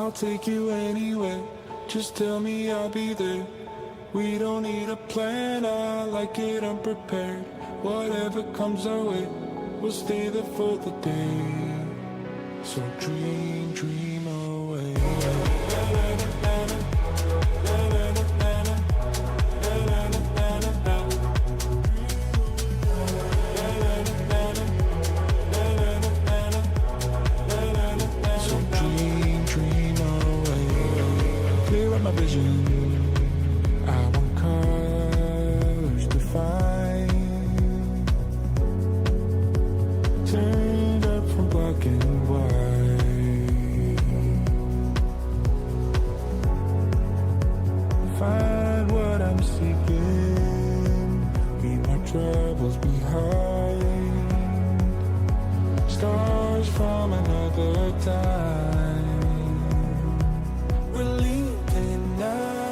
I'll take you anywhere. Just tell me I'll be there. We don't need a plan, I like it unprepared. Whatever comes our way, we'll stay there for the day. So dream, dream away. So dream, dream away. Clear up my vision. Turned up from black and white. Find what I'm seeking. Leave my troubles behind. Stars from another time. We're leaving now.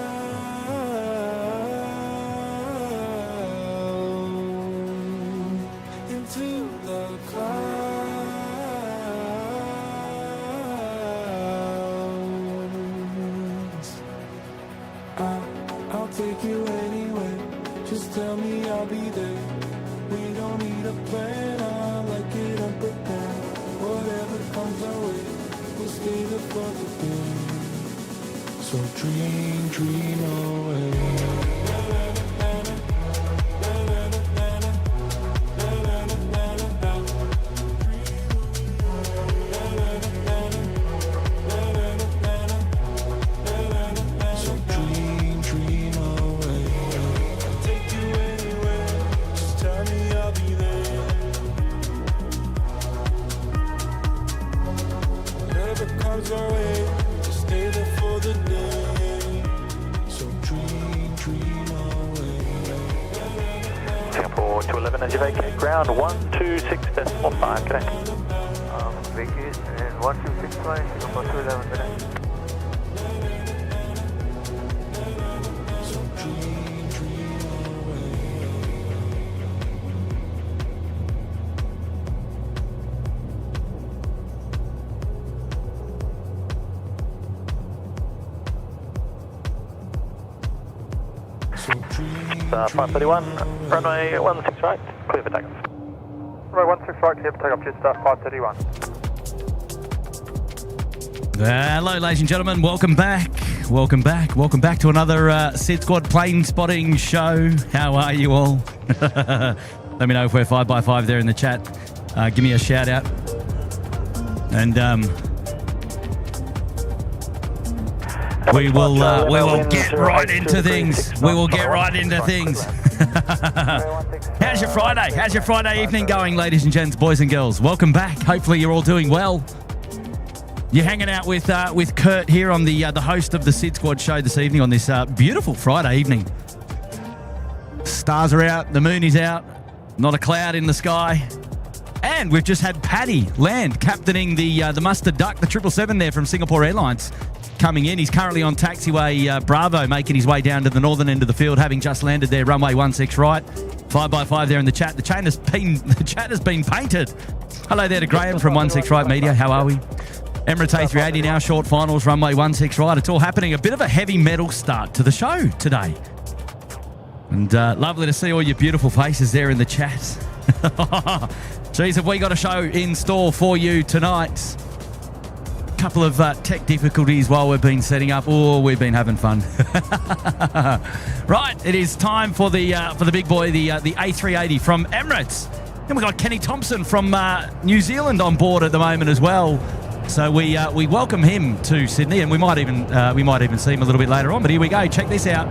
Into the clouds. I'll take you anywhere. Just tell me I'll be there. We don't need a plan. I like it unprepared. Whatever comes our way, we'll stay there for the day. So dream, dream away. Singapore 211 as you vacate ground 126.5, connect. Vacate and 1265, Singapore 211, connect. It's 531, runway 16 right, clear for takeoff. Runway 16 right, clear for takeoff, just start 531. Hello, ladies and gentlemen. Welcome back. Welcome back. Welcome back to another SydSquad plane spotting show. How are you all? Let me know if we're 5x5 there in the chat. Give me a shout out. And we will get right into things. We will get right into things. How's your Friday? How's your Friday evening going, ladies and gents, boys and girls? Welcome back. Hopefully you're all doing well. You're hanging out with Kurt here on the host of the SydSquad show this evening on this beautiful Friday evening. Stars are out, the moon is out, not a cloud in the sky, and we've just had Paddy land captaining the Mustard Duck, the 777 there from Singapore Airlines, coming in. He's currently on taxiway Bravo, making his way down to the northern end of the field, having just landed there, runway 16 right. 5x5 there in the chat. The chat has been painted. Hello there to Graham from 16 Right Media. How are we? Emirates A380 now, short finals, runway 16 right. It's all happening. A bit of a heavy metal start to the show today. And lovely to see all your beautiful faces there in the chat. Geez, have we got a show in store for you tonight? Couple of tech difficulties while we've been setting up. Oh, we've been having fun. Right, it is time for the big boy, the A380 from Emirates. And we've got Kenny Thompson from New Zealand on board at the moment as well. So we welcome him to Sydney, and we might even see him a little bit later on. But here we go. Check this out.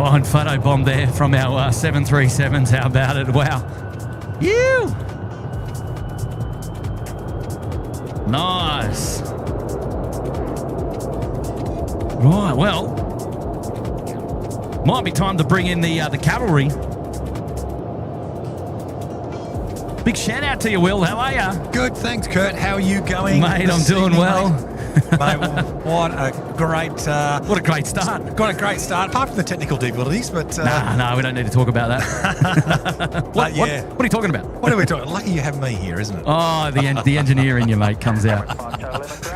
And photo bomb there from our 737s. How about it? Wow. You. Nice. Right, well, might be time to bring in the cavalry. Big shout out to you, Will. How are you? Good, thanks, Kurt. How are you going? Mate, I'm doing well. Mate, what a great... What a great start. Got a great start, apart from the technical difficulties, but... No, we don't need to talk about that. What are you talking about? What are we talking? Lucky you have me here, isn't it? Oh, the engineer in you, mate, comes out.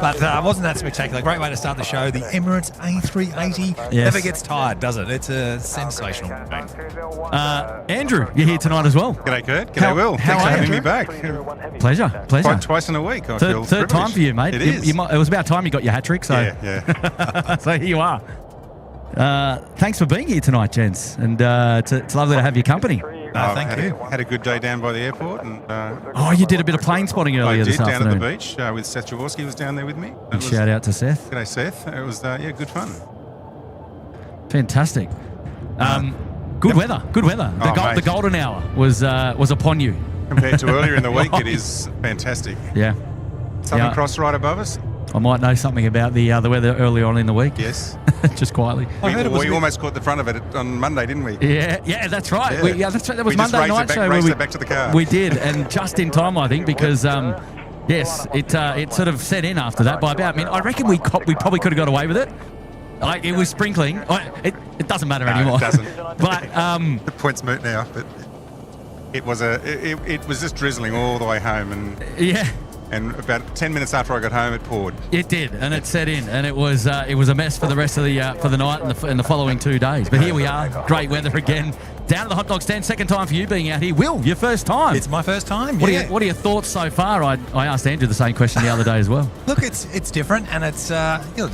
But wasn't that spectacular? Great way to start the show. The Emirates A380 never gets tired, does it? It's a sensational thing. Andrew, you're here tonight as well. G'day, Kurt. G'day, Will. Thanks for having me back. Pleasure. Quite twice in a week. I feel Third time for you, mate. It is. It was about time you got your hat trick. So. Yeah. So here you are. Thanks for being here tonight, gents. And it's lovely to have your company. Thank you. Had a good day down by the airport. And, you did a bit of plane spotting earlier this afternoon. down at the beach with Seth Jaworski was down there with me. Shout out to Seth. G'day, Seth. It was, good fun. Fantastic. Good weather. The golden hour was upon you. Compared to earlier in the week, it is fantastic. Yeah. Southern Cross right above us. I might know something about the weather earlier on in the week. Yes. Just quietly. We almost caught the front of it on Monday, didn't we? Yeah, that's right. Yeah. That's right. That was we just Monday night show. Raced it back to the car. We did, and just in time, I think, because yes, it sort of set in after that by about. I mean, I reckon we probably could have got away with it. It was sprinkling. It doesn't matter anymore. It doesn't. But the point's moot now. But it was just drizzling all the way home, and yeah. And about 10 minutes after I got home, it poured. It did, and it set in, and it was a mess for the rest of the night and the following 2 days. But here we are, great weather again. Down at the hot dog stand, second time for you being out here. Will, your first time. It's my first time. What are your thoughts so far? I asked Andrew the same question the other day as well. Look, it's different, and it's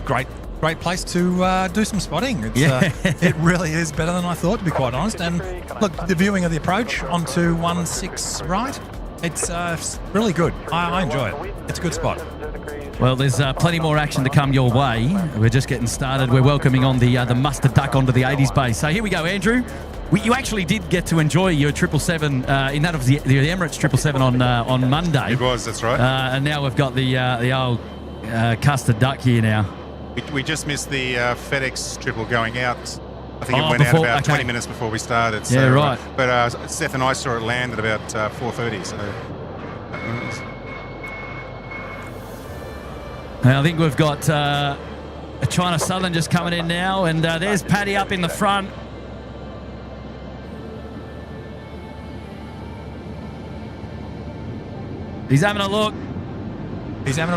great place to do some spotting. It really is better than I thought, to be quite honest. And look, the viewing of the approach onto 16 right. It's really good. I enjoy it. It's a good spot. Well, there's plenty more action to come your way. We're just getting started. We're welcoming on the mustard duck onto the 80s base. So here we go, Andrew. You actually did get to enjoy your 777 in that of the Emirates 777 on Monday. It was, that's right. And now we've got the old custard duck here now. We just missed the FedEx triple going out. I think it went out about 20 minutes before we started. So, yeah, right. But Seth and I saw it land at about 4:30. So I think we've got a China Southern just coming in now, and there's Paddy up in the front. He's having a look. He's having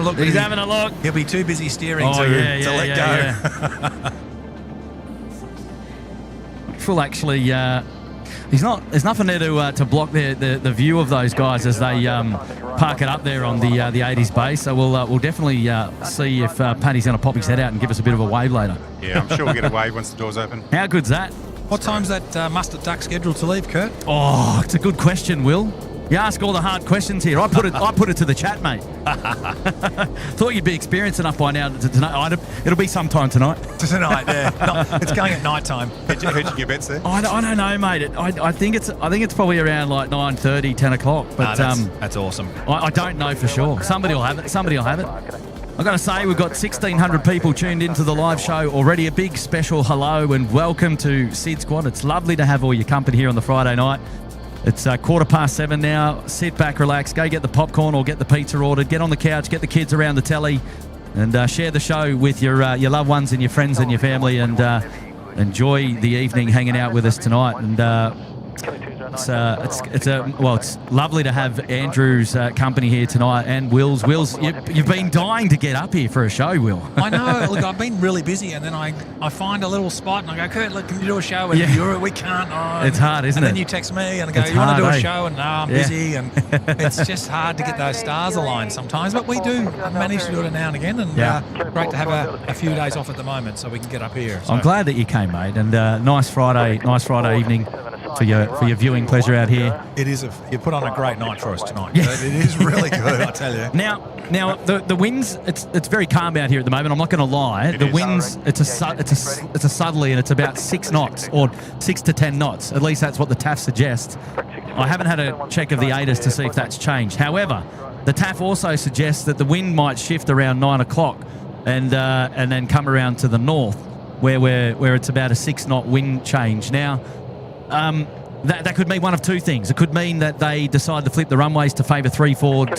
a look. He'll be too busy steering to let go. Yeah. Full actually, there's nothing there to block the view of those guys as they park it up there on the 80s base. So we'll definitely see if Paddy's going to pop his head out and give us a bit of a wave later. Yeah, I'm sure we'll get a wave once the doors open. How good's that? What time's that mustard duck scheduled to leave, Kurt? Oh, it's a good question, Will. You ask all the hard questions here. I put it to the chat, mate. Thought you'd be experienced enough by now tonight. It'll be sometime tonight. Tonight, yeah. It's going at night time. Who'd you get bets there? I don't know, mate. I think it's probably around like 9:30, 10 o'clock. But that's awesome. I don't know for sure. Somebody will have it. I've got to say, we've got 1,600 people tuned into the live show already. A big special hello and welcome to SydSquad. It's lovely to have all your company here on the Friday night. It's 7:15 now. Sit back, relax, go get the popcorn or get the pizza ordered. Get on the couch, get the kids around the telly, and share the show with your loved ones and your friends and your family, and enjoy the evening hanging out with us tonight. And it's lovely to have Andrew's company here tonight, and Will's. You've been dying to get up here for a show, Will. I know. Look, I've been really busy, and then I find a little spot, and I go, Kurt, look, can you do a show? And we can't. It's hard, isn't it? And then you text me, and I go, you want to do a show? And I'm busy, and it's just hard to get those stars aligned sometimes. But we do manage to do it now and again, and great to have a few days off at the moment, so we can get up here. So. I'm glad that you came, mate, and nice Friday evening for your viewing pleasure out here. It is. You put on a great night for us tonight. Yeah. It is really good, I tell you. Now the winds. It's very calm out here at the moment. I'm not going to lie. The winds. It's a southerly, and it's about 6 knots or 6 to 10 knots. At least that's what the TAF suggests. I haven't had a check of the ATIS to see if that's changed. However, the TAF also suggests that the wind might shift around 9 o'clock, and then come around to the north, where it's about a 6 knot wind change. Now, That could mean one of two things. It could mean that they decide to flip the runways to favour 3 forward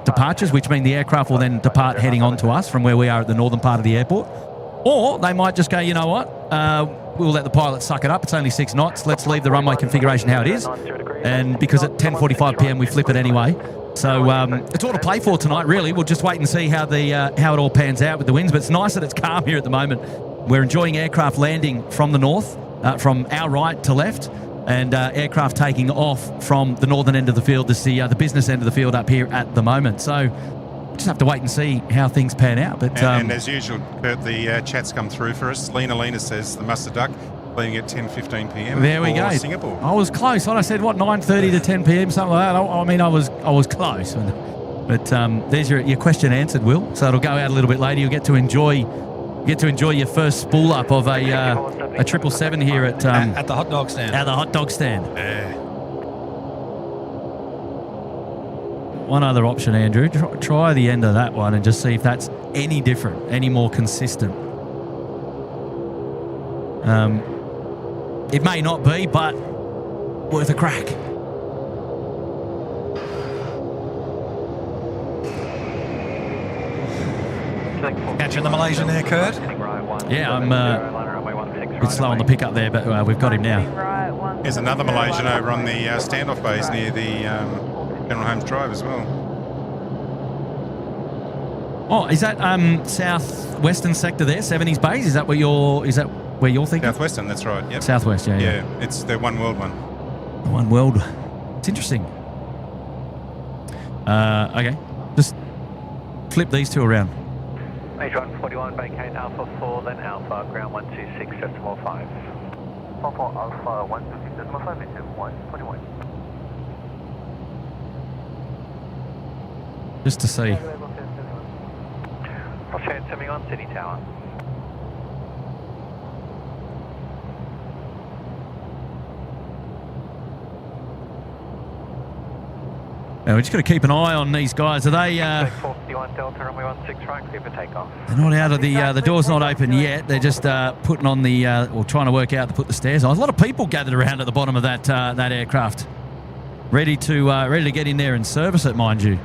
departures, which mean the aircraft will then depart heading on to us from where we are at the northern part of the airport. Or they might just go, you know what, we'll let the pilots suck it up. It's only 6 knots. Let's leave the runway configuration how it is. And because at 10:45 p.m. we flip it anyway. So it's all to play for tonight, really. We'll just wait and see how it all pans out with the winds. But it's nice that it's calm here at the moment. We're enjoying aircraft landing from the north, from our right to left, and aircraft taking off from the northern end of the field. This is the business end of the field up here at the moment. So just have to wait and see how things pan out. But and as usual, Kurt, the chats come through for us. Lena says the Mustard Duck leaving at 10:15 p.m. There we go. Singapore. I was close. I said, what, 9:30 to 10 p.m., something like that. I mean, I was close. But there's your question answered, Will. So it'll go out a little bit later. You'll get to enjoy your first spool up of a 777 here at the hot dog stand. At the hot dog stand. Yeah. One other option, Andrew. Try the end of that one and just see if that's any different, any more consistent. It may not be, but worth a crack. Catching the Malaysian there, Kurt? Yeah, I'm a bit slow on the pickup there, but we've got him now. There's another Malaysian over on the standoff base near the General Holmes Drive as well. Oh, is that southwestern sector there, 70s base? Is that where you're thinking? Southwestern, that's right. Yep. Southwest, yeah. Yeah, it's the One World one. One World. It's interesting. Okay, just flip these two around. H141, vacate Alpha 4, then Alpha, ground 126.5. 44 Alpha 126.5, maintain 141. Just to see. Roger, coming on City Tower. Now, we just got to keep an eye on these guys. Are they? 41 Delta, runway 16 right, clear for takeoff. They're not out of the door's not open yet. They're just putting on the or trying to work out to put the stairs on. There's a lot of people gathered around at the bottom of that aircraft, ready to get in there and service it, mind you.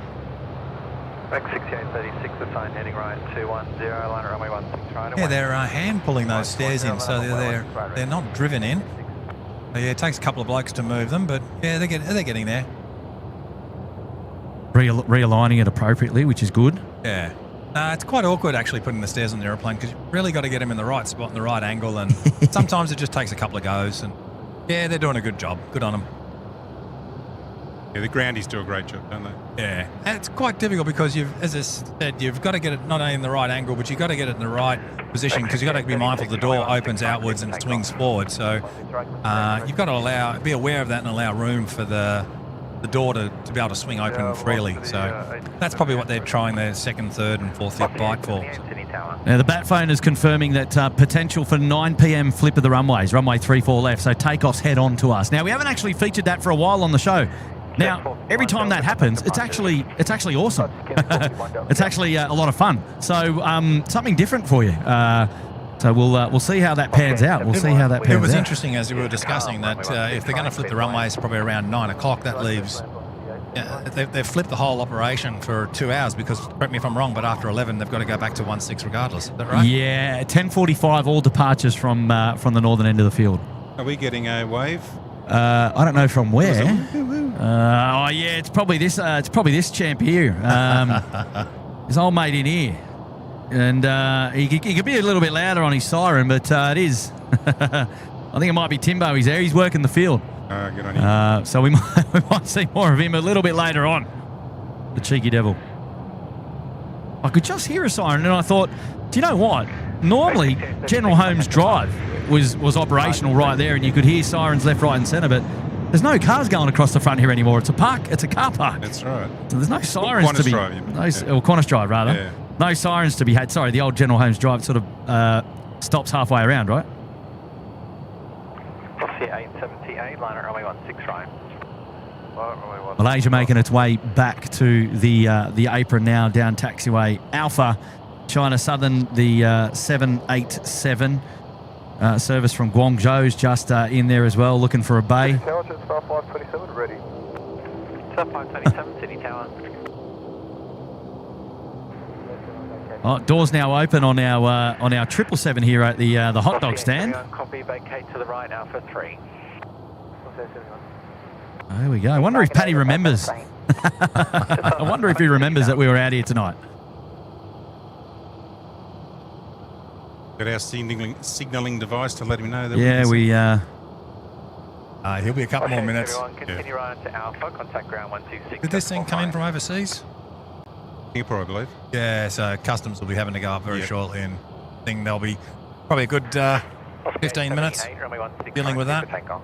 Back 6836, assigned heading right 210, liner runway 16 right. Yeah, they're hand pulling those stairs in, so they're not driven in. So, yeah, it takes a couple of blokes to move them, but yeah, they're getting there. Realigning it appropriately, which is good. Yeah. It's quite awkward actually putting the stairs on the aeroplane because you've really got to get them in the right spot and the right angle, and sometimes it just takes a couple of goes. And yeah, they're doing a good job. Good on them. Yeah, the groundies do a great job, don't they? Yeah. And it's quite difficult because you've got to get it not only in the right angle, but you've got to get it in the right position because you've got to be mindful the door opens outwards and swings forward. So you've got to be aware of that and allow room for the door to be able to swing open freely. So that's probably what they're trying their second, third and fourth bike for. Now the bat phone is confirming that potential for 9 p.m. flip of the runways, runway 34 left, so takeoffs head on to us. Now we haven't actually featured that for a while on the show. Now every time that happens, it's actually awesome. It's actually a lot of fun. So something different for you. So we'll see how that pans out. We'll see how that pans out. It was interesting as we were discussing that if they're going to flip the runways probably around 9 o'clock, that leaves... they've flipped the whole operation for 2 hours because, correct me if I'm wrong, but after 11 they've got to go back to 16 regardless. Is that right? Yeah, 10:45 all departures from the northern end of the field. Are we getting a wave? I don't know from where. Yeah, it's probably this. It's probably this champ here. His old mate in here. And he could be a little bit louder on his siren, but it is. I think it might be Timbo. He's there. He's working the field. Good on you. So we might see more of him a little bit later on. The cheeky devil. I could just hear a siren, and I thought, do you know what? Normally, General Holmes Drive was operational right there, and you could hear sirens left, right, and centre, but there's no cars going across the front here anymore. It's a park. It's a car park. That's right. So there's no sirens to be. Qantas Drive, rather. Yeah. No sirens to be had. Sorry, the old General Holmes Drive sort of stops halfway around, right? Crossy 878, liner runway 16 right. Malaysia making its way back to the apron now down taxiway Alpha. China Southern, the 787. service from Guangzhou's just in there as well, looking for a bay. Tower to Star 527, ready. Star 527, City Tower. Oh, doors now open on our 777 here at the hot dog stand. Copy, vacate to the right, Alpha 3. There we go. I wonder if Paddy remembers. I wonder if he remembers that we were out here tonight. Got our signalling device to let him know that He'll be a couple more minutes. Everyone, continue right to Alpha, contact ground 126. Did this thing come in from overseas? Singapore, I believe. Yeah, so customs will be having to go up very shortly, and I think there'll be probably a good 15 minutes dealing with that. Takeoff.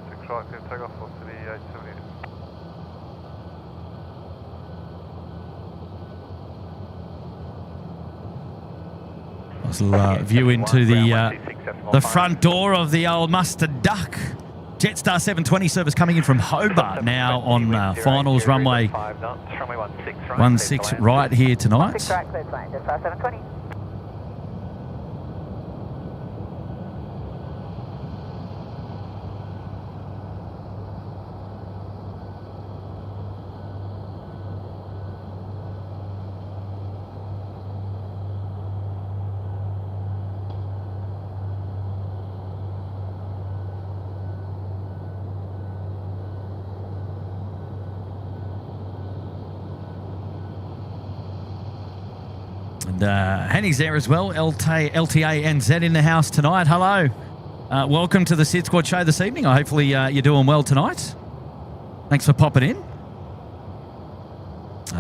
16 right, clear takeoff for City 878. Nice little view into the front door of the old Mustard Duck. Jetstar 720 service coming in from Hobart now on finals runway 16 right here tonight. And Henny's there as well. LTA and Z in the house tonight. Hello. Welcome to the SydSquad show this evening. Hopefully you're doing well tonight. Thanks for popping in.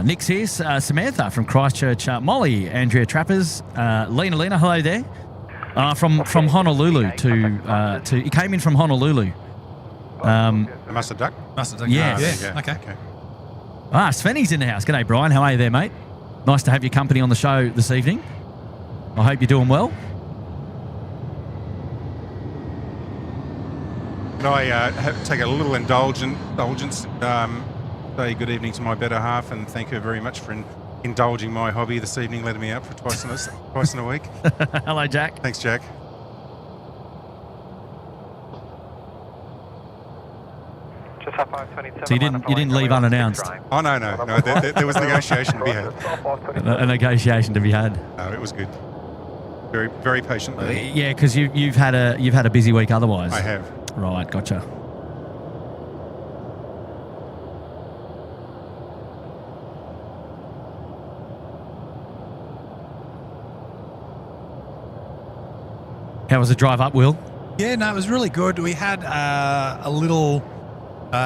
Nick's here. Samantha from Christchurch. Molly, Andrea Trappers. Lena, hello there. From Honolulu to he came in from Honolulu. Mustard Duck? Mustard Duck. Yes. Yeah. Okay. Svenny's in the house. G'day, Brian. How are you there, mate? Nice to have your company on the show this evening. I hope you're doing well. Can I take a little indulgence? Say good evening to my better half and thank her very much for indulging my hobby this evening, letting me out for twice in a week. Hello, Jack. Thanks, Jack. So you didn't leave unannounced? Oh, no. There was negotiation to be had. A negotiation to be had. No, it was good. Very, very patient. Yeah, because you've had a busy week otherwise. I have. Right, gotcha. How was the drive up, Will? Yeah, no, it was really good. We had a little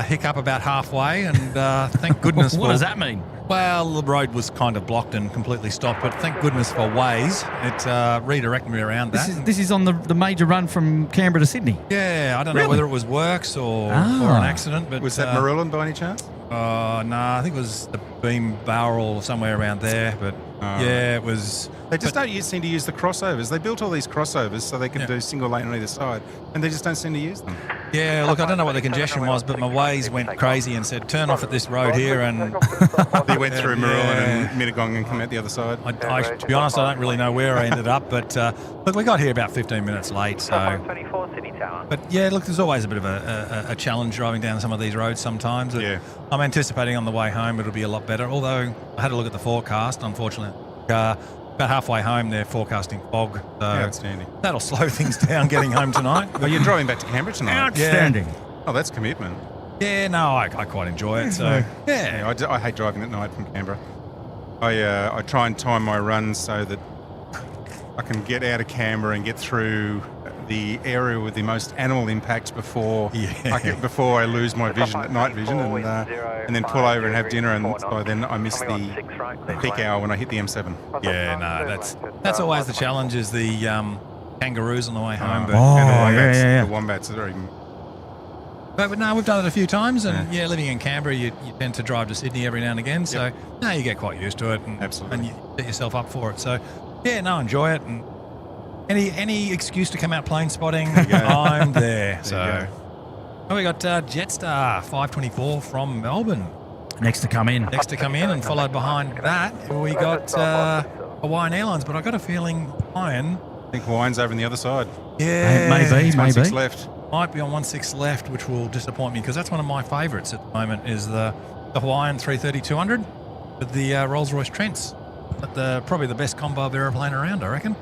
hiccup about halfway, and thank goodness What does that mean? Well, the road was kind of blocked and completely stopped, but thank goodness for Waze. It redirected me around that. This is on the major run from Canberra to Sydney? Yeah, I don't know whether it was works or an accident. But was that Marilyn by any chance? No, I think it was the Beam Barrel somewhere around there, but yeah, it was... They just don't seem to use the crossovers. They built all these crossovers so they can do single lane on either side, and they just don't seem to use them. Yeah, look, I don't know what the congestion was, but my Waze went crazy and said, turn off at this road here, and... They went through Marilyn and Mittagong and come out the other side. To be honest, I don't really know where I ended up, but look, we got here about 15 minutes late, so... 24 City Tower. But yeah, look, there's always a bit of a challenge driving down some of these roads sometimes. Yeah. I'm anticipating on the way home it'll be a lot better, although I had a look at the forecast, unfortunately. About halfway home, they're forecasting fog. So outstanding. That'll slow things down getting home tonight. Oh, you're driving back to Canberra tonight? Outstanding. Yeah. Oh, that's commitment. Yeah, no, I quite enjoy it. So yeah, I hate driving at night from Canberra. I try and time my runs so that I can get out of Canberra and get through the area with the most animal impact before I lose my vision, night vision, and then pull over and have dinner, and by then I miss the peak hour when I hit the M7. Yeah, no, that's always the challenge, is the kangaroos on the way home. The wombats are even... But no, we've done it a few times, and living in Canberra, you tend to drive to Sydney every now and again, so now you get quite used to it, and you set yourself up for it. So yeah, no, enjoy it, and any excuse to come out plane spotting, I'm there. So we got Jetstar 524 from Melbourne. Next to come in, and followed behind that we got Hawaiian Airlines. But I got a feeling Hawaiian I think Hawaiian's over on the other side. Yeah, Maybe. 1-6 left. might be on 1.6 left, which will disappoint me because that's one of my favourites at the moment. Is the Hawaiian 330-200 with the Rolls-Royce Trents. But probably the best combo of aeroplane around, I reckon.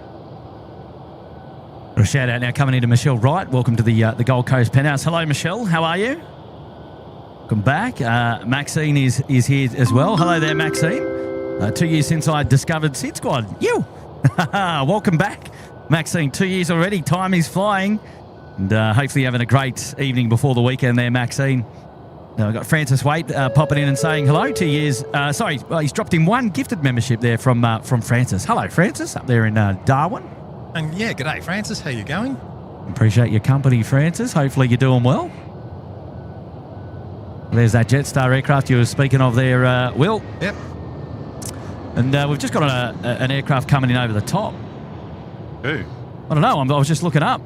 A shout out now coming into Michelle Wright. Welcome to the Gold Coast Penthouse. Hello, Michelle. How are you? Welcome back. Maxine is here as well. Hello there, Maxine. 2 years since I discovered SydSquad. You. Welcome back, Maxine. 2 years already. Time is flying. And hopefully you're having a great evening before the weekend there, Maxine. I've got Francis Waite popping in and saying hello. 2 years. He's dropped in one gifted membership there from Francis. Hello, Francis, up there in Darwin. And yeah, g'day, Francis. How you going? Appreciate your company, Francis. Hopefully you're doing well. There's that Jetstar aircraft you were speaking of there, Will. Yep. And we've just got an aircraft coming in over the top. Who? I don't know. I was just looking up.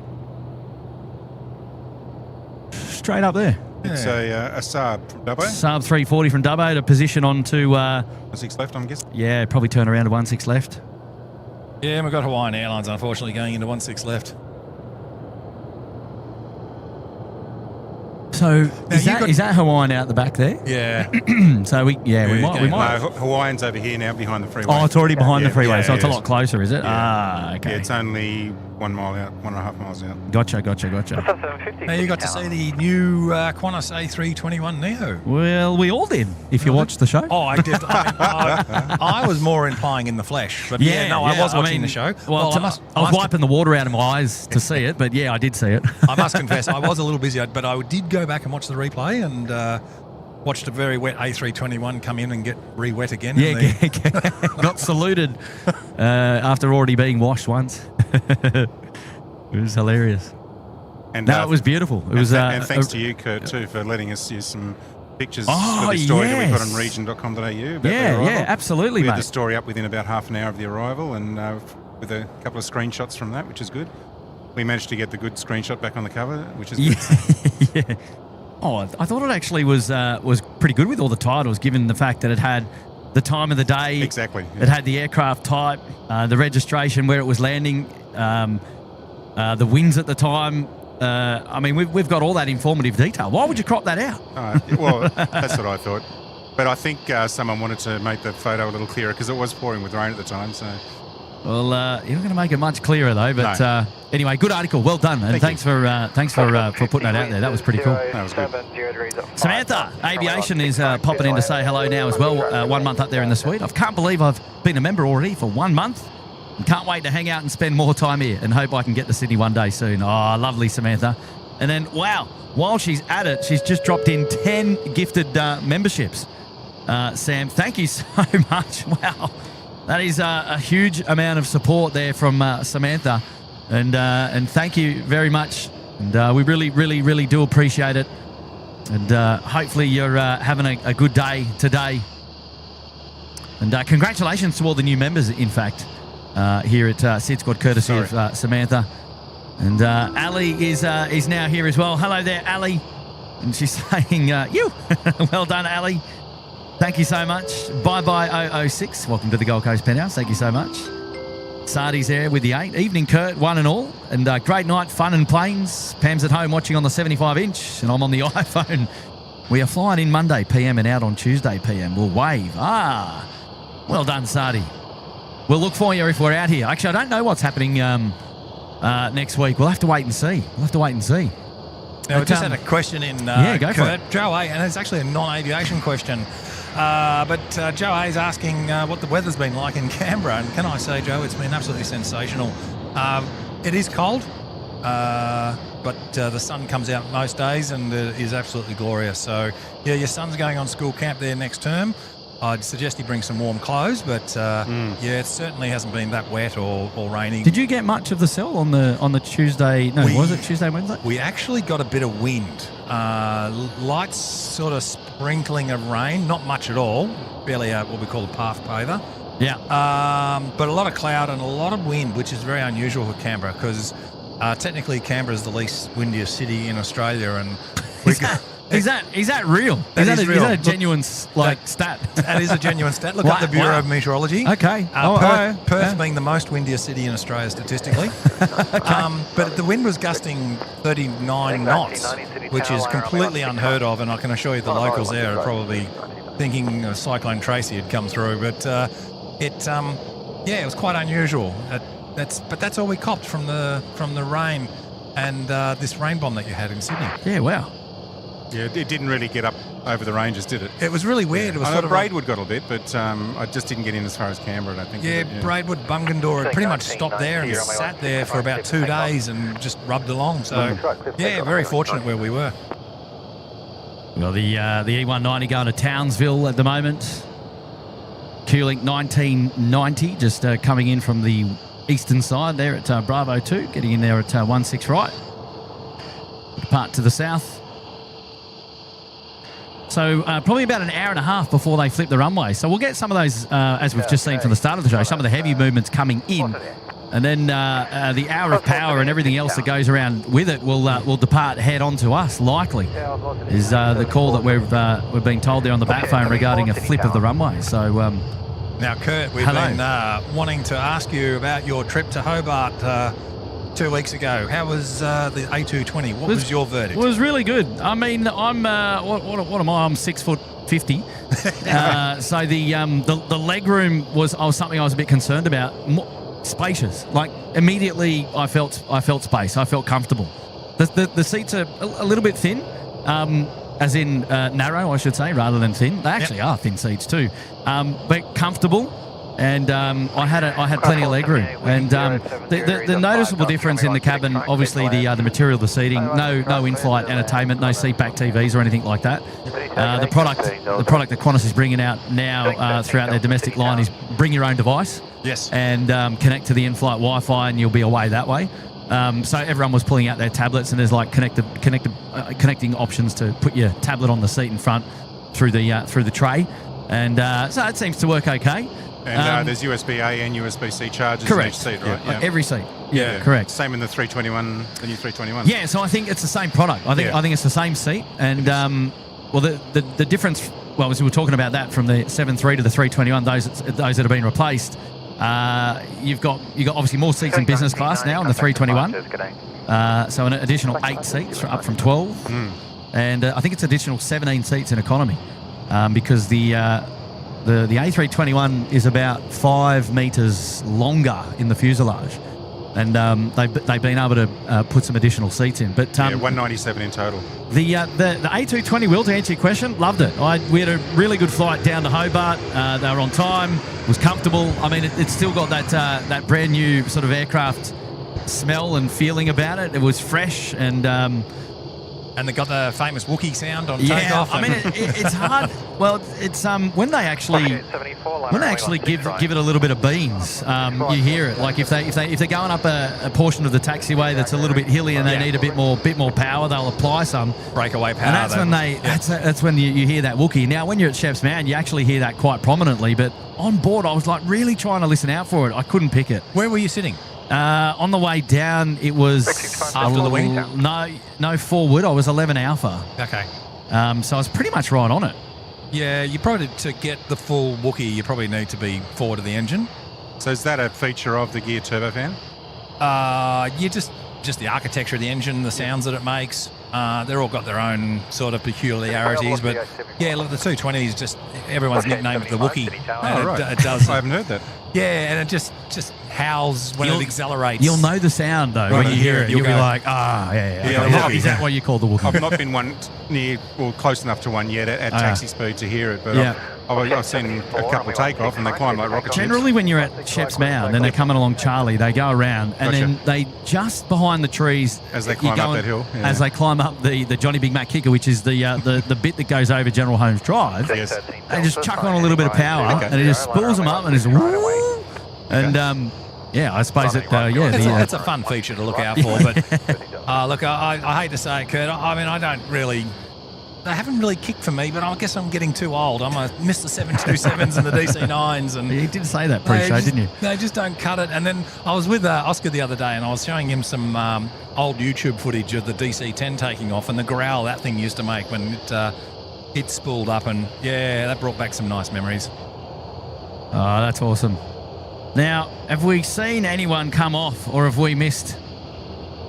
Straight up there. It's a Saab from Dubbo. Saab 340 from Dubbo to position on to... 6 left, I'm guessing. yeah, probably turn around to 1.6 left. Yeah, and we've got Hawaiian Airlines, unfortunately, going into 1.6 left. So is that Hawaiian out the back there? Yeah. So we might. No, Hawaiian's over here now behind the freeway. Oh, it's already behind the freeway, yeah, so it's a yeah. lot closer, is it? Yeah. Ah, okay. Yeah, it's only 1 mile out, 1.5 miles out. Gotcha. Now you got to see the new Qantas A321 Neo. Well, we all did, if you watched the show. Oh, I did. I was more implying in the flesh. But I was watching the show. Well, I was wiping the water out of my eyes to see it, but yeah, I did see it. I must confess, I was a little busy, but I did go back and watch the replay and watched a very wet A321 come in and get re-wet again. Yeah, got saluted after already being washed once. It was hilarious. And it was beautiful. It was. And thanks to you, Kurt, too, for letting us use some pictures for the story that we put on region.com.au. Yeah, absolutely, we mate. had the story up within about half an hour of the arrival, and with a couple of screenshots from that, which is good. We managed to get the good screenshot back on the cover, which is good. Yeah. Oh, I thought it actually was pretty good with all the titles, given the fact that it had the time of the day. Exactly. Yeah. It had the aircraft type, the registration, where it was landing, the winds at the time. I mean, we've got all that informative detail. Why would you crop that out? Well, that's what I thought. But I think someone wanted to make the photo a little clearer because it was pouring with rain at the time. So, well, you're not going to make it much clearer though. But no. Anyway, good article, well done, and thanks for putting that out there. That was pretty cool. That was good. Samantha, Aviation is popping in to say hello now as well. 1 month up there in the suite. I can't believe I've been a member already for 1 month. And can't wait to hang out and spend more time here and hope I can get to Sydney one day soon. Oh, lovely, Samantha. And then, wow, while she's at it, she's just dropped in 10 gifted memberships. Sam, thank you so much. Wow, that is a huge amount of support there from Samantha. And thank you very much. And we really, really, really do appreciate it. And hopefully you're having a good day today. And congratulations to all the new members, in fact, here at SydSquad, courtesy of Samantha. And Ali is now here as well. Hello there, Ali. And she's saying, you. Well done, Ali. Thank you so much. Bye-bye 006. Welcome to the Gold Coast Penthouse. Thank you so much. Sardi's there with the 8. Evening, Kurt, one and all. And great night, fun and planes. Pam's at home watching on the 75-inch, and I'm on the iPhone. We are flying in Monday PM and out on Tuesday PM. We'll wave. Well done, Sardi. We'll look for you if we're out here. Actually, I don't know what's happening next week. We'll have to wait and see. Now, we just had a question in go for it. Joe A, and it's actually a non-aviation question. But Joe A is asking what the weather's been like in Canberra. And can I say, Joe, it's been absolutely sensational. It is cold, but the sun comes out most days and it is absolutely glorious. So, yeah, your son's going on school camp there next term. I'd suggest he bring some warm clothes, but yeah, it certainly hasn't been that wet or rainy. Did you get much of the cell on the Tuesday? No, was it Tuesday, Wednesday? We actually got a bit of wind, light sort of sprinkling of rain, not much at all, barely what we call a path paver. Yeah. But a lot of cloud and a lot of wind, which is very unusual for Canberra because technically Canberra is the least windiest city in Australia, and Is that real? That is real. Is that a genuine stat? That is a genuine stat. Look up the Bureau of Meteorology. Okay. Perth being the most windiest city in Australia statistically. But the wind was gusting 39 knots, which is completely unheard of, and I can assure you the locals there are probably thinking Cyclone Tracy had come through. But it was quite unusual. But that's all we copped from the rain and this rain bomb that you had in Sydney. Yeah, wow. Yeah, it didn't really get up over the ranges, did it? It was really weird. It was I sort know of Braidwood got a bit, but I just didn't get in as far as Canberra, I think. Yeah, Braidwood, Bungendore had pretty much stopped there and sat there for about 2 days and just rubbed along. So, yeah, very fortunate where we were. Well, the E190 going to Townsville at the moment. QLink 1990 just coming in from the eastern side there at Bravo 2, getting in there at 16 right. Depart to the south. So probably about an hour and a half before they flip the runway. So we'll get some of those, as we've just seen from the start of the show, some of the heavy movements coming in. And then the hour of power and everything else that goes around with it will depart head on to us, likely, is the call that we've been told there on the bat phone regarding a flip of the runway. So now, Kurt, we've been wanting to ask you about your trip to Hobart 2 weeks ago. How was the A220? What was your verdict? It was really good. I mean, I'm what am I? I'm 6'50". So the leg room was something I was a bit concerned about. Spacious. Like immediately, I felt space. I felt comfortable. The seats are a little bit thin, as in narrow, I should say, rather than thin. They actually are thin seats too, but comfortable. And I had plenty of leg room, and the noticeable difference in the cabin, obviously the material of the seating, no in-flight entertainment, no seatback TVs or anything like that. The product that Qantas is bringing out now throughout their domestic line is bring your own device, yes, and connect to the in-flight Wi-Fi, and you'll be away that way. So everyone was pulling out their tablets, and there's like connecting options to put your tablet on the seat in front through the tray, and so it seems to work okay. And there's USB-A and USB-C chargers correct. in each seat, right? Yeah. Every seat. Yeah, correct. Same in the 321, the new 321. Yeah, so I think it's the same product. I think it's the same seat, and the difference. Well, as we were talking about that from the 7.3 to the 321, those that have been replaced. You've got obviously more seats in business class now in the 321. So an additional 8 seats up from 12, and I think it's additional 17 seats in economy, because the A321 is about 5 metres longer in the fuselage, and they've been able to put some additional seats in. But 197 in total. The A220, Will, to answer your question, loved it. We had a really good flight down to Hobart. They were on time. It was comfortable. I mean, it's still got that brand new sort of aircraft smell and feeling about it. It was fresh, and they got the famous Wookiee sound on takeoff. I mean, it's hard. Well, it's when they actually give it a little bit of beans, you hear it. Like if they're going up a portion of the taxiway that's a little bit hilly and they need a bit more power, they'll apply some breakaway power. And that's when you hear that Wookiee. Now, when you're at Shep's Mound, you actually hear that quite prominently. But on board, I was like really trying to listen out for it. I couldn't pick it. Where were you sitting? On the way down, it was after the wing. No forward. I was 11 Alpha. Okay. So I was pretty much right on it. Yeah, you probably, to get the full Wookiee, you probably need to be forward of the engine. So is that a feature of the gear turbofan? Just the architecture of the engine, the sounds that it makes. They're all got their own sort of peculiarities, but yeah, look, the 220 is just everyone's nicknamed the Wookiee. Oh, right. It does. I haven't heard that. Yeah, and it just howls when it accelerates. You'll know the sound though when you hear it. You'll be like, yeah. Is that what you call the Wookiee? I've not been one near or close enough to one yet at taxi speed to hear it, but I've seen a couple take off and they climb like rocket ships. Generally, when you're at Shep's Mound and they're coming along Charlie, they go around and then they just behind the trees as they climb up that hill. Yeah. As they climb up the Johnny Big Mac kicker, which is the bit that goes over General Holmes Drive. Yes. They just chuck on a little bit of power and it just spools them up and it's woo. And I suppose it's a fun feature to look out for. But look, I hate to say it, Kurt. I mean, I don't really they haven't really kicked for me, but I guess I'm getting too old. I miss the 727s and the DC9s, and You did say that pre-show, didn't you? They just don't cut it. And then I was with Oscar the other day, and I was showing him some old YouTube footage of the DC-10 taking off and the growl that thing used to make when it spooled up, and yeah, that brought back some nice memories. Oh, that's awesome. Now, have we seen anyone come off, or have we missed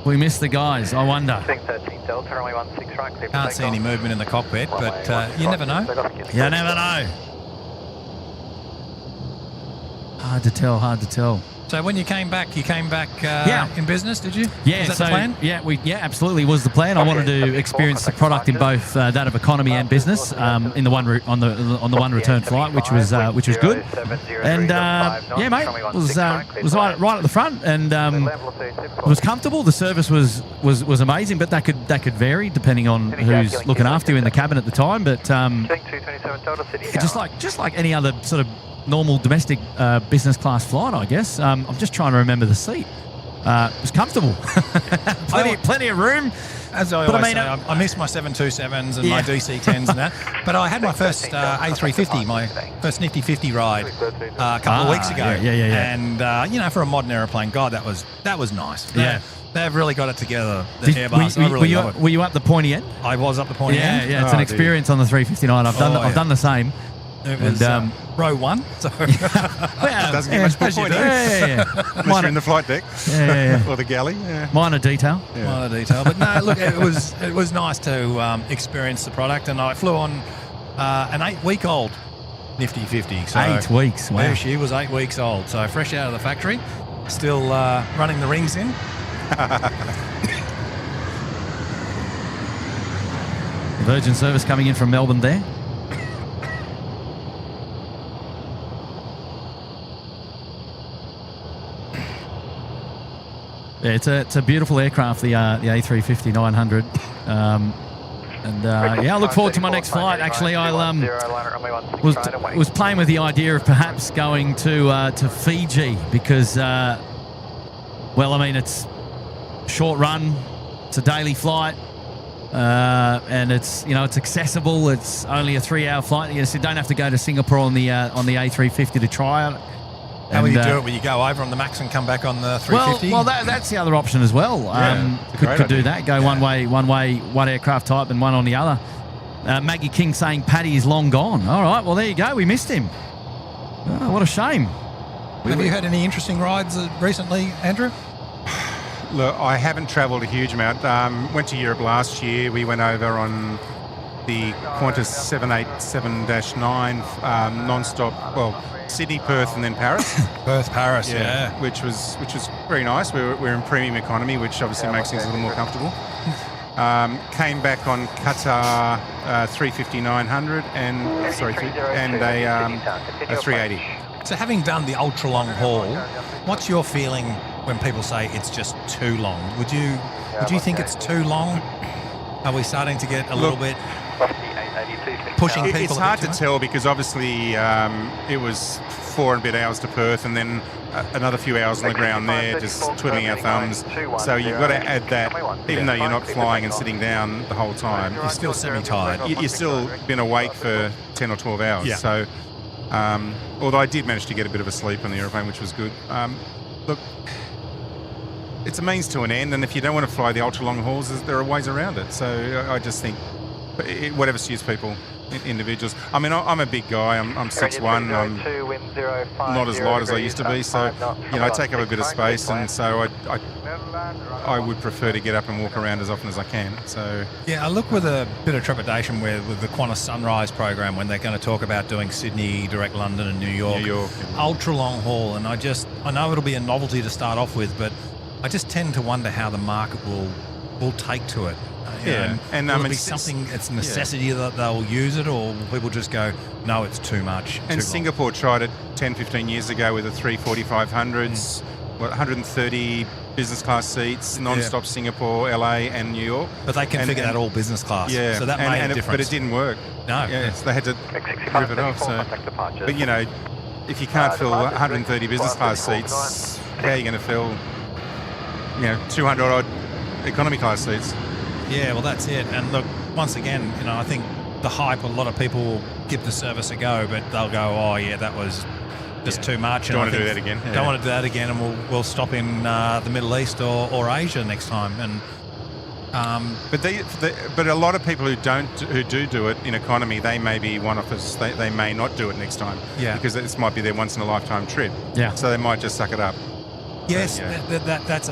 the guys? I wonder. Think 13 Delta, runway 16 right, clear for Can't see any takeoff. movement in the cockpit, but you never know. You never know. Hard to tell. So when you came back Yeah. in business, did you? Yeah, Was that so the plan? yeah, absolutely was the plan. I wanted to experience the product in both that of economy and business in the one on the one return flight, which was good. And yeah, mate, was right at the front, and it was comfortable. The service was amazing, but that could vary depending on who's looking after you in the cabin at the time. But just like any other sort of normal domestic business class flight, I guess. I'm just trying to remember the seat. It was comfortable. plenty of room. As I always say, I missed my 727s and my DC-10s and that. But I had my first A350, my first Nifty 50 ride a couple of weeks ago. Yeah. And, for a modern aeroplane, God, that was nice. Yeah. They've really got it together, the Airbus. I really love it. Were you up the pointy end? I was up the pointy end. Yeah, it's an experience on the 359. I've done the same. It was row one. So Doesn't get much more point. Unless you're in the flight deck. Or the galley. Yeah. Minor detail. Minor detail. But no, look, it was nice to experience the product, and I flew on an 8-week-old Nifty 50. So 8 weeks. Wow. Yeah, she was 8 weeks old. So fresh out of the factory, still running the rings in. Virgin service coming in from Melbourne there. Yeah, it's a beautiful aircraft, the A350-900. I look forward to my next flight. Actually, I was playing with the idea of perhaps going to Fiji because, it's short run, it's a daily flight, and it's accessible. It's only a 3-hour flight. You don't have to go to Singapore on the A350 to try it. How will you do it? Will you go over on the Max and come back on the 350? Well, that's the other option as well. Could do that. Go one way, one aircraft type, and one on the other. Maggie King saying Paddy is long gone. All right, well there you go. We missed him. Oh, what a shame. Have you had any interesting rides recently, Andrew? Look, I haven't travelled a huge amount. Went to Europe last year. We went over on the Qantas 787-9 non-stop. Well, Sydney, Perth, and then Paris. Perth, Paris, yeah. Which was very nice. We're in premium economy, which obviously makes things a little more comfortable. Came back on Qatar 350-900 and a 380. So having done the ultra long haul, what's your feeling when people say it's just too long? Would you think it's too long? Are we starting to get a little bit pushing people? It's hard to tell because obviously it was 4 and a bit hours to Perth and then another few hours on the ground there, just twiddling our thumbs. So you've got to add that, even though you're not flying and sitting down the whole time. You're still semi-tired. You've still been awake for 10 or 12 hours. Yeah. So, although I did manage to get a bit of a sleep on the aeroplane, which was good. Look, it's a means to an end, and if you don't want to fly the ultra-long hauls, there are ways around it. So I just think whatever suits people, individuals. I mean, I'm a big guy. I'm 6'1". I'm not as light as I used to be. So, I take up a bit of space, and so I would prefer to get up and walk around as often as I can. So yeah, I look with a bit of trepidation with the Qantas Sunrise program when they're going to talk about doing Sydney, direct London, and New York. Ultra long haul, and I know it'll be a novelty to start off with, but I just tend to wonder how the market will take to it. And will it be something, it's a necessity that they'll use it, or will people just go, no, it's too much? And Singapore tried it 10, 15 years ago with the 340-500s, 130 business class seats, non-stop Singapore, LA, and New York. But they configured that all business class. Yeah, so that made a difference. But it didn't work. No. Yeah, so they had to rip it off. So, but if you can't fill 130 business class seats, how are you going to fill 200 odd economy class seats? Yeah, well, that's it. And look, once again, I think the hype, a lot of people will give the service a go, but they'll go, oh yeah, that was just too much. Don't want to do that again. Don't want to do that again, and we'll stop in the Middle East or Asia next time. And but a lot of people who do it in economy, they may be one-offers. They may not do it next time. Yeah. Because this might be their once-in-a-lifetime trip. Yeah. So they might just suck it up. Yes, Yeah.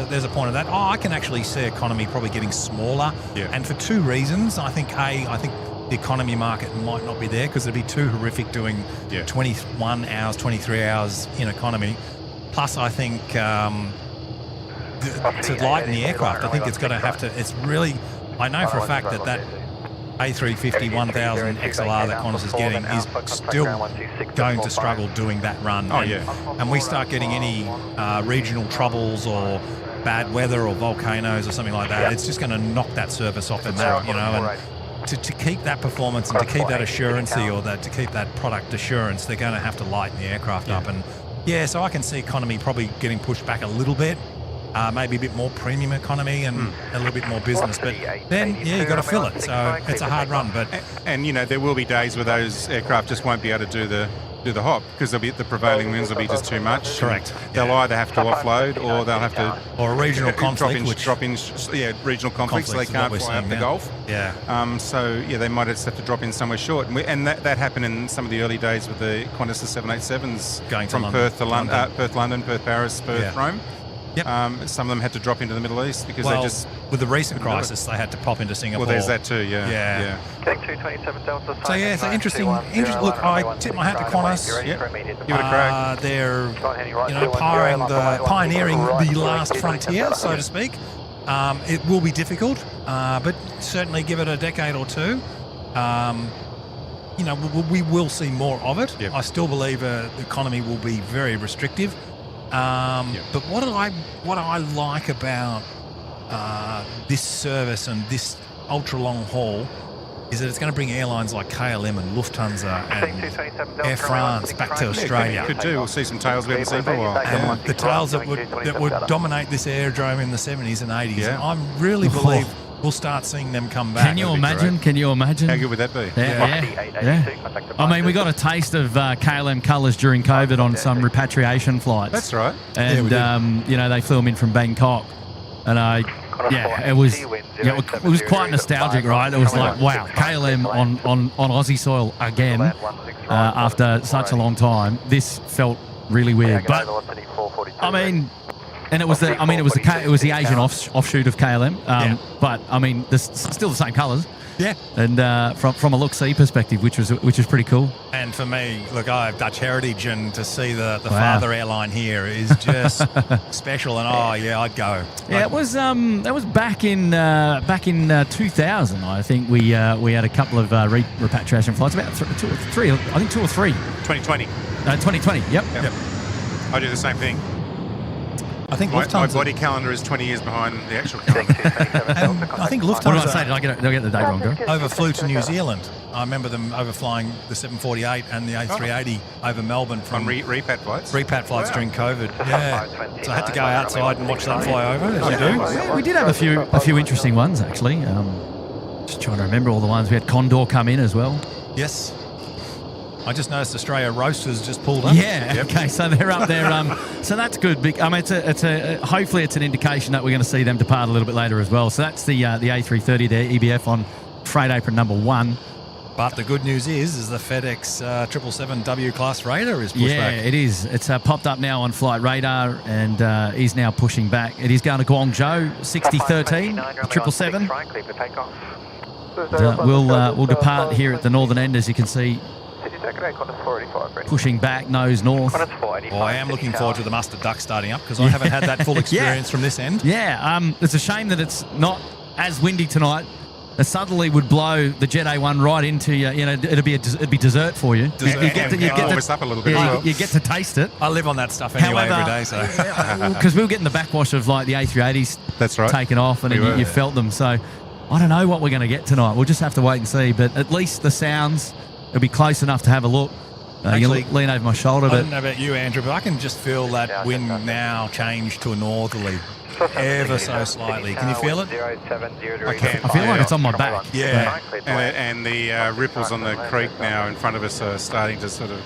there's a point of that. I can actually see economy probably getting smaller, Yeah. and for two reasons. I think the economy market might not be there because it'd be too horrific doing 21 hours, 23 hours in economy. Plus, I think to lighten the aircraft, I think it's going to have to. It's really. I know for a fact that A350 1000 XLR that Qantas is getting is still going to struggle doing that run. Oh, and we start getting any regional troubles or bad weather or volcanoes or something like that, it's just going to knock that service off the map, and to keep that performance and to keep that assurancy or to keep that product assurance, they're going to have to lighten the aircraft up. And so I can see economy probably getting pushed back a little bit. Maybe a bit more premium economy and a little bit more business, but then you've got to fill it. So it's a hard run. But and there will be days where those aircraft just won't be able to do the hop because the prevailing winds will be just too much. Correct. They'll either have to offload or they'll have to or a regional conflict, regional conflicts. They can't fly up the Gulf. Yeah. So they might just have to drop in somewhere short, and that happened in some of the early days with the Qantas 787s going from Perth to London, Perth, London, Perth, Paris, Perth, Rome. Yep. Some of them had to drop into the Middle East because they just with the recent crisis they had to pop into Singapore. Well, there's that too. Yeah. Take 227 Delta. So it's an interesting. Look, I tip my hat to Qantas. Give it a crack. They're pioneering the last frontier, so to speak. It will be difficult, but certainly give it a decade or two. We will see more of it. Yep. I still believe the economy will be very restrictive. But what I like about this service and this ultra long haul is that it's going to bring airlines like KLM and Lufthansa and Air France back to Australia. Could do. We'll see some tails we haven't seen for a while. And the tails that would dominate this aerodrome in the 70s and 80s. Yeah. And I really believe we'll start seeing them come back. Can you imagine? How good would that be? Yeah. I mean, we got a taste of KLM colours during COVID on some repatriation flights. That's right. And they flew them in from Bangkok, and it was quite nostalgic, right? It was like, wow, KLM on Aussie soil again after such a long time. This felt really weird, but I mean. And it was the Asian offshoot of KLM, but I mean, there's still the same colours. Yeah. And from a look-see perspective, which is pretty cool. And for me, look, I have Dutch heritage, and to see the father airline here is just special. And I'd go. Yeah, it was that was back in 2000. I think we had a couple of repatriation flights, about two or three. 2020. 2020. Yep. I do the same thing. I think my Lufthansa. body calendar is 20 years behind the actual calendar. I think Lufthansa. What did I say? Did I get the date wrong? Overflew to New Zealand. I remember them overflying the 748 and the A380 over Melbourne from repat flights. Repat flights during COVID. Yeah. So I had to go outside and watch that fly over, as you do. Yeah, we did have a few interesting ones actually. Just trying to remember all the ones. We had Condor come in as well. Yes. I just noticed Australia Roasters just pulled up. Yeah. Yep. Okay. So they're up there. So that's good. I mean, hopefully it's an indication that we're going to see them depart a little bit later as well. So that's the A330 there, EBF on freight apron number 1. But the good news is the FedEx 777W class Raider is pushed back. Yeah, it is. It's popped up now on Flight Radar and is now pushing back. It is going to Guangzhou, 6013, 777. We'll depart here at the northern end, as you can see. Pushing back, nose north. I am looking forward to the mustard duck starting up because I haven't had that full experience from this end. Yeah, it's a shame that it's not as windy tonight. It suddenly would blow the Jet A1 right into you. It'd be dessert for you. You get up a little bit. You get to taste it. I live on that stuff anyway every day. So because we were getting the backwash of like the A380s. That's right. Taken off, and you felt them. So I don't know what we're going to get tonight. We'll just have to wait and see. But at least the sounds. It'll be close enough to have a look. Actually, you lean over my shoulder, I but don't know about you, Andrew, but I can just feel that wind now change to a northerly ever so slightly. Can you feel it? I can. I feel like it's on my back. Yeah. And the ripples on the creek now in front of us are starting to sort of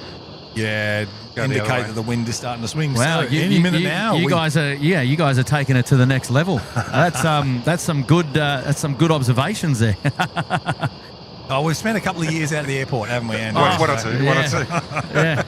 Yeah, Go the other indicate way. that the wind is starting to swing. Wow, So any minute now. you guys are taking it to the next level. That's some good observations there. Oh, we've spent a couple of years out of the airport, haven't we, Andrew? What or two? One or two. Yeah.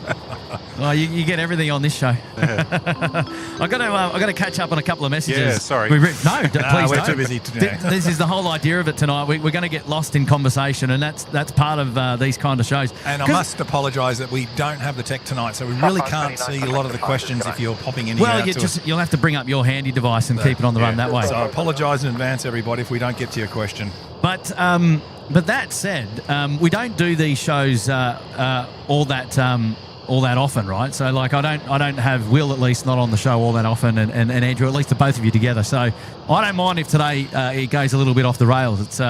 Well, you get everything on this show. I got to catch up on a couple of messages. Yeah, sorry. Please we're don't. too busy today. This is the whole idea of it tonight. We're going to get lost in conversation, and that's part of these kind of shows. And I must apologise that we don't have the tech tonight, so we really can't see a lot of the questions if you're popping in here. Well, you'll have to bring up your handy device and keep it on the run that way. So I apologise in advance, everybody, if we don't get to your question. But that said, we don't do these shows all that often, right? So like I don't have Will at least not on the show all that often, and Andrew, at least the both of you together. So I don't mind if today it goes a little bit off the rails.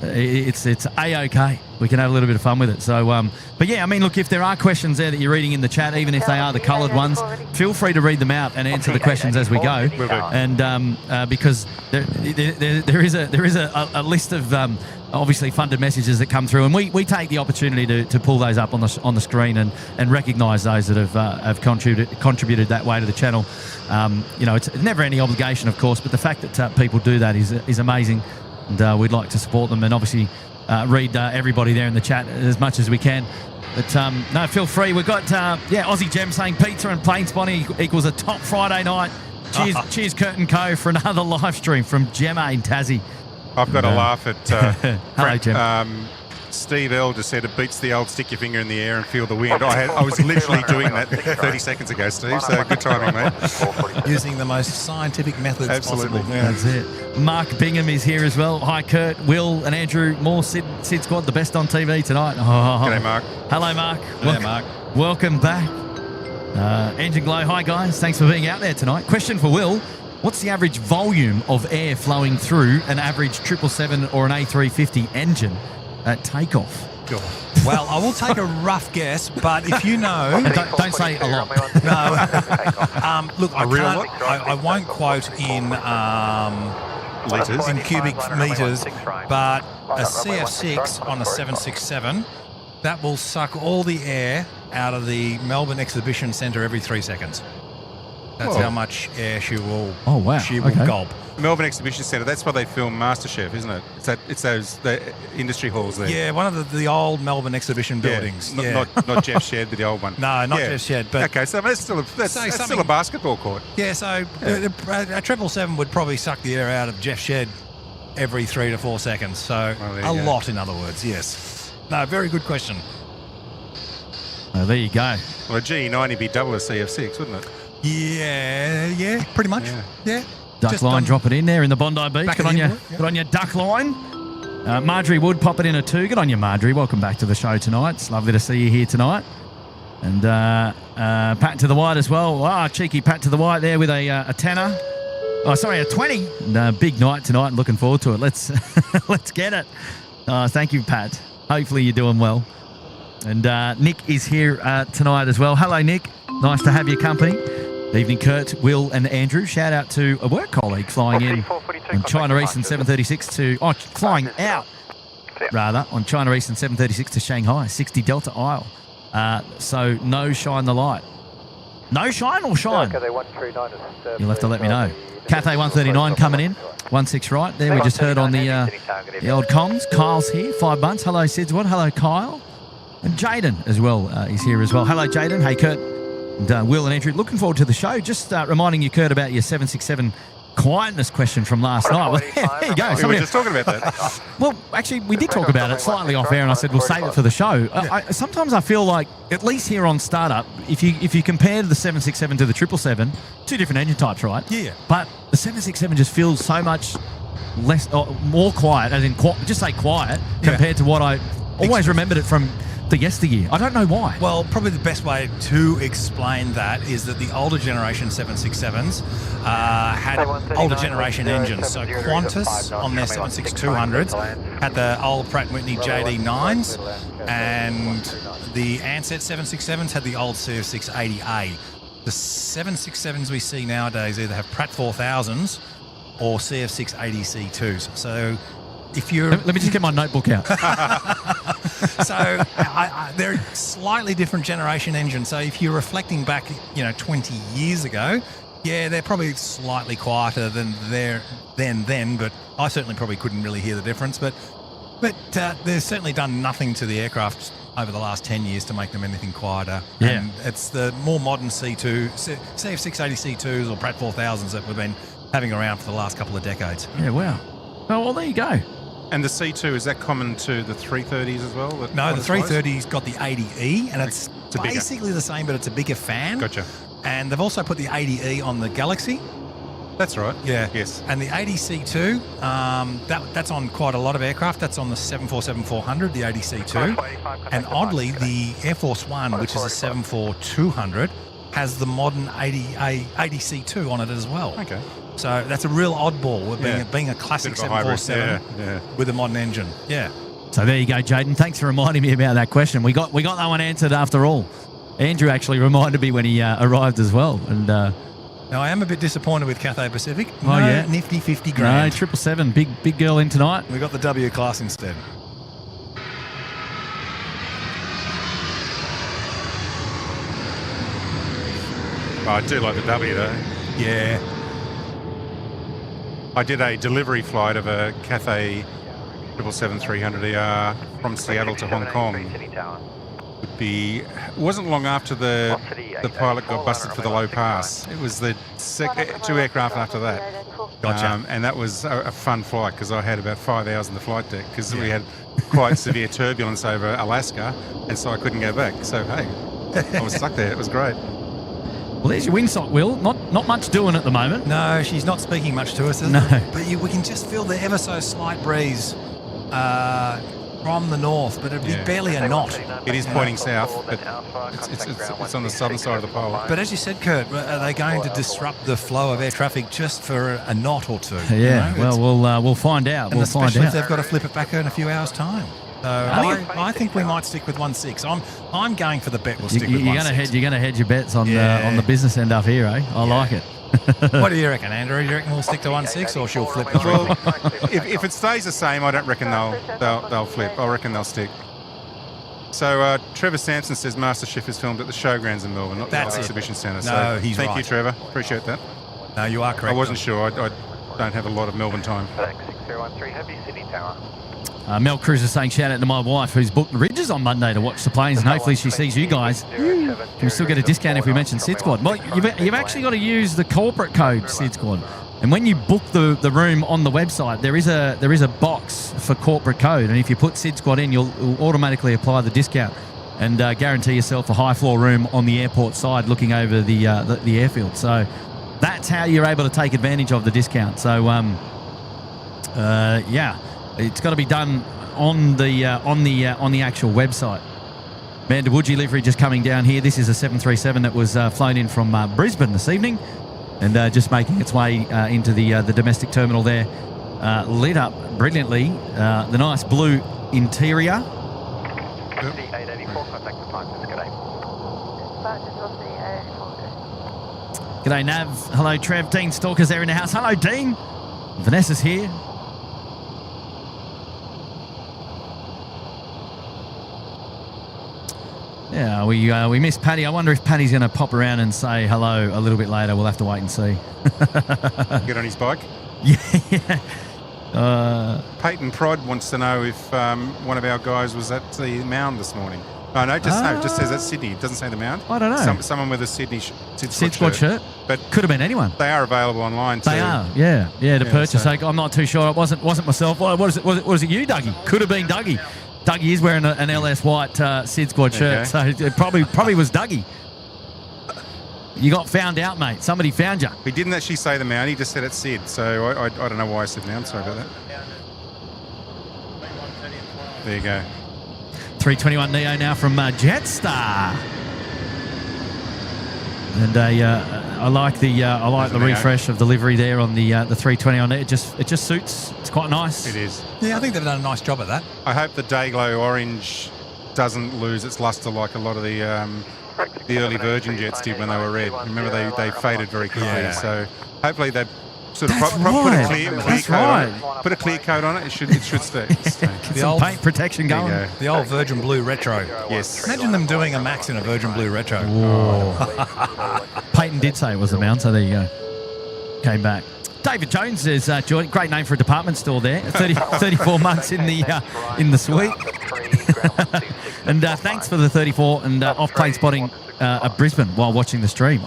It's a-okay. We can have a little bit of fun with it. So, but yeah, I mean, look, if there are questions there that you're reading in the chat, even if they are the coloured ones, feel free to read them out and answer the questions as we go. And because there is a list of obviously funded messages that come through, and we take the opportunity to pull those up on the screen and recognise those that have contributed that way to the channel. It's never any obligation, of course, but the fact that people do that is amazing. And we'd like to support them and obviously read everybody there in the chat as much as we can. But no, feel free. We've got Aussie Gem saying pizza and plane spotting equals a top Friday night. Cheers, Kurt and Co. for another live stream from Gemma in Tassie. I've got to laugh at Hello, Jim. Steve L just said it beats the old stick your finger in the air and feel the wind. I was literally doing that 30 seconds ago, Steve, so good timing, mate. Using the most scientific methods Absolutely. possible. Yeah. That's it. Mark Bingham is here as well. Hi, Kurt, Will, and Andrew. More Sid Squad, the best on TV tonight. G'day, Mark. Hello, Mark. Mark. Welcome back. Engine Glow. Hi, guys. Thanks for being out there tonight. Question for Will. What's the average volume of air flowing through an average 777 or an A350 engine at takeoff? Well, I will take a rough guess, but if you know... Don't say a lot. No. Look, I won't quote in Litres. in cubic metres, but a CF6 on a 767, that will suck all the air out of the Melbourne Exhibition Centre every 3 seconds. That's how much air she will gulp. Melbourne Exhibition Centre, that's where they film MasterChef, isn't it? It's the industry halls there. Yeah, one of the old Melbourne Exhibition buildings. Not Jeff's Shed, but the old one. No, not Jeff's Shed. But okay, so that's still a basketball court. Yeah, so a 777 would probably suck the air out of Jeff's Shed every 3 to 4 seconds. So a lot, in other words, yes. No, very good question. Well, there you go. Well, a GE90 would be double a CF6, wouldn't it? Yeah, pretty much. Yeah. Duck line, drop it in there in the Bondi Beach. Good on your duck line. Marjorie Wood, pop it in a 2. Good on you, Marjorie. Welcome back to the show tonight. It's lovely to see you here tonight. And Pat to the white as well. Wow, cheeky Pat to the white there with a tenner. Oh, sorry, a 20. And, big night tonight. Looking forward to it. Let's get it. Thank you, Pat. Hopefully you're doing well. And Nick is here tonight as well. Hello, Nick. Nice to have your company. Evening, Kurt, Will, and Andrew. Shout out to a work colleague flying in on China Eastern 736 flying out, rather, on China Eastern 736 to Shanghai, 60 Delta Isle. So no shine the light. No shine or shine? You'll have to let me know. Cathay 139 coming in, 16 right there. We just heard on the old comms. Kyle's here, 5 months. Hello, SydSquad. Hello, Kyle. And Jaden as well is here as well. Hello, Jaden. Hey, Kurt. And Will and Andrew, looking forward to the show. Just reminding you, Kurt, about your 767 quietness question from last night. Well, there you go. We were just talking about that. Well, actually, we did talk about it slightly off air, and I said we'll save it for the show. Sometimes I feel like, at least here on Startup, if you compare the 767 to the 777, 2 different engine types, right? Yeah. But the 767 just feels so much less, more quiet, as in just say quiet, compared to what I always remembered it from the yesteryear. I don't know why. Well, probably the best way to explain that is that the older generation 767s had older generation engines. So Qantas on their 76200s had the old Pratt & Whitney JD9s, and the Ansett 767s had the old CF680A. The 767s we see nowadays either have Pratt 4000s or CF680C2s. So if you're... Let me just get my notebook out. So they're slightly different generation engines. So if you're reflecting back, 20 years ago, yeah, they're probably slightly quieter than then, but I certainly probably couldn't really hear the difference. But they've certainly done nothing to the aircraft over the last 10 years to make them anything quieter. Yeah. And it's the more modern CF680 C2s or Pratt 4000s that we've been having around for the last couple of decades. Yeah, wow. Oh, well, there you go. And the C2, is that common to the 330s as well? No, the 330's got the 80E, and it's bigger. basically the same, but it's a bigger fan. Gotcha. And they've also put the 80E on the Galaxy. That's right. Yeah. Yes. And the 80C2, that's on quite a lot of aircraft. That's on the 747-400, the 80C2. And oddly, the Air Force One, which is a 747-200, has the modern 80C2 on it as well. Okay. So that's a real oddball with being a classic Bit of a hybrid, 747 with a modern engine. Yeah. So there you go, Jaden. Thanks for reminding me about that question. We got that one answered after all. Andrew actually reminded me when he arrived as well. And now I am a bit disappointed with Cathay Pacific. Oh, yeah. Nifty 50 no, grand. 777, big girl in tonight. We got the W class instead. Oh, I do like the W though. Yeah. I did a delivery flight of a Cathay 777-300ER from Seattle to Hong Kong. It wasn't long after the pilot got busted for the low pass. It was the two aircraft after that. Gotcha. And that was a fun flight because I had about 5 hours in the flight deck because we had quite severe turbulence over Alaska, and so I couldn't go back. So, hey, I was stuck there. It was great. Well, there's your windsock, Will. Not much doing at the moment. No, she's not speaking much to us, is No. it? But we can just feel the ever so slight breeze from the north, but it'd be barely a knot. It is pointing south, but it's on the southern side of the pole. But as you said, Kurt, are they going to disrupt the flow of air traffic just for a knot or two? Yeah, we'll find out. And We'll find especially if out. they've got to flip it back in a few hours' time. So I think we might stick with 1.6. I'm going for the bet. We'll stick with 1.6. You're gonna hedge your bets on the business end up here, eh? I like it. What do you reckon, Andrew? Do you reckon we'll stick to 1.6 or she'll flip the Well, if it stays the same, I don't reckon they'll flip. I reckon they'll stick. So Trevor Sampson says Master Chief is filmed at the Showgrounds in Melbourne, not the exhibition centre. No, so he's thank right. you, Trevor. Appreciate that. No, you are correct. I wasn't sure. I don't have a lot of Melbourne time. FedEx 6013 Heavy Sydney Tower. Mel Cruz is saying shout out to my wife who's booked the Ridges on Monday to watch the planes, and hopefully she sees you guys. We still get a discount if we mention SydSquad. Well, you've actually got to use the corporate code SydSquad, and when you book the room on the website, there is a box for corporate code, and if you put SydSquad in, you'll automatically apply the discount and guarantee yourself a high floor room on the airport side, looking over the airfield. So that's how you're able to take advantage of the discount. So yeah. It's got to be done on the actual website. Amanda Woodgie livery just coming down here. This is a 737 that was flown in from Brisbane this evening, and just making its way into the domestic terminal there. Lit up brilliantly. The nice blue interior. G'day, Nav. Hello, Trev. Dean Stalker's there in the house. Hello, Dean. Vanessa's here. Yeah, we missed Paddy. I wonder if Paddy's going to pop around and say hello a little bit later. We'll have to wait and see. Get on his bike. Yeah. Peyton Prod wants to know if one of our guys was at the Mound this morning. No, it just says at Sydney. It doesn't say the Mound. I don't know. Someone with a Sydney SydSquad shirt. But could have been anyone. They are available online too. They are, yeah, to purchase. So. I'm not too sure. It wasn't myself. Was it you, Dougie? Could have been Dougie. Dougie is wearing an LS white SydSquad shirt, so it probably was Dougie. You got found out, mate. Somebody found you. He didn't actually say the Mound. He just said it's Sid. So I don't know why I said Mound. Sorry about that. There you go. 321neo now from Jetstar. And I like the refresh of the livery there on the 320 on it. It just suits. It's quite nice. It is. Yeah, I think they've done a nice job at that. I hope the Dayglow orange doesn't lose its luster like a lot of the early Virgin jets did when they were red. Remember, they faded very quickly. Yeah. So hopefully they sort of That's put a clear That's coat on it. right. Put a clear coat on it. It should stay. Get some paint protection There you going. go. The old Virgin Blue Retro. Yes. Imagine them doing a Max in a Virgin Blue Retro. Peyton did say it was a mount, so there you go. Came back. David Jones is joined. Great name for a department store there. 34 months in the suite. And thanks for the 34 and off plane spotting at Brisbane while watching the stream.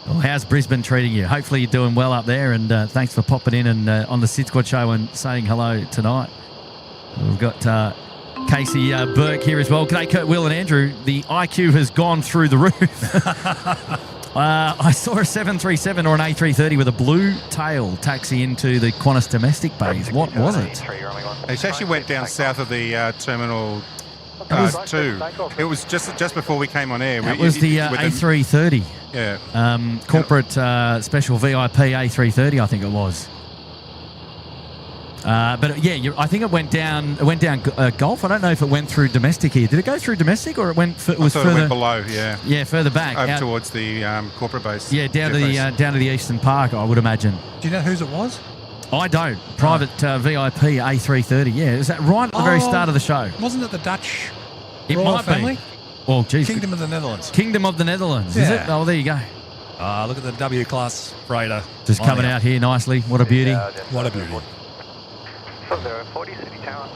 Well, how's Brisbane treating you? Hopefully you're doing well up there, and thanks for popping in and on the SydSquad show and saying hello tonight. We've got Casey Burke here as well. G'day, Kurt, Will and Andrew. The IQ has gone through the roof. I saw a 737 or an A330 with a blue tail taxi into the Qantas domestic bays. What was it? It actually went down south of the Terminal 2. It was just before we came on air. That was the A330. Yeah. Corporate special VIP A330, I think it was. But yeah, I think it went down. It went down Gulf. I don't know if it went through domestic here. Did it go through domestic, or it went? It was I thought further it went below. Yeah. Yeah, further back, Over out towards the corporate base. Yeah, down to the Eastern Park, I would imagine. Do you know whose it was? I don't. Private VIP A330. Yeah, is that right at the very start of the show? Wasn't it the Dutch It royal might family? be. Well, geez. Kingdom of the Netherlands. Kingdom of the Netherlands, is it? Yeah. Oh, there you go. Look at the W-class freighter. Just lining coming up. out here nicely. What a beauty. What a beauty. 40 City Tower.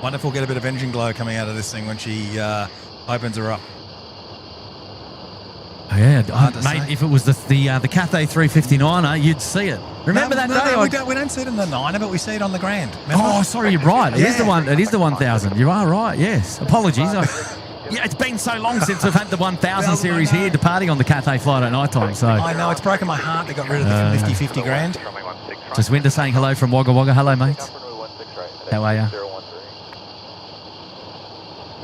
Wonder if we'll get a bit of engine glow coming out of this thing when she opens her up. Oh, yeah, Hard to mate. say. If it was the Cathay 359er, you'd see it. Remember that day? We don't see it in the 9er, but we see it on the Grand. Remember? Oh, sorry, you're right. It is Yeah. the one. It is the 1000. You are right. Yes. Apologies. Yeah, it's been so long since I've had the 1000 Well, series I know. here departing on the Cathay flight at night time. So I know, it's broken my heart they got rid of the 50 grand. just Winter saying hello from Wagga Wagga. Hello, mates. How are you?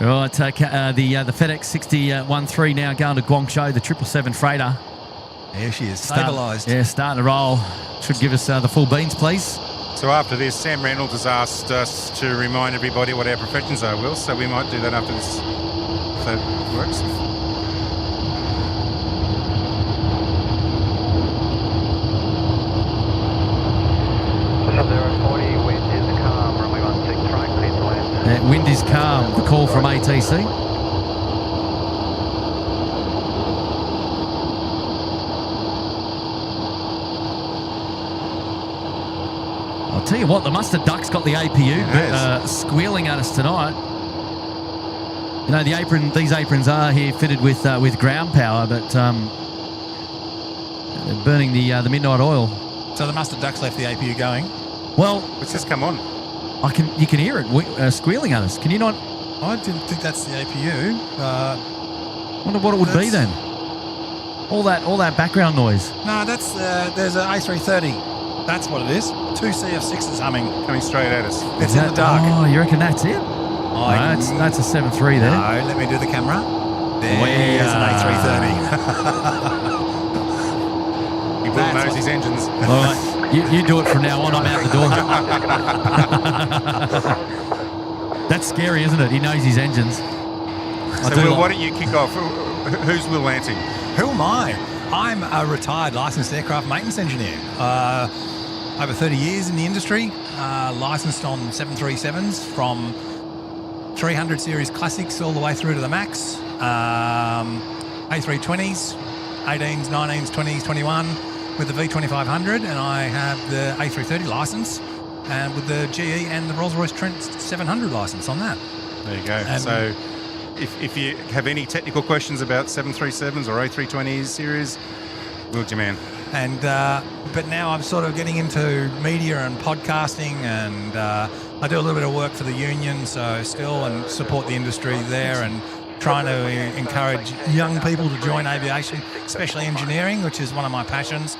Right, the FedEx 6013 now going to Guangzhou, the 777 freighter. There she is, stabilised. Yeah, starting to roll. Should give us the full beans, please. So after this, Sam Reynolds has asked us to remind everybody what our professions are, Will. So we might do that after this, if that works. Wind is calm. The call from ATC. I'll tell you what, the Mustard Duck's got the APU squealing at us tonight. You know, these aprons are here fitted with ground power, but they're burning the midnight oil. So the Mustard Duck's left the APU going. Well, It's just come on. you can hear it squealing at us. Can you not? I didn't think that's the APU. Wonder what it would be then. All that background noise. No, that's there's an A330. That's what it is. 2 CF6s humming. Coming straight at us. It's in the dark. Oh, you reckon that's it? No, that's a 7.3 there. No, let me do the camera. There's an A330. He will knows his engines. All right, you do it from now on. I'm out the door. That's scary, isn't it? He knows his engines. So Will, why don't you kick off? Who's Will Lansing? Who am I? I'm a retired licensed aircraft maintenance engineer. Over 30 years in the industry, licensed on 737s from 300 series classics all the way through to the Max, A320s, 18s, 19s, 20s, 21 with the V2500, and I have the A330 license and with the GE and the Rolls-Royce Trent 700 license on that. There you go. So if you have any technical questions about 737s or A320 series, Will's your man. And but now I'm sort of getting into media and podcasting, and I do a little bit of work for the union, so still, and support the industry there, and trying to encourage young people to join aviation, especially engineering, which is one of my passions.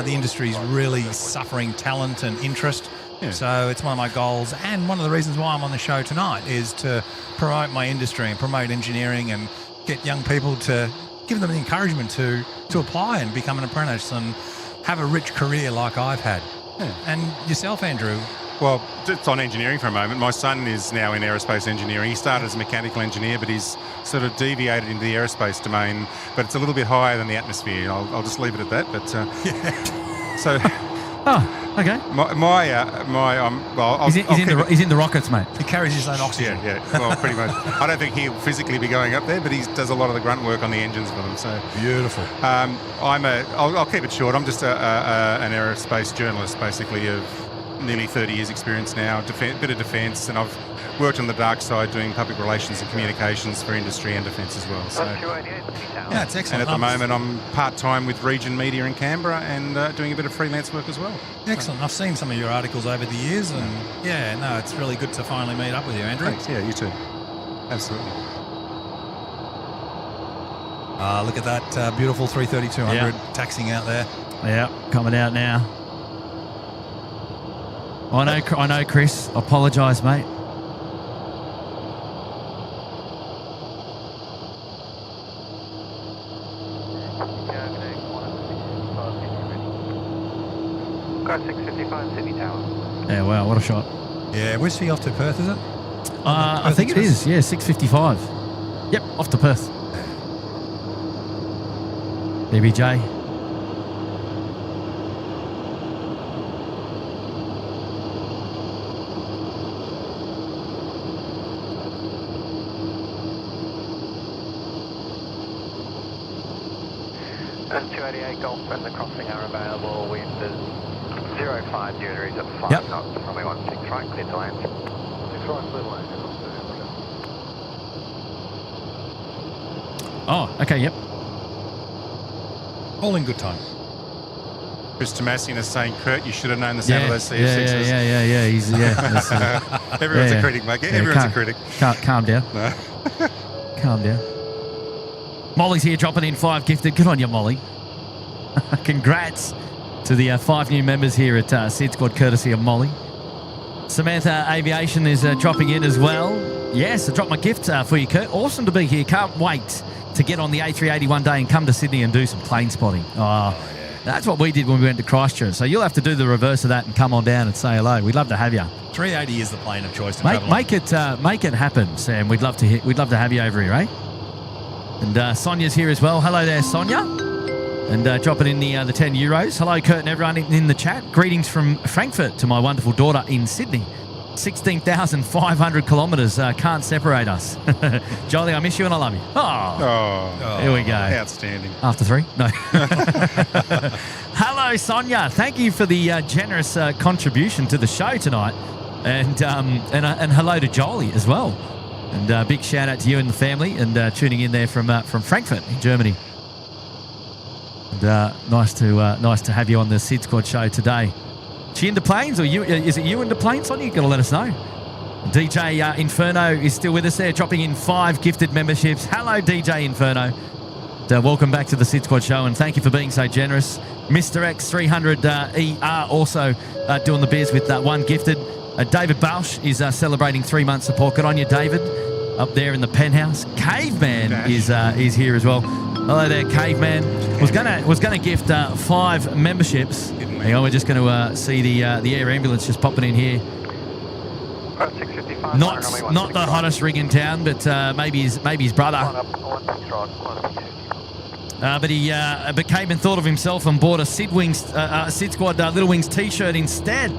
The industry's really suffering talent and interest. Yeah. So it's one of my goals, and one of the reasons why I'm on the show tonight is to promote my industry and promote engineering and get young people to give them the encouragement to apply and become an apprentice and have a rich career like I've had. Yeah. And yourself, Andrew? Well, just on engineering for a moment. My son is now in aerospace engineering. He started as a mechanical engineer, but he's sort of deviated into the aerospace domain. But it's a little bit higher than the atmosphere. I'll just leave it at that. But so. Oh, okay. He's in the rockets, mate. He carries his own oxygen. Yeah. Well, pretty much. I don't think he'll physically be going up there, but he does a lot of the grunt work on the engines for them. So beautiful. I'll keep it short. I'm just an aerospace journalist, basically, of nearly 30 years experience now, bit of defence, and I've worked on the dark side doing public relations and communications for industry and defence as well. So, yeah, it's excellent. and at the moment I'm part-time with Region Media in Canberra and doing a bit of freelance work as well. Excellent. I've seen some of your articles over the years, and it's really good to finally meet up with you, Andrew. Thanks. Yeah, you too. Absolutely. Look at that beautiful 330-200 taxiing out there. Yeah, coming out now. I know, Chris. Apologise, mate. Got 655 Sydney Tower. Yeah, wow, what a shot. Yeah, where's he off to, Perth, is it? I think it is, yeah, 6:55. Yep, off to Perth. BBJ. That's 288 Golf and the crossing are available. Wind is 05 degrees at 5 Yep. knots. Runway 16 right, clear to land. 6 right, clear to land. Oh, okay, yep. All in good time. Chris Tomasian is saying, Kurt, you should have known the sound of those CF6s. Yeah. He's that's, Everyone's yeah. a critic, mate. Yeah, Everyone's a critic. Calm down. No. Calm down. Molly's here dropping in 5 gifted. Good on you, Molly. Congrats to the 5 new members here at SydSquad, courtesy of Molly. Samantha Aviation is dropping in as well. Yes, I dropped my gift for you, Kurt. Awesome to be here. Can't wait to get on the A380 one day and come to Sydney and do some plane spotting. Oh, that's what we did when we went to Christchurch. So you'll have to do the reverse of that and come on down and say hello. We'd love to have you. 380 is the plane of choice to travel Make it happen, Sam. We'd love to have you over here, eh? And Sonia's here as well. Hello there, Sonia. And dropping in the 10 euros. Hello, Kurt and everyone in the chat. Greetings from Frankfurt to my wonderful daughter in Sydney. 16,500 kilometres can't separate us. Jolie, I miss you and I love you. Oh, here we go. Outstanding. After 3? No. Hello, Sonia. Thank you for the generous contribution to the show tonight. And hello to Jolie as well. And big shout out to you and the family and tuning in there from Frankfurt in Germany. And nice to have you on the SydSquad show today. She into planes, or you? Is it you into planes, Sonia? You got to let us know. DJ Inferno is still with us there, dropping in 5 gifted memberships. Hello, DJ Inferno. And, welcome back to the SydSquad show, and thank you for being so generous. Mr. X300ER also doing the beers with 1 gifted. David Bausch is celebrating 3 months support. Good on you, David, up there in the penthouse. Caveman is here as well. Hello there, Caveman. Was gonna gift 5 memberships. Hang on, we're just going to see the air ambulance just popping in here. Not the hottest rig in town, but maybe his brother. But Caveman thought of himself and bought a SydSquad Little Wings T-shirt instead.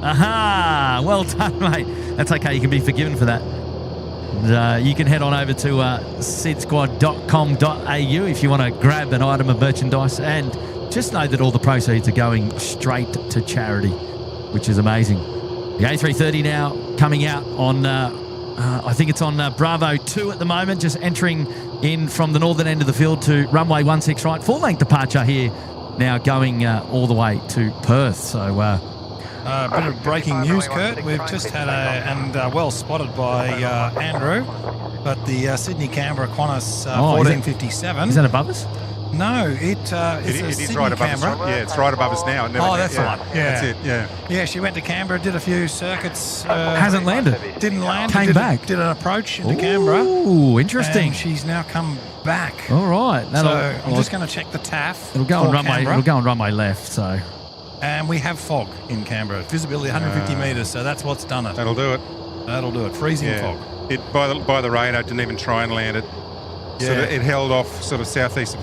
Aha! Well done, mate. That's okay. You can be forgiven for that. And, you can head on over to sydsquad.com.au if you want to grab an item of merchandise, and just know that all the proceeds are going straight to charity, which is amazing. The A330 now coming out on, I think it's on Bravo 2 at the moment, just entering in from the northern end of the field to runway 16 right. Full-length departure here now going all the way to Perth. So, a bit of breaking news, Kurt. We've just had well spotted by Andrew, but the Sydney-Canberra Qantas 1457. Is that above us? No, it's It is Sydney, right above Canberra. us. Yeah, it's right above us now. It never Oh, that's the yeah, one. Yeah. That's it, yeah. Yeah, she went to Canberra, did a few circuits. Hasn't landed. Didn't land. Came did back. Did an approach into Canberra. Ooh, interesting. And she's now come back. All right. So I'm just going to check the TAF. It'll go for on runway. Canberra. It'll go on runway left. So And we have fog in Canberra. Visibility 150 metres, so that's what's done it. That'll do it. That'll do it. Freezing Yeah. fog. It by the radar didn't even try and land it. Yeah. Sort of, it held off sort of southeast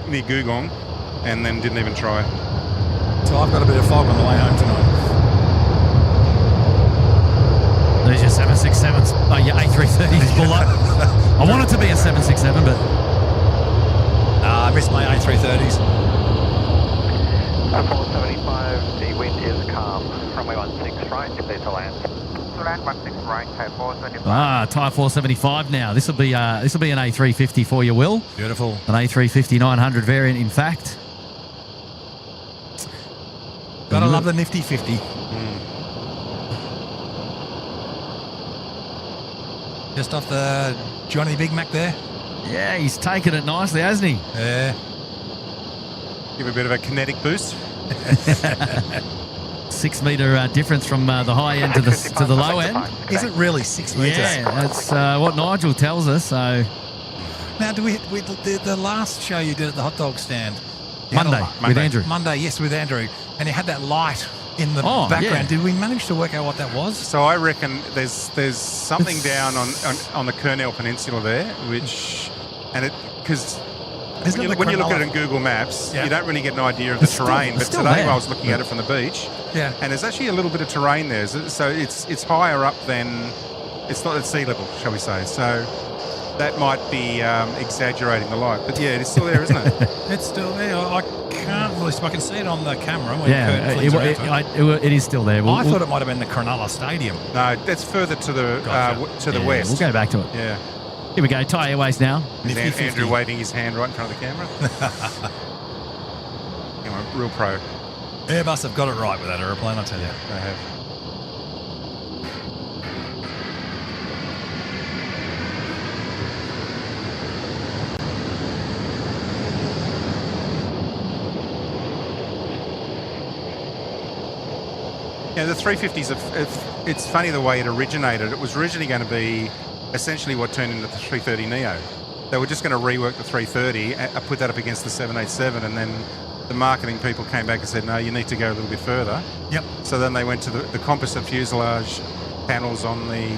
near Gugong, and then didn't even try. So I've got a bit of fog on the way home tonight. there's your 767s. Oh, your A330s pull up. I want it to be a 767, but I missed my A330s. 475, the wind is calm. Runway 16 right, clear to land. Land 16 right, type 475. Tyre 475 now. This will be an A350 for you, Will. Beautiful. An A350 900 variant, in fact. Gotta love the nifty 50. Just off the Johnny Big Mac there. Yeah, he's taken it nicely, hasn't he? Yeah. Give a bit of a kinetic boost. 6 metre difference from the high end to the low end. Is it really 6 metres? Yeah, that's what Nigel tells us. So Now, do we the last show you did at the hot dog stand? You had a Monday li- with Andrew. Monday, yes, with Andrew. And you had that light in the Oh, background. yeah. Did we manage to work out what that was? So I reckon there's something down on the Kurnell Peninsula there, which because Isn't when it you the look at it Cronulla? in Google Maps, Yeah. you don't really get an idea of the It's still- terrain. it's But still today there. I was looking at it from the beach, Yeah. and there's actually a little bit of terrain there. So it's higher up than it's not at sea level, shall we say? So that might be exaggerating the light, but yeah, it's still there, isn't it? It's still there. I can't really. I can see it on the camera. When yeah, Kurt flings around to it. it is still there. I thought it might have been the Cronulla Stadium. No, that's further to the Gotcha. the west. We'll go back to it. Yeah, Here we go. Thai Airways now. Is Nifty 50. Andrew waving his hand right in front of the camera. Real pro. Airbus have got it right with that aeroplane, I tell you. They have. Yeah, the 350s, it's funny the way it originated. It was originally going to be essentially what turned into the 330 Neo. They were just going to rework the 330, put that up against the 787, and then the marketing people came back and said, no, you need to go a little bit further. Yep. So then they went to the composite fuselage panels on the...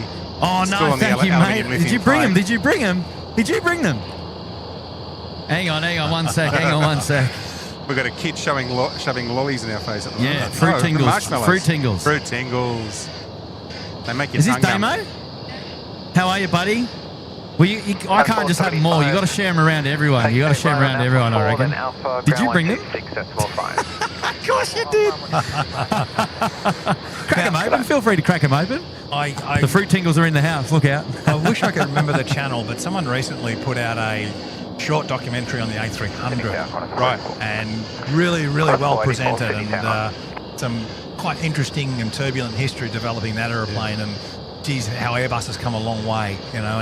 Oh, still no, on the thank you, aluminium mate. Did you lithium bring them? frame. Did you bring them? Did you bring them? Hang on one sec. Hang on one sec. We've got a kid shoving lollies in our face at the Yeah, moment. fruit the tingles. marshmallows. Fruit tingles. Fruit tingles. They make your Is this tongue numb. Damo? How are you, buddy? Well, I can't just have them all. You got to share them around to everyone. You got to share them around to everyone, I reckon. Did you bring them? Of course you did. Crack them open. Feel free to crack them open. The fruit tingles are in the house. Look out. I wish I could remember the channel, but someone recently put out a short documentary on the A300. Right. And really, really well presented, and some quite interesting and turbulent history developing that aeroplane, and geez, how Airbus has come a long way, you know,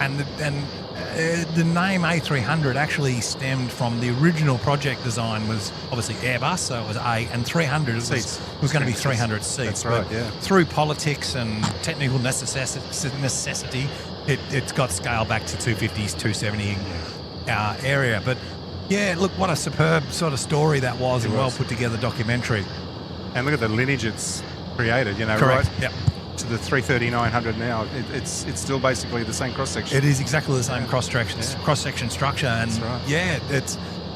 and the name A300 actually stemmed from the original project design was obviously Airbus, so it was A, and 300 Seats. was going to be 300 seats. That's right, but yeah. Through politics and technical necessity, it's got scaled back to 250s, 270 area. But yeah, look, what a superb sort of story that was, and well put together documentary. And look at the lineage it's created, you know, Correct. right Yep. to the 330-900 now. It's still basically the same cross-section. It is exactly the same cross-section structure, and That's right. yeah,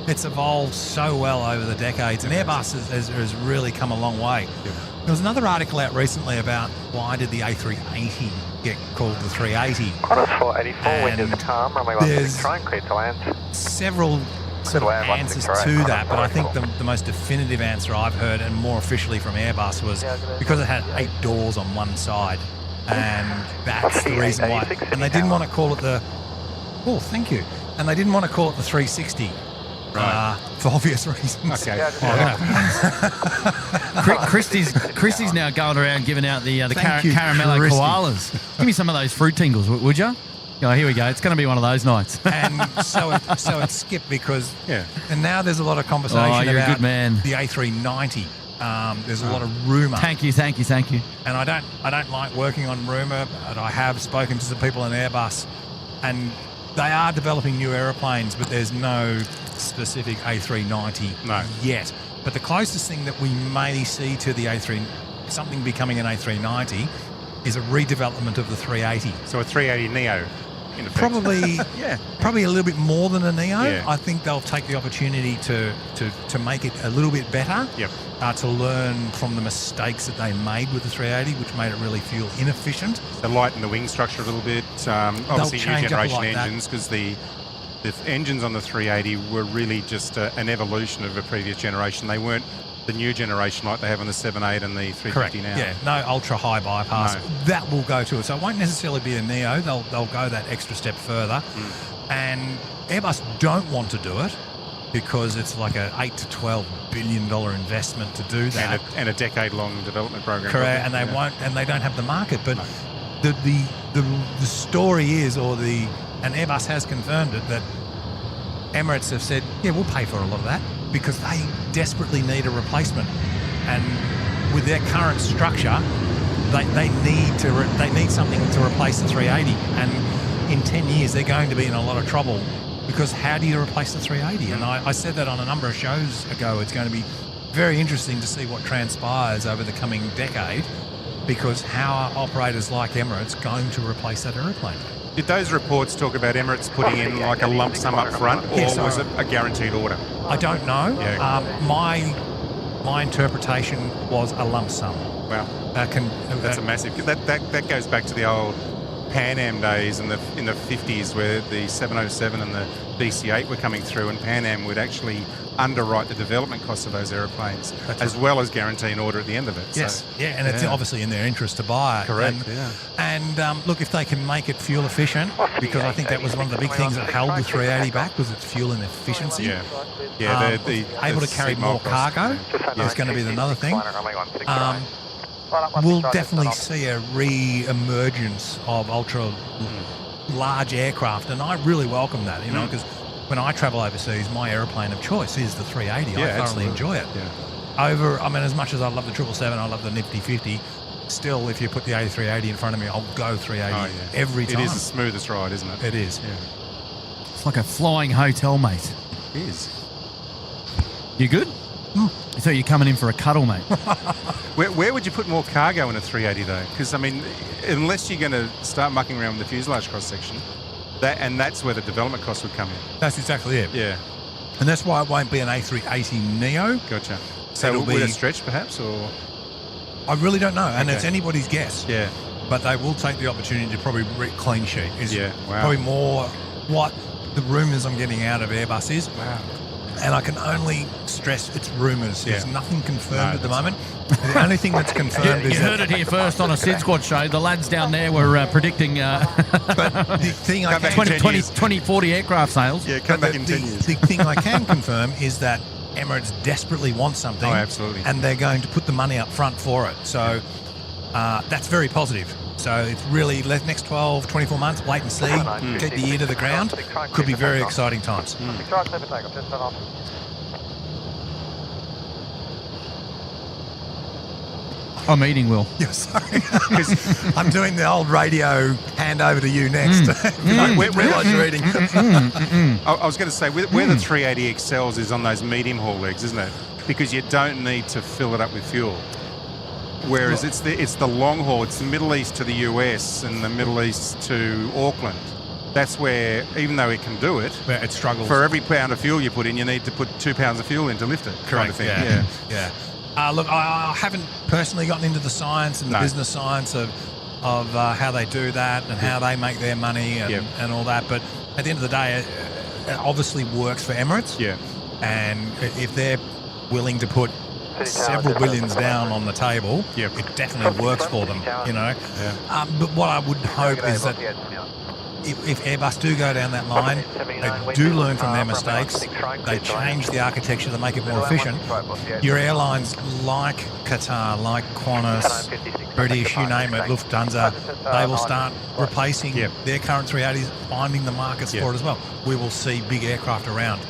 it's evolved so well over the decades, and Airbus has really come a long way. Yeah. There was another article out recently about why did the A380 get called the 380. Qantas 484, wind is And calm, runway there's 16 right, clear to land. Several sort of Land answers 16 to right, that, but I think Qantas the most definitive answer I've heard, and more officially from Airbus, was because it had 8 doors on one side, and that's the reason why. And they didn't want to call it the... Oh, thank you. And they didn't want to call it the 360. Right. For obvious reasons. Okay. Christy's now going around giving out the Thank you, caramello Christy. koalas. Give me some of those fruit tingles, would you? Oh, here we go. It's going to be one of those nights. And so it skipped because, Yeah. and now there's a lot of conversation Oh, you're a about good man. the A390. There's a lot of rumour. Thank you. And I don't like working on rumour, but I have spoken to some people in Airbus, and they are developing new aeroplanes, but there's no specific A390 yet. But the closest thing that we may see to the something becoming an A390 is a redevelopment of the 380. So a 380 Neo, in effect. Probably, probably a little bit more than a Neo. Yeah. I think they'll take the opportunity to make it a little bit better. Yep. To learn from the mistakes that they made with the 380, which made it really fuel inefficient. They lighten the wing structure a little bit. Obviously, new change up generation like that. engines, because the engines on the 380 were really just an evolution of a previous generation. They weren't the new generation like they have on the 7.8 and the 350 Correct. now. Yeah, no ultra high bypass. No. That will go to it. So it won't necessarily be a Neo. They'll go that extra step further. And Airbus don't want to do it because it's like a $8 to $12 billion investment to do that. And a decade-long development program. Correct. And they won't, and they don't have the market. But the story is, and Airbus has confirmed it, that Emirates have said, yeah, we'll pay for a lot of that because they desperately need a replacement. And with their current structure, they need something to replace the 380. And in 10 years, they're going to be in a lot of trouble because how do you replace the 380? And I said that on a number of shows ago. It's going to be very interesting to see what transpires over the coming decade, because how are operators like Emirates going to replace that aeroplane? Did those reports talk about Emirates putting in like a lump sum up front, or Yes, was it a guaranteed order? I don't know. Yeah. My interpretation was a lump sum. Wow. That's a massive. That goes back to the old Pan Am days in the 50s, where the 707 and the DC-8 were coming through, and Pan Am would actually underwrite the development costs of those aeroplanes, as well as guarantee an order at the end of it. Yes, So, and it's obviously in their interest to buy it. Correct. And look, if they can make it fuel efficient, because I think that was one of the big things that held the 380 back, was its fuel inefficiency. Yeah. Able to carry more cargo is going to be another thing. We'll definitely see a re-emergence of ultra large aircraft, and I really welcome that, because when I travel overseas, my aeroplane of choice is the 380. I thoroughly enjoy it. Yeah. As much as I love the 777, I love the nifty 50, still, if you put the A380 in front of me, I'll go 380 every time. It is the smoothest ride, isn't it? It is. Yeah. It's like a flying hotel, mate. It is. You good? I thought you were coming in for a cuddle, mate. Where would you put more cargo in a 380 though? Because unless you're going to start mucking around with the fuselage cross section, that's where the development costs would come in. That's exactly it. Yeah. And that's why it won't be an A380 Neo. Gotcha. So would it stretch perhaps, or? I really don't know, and it's anybody's guess. Yeah. But they will take the opportunity to probably clean sheet. Wow. Probably more what the rumours I'm getting out of Airbus is. Wow. And I can only stress it's rumours. There's nothing confirmed at the moment. Right. The only thing that's confirmed is You heard it here first on a SydSquad show. The lads down there were predicting But the thing I can 2040 aircraft sales. Yeah, come back in 10 years. The thing I can confirm is that Emirates desperately wants something. Oh, absolutely. And they're going to put the money up front for it. So that's very positive. So it's really next 12, 24 months, wait and see, keep the ear to the ground. Could be very exciting times. I'm eating, Will. Yeah, sorry. I'm doing the old radio hand over to you next. I realise you're eating. I was going to say, where the 380 excels is on those medium haul legs, isn't it? Because you don't need to fill it up with fuel. Whereas it's the long haul, it's the Middle East to the US and the Middle East to Auckland. That's where, even though it can do it, it struggles. For every pound of fuel you put in, you need to put 2 pounds of fuel in to lift it. Kind of thing. Yeah. Look, I haven't personally gotten into the science and the business science of how they do that and how they make their money and all that. But at the end of the day, it obviously works for Emirates. Yeah. And if they're willing to put several billions down on the table, it definitely works for them, Yeah. But what I would hope is that if Airbus do go down that line, they do learn from their mistakes. They change the architecture to make it more efficient. Your airlines like Qatar, like Qantas, British, you name it, Lufthansa, they will start replacing their current 380s, finding the markets for it as well. We will see big aircraft around.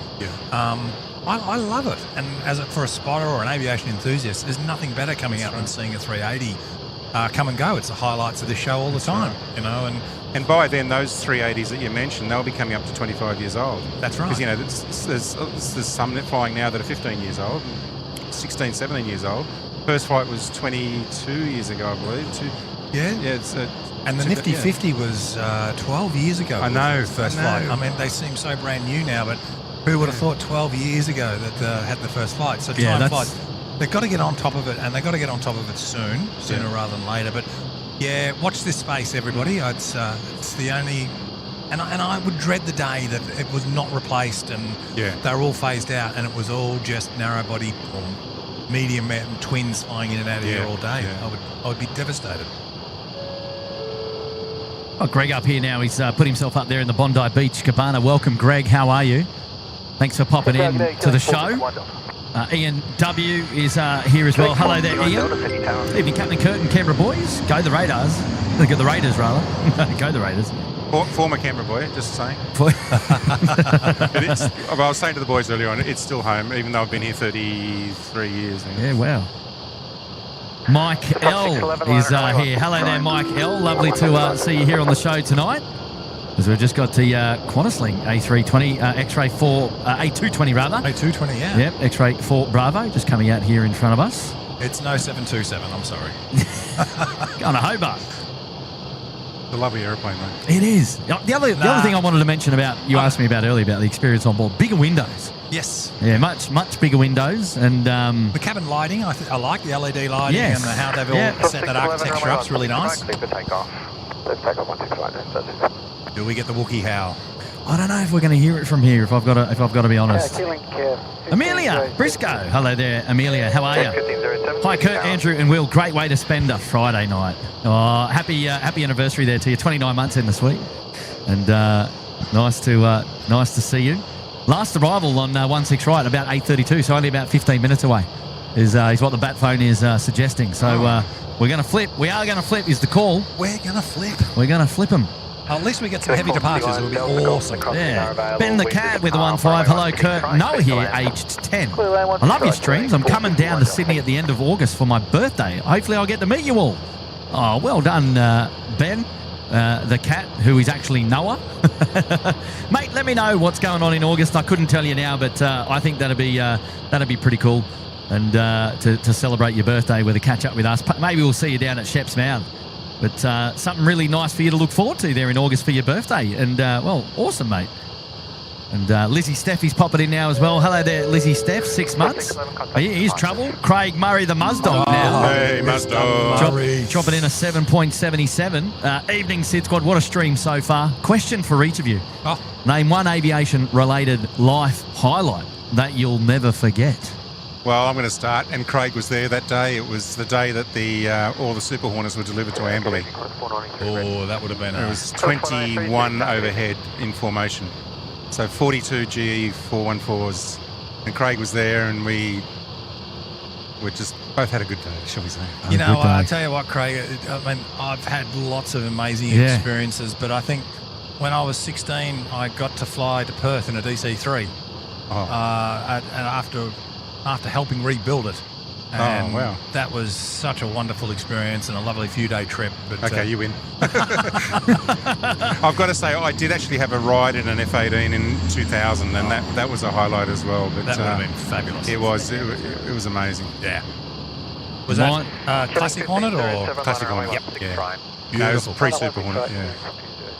I love it. And for a spotter or an aviation enthusiast, there's nothing better coming out than seeing a 380 come and go. It's the highlights of the show all the time, you know. And by then, those 380s that you mentioned, they'll be coming up to 25 years old. That's right. Because, you know, there's some flying now that are 15 years old, 16, 17 years old. First flight was 22 years ago, I believe. And the Nifty 50 was 12 years ago. I know. First flight. I mean, they seem so brand new now, but who would have thought 12 years ago that had the first flight? So time flights, they've got to get on top of it, and they've got to get on top of it sooner rather than later. But yeah, watch this space, everybody. It's the only, and I would dread the day that it was not replaced and they were all phased out, and it was all just narrow body or medium twins flying in and out of here all day. I would be devastated. Oh, Greg up here now. He's put himself up there in the Bondi Beach Cabana. Welcome, Greg. How are you? Thanks for popping in to the show. Ian W. is here as well. Hello there, Ian. Evening, Captain Curtin, Canberra boys. Go the Raiders. Look at the Raiders, rather. Go the Raiders. Former Canberra boy, just saying. It is, I was saying to the boys earlier on, it's still home, even though I've been here 33 years. Yeah, wow. Mike L. is here. Hello there, Mike L. Lovely to see you here on the show tonight. As we've just got the QantasLink A320, X-Ray 4, A220 rather. A220, yeah. Yep, X-Ray 4 Bravo just coming out here in front of us. It's no 727, I'm sorry. On a Hobart. It's a lovely aeroplane, mate. It is. The other thing I wanted to mention about, you asked me about earlier about the experience on board, bigger windows. Yes. Yeah, much bigger windows. And the cabin lighting, I like the LED lighting and how they've all set that architecture up. It's really nice. Let's take off 16 right. Do we get the Wookiee howl? I don't know if we're going to hear it from here. If I've got to be honest. Amelia Briscoe, hello there, Amelia. How are you? Hi, Kurt, Andrew, and Will. Great way to spend a Friday night. Oh, happy anniversary there to you. 29 months in the suite, and nice to see you. Last arrival on 16 right about 8:32, so only about 15 minutes away. Is what the bat phone is suggesting. So we're going to flip. We are going to flip. Is the call? We're going to flip. We're going to flip them. At least we get some heavy departures. It would be awesome. Yeah. Ben the Cat with the 1-5. Hello, Kurt. Noah here, aged 10. I love your streams. I'm coming down to Sydney at the end of August for my birthday. Hopefully I'll get to meet you all. Oh, well done, Ben. The Cat, who is actually Noah. Mate, let me know what's going on in August. I couldn't tell you now, but I think that'd be pretty cool. And to celebrate your birthday with a catch up with us. Maybe we'll see you down at Shep's Mouth. But something really nice for you to look forward to there in August for your birthday. And, well, awesome, mate. And Lizzie Steffi's popping in now as well. Hello there, Lizzie Steff, 6 months. Here's trouble. Craig Murray, the Muzdog now. Hey, Muzdog. Chopping in a 7.77. Evening, SydSquad. What a stream so far. Question for each of you. Name one aviation-related life highlight that you'll never forget. Well, I'm going to start, and Craig was there that day. It was the day that all the Super Hornets were delivered to Amberley. Oh, that would have been... It was 21 overhead in formation. So 42 GE 414s. And Craig was there, and we just both had a good day, shall we say. You know, I tell you what, Craig, I mean, I've had lots of amazing experiences, but I think when I was 16, I got to fly to Perth in a DC-3. And after helping rebuild it. And wow. That was such a wonderful experience and a lovely few-day trip. But, okay, you win. I've got to say, I did actually have a ride in an F-18 in 2000, and that was a highlight as well. But that would have been fabulous. It was. It was amazing. Yeah. Was that Classic Hornet or? Classic Hornet, yep. Yeah. No, it was pre-Super Hornet, yeah.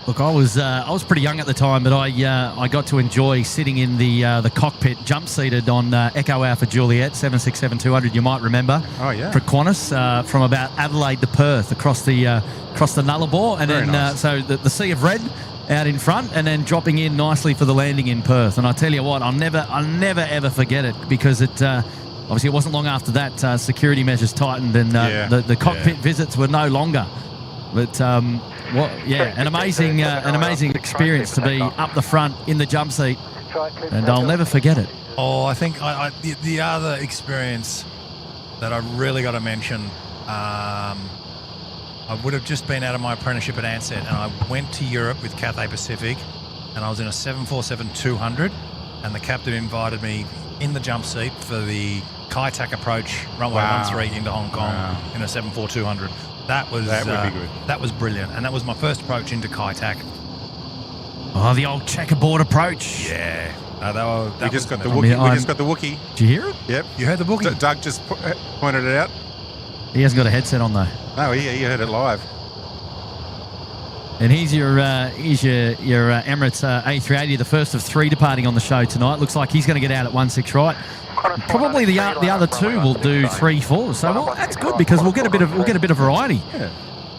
Look, I was pretty young at the time, but I got to enjoy sitting in the cockpit, jump seated on Echo Alpha Juliet 767-200. You might remember. Oh yeah. For Qantas, from about Adelaide to Perth across the Nullarbor, and very then nice. So the Sea of Red out in front, and then dropping in nicely for the landing in Perth. And I tell you what, I'll never ever forget it, because it obviously it wasn't long after that security measures tightened, and the cockpit visits were no longer. But an amazing experience to be up the front in the jump seat, and I'll never forget it. Oh, I think the other experience that I really got to mention, I would have just been out of my apprenticeship at Ansett, and I went to Europe with Cathay Pacific, and I was in a 747-200, and the captain invited me in the jump seat for the Kai Tak approach runway 13 into Hong Kong in a 747-200. That would be good. That was brilliant, and that was my first approach into Kai Tak. Oh, the old checkerboard approach. Yeah. We just got the Wookiee. Did you hear it? Yep. You heard the Wookiee? Doug just pointed it out. He hasn't got a headset on though. No, he heard it live. And here's your Emirates A380, the first of 3 departing on the show tonight. Looks like he's going to get out at 16 right. Probably the other 2 will do 3-4. So that's good because we'll get a bit of variety. Yeah.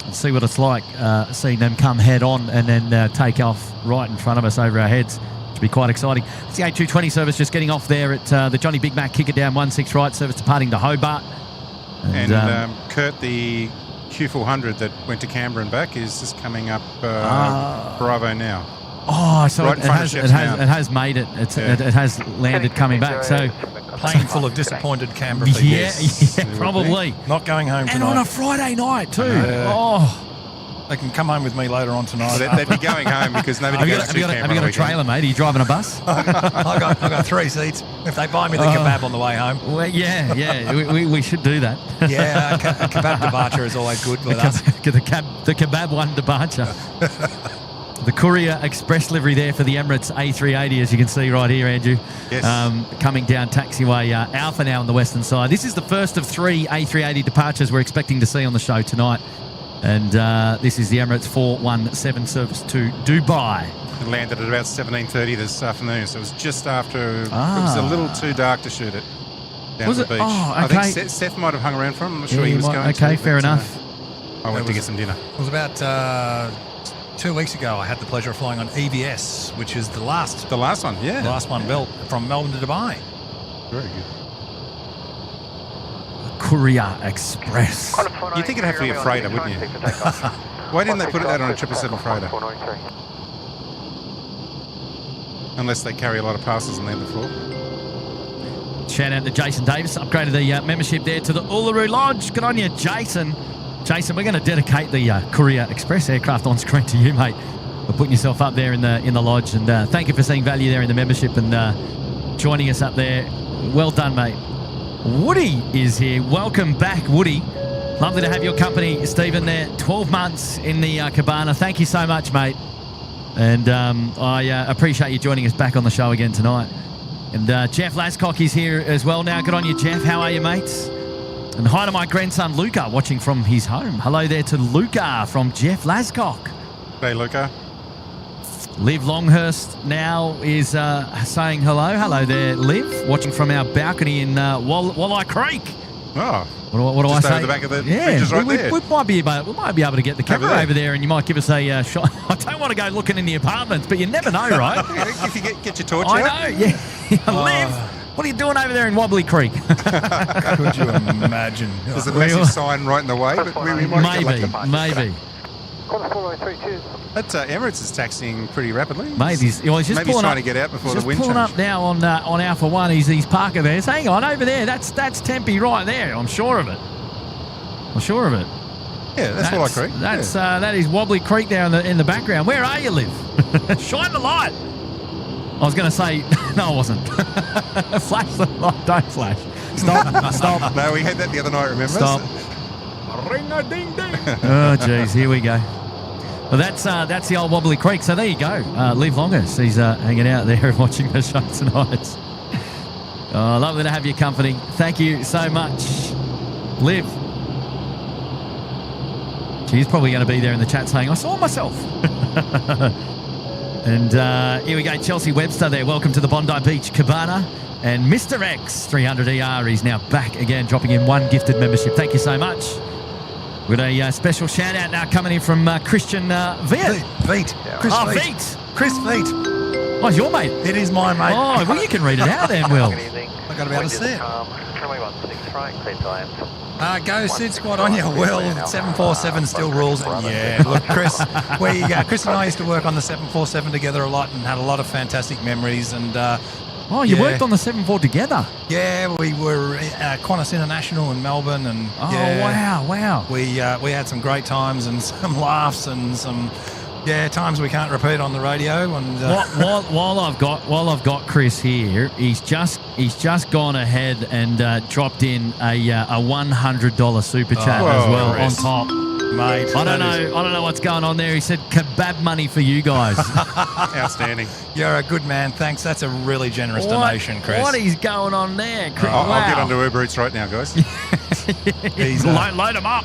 And see what it's like seeing them come head on and then take off right in front of us over our heads. Which will be quite exciting. It's the A220 service just getting off there at the Johnny Big Mac kicker down 16 right service departing to Hobart. And Kurt, the Q400 that went to Canberra and back is just coming up Bravo now. Oh, so right it has made it. It has landed coming back. So plane full of disappointed Canberra people. Yeah, probably. Not going home tonight. And on a Friday night too. They can come home with me later on tonight. Well, they'd be going home because nobody goes to Canberra. Have you got a trailer, mate? Are you driving a bus? I got 3 seats. If they buy me the kebab on the way home. Well, yeah. We should do that. Yeah, a kebab departure is always good with us. The kebab one departure. The Courier Express livery there for the Emirates A380, as you can see right here, Andrew. Yes. Coming down taxiway Alpha now on the western side. This is the first of 3 A380 departures we're expecting to see on the show tonight. And this is the Emirates 417 service to Dubai. It landed at about 17:30 this afternoon, so it was just after. It was a little too dark to shoot it down Was the it? beach. Oh, okay. I think Seth might have hung around for him. I'm not sure he was going to. Okay, fair enough. I went to get some dinner. It was about 2 weeks ago. I had the pleasure of flying on EVS, which is the last one, yeah. The last one built from Melbourne to Dubai. Very good. Courier Express. You'd think it'd have to be a freighter, wouldn't you? Why didn't they put it out on a 777 freighter? Unless they carry a lot of parcels and land the floor. Shout out to Jason Davis. Upgraded the membership there to the Uluru Lodge. Good on you, Jason. Jason, we're going to dedicate the Courier Express aircraft on screen to you, mate, for putting yourself up there in the lodge. And thank you for seeing value there in the membership and joining us up there. Well done, mate. Woody is here. Welcome back, Woody. Lovely to have your company, Stephen, there. 12 months in the cabana. Thank you so much, mate. And I appreciate you joining us back on the show again tonight. And Jeff Lascock is here as well now. Good on you, Jeff. How are you, mates? And hi to my grandson, Luca, watching from his home. Hello there to Luca from Jeff Lascock. Hey, Luca. Liv Longhurst now is saying hello. Hello there, Liv, watching from our balcony in Walleye Creek. Oh, what do I say? Just over the back of the bridges right there. We might be able to get the camera over there, and you might give us a shot. I don't want to go looking in the apartments, but you never know, right? If you get your torch I out. know, yeah. Liv, what are you doing over there in Wobbly Creek? Could you imagine? There's a massive sign right in the way, but we might maybe. That Emirates is taxiing pretty rapidly. Mate, he's just trying to get out before the wind change. He's pulling up now on Alpha 1. He's parking there. He's, hang on, over there. That's Tempe right there. I'm sure of it. Yeah, that's Walleye Creek. That is Wobbly Creek there in the background. Where are you, Liv? Shine the light. I was going to say, no, I wasn't. Flash the light. Don't flash. Stop. No, we had that the other night, remember? Stop. Ring-a-ding-ding. Oh, jeez, here we go. Well, that's the old Wobbly Creek. So there you go. Liv Longhurst. He's hanging out there watching the show tonight. Oh, lovely to have your company. Thank you so much, Liv. She's probably going to be there in the chat saying, I saw myself. And here we go. Chelsea Webster there. Welcome to the Bondi Beach Cabana. And Mr. X 300ER is now back again, dropping in 1 gifted membership. Thank you so much. With a special shout out now coming in from Christian Viet. Veet. Chris Veet. Oh, it's your mate. It is my mate. Oh, well, you can read it out then, Will. I've got to be able to see it. Runway 16 right, clear to land. Go SydSquad on your will. 747 still rules. Yeah, look, Chris, Chris and I used to work on the 747 together a lot and had a lot of fantastic memories. And you worked on the 74 together? Yeah, we were Qantas International in Melbourne, and wow. We had some great times and some laughs and some times we can't repeat on the radio. And while I've got Chris here, he's just gone ahead and dropped in a $100 super chat as well, Chris. on top. Mate, I don't know what's going on there. He said kebab money for you guys. Outstanding. You're a good man. Thanks. That's a really generous donation, Chris. What is going on there, Chris? I'll get onto Uber Eats right now, guys. Load him up.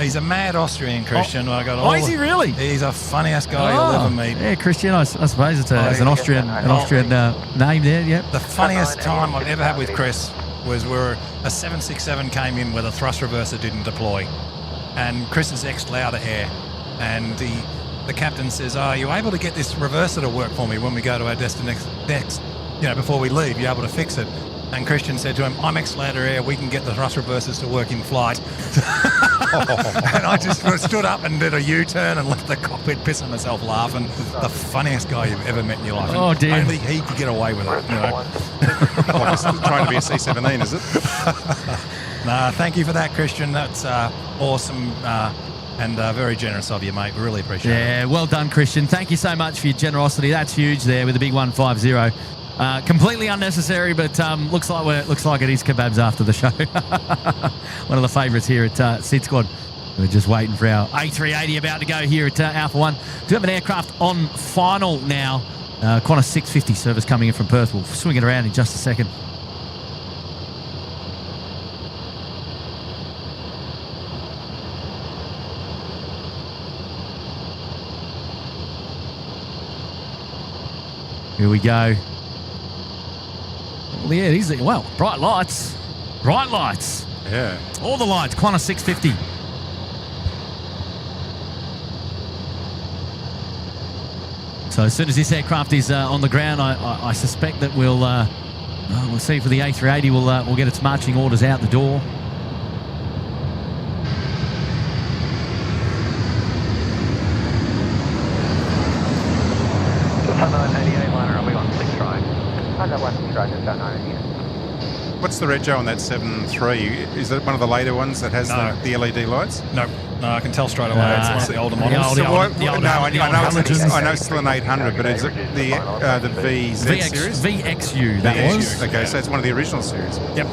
He's a mad Austrian, Christian. Is he really? He's a funniest guy you'll ever meet. Yeah, Christian. I suppose it's an Austrian name there. Yep. The funniest time I've ever had with Chris was where a 767 came in where the thrust reverser didn't deploy. And Chris is ex-Lauda Air, and the captain says, "Are you able to get this reverser to work for me when we go to our destination next? Before we leave, you able to fix it?" And Christian said to him, "I'm ex-Lauda Air. We can get the thrust reversers to work in flight." And I just stood up and did a U-turn and left the cockpit pissing myself laughing. The funniest guy you've ever met in your life. Oh, dear. Only he could get away with it. Trying to be a C-17, is it? Nah, thank you for that, Christian. That's awesome and very generous of you, mate. We really appreciate it. Yeah, well done, Christian. Thank you so much for your generosity. That's huge there with the big 150. Completely unnecessary, but looks like it is kebabs after the show. One of the favourites here at SydSquad. We're just waiting for our A380 about to go here at Alpha 1. Do have an aircraft on final now. Qantas 650 service coming in from Perth. We'll swing it around in just a second. Here we go. Well, yeah, these are, well, bright lights. Bright lights. Yeah. All the lights. Qantas 650. So as soon as this aircraft is on the ground, I suspect that we'll see for the A380. We'll get its marching orders out the door. What's the rego on that 7.3? Is that one of the later ones that has the LED lights? No, I can tell straight away. It's one of the older models. I know it's still an 800, but is it the VZ series? VXU, that was. Okay, so it's one of the original series. Yep.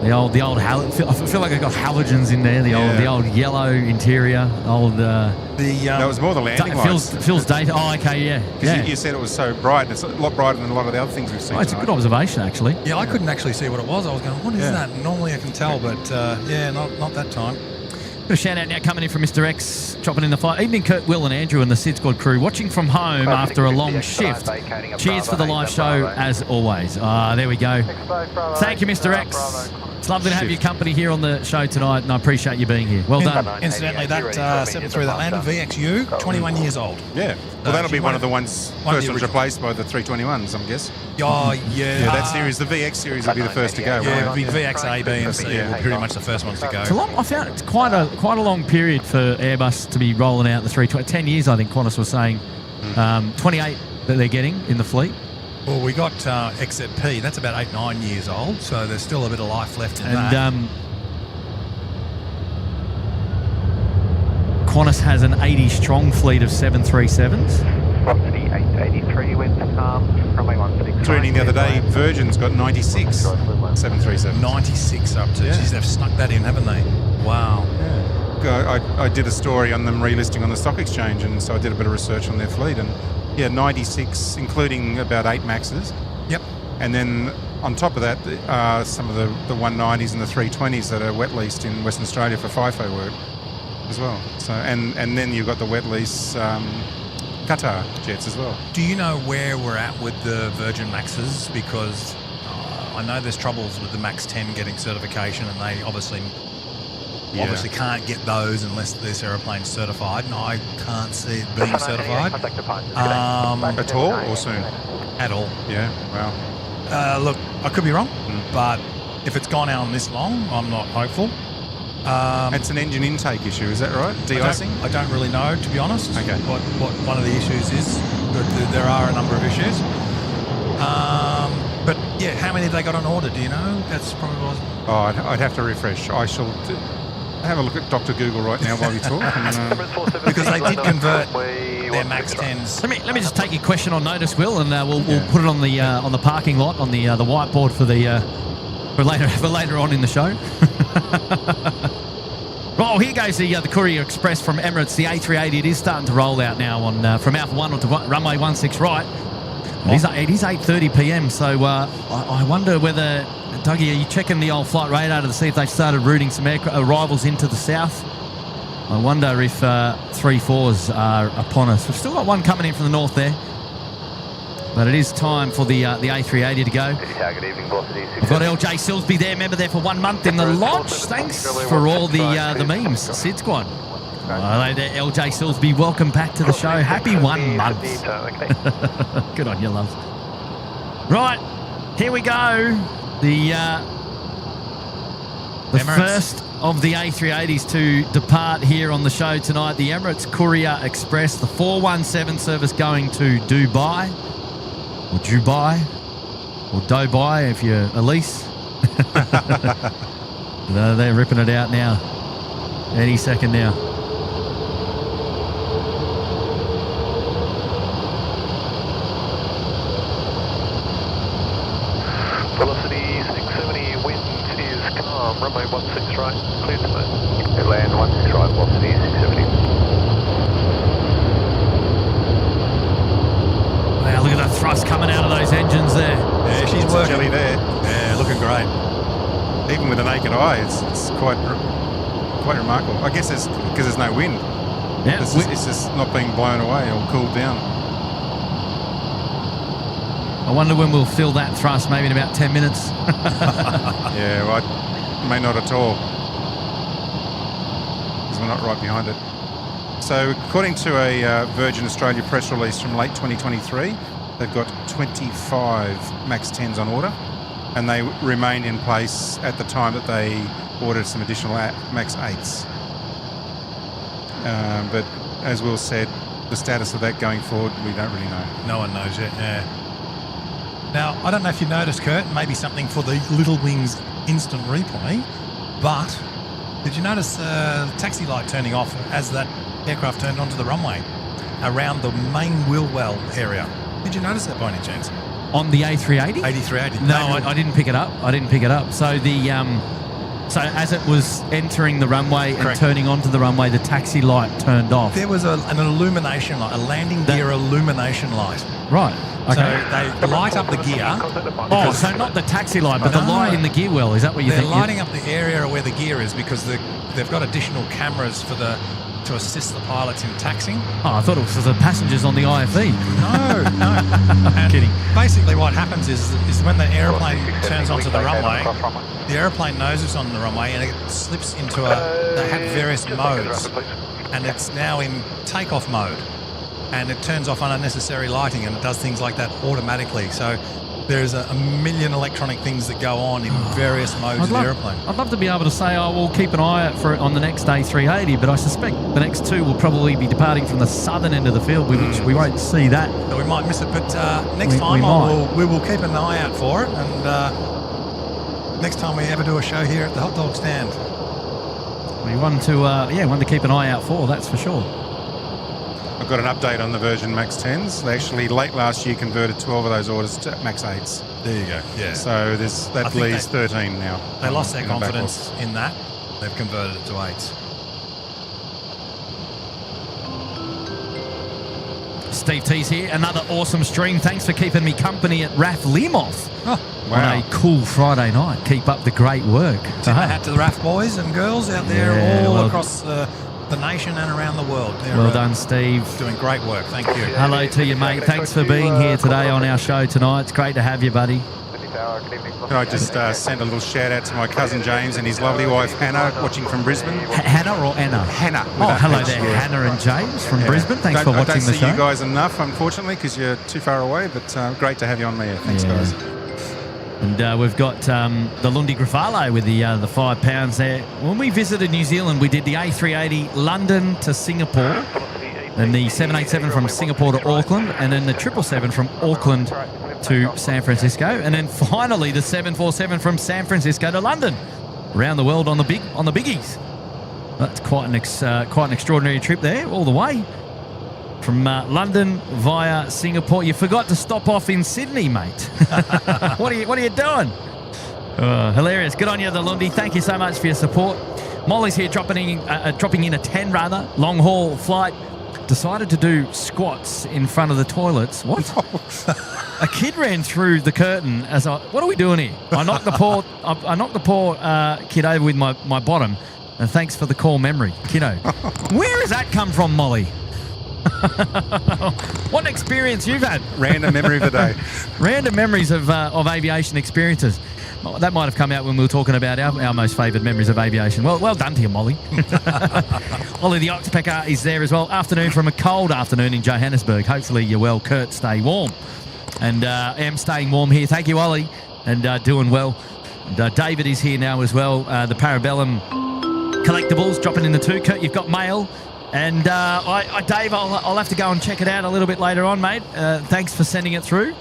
The old I feel like I got halogens in there. The old yellow interior. That was more the landing lights. Feels data. Oh, okay, yeah. Because you said it was so bright, and it's a lot brighter than a lot of the other things we've seen. It's a good observation, actually. Yeah, I couldn't actually see what it was. I was going, what is that? Normally I can tell, but not that time. Got a shout out now coming in from Mr. X, dropping in the flight. Evening, Kurt, Will, and Andrew, and the SydSquad crew, watching from home after a long shift. Cheers for the live show, as always. There we go. Thank you, Mr. X. It's lovely to have your company here on the show tonight, and I appreciate you being here. Well done. Incidentally, that 7.3 that landed, VXU, 21 years old. Yeah. Well, that'll be one of the ones first ones replaced by the 321s, I'm guessing. Oh, yeah. That series, the VX series, will be the first to go. Yeah, it'll be VX A, B, and C will be pretty much the first ones to go. I found it's quite a long period for Airbus to be rolling out the 320. 10 years, I think Qantas was saying. 28 that they're getting in the fleet. Well, we got XZP. That's about 8-9 years old, so there's still a bit of life left in that. Qantas has an 80-strong fleet of 737s. Velocity 883 winds runway 16. Reading the other day, Virgin's got 96 737s. 96 up to. Geez, they've snuck that in, haven't they? Wow. Yeah. I did a story on them relisting on the stock exchange, and so I did a bit of research on their fleet, and 96, including about 8 Maxes. Yep. And then on top of that, some of the 190s and the 320s that are wet leased in Western Australia for FIFO work as well. So and then you've got the wet lease Qatar jets as well. Do you know where we're at with the Virgin Maxes? Because I know there's troubles with the Max 10 getting certification, and they obviously can't get those unless this aeroplane's certified, and I can't see it being certified. At all or soon? At all. Yeah, wow. Look, I could be wrong, but if it's gone out this long, I'm not hopeful. It's an engine intake issue, is that right? De-icing? I don't really know, to be honest. Okay. What one of the issues is? There are a number of issues. But yeah, how many have they got on order? Do you know? That's probably what. Oh, I'd have to refresh. I shall have a look at Dr. Google right now while we talk. And, Because they did convert their Max 10s. Let me just take your question on notice, Will, and we'll put it on the parking lot on the whiteboard for later on in the show. Well, here goes the Courier Express from Emirates, the A380. It is starting to roll out now on from Alpha 1 onto runway 16 right. It is 8:30 p.m. So I wonder whether, Dougie, are you checking the old flight radar to see if they've started routing some arrivals into the south? I wonder if 3-4s are upon us. We've still got one coming in from the north there. But it is time for the A380 to go. Good evening, velocity. We've got LJ Silsby there, member there for 1 month in the lodge. Thanks for all the memes, SydSquad. Hello there, LJ Silsby. Welcome back to the show. Happy 1 month. Good on you, love. Right, here we go. The first of the A380s to depart here on the show tonight. The Emirates Courier Express, the 417 service going to Dubai. Or Dubai, or Dubai if you're Elise. They're ripping it out now. Any second now. Velocity 670, wind is calm, runway 16 right, clear to land. Land 16 right, velocity 670. Wow, look at that thrust coming out of those engines there. Yeah, she's it's working. jelly there. Yeah, looking great. Even with the naked eye, it's quite remarkable. I guess it's because there's no wind. Yeah, It's just not being blown away or cooled down. I wonder when we'll fill that thrust, maybe in about 10 minutes. Yeah, well, may not at all, because we're not right behind it. So according to a Virgin Australia press release from late 2023, they've got 25 MAX 10s on order, and they remained in place at the time that they ordered some additional MAX 8s. But as Will said, the status of that going forward, we don't really know. No one knows yet, yeah. Now, I don't know if you noticed, Kurt, maybe something for the Little Wings instant replay, but did you notice the taxi light turning off as that aircraft turned onto the runway around the main wheel well area? Did you notice that by any chance? On the A380? A380. No, I didn't pick it up. So so as it was entering the runway and turning onto the runway, the taxi light turned off. There was an illumination light, a landing gear illumination light. Right. Okay. So they light up the gear. Oh, so not the taxi light, but the light in the gear well. Is that what you think? They're lighting up the area where the gear is because they've got additional cameras to assist the pilots in taxiing. Oh, I thought it was for the passengers on the IFE. No. I'm kidding. Basically what happens is when the aeroplane turns onto the runway, the aeroplane knows it's on the runway and it slips into they have various modes, and it's now in takeoff mode, and it turns off unnecessary lighting, and it does things like that automatically. So there's a million electronic things that go on in various modes of the aeroplane. I'd love to be able to say, we'll keep an eye out for it on the next A380, but I suspect the next two will probably be departing from the southern end of the field, which we won't see that. So we might miss it, but next time we will keep an eye out for it, and next time we ever do a show here at the hot dog stand. We want to keep an eye out for, that's for sure. I've got an update on the Virgin MAX 10s. They actually, late last year, converted 12 of those orders to MAX 8s. There you go, yeah. So that leaves 13 now. They lost their in the confidence in that. They've converted it to 8s. Steve T's here. Another awesome stream. Thanks for keeping me company at RAF Limoth on a cool Friday night. Keep up the great work. Tip my hat to the RAF boys and girls out there across the nation and around the world. They're, done, Steve. Doing great work. Thank you. Hello to you, mate. Thanks for being here today on our show tonight. It's great to have you, buddy. Can I just send a little shout out to my cousin James and his lovely wife Hannah, watching from Brisbane? Hannah or Anna? Hannah. Oh, hello there, Hannah and James from Brisbane. Thanks for watching the show. I don't see you guys enough, unfortunately, because you're too far away, but great to have you on there. Thanks, guys. And we've got the Lundi Grafalo with the 5 pounds there. When we visited New Zealand, we did the A380 London to Singapore, and the 787 from Singapore to Auckland, and then the 777 from Auckland to San Francisco, and then finally the 747 from San Francisco to London. Around the world on the biggies. That's quite an extraordinary trip there, all the way from London via Singapore. You forgot to stop off in Sydney, mate. What are you doing? Hilarious. Good on you, the Lundi. Thank you so much for your support. Molly's here dropping in a 10 long haul flight. Decided to do squats in front of the toilets. What? A kid ran through the curtain as what are we doing here? I knocked the poor kid over with my bottom. And thanks for the core memory, kiddo. Where has that come from, Molly? What an experience you've had. Random memory of the day. Random memories of aviation experiences. That might have come out when we were talking about our most favoured memories of aviation. Well done to you, Molly. Ollie the Octopecker is there as well. Afternoon from a cold afternoon in Johannesburg. Hopefully you're well. Kurt, stay warm. And am staying warm here. Thank you, Ollie. And doing well. And, David is here now as well. The Parabellum Collectibles dropping in the 2. Kurt, you've got mail. And Dave, I'll have to go and check it out a little bit later on, mate. Thanks for sending it through.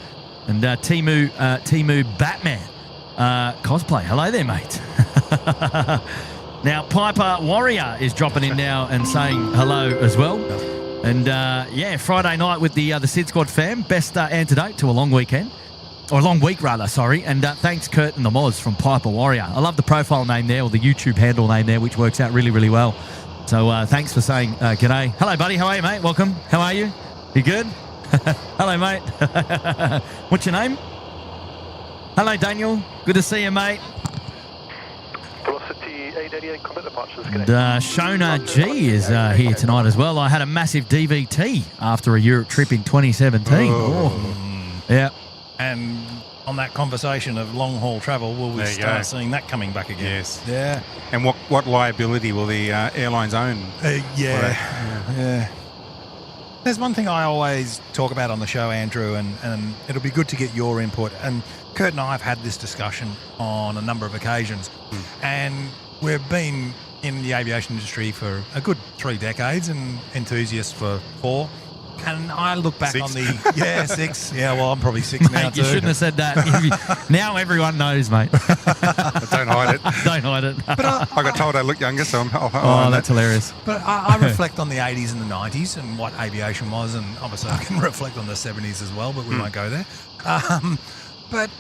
And Timu Batman cosplay. Hello there, mate. Now, Piper Warrior is dropping in now and saying hello as well. And, Friday night with the SydSquad fam. Best antidote to a long weekend. Or a long week, rather, sorry. And thanks, Kurt and the Moz from Piper Warrior. I love the profile name there, or the YouTube handle name there, which works out really, really well. So thanks for saying g'day. Hello, buddy. How are you, mate? Welcome. How are you? You good? Hello, mate. What's your name? Hello, Daniel. Good to see you, mate. Velocity 888, combat departures. And Shona G is here tonight as well. I had a massive DVT after a Europe trip in 2017. Oh. Yeah. And on that conversation of long-haul travel, will we start seeing that coming back again? Yes. Yeah. And what liability will the airlines own? Yeah. There's one thing I always talk about on the show, Andrew, and it'll be good to get your input. And Kurt and I have had this discussion on a number of occasions. And we've been in the aviation industry for a good 3 decades and enthusiasts for 4. And I look back 6. on the... 6. Yeah, well, I'm probably 6 now, Mate, too. you shouldn't have said that. Now everyone knows, mate. Don't hide it. Don't hide it. But I got told I look younger, so that's hilarious. But I reflect on the 80s and the 90s and what aviation was, and obviously I can reflect on the 70s as well, but we won't go there. But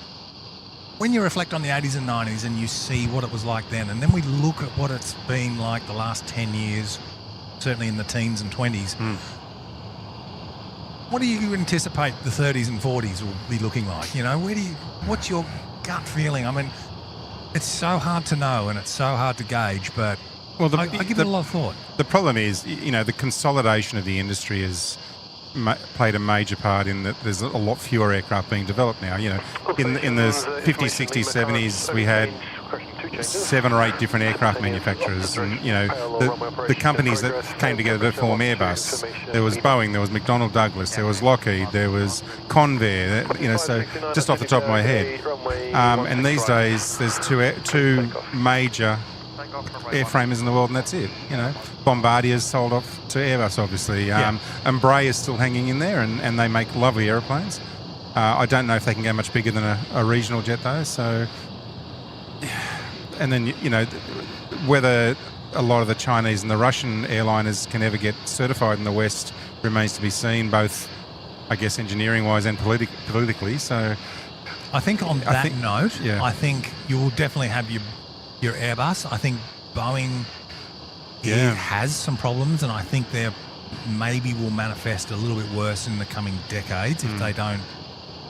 when you reflect on the 80s and 90s and you see what it was like then, and then we look at what it's been like the last 10 years, certainly in the teens and 20s, what do you anticipate the 30s and 40s will be looking like? You know, what's your gut feeling? I mean, it's so hard to know and it's so hard to gauge, but I give it a lot of thought. The problem is, the consolidation of the industry has played a major part in that there's a lot fewer aircraft being developed now. In the 50s, 60s, 70s, we had 7 or 8 different aircraft manufacturers, and the companies that came together to form Airbus. There was Boeing, there was McDonnell Douglas, there was Lockheed, there was Convair. So just off the top of my head, and these days there's two major airframers in the world, and that's it. Bombardier's sold off to Airbus, obviously. Embraer's still hanging in there, and they make lovely aeroplanes. I don't know if they can go much bigger than a regional jet, though. So, and then whether a lot of the Chinese and the Russian airliners can ever get certified in the West remains to be seen, both, I guess, engineering-wise and politically. So, I think on that note, I think you will definitely have your Airbus. I think Boeing has some problems, and I think they maybe will manifest a little bit worse in the coming decades if they don't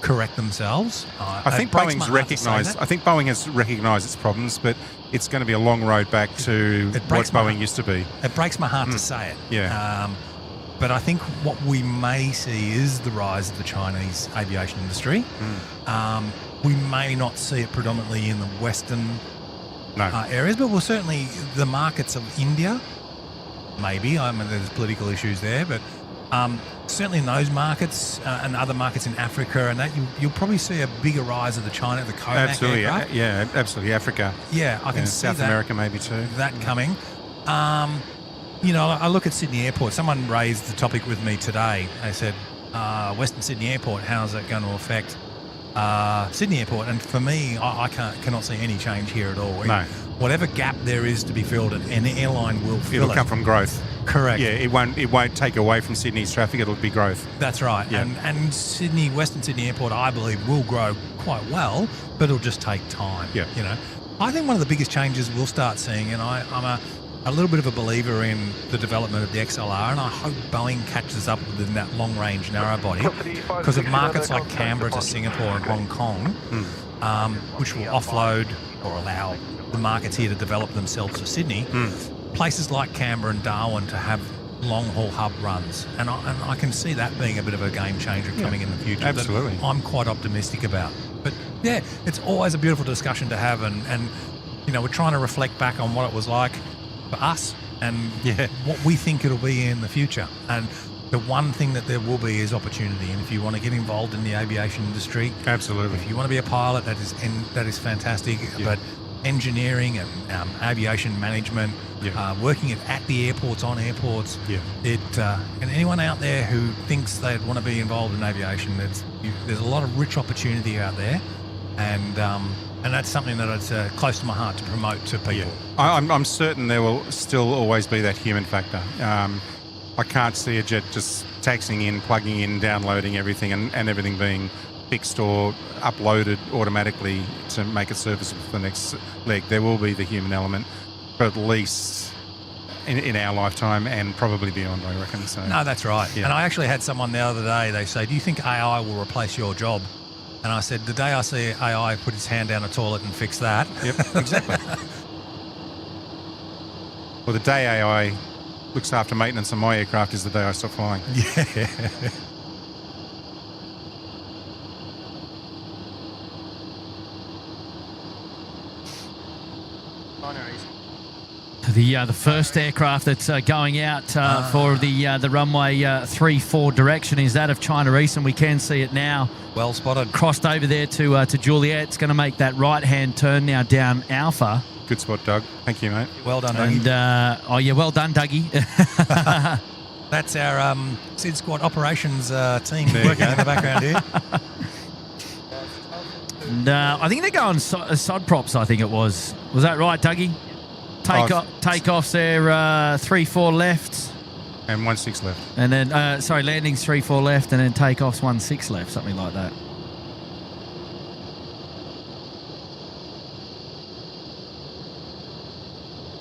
correct themselves. I think Boeing's recognised. I think Boeing has recognised its problems, but it's going to be a long road back to what Boeing used to be. It breaks my heart to say it. Yeah. But I think what we may see is the rise of the Chinese aviation industry. We may not see it predominantly in the Western areas, but we'll certainly the markets of India. Maybe there's political issues there, but Certainly in those markets and other markets in Africa and that, you'll probably see a bigger rise of the Comac Absolutely, aircraft. yeah, absolutely. Africa. Yeah, I can and see South that, America maybe too. that coming. You know, I look at Sydney Airport. Someone raised the topic with me today. They said, Western Sydney Airport, how's that going to affect Sydney Airport? And for me, I cannot see any change here at all. No. Whatever gap there is to be filled, an airline will fill It'll come from growth. Correct. Yeah, it won't take away from Sydney's traffic. It'll be growth. That's right. Yeah. And Western Sydney Airport, I believe, will grow quite well, but it'll just take time. Yeah. You know, I think one of the biggest changes we'll start seeing, and I'm a little bit of a believer in the development of the XLR, and I hope Boeing catches up within that long-range narrow body, because of markets like Canberra to Singapore and Hong Kong, which will offload or allow the markets here to develop themselves to Sydney. Places like Canberra and Darwin to have long-haul hub runs, and I can see that being a bit of a game changer coming in the future. Absolutely. That I'm quite optimistic about. But yeah, it's always a beautiful discussion to have, and you know, we're trying to reflect back on what it was like for us and what we think it'll be in the future. And the one thing that there will be is opportunity. And if you want to get involved in the aviation industry, Absolutely. if you want to be a pilot, that is fantastic. But engineering and aviation management, working at the airports, on airports, and anyone out there who thinks they'd want to be involved in aviation, there's a lot of rich opportunity out there, and that's something that it's close to my heart to promote to people. Yeah. I'm certain there will still always be that human factor. I can't see a jet just taxiing in, plugging in, downloading everything, and everything being fixed or uploaded automatically to make it serviceable for the next leg. There will be the human element, but at least in our lifetime and probably beyond, I reckon. So. No, that's right. Yeah. And I actually had someone the other day, they say, do you think AI will replace your job? And I said, the day I see AI put its hand down a toilet and fix that. Yep, exactly. Well, the day AI looks after maintenance on my aircraft is the day I stop flying. Yeah. The first aircraft that's going out for the runway 34 direction is that of China Eastern. We can see it now. Well spotted. Crossed over there to Juliet. It's going to make that right-hand turn now down Alpha. Good spot, Doug. Thank you, mate. Well done, Dougie. And, well done, Dougie. That's our SydSquad operations team working in the background here. And, I think they're going sod props, I think it was. Was that right, Dougie? Takeoffs there, 3-4 left. And 1-6 left. And then, landings 3-4 left, and then takeoffs 1-6 left, something like that.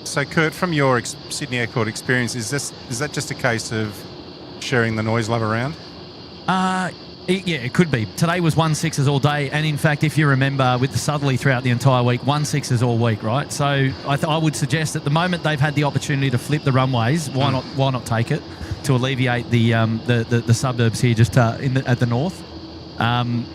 So, Kurt, from your Sydney Airport experience, is that just a case of sharing the noise love around? It could be. Today was 1-6s all day, and in fact, if you remember, with the southerly throughout the entire week, 1-6s all week, right? So I would suggest at the moment they've had the opportunity to flip the runways. Why not take it to alleviate the suburbs here just at the north? And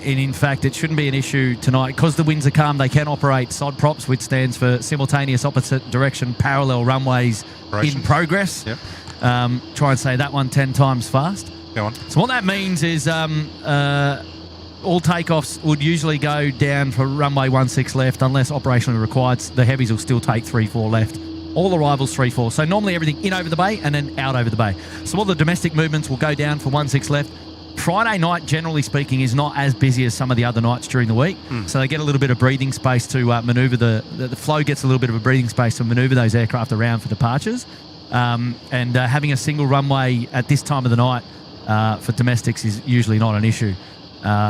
in fact, it shouldn't be an issue tonight because the winds are calm. They can operate SOD props, which stands for simultaneous opposite direction parallel runways in progress. Yep. Try and say that one 10 times fast. Go on. So what that means is all takeoffs would usually go down for runway 16 left unless operationally required. The heavies will still take 3-4 left. All arrivals 3-4. So normally everything in over the bay and then out over the bay. So all the domestic movements will go down for 16 left. Friday night, generally speaking, is not as busy as some of the other nights during the week. So they get a little bit of breathing space to manoeuvre the flow gets a little bit of a breathing space to manoeuvre those aircraft around for departures. And having a single runway at this time of the night for domestics is usually not an issue.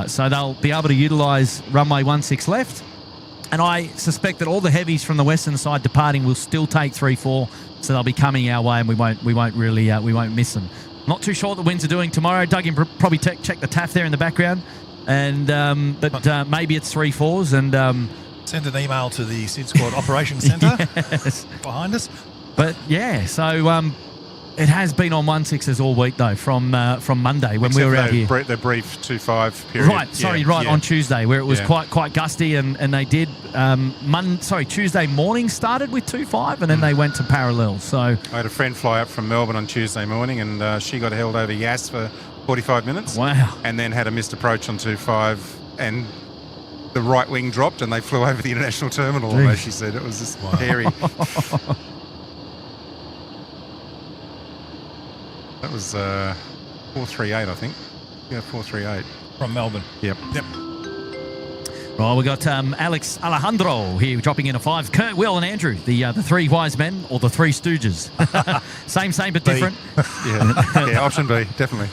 So they'll be able to utilise runway 16 left. And I suspect that all the heavies from the western side departing will still take 3-4, so they'll be coming our way, and we won't miss them. Not too sure what the winds are doing tomorrow. Doug can probably check the TAF there in the background, and but maybe it's 3-4s and. Send an email to the SydSquad Operations Centre behind us. But yeah, so It has been on 1.6s all week though, from Monday when we were out here. The brief 2.5 period. Right, on Tuesday where it was quite gusty, and they did Tuesday morning started with 2.5 and then they went to parallel. So I had a friend fly up from Melbourne on Tuesday morning, and she got held over Yass for 45 minutes. Wow. And then had a missed approach on 2.5, and the right wing dropped and they flew over the international terminal. Although she said it was just hairy. That was 438, I think. Yeah, 438. From Melbourne. Yep. Right, we got Alex Alejandro here dropping in a 5. Kurt, Will, and Andrew, the three wise men or the three stooges. same but different. Yeah, option B, definitely.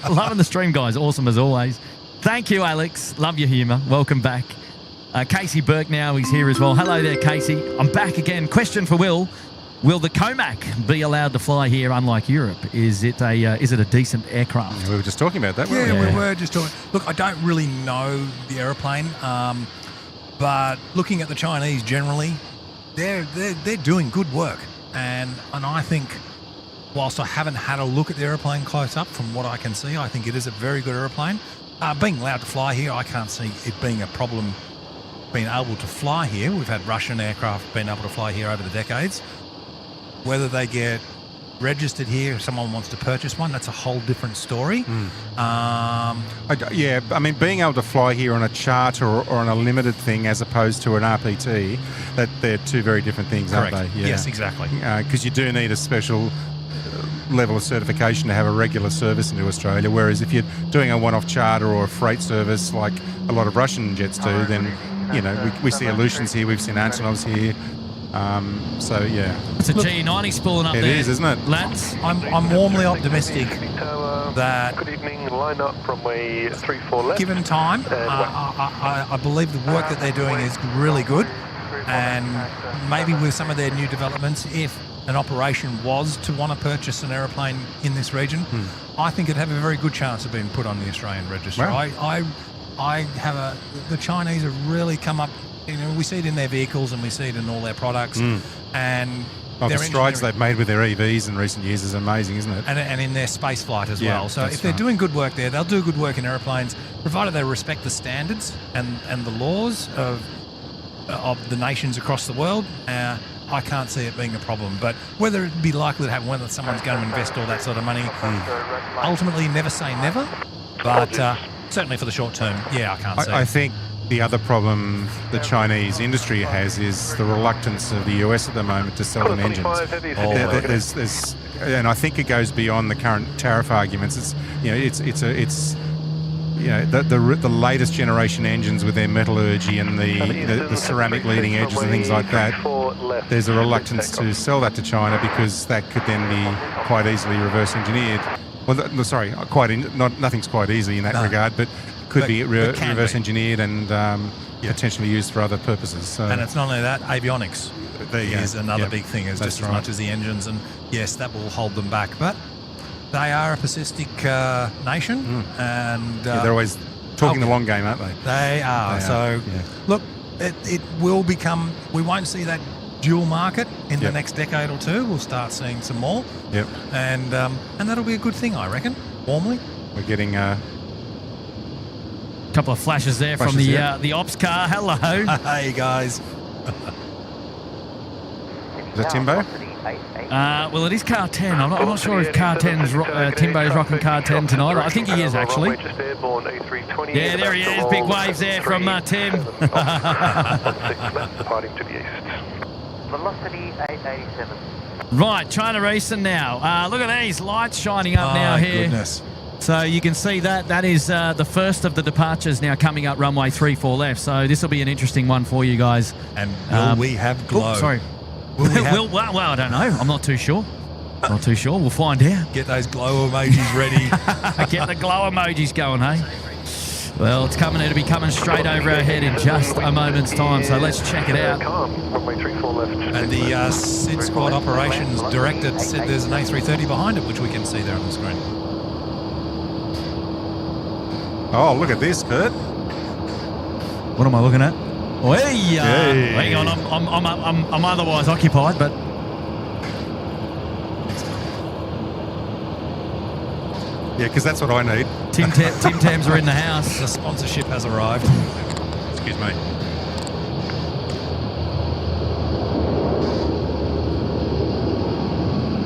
Loving the stream, guys. Awesome as always. Thank you, Alex. Love your humour. Welcome back. Casey Burke now, he's here as well. Hello there, Casey. I'm back again. Question for Will. Will the Comac be allowed to fly here unlike Europe? Is it a decent aircraft? We were just talking about that, weren't we? Yeah, we were just talking. Look, I don't really know the aeroplane, but looking at the Chinese generally, they're doing good work. And I think, whilst I haven't had a look at the aeroplane close up, from what I can see, I think it is a very good aeroplane. Being allowed to fly here, I can't see it being a problem being able to fly here. We've had Russian aircraft being able to fly here over the decades. Whether they get registered here, if someone wants to purchase one, that's a whole different story. I mean, being able to fly here on a charter or on a limited thing as opposed to an RPT, that they're two very different things, Correct. aren't they? Yeah. Yes, exactly. Because you do need a special level of certification to have a regular service into Australia, whereas if you're doing a one-off charter or a freight service like a lot of Russian jets do, then, we see Aleutians here, we've seen Antonovs here. It's a G90 spooling up there. It is, isn't it? Lads. I'm warmly optimistic that Good evening, line up runway 34 left. given time, I believe the work that they're doing is really good, and maybe with some of their new developments, if an operation was to want to purchase an aeroplane in this region, I think it'd have a very good chance of being put on the Australian register. Wow. The Chinese have really come up. We see it in their vehicles and we see it in all their products, and the strides they've made with their EVs in recent years is amazing, isn't it? And in their space flight as well. So if they're doing good work there, they'll do good work in aeroplanes, provided they respect the standards and the laws of the nations across the world. I can't see it being a problem. But whether it be likely to happen, whether someone's going to invest all that sort of money, ultimately never say never. But certainly for the short term, I can't see it. I think the other problem the Chinese industry has is the reluctance of the US at the moment to sell them engines. And I think it goes beyond the current tariff arguments. The latest generation engines with their metallurgy and the ceramic leading edges and things like that. There's a reluctance to sell that to China because that could then be quite easily reverse engineered. Well, nothing's quite easy in that regard, but could be reverse engineered and potentially used for other purposes. So. And it's not only that, avionics is another big thing, is just as much as the engines, and yes, that will hold them back. But they are a persistic nation, and they're always talking the long game, aren't they? They are. Look, it will become. We won't see that dual market in the next decade or two. We'll start seeing some more. Yep. And that'll be a good thing, I reckon. Warmly. We're getting couple of flashes there from the ops car. Hello. Hey guys. Is that Timbo? Well, it is car 10. I'm not sure if car 10's Timbo's rocking car 10 tonight. I think he is actually. Yeah, there he is. Big waves there from Tim. Departing to the east. Velocity 887. Right, China Eastern now. Look at these lights shining up now here. Goodness. So you can see that is the first of the departures now coming up runway 34 left. So this will be an interesting one for you guys. And will we have glow? Sorry. Well, I don't know. I'm not too sure. We'll find out. Get those glow emojis ready. Get the glow emojis going, hey? Well, it'll be coming straight over our head in just a moment's time. So let's check it out. Runway 34 left. And the SydSquad operations director said there's an A330 behind it, which we can see there on the screen. Oh, look at this, Kurt. What am I looking at? Oh, hey, hang on, I'm otherwise occupied, but Yeah, because that's what I need. Tim Tams are in the house. The sponsorship has arrived. Excuse me.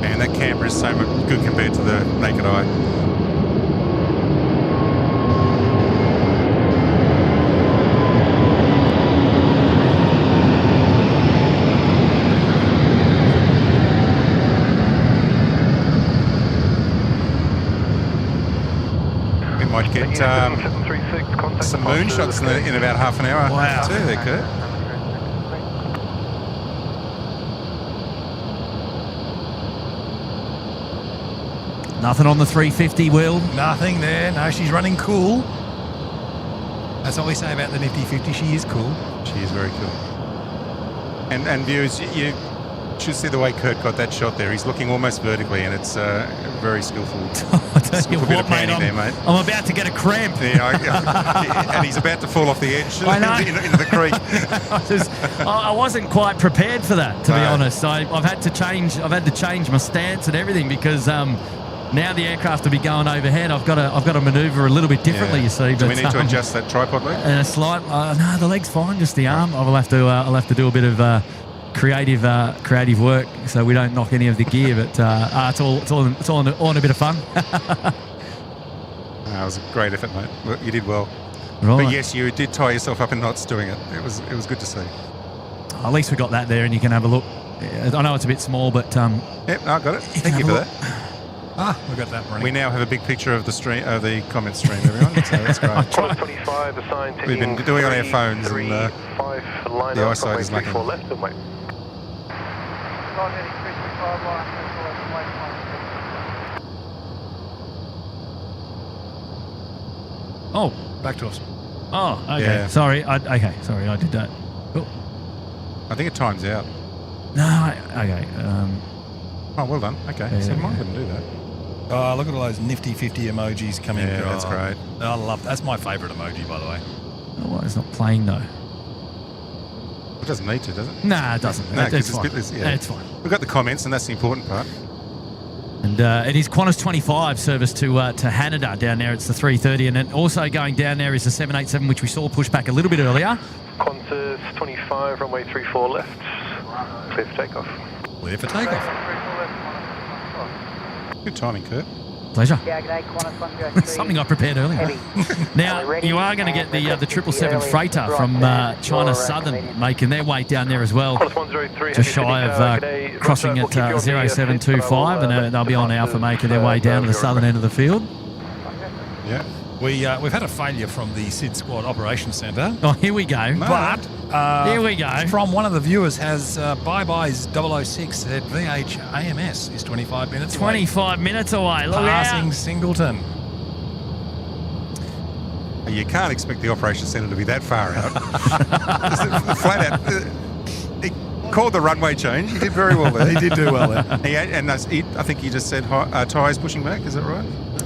And that camera is so much good compared to the naked eye. We might get some moonshots in about half an hour. Wow. Too, there, Kurt. Nothing on the 350, Will. Nothing there. No, she's running cool. That's what we say about the Nifty 50. She is cool. She is very cool. And viewers, you should see the way Kurt got that shot there. He's looking almost vertically, and it's very skillful. I tell you Took a bit what, of mate, panning there, mate. I'm about to get a cramp. Yeah, and he's about to fall off the edge I know. into the creek. I wasn't quite prepared for that, to be No. honest. I've had to change my stance and everything because now the aircraft will be going overhead. I've got to manoeuvre a little bit differently. Yeah. You see. Do we but, need to adjust that tripod leg? And a slight. No, the leg's fine. Just the arm. I'll have to do a bit of creative work so we don't knock any of the gear. But it's all in a bit of fun. It was a great effort, mate. Look, you did well. Right. But yes, you did tie yourself up in knots doing it. It was good to see. At least we got that there, and you can have a look. I know it's a bit small, but Yep, no, I got it. can Thank you have for a that. We got that running. We now have a big picture of the stream, of the comment stream, everyone. So that's great. 25 assigned We've been doing it on our phones, and the eyesight is lacking. left and wait. oh, Back to us. oh, okay. Yeah. Sorry, I did that. Cool. I think it times out. No, okay. Oh, well done. Okay, Yeah, so yeah. mine wouldn't do that. Oh, look at all those nifty 50 emojis coming. Yeah, that's great. I love that's my favourite emoji, by the way. Oh, it's not playing though. It doesn't need to, does it? Nah, it doesn't. No, 'cause it's it's fine. bit- yeah. It's fine. We've got the comments, and that's the important part. And it is Qantas 25 service to Haneda down there. It's the 330, and then also going down there is the 787, which we saw push back a little bit earlier. Qantas 25, runway 34 left. Clear for takeoff. Clear for takeoff. Good timing, Kurt. Pleasure. Yeah, g'day, Qantas 103. Something I prepared earlier. Now, you are going to get the 777 freighter from China Southern making their way down there as well. Qantas 103, Just shy of crossing at 0725, and they'll be on Alpha making their way down to the southern end of the field. Yeah. We've had a failure from the SydSquad Operations Centre. Oh, here we go. But Here we go. From one of the viewers has bye-byes 006 said VH AMS is 25 minutes away. 25 minutes away. Look Passing out. Singleton. You can't expect the operations centre to be that far out. Flat out. He called the runway change. He did very well there. He did do well there. I think he just said tyres pushing back. Is that right?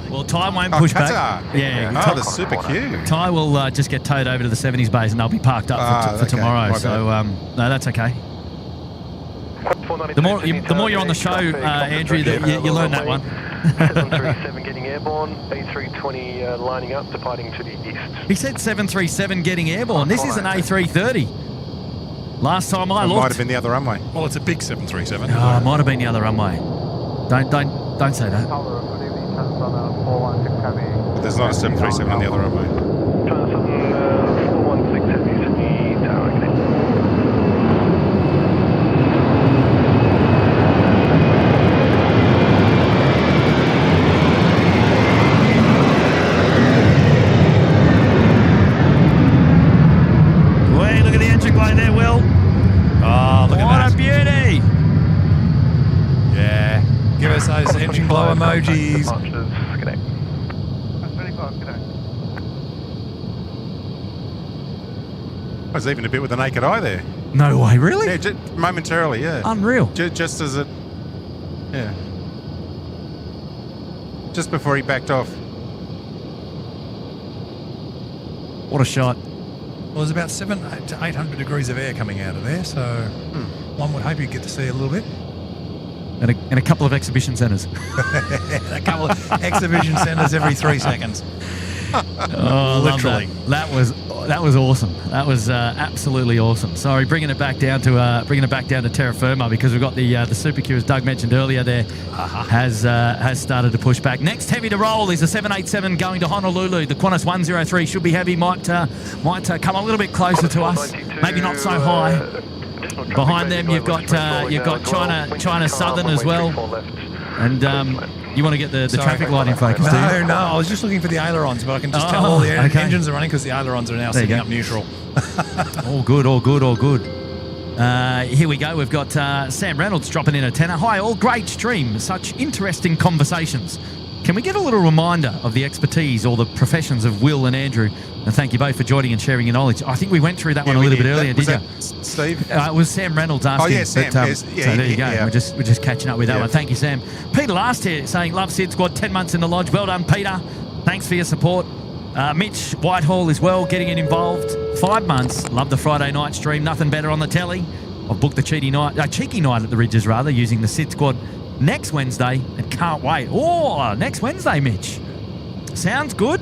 Well, Ty won't push back. Qatar. Yeah. Oh, the super Q. Ty will just get towed over to the 70s bays, and they'll be parked up for okay. tomorrow. My So no, that's okay. The more you're on the show, Andrew, you learn that one. 737 getting airborne, A320 lining up, departing to the east. He said 737 getting airborne. This is an A330. Last time I It looked, might have been the other runway. Well, it's a big 737. oh, it might have been the other runway. Don't say that. But there's not a 737 on the other runway. China Southern 416 heavy Sydney Tower connect. Wait, look at the engine glow there, Will. Oh, look What at a that. beauty. Yeah. Give us those engine glow emojis. Departures connect. There's even a bit with the naked eye there. No way, really? Yeah, just momentarily, yeah. Unreal. Just as it... Yeah. Just before he backed off. What a shot. Well, there's about 700 to 800 degrees of air coming out of there, so one would hope you'd get to see a little bit. and a couple of exhibition centres. A couple of exhibition centres every 3 seconds. Oh, Literally. That was awesome. That was absolutely awesome. Sorry, bringing it back down to terra firma, because we've got the Super Q, as Doug mentioned earlier. There has started to push back. Next heavy to roll is the 787 going to Honolulu. The Qantas 103 should be heavy. Might come a little bit closer to us. Maybe not so high. Behind them, you've got China Southern as well, and you want to get the traffic light in focus, do you? No, I was just looking for the ailerons, but I can just tell all the engines are running because the ailerons are now sitting up neutral. All good. Here we go. We've got Sam Reynolds dropping in a tenner. Hi all, great stream. Such interesting conversations. Can we get a little reminder of the expertise or the professions of Will and Andrew? And thank you both for joining and sharing your knowledge. I think we went through that one a little bit earlier, did you? Steve? It was Sam Reynolds asking. Oh, yeah, Sam. So there you go. Yeah. We're just catching up with that one. Thank you, Sam. Peter last here saying, love SydSquad, 10 months in the lodge. Well done, Peter. Thanks for your support. Mitch Whitehall as well, getting involved. 5 months. Love the Friday night stream. Nothing better on the telly. I've booked the cheeky night at the Ridges, rather, using the SydSquad next Wednesday, and can't wait. Oh, next Wednesday, Mitch. Sounds good.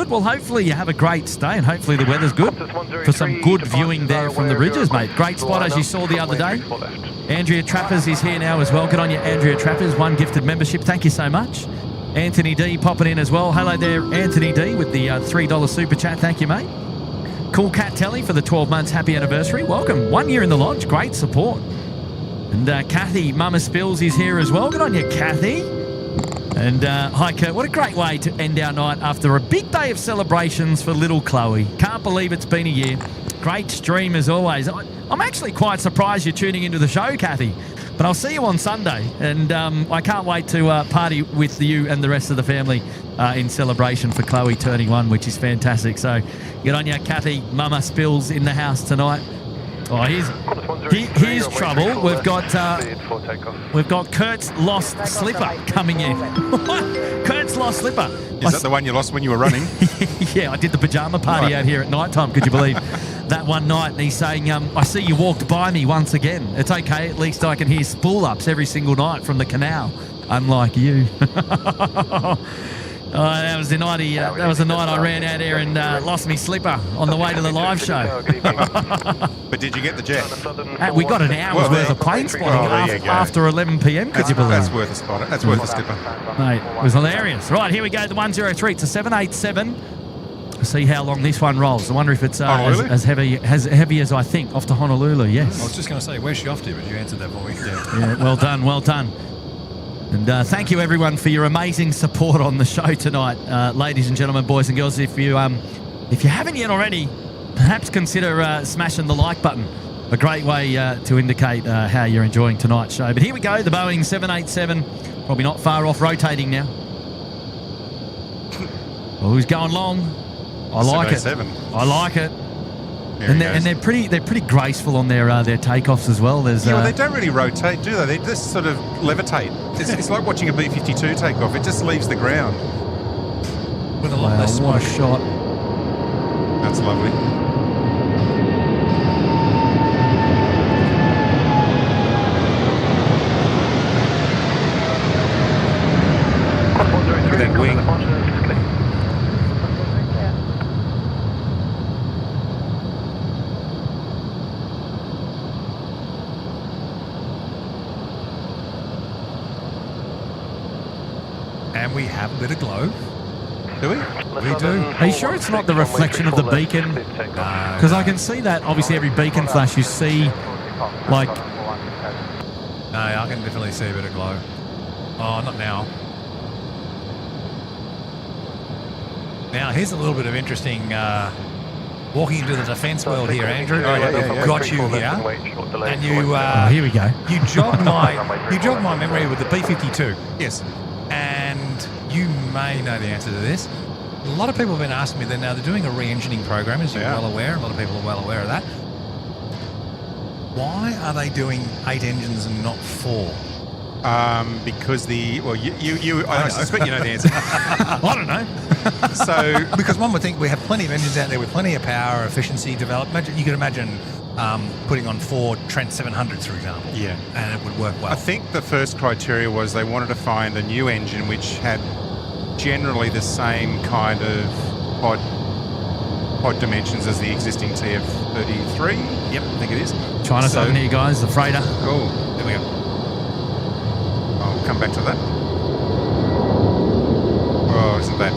Well, hopefully you have a great stay, and hopefully the weather's good for some good viewing there from the Ridges, mate. Great spot, as you saw the other day. Andrea Trappers is here now as well. Good on you, Andrea Trappers. 1 gifted membership. Thank you so much. Anthony D popping in as well. Hello there, Anthony D, with the $3 super chat. Thank you, mate. Cool Cat Telly for the 12 months happy anniversary. Welcome. 1 year in the lodge. Great support. And Kathy Mama Spills is here as well. Good on you, Kathy. And hi, Kurt. What a great way to end our night after a big day of celebrations for little Chloe. Can't believe it's been a year. Great stream as always. I'm actually quite surprised you're tuning into the show, Kathy. But I'll see you on Sunday. And I can't wait to party with you and the rest of the family in celebration for Chloe turning 1, which is fantastic. So good on you, Kathy. Mama Spills in the house tonight. Oh, here's trouble. We've got Kurt's lost slipper coming in. Kurt's lost slipper. Is that the one you lost when you were running? Yeah, I did the pajama party out here at night time. Could you believe that one night? And he's saying, I see you walked by me once again. It's okay. At least I can hear spool ups every single night from the canal, unlike you. Oh, that was the night. That was the night I ran out here and lost me slipper on the way to the live show. But did you get the jet? We got an hour's worth of plane spotting after 11 p.m. Could you believe? That's worth a spot. That's worth a slipper. Mate, it was hilarious. Right, here we go. The 103. It's a 787. See how long this one rolls. I wonder if it's as heavy as I think, off to Honolulu. Yes. I was just going to say, where's she off to? But you answered that for me. Yeah. Well done. And thank you, everyone, for your amazing support on the show tonight, ladies and gentlemen, boys and girls. If you haven't yet already, perhaps consider smashing the like button. A great way to indicate how you're enjoying tonight's show. But here we go, the Boeing 787, probably not far off rotating now. Oh, who's going long? I like it. I like it. And they're pretty graceful on their takeoffs as well. There's well, they don't really rotate, do they? They just sort of levitate. It's like watching a B-52 take off. It just leaves the ground. With a lot less smoke. What a shot. That's lovely. Look at that wing. And we have a bit of glow. Do we? We do. Are you sure it's not the reflection of the beacon? Because I can see that, obviously, every beacon flash you see, like... No, I can definitely see a bit of glow. Oh, not now. Now, here's a little bit of interesting walking into the defence world here, Andrew. I've got you here. And you... here we go. You jogged my memory with the B-52. Yes. And you may know the answer to this. A lot of people have been asking me that now they're doing a re-engineering program, as you're well aware. A lot of people are well aware of that. Why are they doing 8 engines and not 4? Because I suspect you know the answer. I don't know. So, because one would think we have plenty of engines out there with plenty of power, efficiency, development. You can imagine putting on 4 Trent 700s, for example. Yeah. And it would work well. I think the first criteria was they wanted to find a new engine which had generally the same kind of pod dimensions as the existing TF33. Yep. I think it is. China's open here, guys. The freighter. Cool. There we go. I'll come back to that. Oh, isn't that...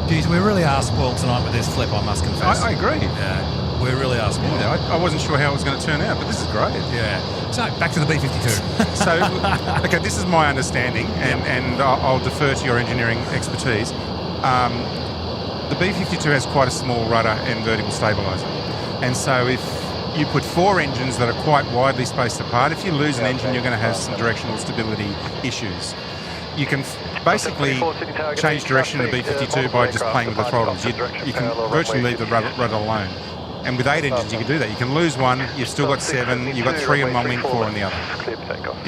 Geez, we really are spoiled tonight with this flip, I must confess. I agree. Yeah, we really are spoiled. Yeah, I wasn't sure how it was going to turn out, but this is great. Yeah. So, back to the B-52. So, okay, this is my understanding, and I'll defer to your engineering expertise. The B-52 has quite a small rudder and vertical stabiliser. And so if you put 4 engines that are quite widely spaced apart, if you lose an engine, you're going to have some directional stability issues. You can basically change direction in the B-52 by just playing with the throttles. You can virtually leave the rudder alone. And with 8 engines, you can do that. You can lose one, you've still got 7, you've got 3 in one wing, 4 in the other.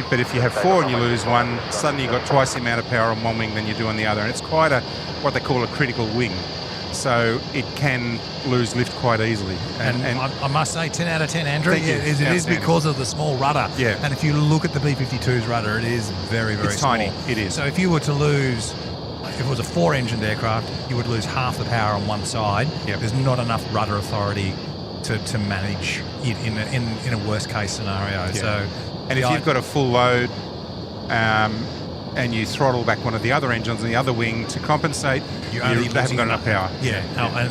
But if you have 4 and you lose one, suddenly you've got twice the amount of power on one wing than you do on the other. And it's quite what they call a critical wing. So it can lose lift quite easily. And I must say, 10 out of 10, Andrew. Thank you. It is because of the small rudder. Yeah. And if you look at the B-52's rudder, it is very, very It's small. tiny. It is. So if you were to lose, if it was a 4-engined aircraft, you would lose half the power on one side. Yep. There's not enough rudder authority to manage it in a worst case scenario. Yeah. So, and if you've got a full load and you throttle back one of the other engines on the other wing to compensate, you haven't got enough power. Yeah,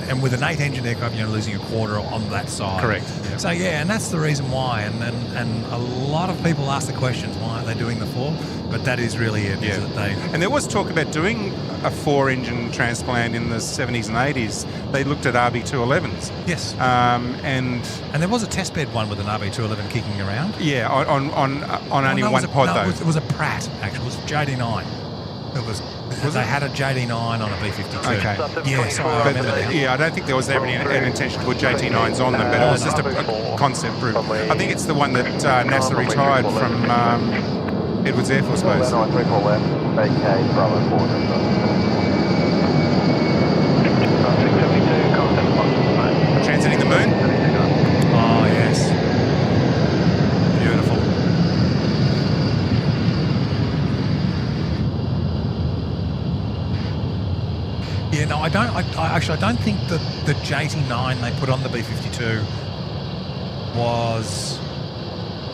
and with an 8-engine aircraft, you're losing a quarter on that side. Correct. Yeah. So yeah, and that's the reason why. And a lot of people ask the questions, why aren't they doing the 4? But that is really it. Yeah. Is that And there was talk about doing a 4-engine transplant in the 70s and 80s. They looked at RB211s. yes. And And there was a test bed one with an RB211 kicking around. yeah, on only No, it one was a- pod no, though. It was a Pratt, actually. It was JD9. They had a JD9 on a B-52. Okay. Yeah, sorry, I remember now. Yeah, I don't think there was ever an intention to put JT9s on them, but it was just a concept group. I think it's the one that NASA retired from Edwards Air Force Base. Transiting the moon? Oh, yes. Beautiful. Yeah, no, I don't think that the JT9 they put on the B-52 was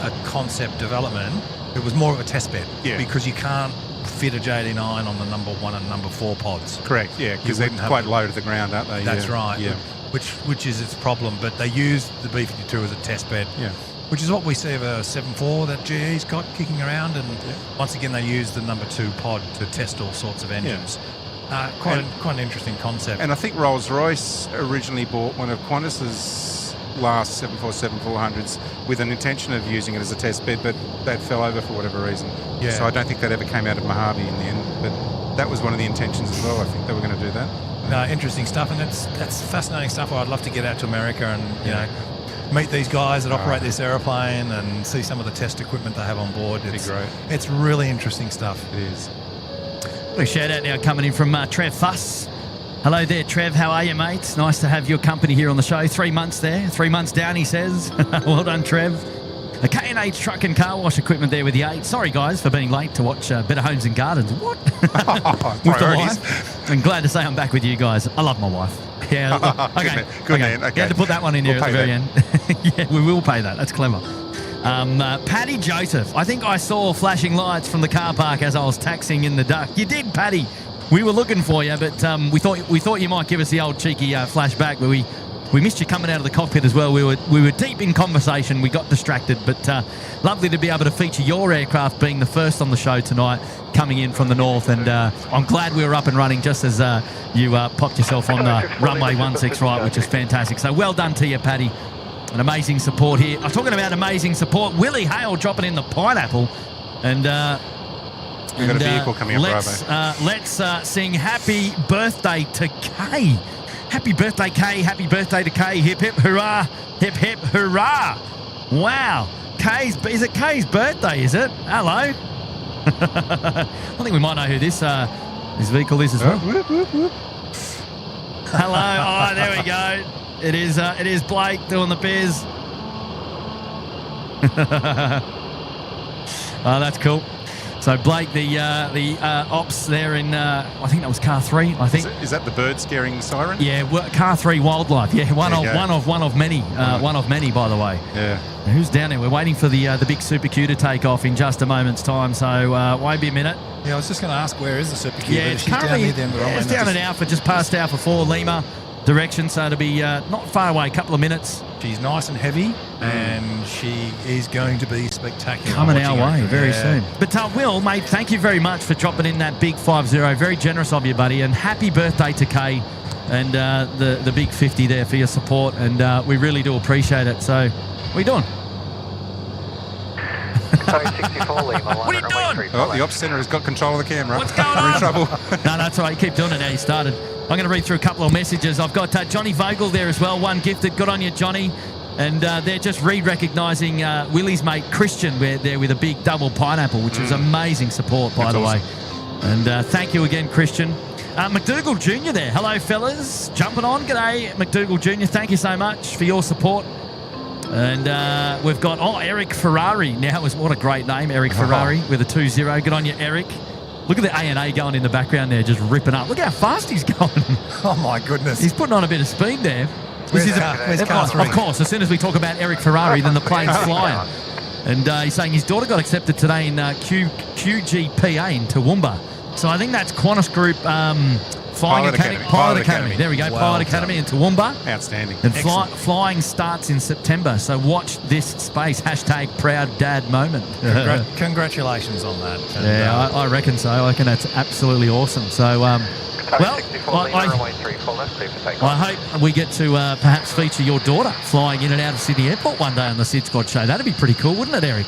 a concept development. It was more of a test bed. Yeah. Because you can't fit a JT9 on the number 1 and number 4 pods. Correct, yeah, because You they're wouldn't have quite to- low to the ground, aren't they? That's Yeah. right. Yeah. Which is its problem. But they used the B-52 as a test bed. Yeah. Which is what we see of a 7.4 that GE's got kicking around. And once again, they use the number 2 pod to test all sorts of engines. Quite an interesting concept. And I think Rolls-Royce originally bought one of Qantas's last 747-400s with an intention of using it as a test bed, but that fell over for whatever reason. Yeah. So I don't think that ever came out of Mojave in the end, but that was one of the intentions as well. I think they were going to do that. Interesting stuff, and that's fascinating stuff. I'd love to get out to America and you know meet these guys that operate this aeroplane and see some of the test equipment they have on board. It's great. It's really interesting stuff. It is. A shout out now coming in from Trev Fuss. Hello there, Trev. How are you, mate? Nice to have your company here on the show. 3 months there. 3 months down, he says. Well done, Trev. A K&H truck and car wash equipment there with the 8. Sorry, guys, for being late to watch Better Homes and Gardens. What? With the Priorities. wife. I'm glad to say I'm back with you guys. I love my wife. Yeah. Okay. Good man. Okay. You had to put that one in there We'll at the pay very end. Yeah, we will pay that. That's clever. Paddy Joseph. I think I saw flashing lights from the car park as I was taxiing in the duck. You did, Paddy. We were looking for you, but we thought you might give us the old cheeky flashback, but we missed you coming out of the cockpit as well. We were deep in conversation. We got distracted, but lovely to be able to feature your aircraft being the first on the show tonight, coming in from the north. And I'm glad we were up and running just as you popped yourself on the runway 16 right, which is fantastic. So well done to you, Paddy. An amazing support here. I'm talking about amazing support. Willie Hale dropping in the pineapple. And We've got a vehicle coming up, let's sing happy birthday to Kay. Happy birthday, Kay. Happy birthday to Kay. Hip, hip, hurrah. Hip, hip, hurrah. Wow. Is it Kay's birthday, is it? Hello. I think we might know who this vehicle is as well. Whoop, whoop, whoop. Hello. Oh, there we go. It is Blake doing the biz. Oh, that's cool. So Blake, the ops there in, I think that was car 3. I think Is that the bird scaring siren? yeah, car 3 wildlife. Yeah, one of many, by the way. Yeah. Now, who's down there? We're waiting for the big Super Q to take off in just a moment's time. So won't be a minute. Yeah, I was just going to ask, where is the Super Q? Yeah, it's She's down currently near the end of the runway. it's down in Alpha, just past Alpha 4 Lima direction. So it'll be not far away, a couple of minutes. She's nice and heavy, and she is going to be spectacular. Coming I'm our watching way her. very Yeah. soon. But Will, mate, thank you very much for dropping in that big 50. Very generous of you, buddy. And happy birthday to Kay and the big 50 there for your support. And we really do appreciate it. So, what are you doing? Sorry, 64 Lima. What are you doing? Oh, the ops centre has got control of the camera. What's going We're on? in trouble. No, that's all right. Keep doing it now. You started. I'm going to read through a couple of messages. I've got Johnny Vogel there as well. One gifted. Good on you, Johnny. And they're just recognising Willie's mate Christian there with a big double pineapple, which is amazing support, by That's the awesome. way. And thank you again, Christian. McDougall Jr. there. Hello, fellas. Jumping on. G'day, McDougall Jr. Thank you so much for your support. And we've got, Eric Ferrari. Now, what a great name, Eric Ferrari, with a 2-0. Good on you, Eric. Look at the A&A going in the background there, just ripping up. Look how fast he's going. Oh, my goodness. He's putting on a bit of speed there. Where's car 3? Of course, as soon as we talk about Eric Ferrari, then the plane's flying. And he's saying his daughter got accepted today in QGPA in Toowoomba. So I think that's Qantas Group Pilot Academy. There we go, Well Pilot Academy in Toowoomba. Outstanding. And flying starts in September. So watch this space. #proud dad moment. Congratulations on that. And, Yeah, I reckon so. I reckon that's absolutely awesome. So, well, 64 Lima, runway 34 left, clear for takeoff. I hope we get to perhaps feature your daughter flying in and out of Sydney Airport one day on the SydSquad show. That'd be pretty cool, wouldn't it, Eric?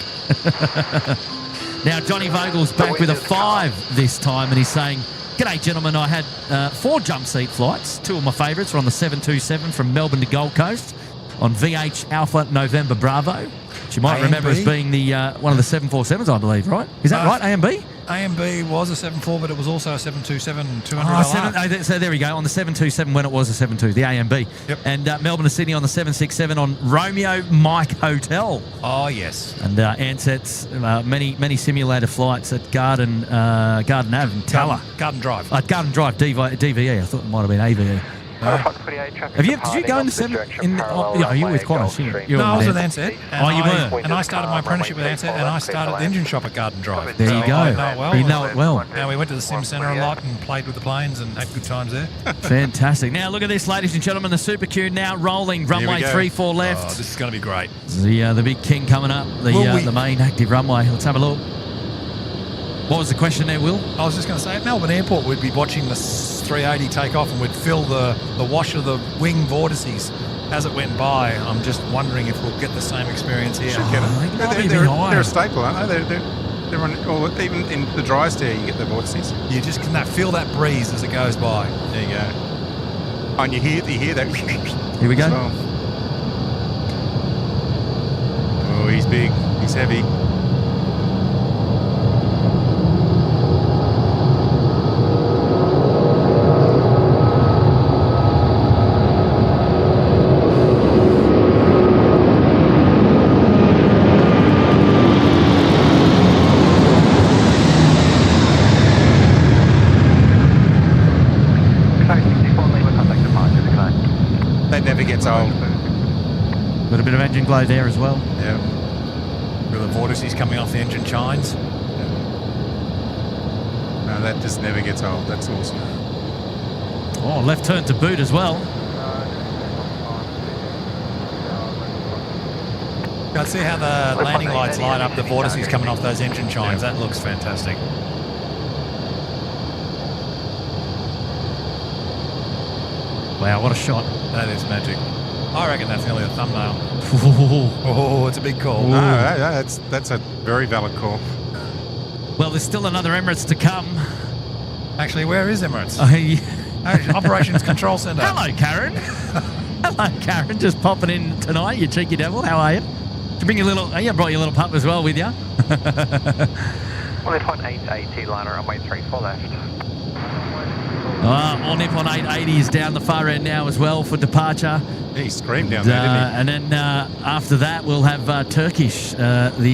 Now, Johnny Vogel's back with a 5 this time, and he's saying, "G'day, gentlemen. I had 4 jump seat flights. 2 of my favourites were on the 727 from Melbourne to Gold Coast on VH Alpha November Bravo, which you might remember as being the one of the 747s, I believe, right? Is that right, A&B? A&B was a 74, but it was also a 727 200 so there we go, on the 727 when it was a 72, the A&B. Yep. And Melbourne to Sydney on the 767 on Romeo Mike Hotel. Oh, yes. And Ansets, many simulator flights at Garden Ave and Talla. Garden Drive. Garden Drive, DVE. I thought it might have been AVE. Did you go in the 7? You were with Qantas. No, I was with Ansett. You were. And I started my apprenticeship with Ansett, and I started the engine shop at Garden Drive. There you go. I know it well. You know it well. Now, we went to the Sim Centre a lot and played with the planes and had good times there. Fantastic. Now, look at this, ladies and gentlemen. The Super Q now rolling. Runway 34 left. Oh, this is going to be great. The big king coming up. The main active runway. Let's have a look. What was the question there, Will? I was just going to say, at Melbourne Airport, we'd be watching the 380 take off and we'd feel the wash of the wing vortices as it went by. I'm just wondering if we'll get the same experience here. Should get it. They're a staple, aren't they? They're on, even in the driest air, you get the vortices. You just can feel that breeze as it goes by. There you go. Oh, and you hear that. Here we go. Well. Oh, he's big. He's heavy. That never gets old. Got a bit of engine glow there as well. Yeah. With the vortices coming off the engine chines. No, that just never gets old. That's awesome. Oh, left turn to boot as well. You can see how the landing lights light up the vortices coming off those engine chines. That looks fantastic. Wow, what a shot. That is magic. I reckon that's nearly a thumbnail. Oh, it's a big call. No, that's a very valid call. Well, there's still another Emirates to come. Actually, where is Emirates? Oh, Operations Control Centre. hello, Karen. Hello, Karen. Just popping in tonight, you cheeky devil. How are you? Did you bring your little... Oh, you brought your little pup as well with you. Only point 880 liner runway 34 left. All Nippon 880 is down the far end now as well for departure. He screamed down there, didn't he? And then after that, we'll have Turkish, the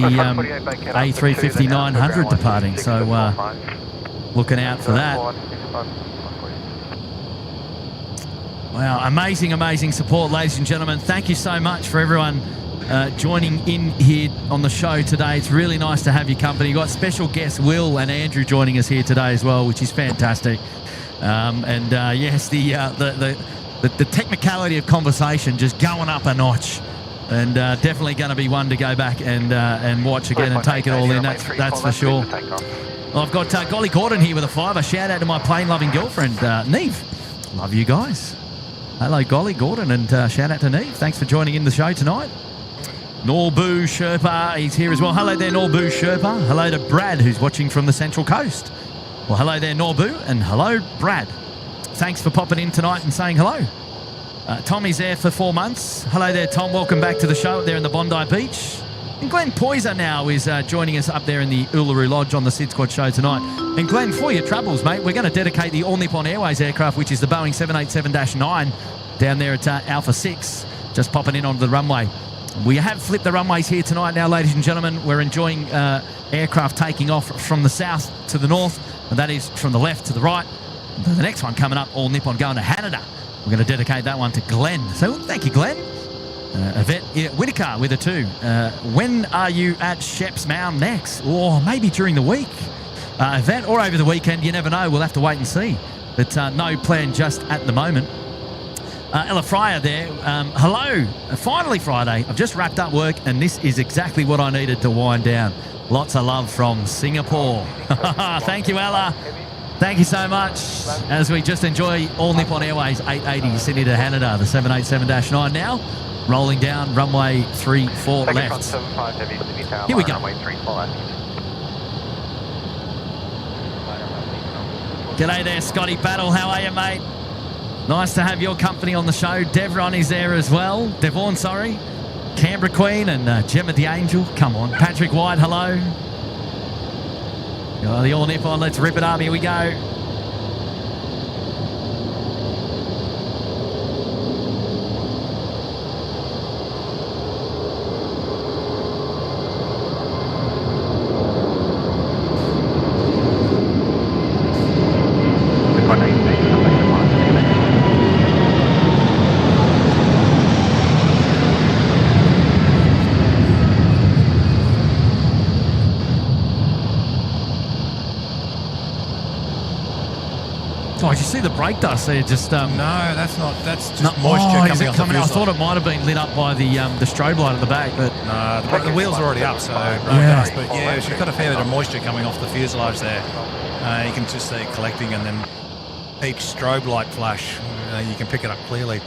A350 900 departing. So looking out for that. Wow, amazing support, ladies and gentlemen. Thank you so much for everyone joining in here on the show today. It's really nice to have your company. You've got special guests Will and Andrew joining us here today as well, which is fantastic. Yes, the technicality of conversation just going up a notch, and definitely going to be one to go back and watch again and take it all in. That's for sure. I've got Golly Gordon here with a $5. Shout out to my plane-loving girlfriend, Neve. Love you guys. Hello, Golly Gordon, and shout out to Neve. Thanks for joining in the show tonight. Norbu Sherpa, he's here as well. Hello there, Norbu Sherpa. Hello to Brad, who's watching from the Central Coast. Well, hello there, Norbu, and hello, Brad. Thanks for popping in tonight and saying hello. Tommy's there for 4 months. Hello there, Tom. Welcome back to the show up there in the Bondi Beach. And Glenn Poyser now is joining us up there in the Uluru Lodge on the SydSquad show tonight. And Glenn, for your travels, mate, we're going to dedicate the All Nippon Airways aircraft, which is the Boeing 787-9, down there at Alpha 6, just popping in onto the runway. We have flipped the runways here tonight now, ladies and gentlemen. We're enjoying aircraft taking off from the south to the north, and that is from the left to the right. And the next one coming up, All Nippon going to Haneda. We're going to dedicate that one to Glenn. So thank you, Glenn. Yvette Whitaker with a 2. When are you at Sheps Mound next? Or maybe during the week. Yvette, or over the weekend, you never know. We'll have to wait and see. But no plan just at the moment. Ella Fryer there. Hello. Finally Friday. I've just wrapped up work, and this is exactly what I needed to wind down. Lots of love from Singapore. Thank you, Ella. Thank you so much. As we just enjoy All Nippon Airways 880 Sydney to Haneda, the 787-9 now. Rolling down runway 34 left. Here we go. G'day there, Scotty Battle. How are you, mate? Nice to have your company on the show. Devron is there as well. Devon, sorry. Canberra Queen and Gemma the Angel. Come on. Patrick White, hello. The All Nippon, let's rip it up. Here we go. Oh, did you see the brake dust there? Just No, that's not. That's just moisture coming off the fuselage. I thought it might have been lit up by the strobe light at the back, but no, the wheels are already up, so dust. But yeah, she's got a fair bit of moisture coming off the fuselage there. You can just see it collecting, and then each strobe light flash, you can pick it up clearly.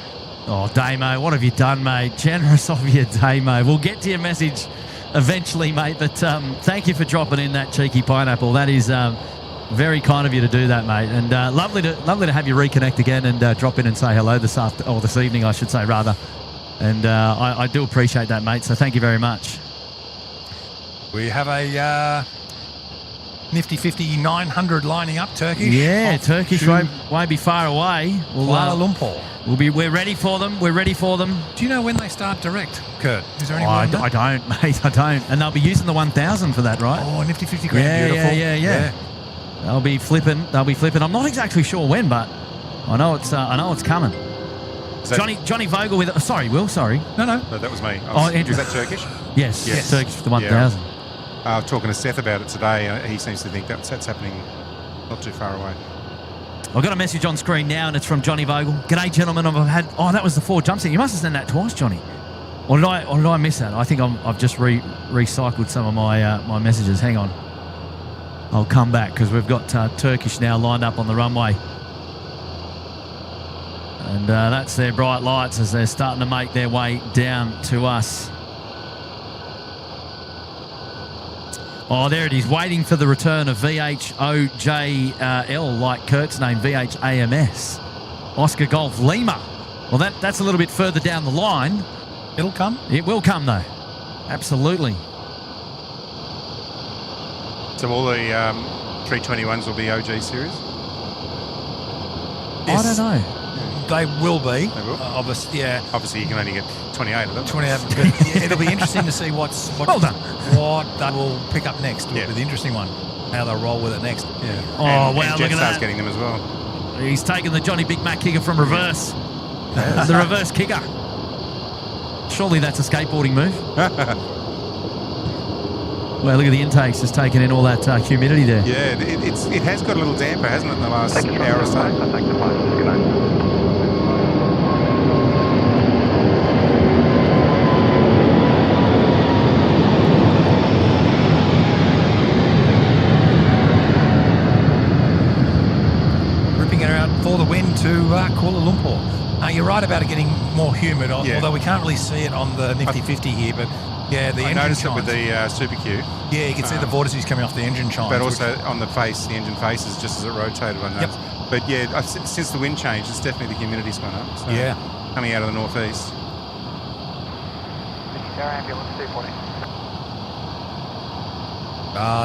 Oh, Damo, what have you done, mate? Generous of you, Damo. We'll get to your message eventually, mate. But thank you for dropping in that cheeky pineapple. That is. Very kind of you to do that, mate, and lovely to have you reconnect again and drop in and say hello this evening, I should say, rather. And I do appreciate that, mate. So thank you very much. We have a nifty 50 900 lining up, Turkish. Yeah, Turkish won't be far away. Kuala Lumpur. We're ready for them. We're ready for them. Do you know when they start direct, Kurt? Is there any I don't, mate. I don't. And they'll be using the 1000 for that, right? Oh, nifty 50 grand. Beautiful. Yeah. They'll be flipping. I'm not exactly sure when, but I know it's coming. Johnny Vogel with. Sorry, Will. Sorry. No, that was me. Andrew. Is that Turkish? Yes. Turkish for the 1000. I was talking to Seth about it today. He seems to think that's happening not too far away. I've got a message on screen now, and it's from Johnny Vogel. G'day, gentlemen. I've had. Oh, that was the 4 jump set. You must have sent that twice, Johnny. Or did I miss that? I think I've just recycled some of my messages. Hang on. I'll come back because we've got Turkish now lined up on the runway. And that's their bright lights as they're starting to make their way down to us. Oh, there it is, waiting for the return of VHOJL, like Kurt's name, VHAMS. Oscar Golf Lima. Well, that's a little bit further down the line. It'll come. It will come, though. Absolutely. So all the 321s will be OG series? I don't know. They will be. They will? Obviously, yeah. Obviously, you can only get 28 of them. 28, but yeah, it'll be interesting to see what Well done. what they will pick up next. Will Yeah. be the interesting one. How they'll roll with it next. Yeah. Oh, and, wow, and look at Jetstar's that. getting them as well. He's taking the Johnny Big Mac kicker from reverse. The reverse kicker. Surely that's a skateboarding move. Well, look at the intakes, just taking in all that humidity there. Yeah, it has got a little damper, hasn't it, in the last hour or so? Contact the flight. Good night. Ripping it out for the win to Kuala Lumpur. You're right about it getting more humid, Yeah. although we can't really see it on the Nifty 50 here, but yeah, the I engine noticed it chimes. with the Super Q, Yeah, you can see the vortices coming off the engine chimes. but which- also on the face, the engine faces, just as it rotated on Yep. those. But yeah, since the wind changed, it's definitely the humidity's gone up. So Yeah. coming out of the northeast. Ambulance 240.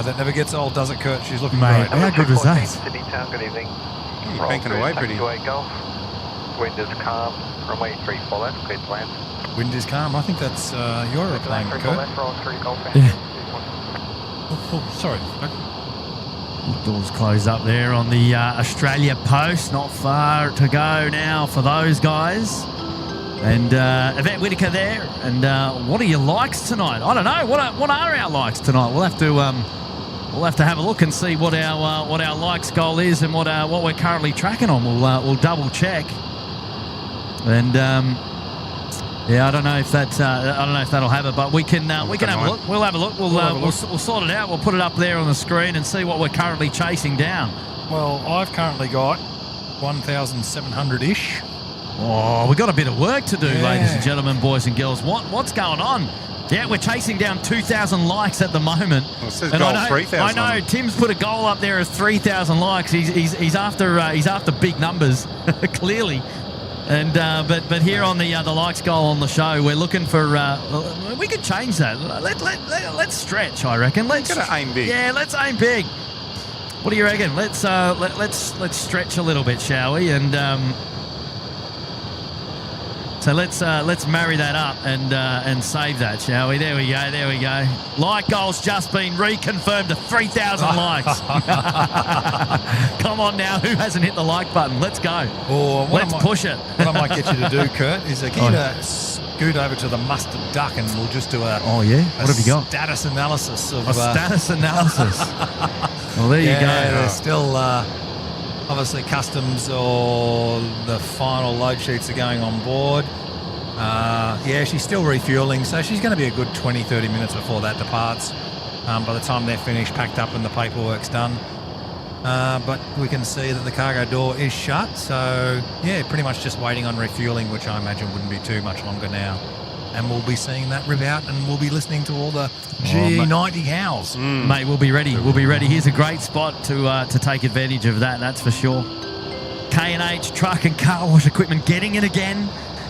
that never gets old, does it, Kurt? She's looking Mate, great. how good was that? Sydney Town, good evening. You're banking away pretty. Taxiway Golf. Wind is calm. Runway 34 left, clear to land. Wind is calm. I think that's your aeroplane, 34 Kurt. left, roll 3 Golf. Yeah. Oh, sorry. Doors closed up there on the Australia Post. Not far to go now for those guys. And Yvette Whitaker there. And what are your likes tonight? I don't know. What are our likes tonight? We'll have to have a look and see what our likes goal is and what we're currently tracking on. We'll double check. And yeah, I don't know if that'll have it, but we can have a look. We'll have a look. We'll sort it out. We'll put it up there on the screen and see what we're currently chasing down. Well, I've currently got 1,700-ish. Oh, we've got a bit of work to do, Yeah. ladies and gentlemen, boys and girls. What's going on? Yeah, we're chasing down 2,000 likes at the moment. Well, it says And goal I know, 3,000 I know on it. Tim's put a goal up there of 3,000 likes. He's after big numbers, clearly. And but here on the likes goal on the show, we're looking for. We could change that. Let's stretch. I reckon. Let's Gotta aim big. Yeah, let's aim big. What do you reckon? Let's stretch a little bit, shall we? And so let's marry that up and save that, shall we? There we go. Like goal's just been reconfirmed to 3,000 likes. Come on now, who hasn't hit the like button? Let's go. Or Let's push it. What I might get you to do, Kurt, is get you to scoot over to the mustard duck and we'll just do a Oh yeah, what have you got? status analysis of A status analysis. Well, there you yeah, go. there's still obviously customs or the final load sheets are going on board. Yeah, she's still refueling, so she's going to be a good 20-30 minutes before that departs. By the time they're finished, packed up and the paperwork's done. But we can see that the cargo door is shut, so yeah, pretty much just waiting on refueling, which I imagine wouldn't be too much longer now. And we'll be seeing that rip out, and we'll be listening to all the G90 howls. Mate, we'll be ready. Here's a great spot to take advantage of that, that's for sure. K&H Truck and Car Wash Equipment getting it again.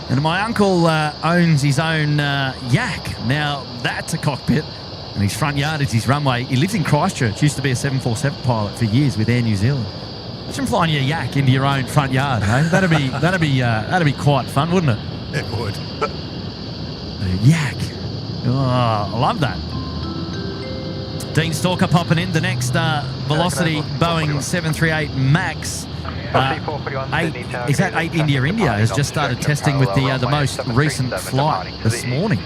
And my uncle owns his own yak. Now, that's a cockpit. And his front yard is his runway. He lives in Christchurch. Used to be a 747 pilot for years with Air New Zealand. Imagine flying your yak into your own front yard, hey? That'd be quite fun, wouldn't it? It would. Yak. Oh, I love that. Dean Stalker popping in. The next Velocity Boeing 738 MAX. Is that 8 India has just started testing with the most recent flight this morning.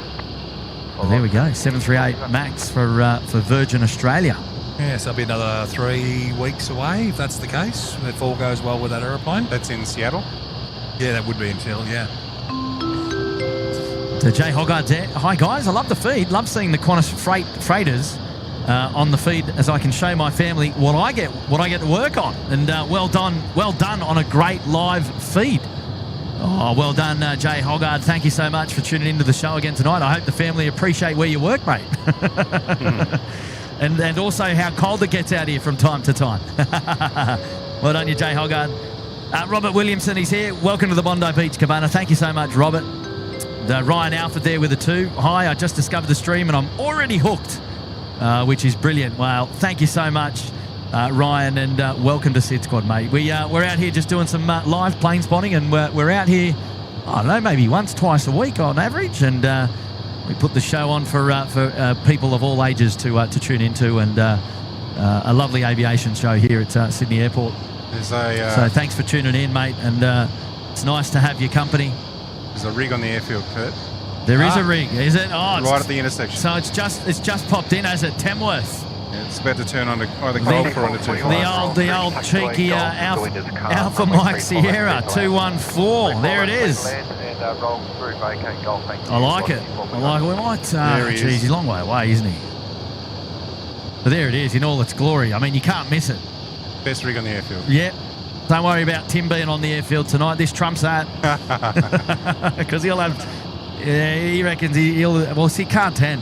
Well, there we go. 738 MAX for Virgin Australia. Yeah, so it'll be another 3 weeks away if that's the case, if all goes well with that aeroplane. That's in Seattle. Yeah, that would be in Seattle, yeah. So Jay Hoggard's there. Hi guys, I love the feed. Love seeing the Qantas freighters on the feed as I can show my family what I get to work on. And well done on a great live feed. Oh, well done, Jay Hoggard. Thank you so much for tuning into the show again tonight. I hope the family appreciate where you work, mate. And also how cold it gets out here from time to time. Well done, you, Jay Hoggard. Robert Williamson, he's here. Welcome to the Bondi Beach Cabana. Thank you so much, Robert. Ryan Alford there with a 2. Hi, I just discovered the stream and I'm already hooked, which is brilliant. Well, thank you so much, Ryan, and welcome to SydSquad, mate. We're out here just doing some live plane spotting, and we're out here, I don't know, maybe once, twice a week on average, and we put the show on for people of all ages to tune into, and a lovely aviation show here at Sydney Airport. So thanks for tuning in, mate, and it's nice to have your company. There's a rig on the airfield, Kurt. There is a rig, is it? Oh, right at the intersection. So it's just popped in, has it? Tamworth. Yeah, it's about to turn onto either Gulf or onto 2. The old cheeky Alpha Mike Sierra 214. There it is. I like it. We might. Geez, he's a long way away, isn't he? But there it is in all its glory. I mean, you can't miss it. Best rig on the airfield. Yep. Don't worry about Tim being on the airfield tonight. This trumps that. Because he'll have... Yeah, he reckons he'll... Well, see, Car 10.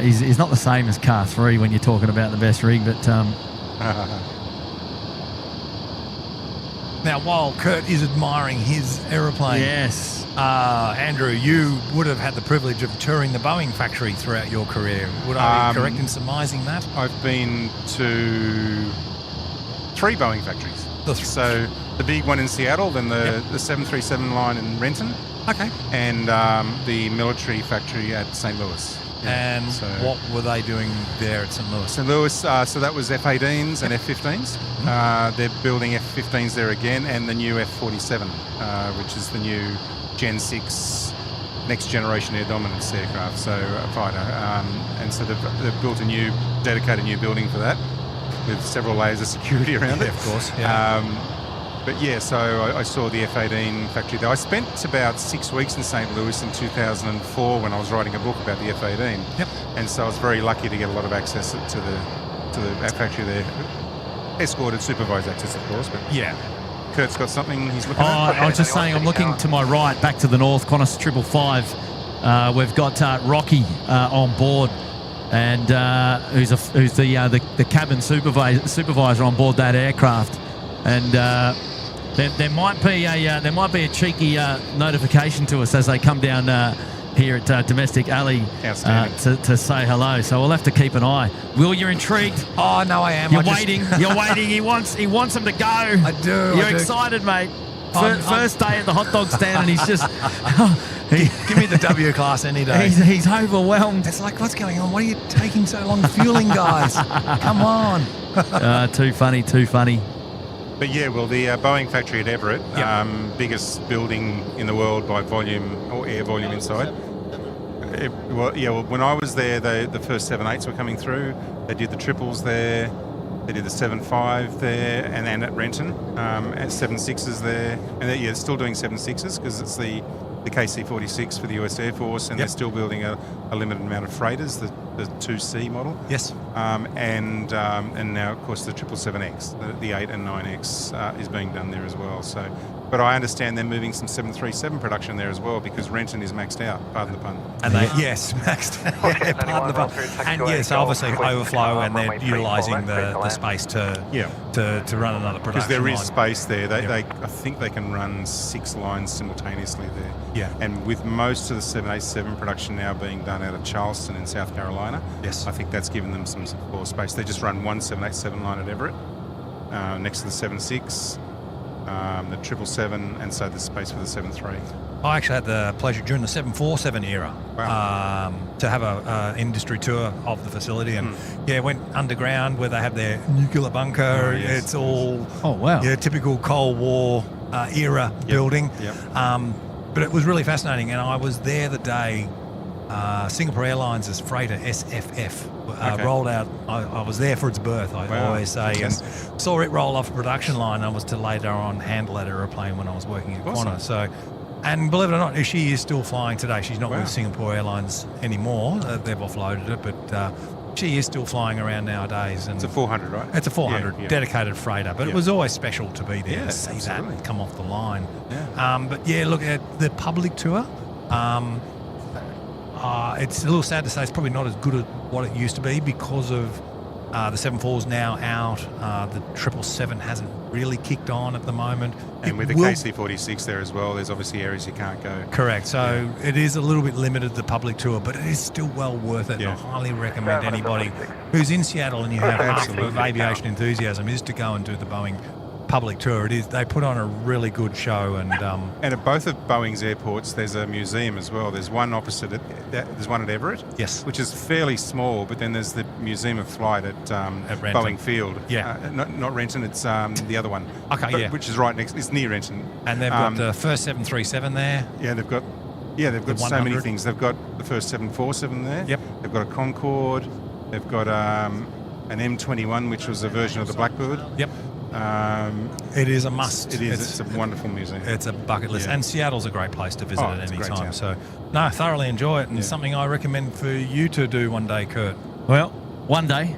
He's not the same as Car 3 when you're talking about the best rig, but... Now, while Kurt is admiring his aeroplane... Yes. Andrew, you would have had the privilege of touring the Boeing factory throughout your career. Would I be correct in surmising that? I've been to 3 Boeing factories. So the big one in Seattle, then the 737 line in Renton. Okay. And the military factory at St. Louis. And so, what were they doing there at St. Louis? St. Louis, so that was F-18s and F-15s. They're building F-15s there again, and the new F-47, which is the new Gen 6 next generation air dominance aircraft, so a fighter. And so they've built a new, dedicated new building for that, with several layers of security around it. Of course, yeah. But yeah, so I saw the F-18 factory there. I spent about 6 weeks in St. Louis in 2004 when I was writing a book about the F-18. Yep. And so I was very lucky to get a lot of access to the factory there. Escorted, supervised access, of course. But yeah. Kurt's got something he's looking at. I was just saying, I'm looking to my right, back to the north, Qantas 555. We've got Rocky on board, and who's the cabin supervisor on board that aircraft, and there might be a cheeky notification to us as they come down here at Domestic Alley to say hello. So we'll have to keep an eye. Will, you're intrigued? Oh no, I am. You're waiting. You're waiting. He wants them to go. I do. You're excited, mate. First day at the hot dog stand, and he's just... Give me the W class any day. He's overwhelmed. It's like, what's going on? What are you taking so long fueling, guys? Come on. Too funny, too funny. But yeah, well, the Boeing factory at Everett, biggest building in the world by volume or air volume inside. When I was there, the first 787s were coming through. They did the triples there. They did the 757 there, and at Renton, and 767s there. And they're still doing 767s because it's the KC-46 for the US Air Force, and they're still building a limited amount of freighters, the 2C model. Yes. And now, of course, the 777X, the 8 and 9X is being done there as well. So, but I understand they're moving some 737 production there as well because Renton is maxed out, pardon the pun. And yes, maxed out. Yeah, pardon the pun. And yes, obviously overflow, and they're utilising the space to run another production because there is line. space there. I think they can run 6 lines simultaneously there. Yeah. And with most of the 787 production now being done out of Charleston in South Carolina, yes, I think that's given them some floor space. They just run one 787 line at Everett next to the 76, the 777, and so there's space for the 73. I actually had the pleasure during the 747 era to have an industry tour of the facility, and went underground where they have their nuclear bunker. Yes. It's all typical Cold War era building. Yep. But it was really fascinating, and I was there the day Singapore Airlines' freighter SFF rolled out. I was there for its birth, I always say, and saw it roll off a production line. I was to later on handle that aeroplane when I was working at Qantas. So, and believe it or not, she is still flying today. She's not with Singapore Airlines anymore. They've offloaded it, but she is still flying around nowadays. And It's a 400, right? it's a 400 Yeah, yeah. dedicated freighter, but it Yeah. was always special to be there Yeah, to see absolutely. that come off the line. Yeah. But yeah, look at the public tour. It's a little sad to say it's probably not as good as what it used to be because of the 74's now out. The 777 hasn't really kicked on at the moment. And It with the will- KC-46 there as well, there's obviously areas you can't go. Correct. So it is a little bit limited, the public tour, but it is still well worth it. Yeah. And I highly recommend anybody who's in Seattle and you have half of Absolutely. aviation enthusiasm is to go and do the Boeing public tour. It is. They put on a really good show, and And at both of Boeing's airports, there's a museum as well. There's one opposite it. There's one at Everett, yes, which is fairly small, but then there's the Museum of Flight at Renton. Boeing Field. Yeah. Not Renton, it's the other one. Okay, But- yeah. Which is right next, it's near Renton. and they've got the first 737 there. Yeah, they've got The so many 100. things. They've got the first 747 there. Yep. They've got a Concorde. They've got an M21, which was a version of the Blackbird. Yep, it is a must. It is. It's a wonderful museum. It's a bucket list, Yeah. and Seattle's a great place to visit Oh, at it's a any great time. town. So, no, thoroughly enjoy it, and Yeah. something I recommend for you to do one day, Kurt. Well, one day,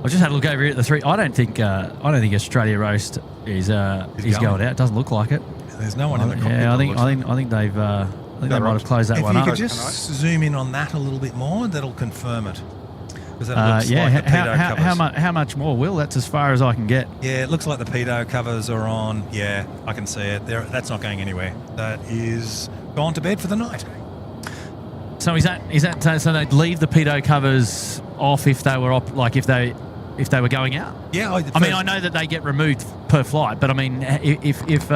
I just had a look over here at the three. I don't think Australia Roast is going. going out. It doesn't look like it. There's no one in the cockpit. Yeah, I think by the looks. they've they might have closed that If one you up. could just zoom in on that a little bit more, that'll confirm it. Because that looks Yeah, like the pedo covers. how much more, Will? That's as far as I can get. Yeah, it looks like the pedo covers are on. Yeah, I can see it. That's not going anywhere. That is gone to bed for the night. So is that so they'd leave the pedo covers off if they were like if they were going out? Yeah, I mean, I know that they get removed per flight, but I mean, if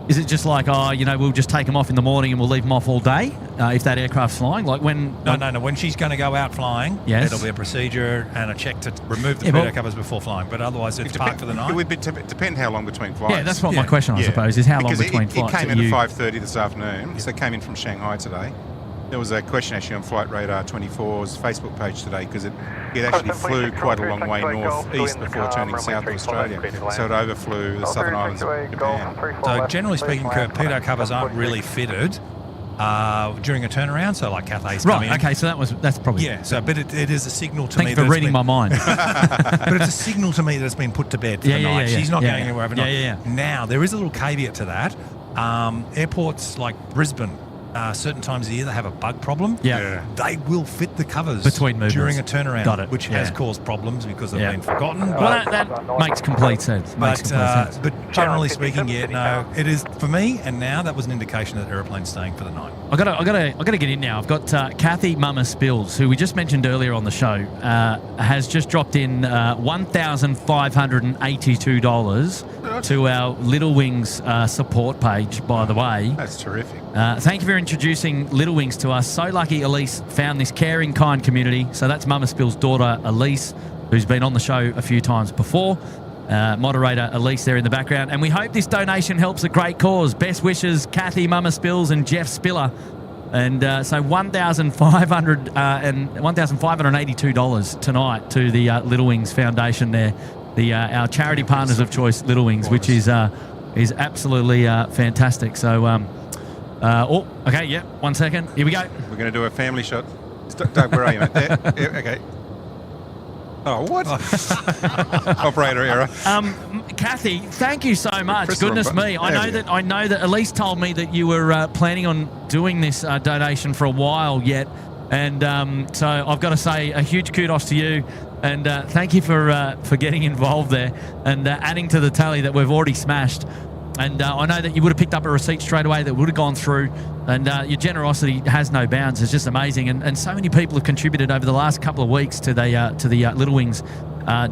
is it just like, we'll just take them off in the morning and we'll leave them off all day if that aircraft's flying? Like when... No. When she's going to go out flying, Yes. it'll be a procedure and a check to remove the Yeah, pedo but- covers before flying. But otherwise, it's parked for the night. It would depend how long between flights. Yeah, that's what my Yeah. question, I Yeah. suppose, is how long Because between it flights came are in you... at 5:30 this afternoon, so it came in from Shanghai today. There was a question actually on Flight Radar 24's Facebook page today because it actually flew quite a long way northeast before turning south to Australia. So it overflew the southern islands of Japan. So generally speaking, Kurt, pedo covers aren't really fitted during a turnaround. So like Cathay come Right, in. okay, so that's probably... Yeah, so but it is a signal to Thank me. you for that it's reading been- my mind. But it's a signal to me that it's been put to bed for Yeah, the yeah, night. yeah, She's not yeah, going yeah. anywhere overnight. Yeah. Now, there is a little caveat to that. Airports like Brisbane, certain times of the year, they have a bug problem. Yeah. They will fit the covers Between movements. during a turnaround, Got it, which yeah. has caused problems because they've Yeah. been forgotten. Well, that makes complete sense. But generally speaking, yeah, no, it is for me. And now that was an indication that the aeroplane's staying for the night. I gotta get in now. I've got Kathy Mama Spills, who we just mentioned earlier on the show, has just dropped in $1,582 to our Little Wings support page. By the way, That's terrific. thank you for introducing Little Wings to us. So lucky Elise found this caring, kind community. So that's Mama Spills' daughter Elise, who's been on the show a few times before. Moderator Elise there in the background, and we hope this donation helps a great cause. Best wishes, Kathy, Mama Spills, and Jeff Spiller. And so $1,582 tonight to the Little Wings Foundation there, our charity partners of choice, Little Wings, which is absolutely fantastic. So, okay, yeah, 1 second, here we go. We're going to do a family shot. Doug, where are you, mate? There? Yeah, okay. Oh, what? Operator error. Kathy, thank you so much. Press the wrong Goodness button. me, There we go. I know that Elise told me that you were planning on doing this donation for a while yet, and so I've got to say a huge kudos to you, and thank you for getting involved there and adding to the tally that we've already smashed. And I know that you would have picked up a receipt straight away that would have gone through, and your generosity has no bounds. It's just amazing, and so many people have contributed over the last couple of weeks to the Little Wings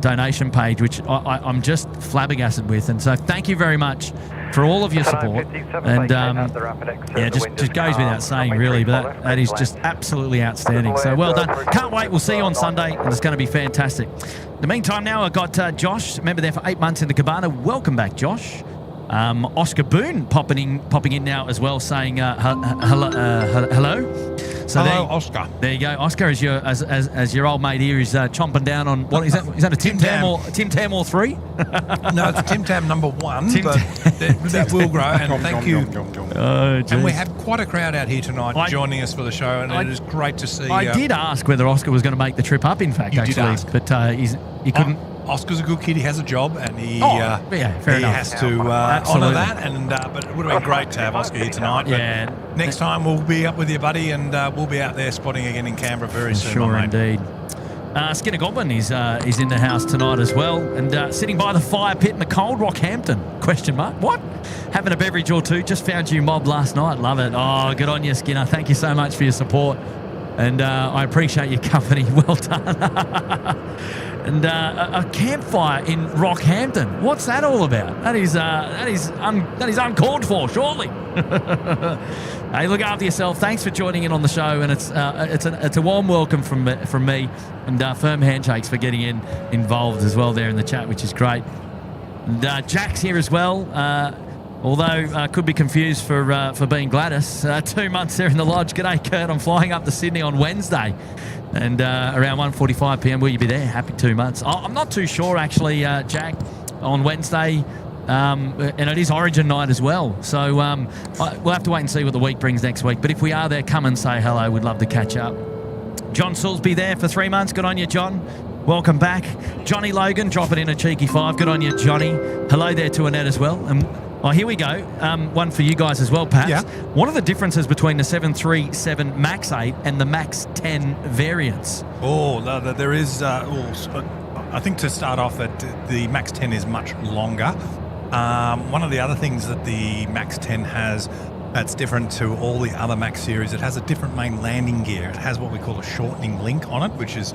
donation page, which I'm just flabbergasted with. And so thank you very much for all of your support. And yeah, just goes without saying, really, but that is just absolutely outstanding. So well done. Can't wait. We'll see you on Sunday, and it's going to be fantastic. In the meantime, now I've got Josh, member there for 8 months in the Cabana. Welcome back, Josh. Oscar Boone popping in now as well, saying hello. So Hello, Oscar. There you go, Oscar. As your old mate here is chomping down on what is that? Is that a Tim Tam or 3? No, it's Tim Tam number 1, but that will grow. And thank you. And we have quite a crowd out here tonight joining us for the show, and it is great to see. I did ask whether Oscar was going to make the trip up. In fact, You did ask. but he couldn't. Oscar's a good kid. He has a job, and he fair enough. has to honour that. And but it would have been great to have Oscar here tonight. Yeah. But next time we'll be up with you, buddy, and we'll be out there spotting again in Canberra very soon. Sure, my mate. indeed. Skinner Goblin is in the house tonight as well, and sitting by the fire pit in the cold Rockhampton. Question mark? What? Having a beverage or two. Just found you mob last night. Love it. Oh, good on you, Skinner. Thank you so much for your support, and I appreciate your company. Well done. And a campfire in Rockhampton. What's that all about? That is uncalled for, surely. Hey, look after yourself. Thanks for joining in on the show, and it's a warm welcome from me, and firm handshakes for getting involved as well there in the chat, which is great. And Jack's here as well. Although could be confused for being Gladys. 2 months there in the lodge. G'day, Kurt. I'm flying up to Sydney on Wednesday. And around 1:45 p.m, will you be there? Happy 2 months. I'm not too sure, actually, Jack, on Wednesday. And it is Origin night as well. So we'll have to wait and see what the week brings next week. But if we are there, come and say hello. We'd love to catch up. John Soulsby there for 3 months. Good on you, John. Welcome back. Johnny Logan dropping in a cheeky 5. Good on you, Johnny. Hello there to Annette as well. And here we go. One for you guys as well, perhaps. Yeah. What are the differences between the 737 MAX 8 and the MAX 10 variants? Oh, there is. I think to start off, that the MAX 10 is much longer. One of the other things that the MAX 10 has that's different to all the other MAX series, it has a different main landing gear. It has what we call a shortening link on it, which is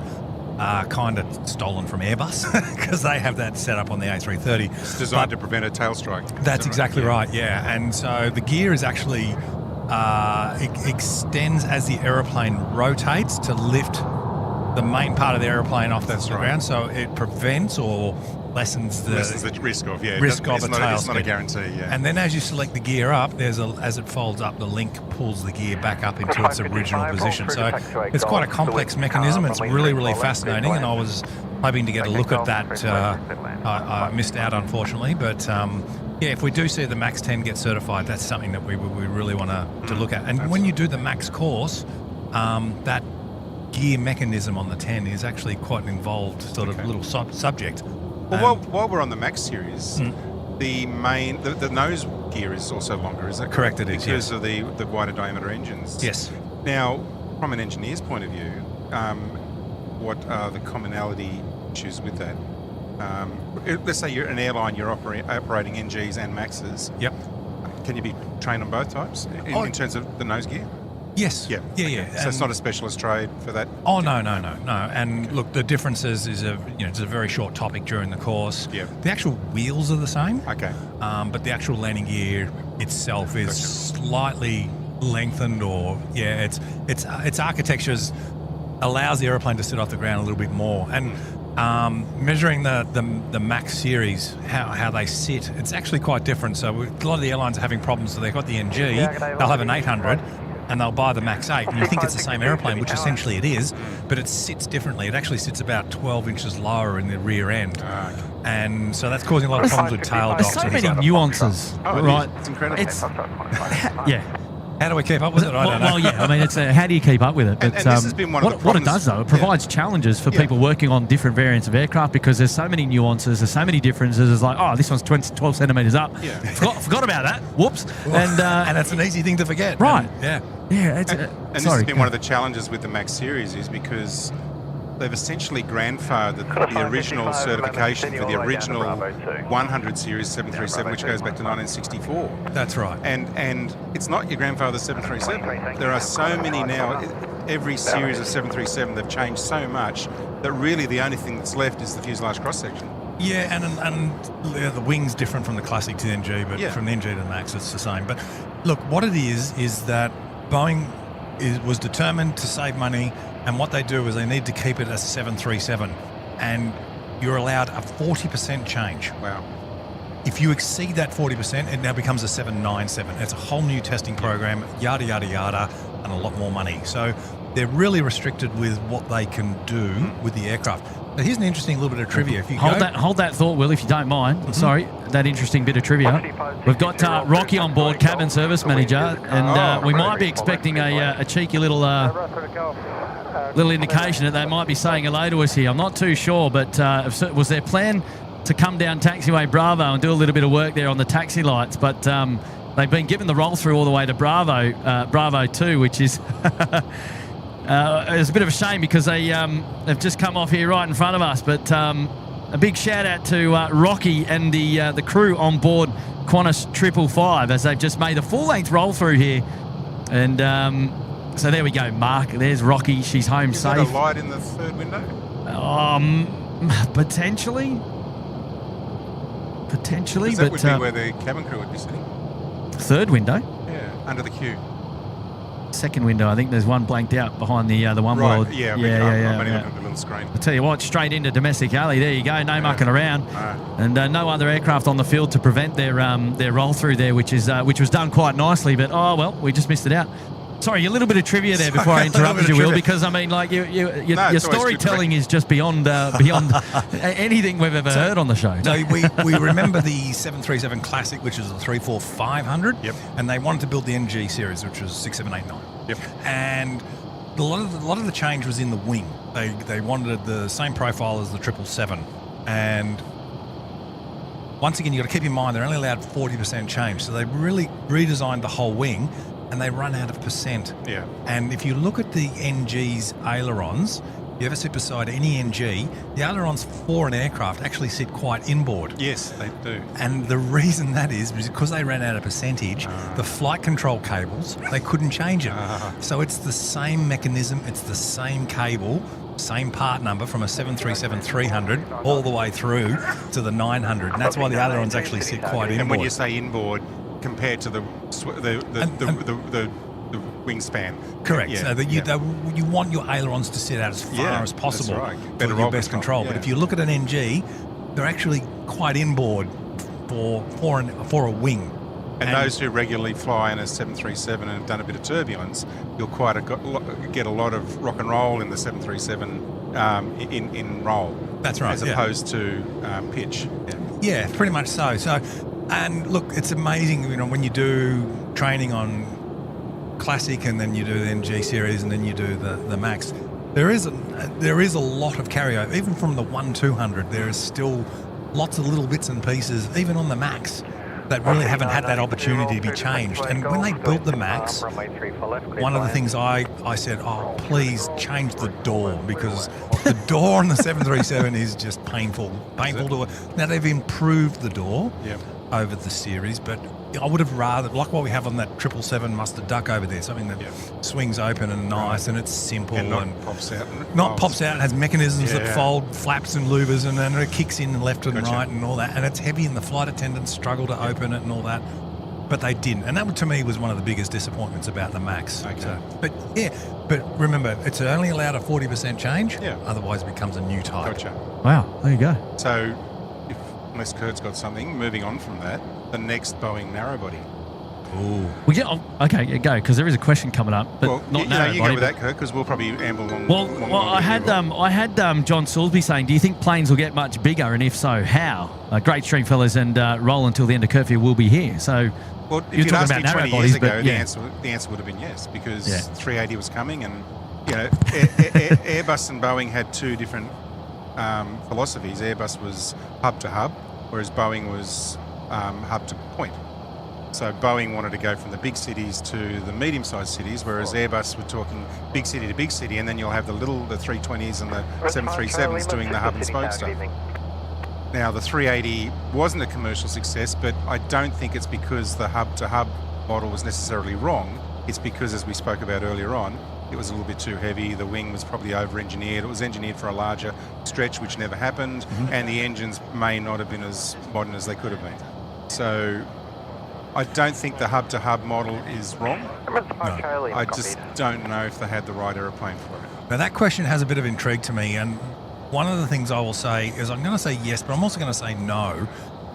kind of stolen from Airbus because they have that set up on the A380. It's designed to prevent a tail strike. That's exactly right, yeah. And so the gear is actually extends as the aeroplane rotates to lift the main part of the aeroplane off the ground. So it prevents or lessens the risk of a tail It's not a guarantee, yeah. And then as you select the gear up, as it folds up, the link pulls the gear back up into its original position. So it's quite a complex mechanism. It's really, really fascinating, and I was hoping to get a look at that. I missed out, unfortunately, but yeah, if we do see the MAX 10 get certified, that's something that we really want to look at. And when you do the MAX course, that gear mechanism on the 10 is actually quite an involved sort of little subject. Well, while we're on the MAX series, the nose gear is also longer, is that correct? It is, because of the wider diameter engines. Yes. Now, from an engineer's point of view, what are the commonality issues with that? Let's say you're an airline, you're operating NGs and MAXs. Yep. Can you be trained on both types in terms of the nose gear? Yes. Yeah. So it's not a specialist trade for that? Oh, no. And look, the differences is it's a very short topic during the course. Yeah. The actual wheels are the same. Okay. But the actual landing gear itself is slightly lengthened, or its architectures allows the aeroplane to sit off the ground a little bit more. And measuring the MAX series, how they sit, it's actually quite different. So a lot of the airlines are having problems. So they've got the NG, they'll have an 800, and they'll buy the MAX 8, and you think it's the same airplane, which essentially it is, but it sits differently. It actually sits about 12 inches lower in the rear end. And so that's causing a lot of problems with tail There's drops. so many nuances, right? It's incredible. Yeah. How do we keep up with it? I don't know. Well, yeah. I mean, it's how do you keep up with it? But and this has been one of the what it problems. does, though, it provides challenges for people working on different variants of aircraft, because there's so many nuances, there's so many differences. It's like, oh, this one's 12 centimetres up. Yeah. Forgot about that. Whoops. And that's an easy thing to forget. Right. And, Yeah. It's, And this has been one of the challenges with the MAX series, is because they've essentially grandfathered the original certification for the original 100 series 737, which goes back to 1964. That's right. And it's not your grandfather's 737. There are so many now. Every series of 737, they've changed so much that really the only thing that's left is the fuselage cross-section. Yeah, and the wing's different from the classic to the NG, but from the NG to the MAX, it's the same. But look, what it is that Boeing was determined to save money, and what they do is they need to keep it as 737, and you're allowed a 40% change. Wow. If you exceed that 40%, it now becomes a 797. It's a whole new testing program, yada, yada, yada, and a lot more money. So they're really restricted with what they can do with the aircraft. Now, here's an interesting little bit of trivia. If you Hold that thought, Will, if you don't mind. Sorry, that interesting bit of trivia. We've got Rocky on board, cabin service manager, and we might be expecting a cheeky little indication that they might be saying hello to us here. I'm not too sure, but was their plan to come down taxiway Bravo and do a little bit of work there on the taxi lights? But they've been given the roll through all the way to Bravo 2, which is it's a bit of a shame because they've just come off here right in front of us. But a big shout out to Rocky and the crew on board Qantas 555 as they've just made a full length roll through here. And so there we go, Mark. There's Rocky. She's home safe. Is there a light in the third window? Potentially, that would be where the cabin crew would be sitting. Third window. Yeah, under the queue. Second window, I think there's one blanked out behind the one Right, world. yeah. I'm only looking at the little screen. I'll tell you what, straight into domestic alley. There you go, no mucking around, and no other aircraft on the field to prevent their roll through there, which was done quite nicely. But oh well, we just missed it out. Sorry, a little bit of trivia there before I interrupted you, Will, because I mean, like your storytelling is just beyond anything we've ever heard on the show. So we remember the 737 Classic, which is a 34500. Yep. And they wanted to build the NG series, which was 6789. Yep. And a lot of the change was in the wing. They wanted the same profile as the 777, and once again, you've got to keep in mind they're only allowed 40% change, so they really redesigned the whole wing. And they run out of percent. Yeah. And if you look at the NG's ailerons, if you ever sit beside any NG, the ailerons for an aircraft actually sit quite inboard. Yes, they do. And the reason that is because they ran out of percentage, the flight control cables, they couldn't change it. So it's the same mechanism, it's the same cable, same part number from a 737-300 all the way through to the 900. And that's why the ailerons actually sit quite inboard. And when you say inboard, compared to the wingspan. Correct. Yeah, So you want your ailerons to sit out as far as possible that's right. for your best control. Yeah. But if you look at an NG, they're actually quite inboard for a wing. And those who regularly fly in a 737 and have done a bit of turbulence, you'll get a lot of rock and roll in the 737 in roll. That's right. As opposed to pitch. Yeah, pretty much so. And look, it's amazing, when you do training on Classic and then you do the NG series and then you do the Max, there is a lot of carryover. Even from the 1-200, there is still lots of little bits and pieces, even on the Max, that really haven't had that opportunity to be changed. And when they built the Max, one of the things I said, oh, please change the door, because the door on the 737 is just painful to it. Now, they've improved the door over the series, but I would have rather, like what we have on that 777 Mustard Duck over there, something that swings open and nice and it's simple and pops out. Pops out, has mechanisms that fold, flaps and louvers, and then it kicks in left and right and all that, and it's heavy and the flight attendants struggle to open it and all that, but they didn't, and that to me was one of the biggest disappointments about the Max. Okay. So, but remember, it's only allowed a 40% change, otherwise it becomes a new type. Gotcha. Wow, there you go. So, unless Kurt's got something, moving on from that, the next Boeing narrowbody. Ooh. Okay, go, because there is a question coming up, but not narrowbody. You go with that, Kurt, because we'll probably amble along. Well, I had John Salisbury saying, do you think planes will get much bigger, and if so, how? Great stream, fellas, and roll until the end of curfew. We'll be here. So, well, if you'd asked me 20 years ago, the answer would have been yes, because 380 was coming, and Airbus and Boeing had two different philosophies. Airbus was hub to hub, whereas Boeing was hub to point. So Boeing wanted to go from the big cities to the medium-sized cities, whereas Airbus were talking big city to big city, and then you'll have the 320s and the 737s doing the hub and spoke stuff. Now, the 380 wasn't a commercial success, but I don't think it's because the hub-to-hub model was necessarily wrong. It's because, as we spoke about earlier on, it was a little bit too heavy. The wing was probably over-engineered. It was engineered for a larger stretch, which never happened, and the engines may not have been as modern as they could have been. So I don't think the hub-to-hub model is wrong. No. I just don't know if they had the right aeroplane for it. Now, that question has a bit of intrigue to me, and one of the things I will say is I'm going to say yes, but I'm also going to say no,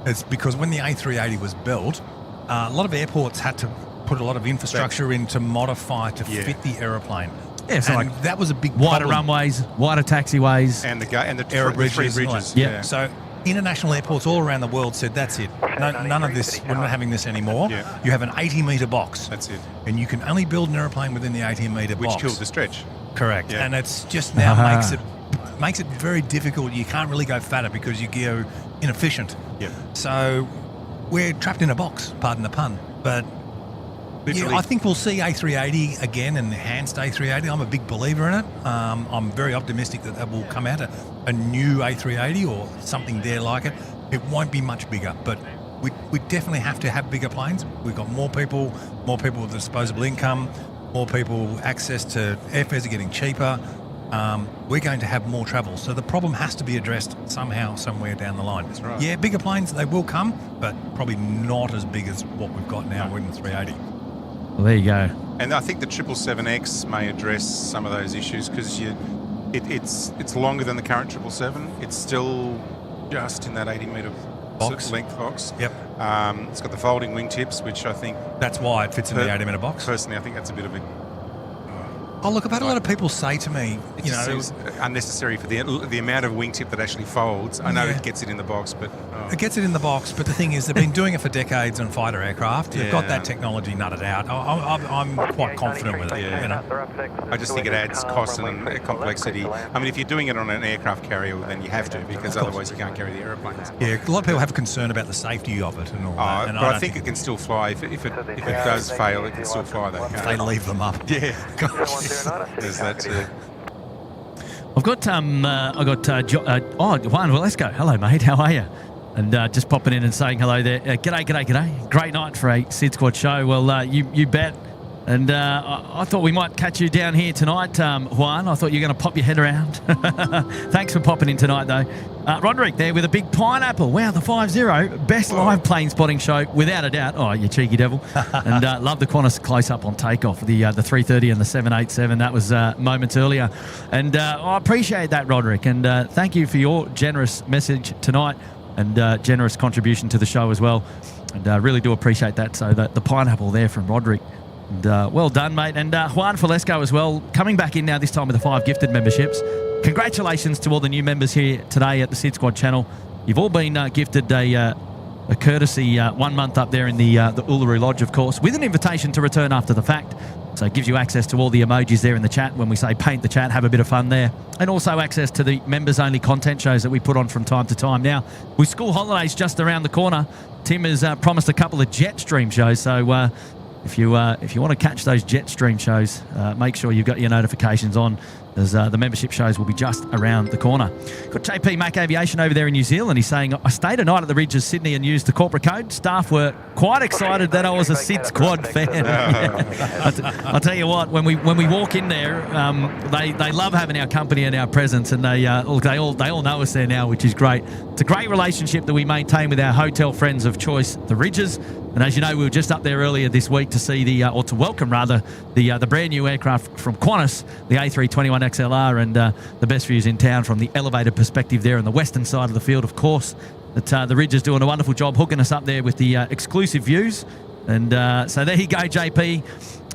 It's because when the A380 was built, a lot of airports had to put a lot of infrastructure in to modify to fit the aeroplane. Yeah, so and that was a big wider problem. runways, wider taxiways. And the Aero three bridges. bridges. Yeah. So international airports all around the world said, that's it. None of this, we're not having this anymore. Yeah. You have an 80-metre box. That's it. And you can only build an aeroplane within the 80-metre box. Which killed the stretch. Correct. Yeah. And it's just now makes it very difficult. You can't really go fatter because you go inefficient. Yeah. So we're trapped in a box, pardon the pun. But Literally. I think we'll see A380 again, an enhanced A380. I'm a big believer in it. I'm very optimistic that will come out a new A380 or something there like it. It won't be much bigger, but we definitely have to have bigger planes. We've got more people with disposable income, more people access to airfares are getting cheaper. We're going to have more travel. So the problem has to be addressed somehow, somewhere down the line. That's right. Yeah, bigger planes, they will come, but probably not as big as what we've got now in the 380. Well, there you go. And I think the 777X may address some of those issues because it's longer than the current 777. It's still just in that 80-metre Box. length box. Yep. It's got the folding wingtips, which I think, That's why it fits in the 80-metre box. personally, I think that's a bit of a... Oh, look, I've had a lot of people say to me, It just seems unnecessary for the amount of wingtip that actually folds. I know Yeah. it gets it in the box, but... it gets it in the box, but the thing is, they've been doing it for decades on fighter aircraft. They've got Yeah. that technology nutted out. I'm quite confident with it. Yeah. You know? I just think it adds cost and complexity. I mean, if you're doing it on an aircraft carrier, then you have to, because otherwise you can't carry the airplanes. Yeah, a lot of people have concern about the safety of it and all that. And But I don't think it can still fly. If it does fail, it can still fly, though. they leave them up. Yeah. There's that too. I've got Juan Velasco. Hello, mate. How are you? And just popping in and saying hello there. G'day. Great night for a Sid Squad show. Well, you bet. And I thought we might catch you down here tonight, Juan. I thought you were going to pop your head around. Thanks for popping in tonight, though. Roderick there with a big pineapple. Wow, the 5-0. Best live plane spotting show, without a doubt. Oh, you cheeky devil. And love the Qantas close-up on takeoff, the 330 and the 787. That was moments earlier. And I appreciate that, Roderick. And thank you for your generous message tonight and generous contribution to the show as well. And really do appreciate that. So the pineapple there from Roderick. And, well done, mate. And Juan Velasco as well, coming back in now, this time with the 5 gifted memberships. Congratulations to all the new members here today at the Sid Squad channel. You've all been gifted a courtesy 1 month up there in the Uluru Lodge, of course, with an invitation to return after the fact. So it gives you access to all the emojis there in the chat when we say paint the chat, have a bit of fun there. And also access to the members-only content shows that we put on from time to time. Now, with school holidays just around the corner, Tim has promised a couple of Jetstream shows. So if you want to catch those Jetstream shows, make sure you've got your notifications on, as the membership shows will be just around the corner. Got JP Mac Aviation over there in New Zealand. He's saying, I stayed a night at the Ridges, Sydney, and used the corporate code. Staff were quite excited that I was a Sid Squad fan. I'll tell you what, when we walk in there, they love having our company and our presence, and they all know us there now, which is great. It's a great relationship that we maintain with our hotel friends of choice, the Ridges. And as you know, we were just up there earlier this week to see or to welcome rather, the brand new aircraft from Qantas, the A321 XLR, and the best views in town from the elevated perspective there on the western side of the field, of course. That the Ridge is doing a wonderful job hooking us up there with the exclusive views. And so there you go, JP.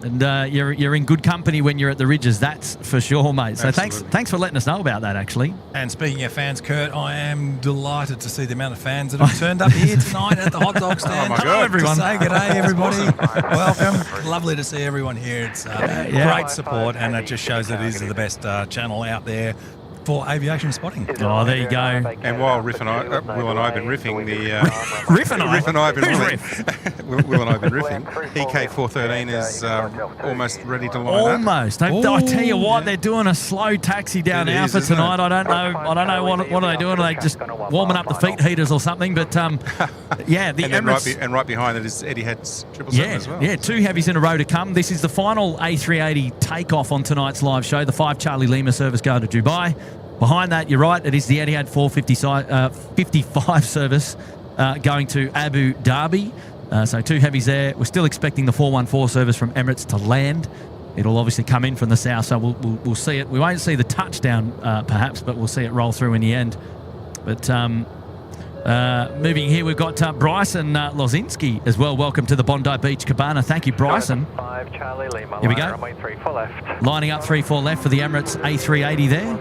And you're in good company when you're at the Ridges, that's for sure, mate. So Absolutely. thanks for letting us know about that, actually. And speaking of fans, Kurt, I am delighted to see the amount of fans that have turned up here tonight at the hot dog stand. Oh, my God. Hello, everyone. To say g'day, everybody. Welcome. Lovely to see everyone here. It's great support, and it just shows that it is the best channel out there for aviation spotting. Oh, there you go. And while Will and I have been riffing, Riff and I? Riff and I have been Who's riffing. Will and I have been riffing. EK413 is almost ready to line up. Almost. I tell you what, they're doing a slow taxi down It is, Alpha isn't it? tonight. I don't know what are they doing. Are they just warming up the feet heaters or something? But yeah, the And then Emirates. right behind it is Etihad's 777 as well. Yeah, 2 heavies in a row to come. This is the final A380 takeoff on tonight's live show. The 5 Charlie Lima service going to Dubai. Behind that, you're right, it is the Etihad 455 service going to Abu Dhabi. So 2 heavies there. We're still expecting the 414 service from Emirates to land. It'll obviously come in from the south, so we'll see it. We won't see the touchdown, perhaps, but we'll see it roll through in the end. But Moving here, we've got Bryson Lozinski as well. Welcome to the Bondi Beach Cabana. Thank you, Bryson. 5 Charlie Lima. Here we go. Runway 34 left. Lining up 3-4 left for the Emirates A380 there.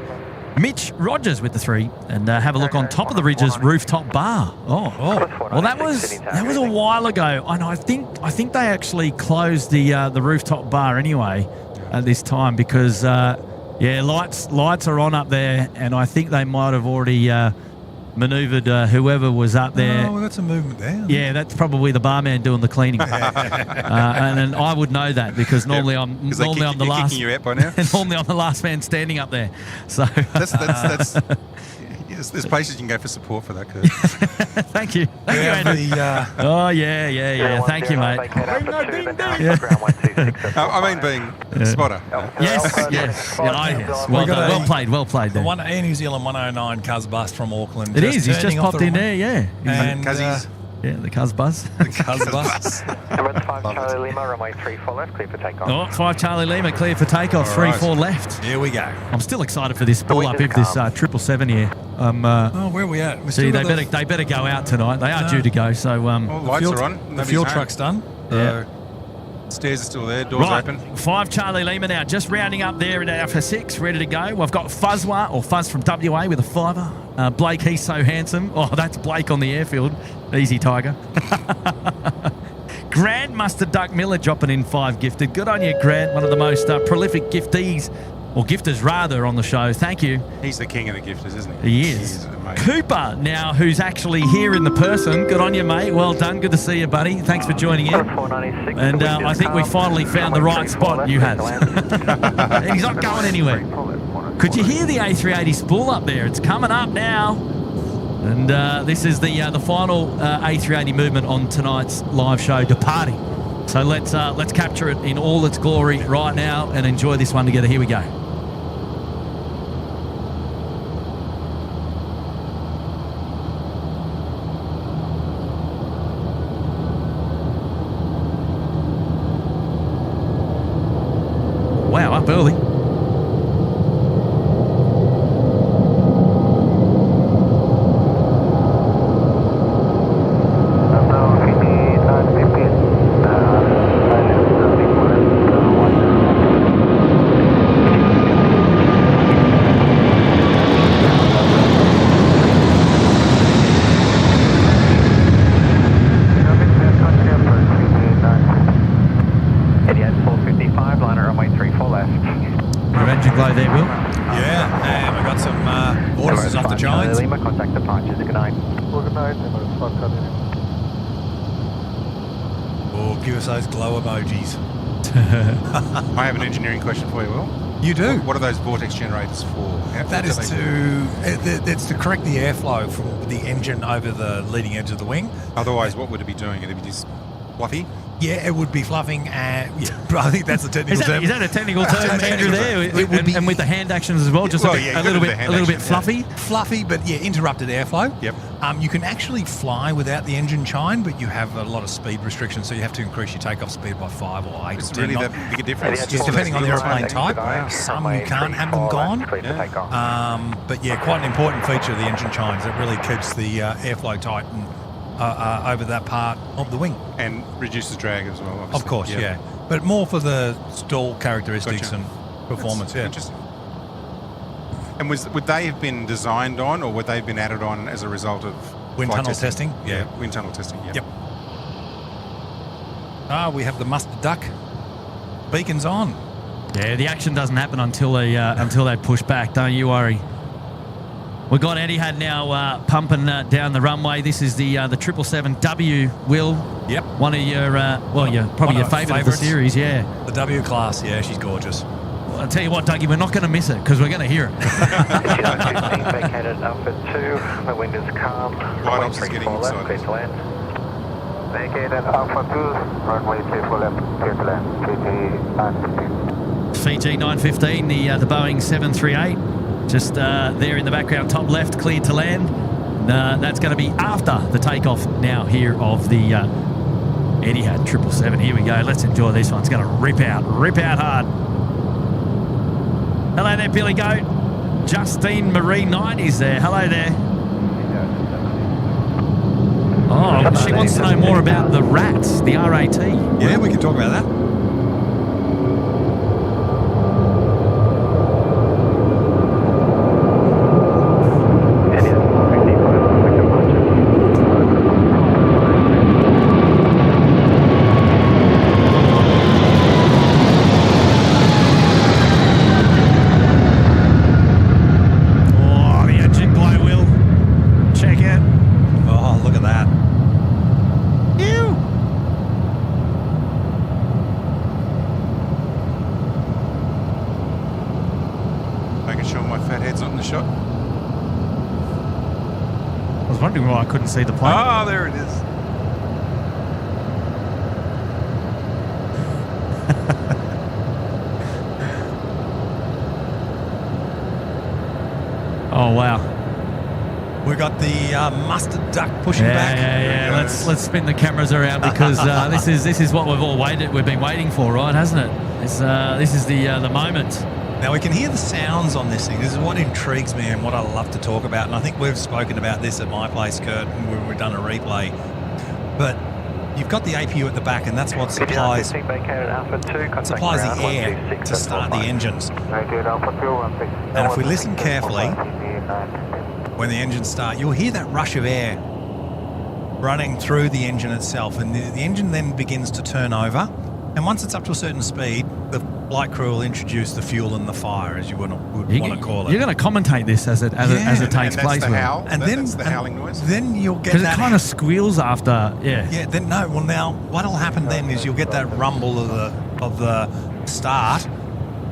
Mitch Rogers with the 3, and have a look on top of the ridge's rooftop bar. Well, that was a while ago, and I think they actually closed the rooftop bar anyway at this time because lights are on up there, and I think they might have already manoeuvred whoever was up there. Oh, well, that's a movement there. Yeah, that's probably the barman doing the cleaning. And I would know that because normally I'm the last. Kicking you out by now? Normally I'm the last man standing up there. So that's yes, there's places you can go for support for that, Kurt. Thank you. Thank you, Andrew. Oh yeah. Thank you, mate. I mean, being spotter. Yes. Well done. Well played there. The Air New Zealand 109 Cuz bus from Auckland. It is. He's just popped in there. Yeah. And the Cuz bus. The Cuz bus. Emirates 5 Charlie Lima. Runway 34 left. Clear for takeoff. 5 Charlie Lima clear for takeoff. 3-4 left. Here we go. I'm still excited for this spool up if this 777 here. Where are we at? See, they better go out tonight. They are due to go. So lights are on. The fuel truck's done. Yeah. Stairs are still there. Doors open. 5 Charlie Lima now. Just rounding up there at Alpha 6, ready to go. We've got Fuzz from WA with a 5er. Blake, he's so handsome. Oh, that's Blake on the airfield. Easy, Tiger. Grant Mustard Duck Miller dropping in 5 gifted. Good on you, Grant. One of the most prolific giftees, or gifters rather, on the show. Thank you. He's the king of the gifters, isn't he? He is. Cooper now, who's actually here in the person. Good on you, mate. Well done. Good to see you, buddy. Thanks for joining in. And I think we finally found the right spot. You have. And he's not going anywhere. Could you hear the A380 spool up there? It's coming up now. And this is the final A380 movement on tonight's live show, departing. So let's capture it in all its glory right now and enjoy this one together. Here we go. Wow, up early. Glow there, Will. Yeah, and we got some orders off the Giants. Lima, contact departures. Good night. Oh, give us those glow emojis. I have an engineering question for you, Will. You do? What are those vortex generators for? It's to correct the airflow from the engine over the leading edge of the wing. Otherwise, what would it be doing? It'd be just fluffy? Yeah, it would be fluffing. I think that's a technical term. Is that a technical term, Andrew? There, and with the hand actions as well, just a little bit fluffy. Fluffy, but interrupted airflow. Yep. You can actually fly without the engine chime, but you have a lot of speed restrictions, so you have to increase your takeoff speed by 5 or 8 or 10. Really that big a difference? Yes, depending on the airplane type. Some you can't have them gone. But quite an important feature of the engine chimes. It really keeps the airflow tight and over that part of the wing. And reduces drag as well, obviously. Of course, yeah. But more for the stall characteristics and performance, Interesting. And would they have been designed on, or would they have been added on as a result of wind tunnel testing? Yeah, wind tunnel testing, Yep. We have the mustard duck. Beacons on. Yeah, the action doesn't happen until they push back, don't you worry. We've got Etihad now pumping down the runway. This is the 777W, Will. Yep. One of your, your favourite of the series, yeah. The W class, yeah, she's gorgeous. Well, I'll tell you what, Dougie, we're not going to miss it because we're going to hear it. Vacated Alpha 2, the wind is calm. Light ops is getting excited. Clear to land. Vacated Alpha 2, runway 34 left, clear to land. Fiji 915, the Boeing 738. Just there in the background, top left, cleared to land. That's going to be after the takeoff now here of the Etihad 777. Here we go. Let's enjoy this one. It's going to rip out hard. Hello there, Billy Goat. Justine Marie Knight is there. Hello there. Oh, she wants to know more about the rats, the RAT. Yeah, we can talk about that. Oh, the engine glow wheel. Check it. Oh, look at that. Ew. Making sure my fat head's not in the shot. I was wondering why I couldn't see the plane. Ah, there it is. Oh, wow. We got the mustard duck pushing back. Yeah. Let's spin the cameras around because this is what we've been waiting for, right? Hasn't it? This is the moment. Now we can hear the sounds on this thing. This is what intrigues me and what I love to talk about. And I think we've spoken about this at my place, Kurt, and we've done a replay. But you've got the APU at the back, and that's what supplies the air to start the engines. And if we listen carefully, when the engines start, you'll hear that rush of air running through the engine itself, and the engine then begins to turn over. And once it's up to a certain speed, the flight crew will introduce the fuel and the fire, as you would want to call it. You're going to commentate this as it takes place. The howl. And That's the howling noise. Then you'll get Because that. it kind of squeals after, yeah. Yeah. Then no. Well, now what'll happen then is you'll get that rumble of the start,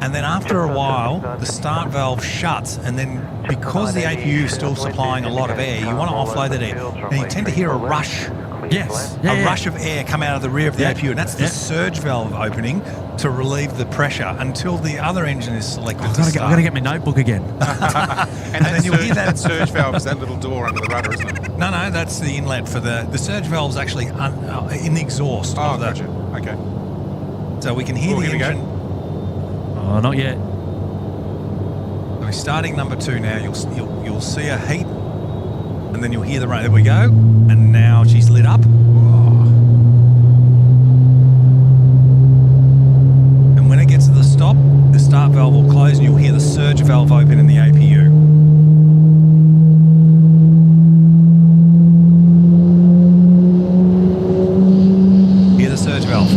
and then after a while, the start valve shuts, and then because the APU is still supplying a lot of air, you want to offload that air, and you tend to hear a rush. Yes. A rush of air come out of the rear of the APU, and that's the surge valve opening to relieve the pressure until the other engine is selected to start. I've got to get my notebook again. And then you'll hear that surge valve is that little door under the rudder, isn't it? No, that's the inlet for the surge valve's actually in the exhaust. Oh, of the, gotcha. Okay. So we can hear the Here we go. engine. Oh, not yet. So we're starting number 2 now. You'll see a heat, and then you'll hear the rain. There we go. And now she's lit up. And when it gets to the stop, the start valve will close, and you'll hear the surge valve open in the APU. Hear the surge valve.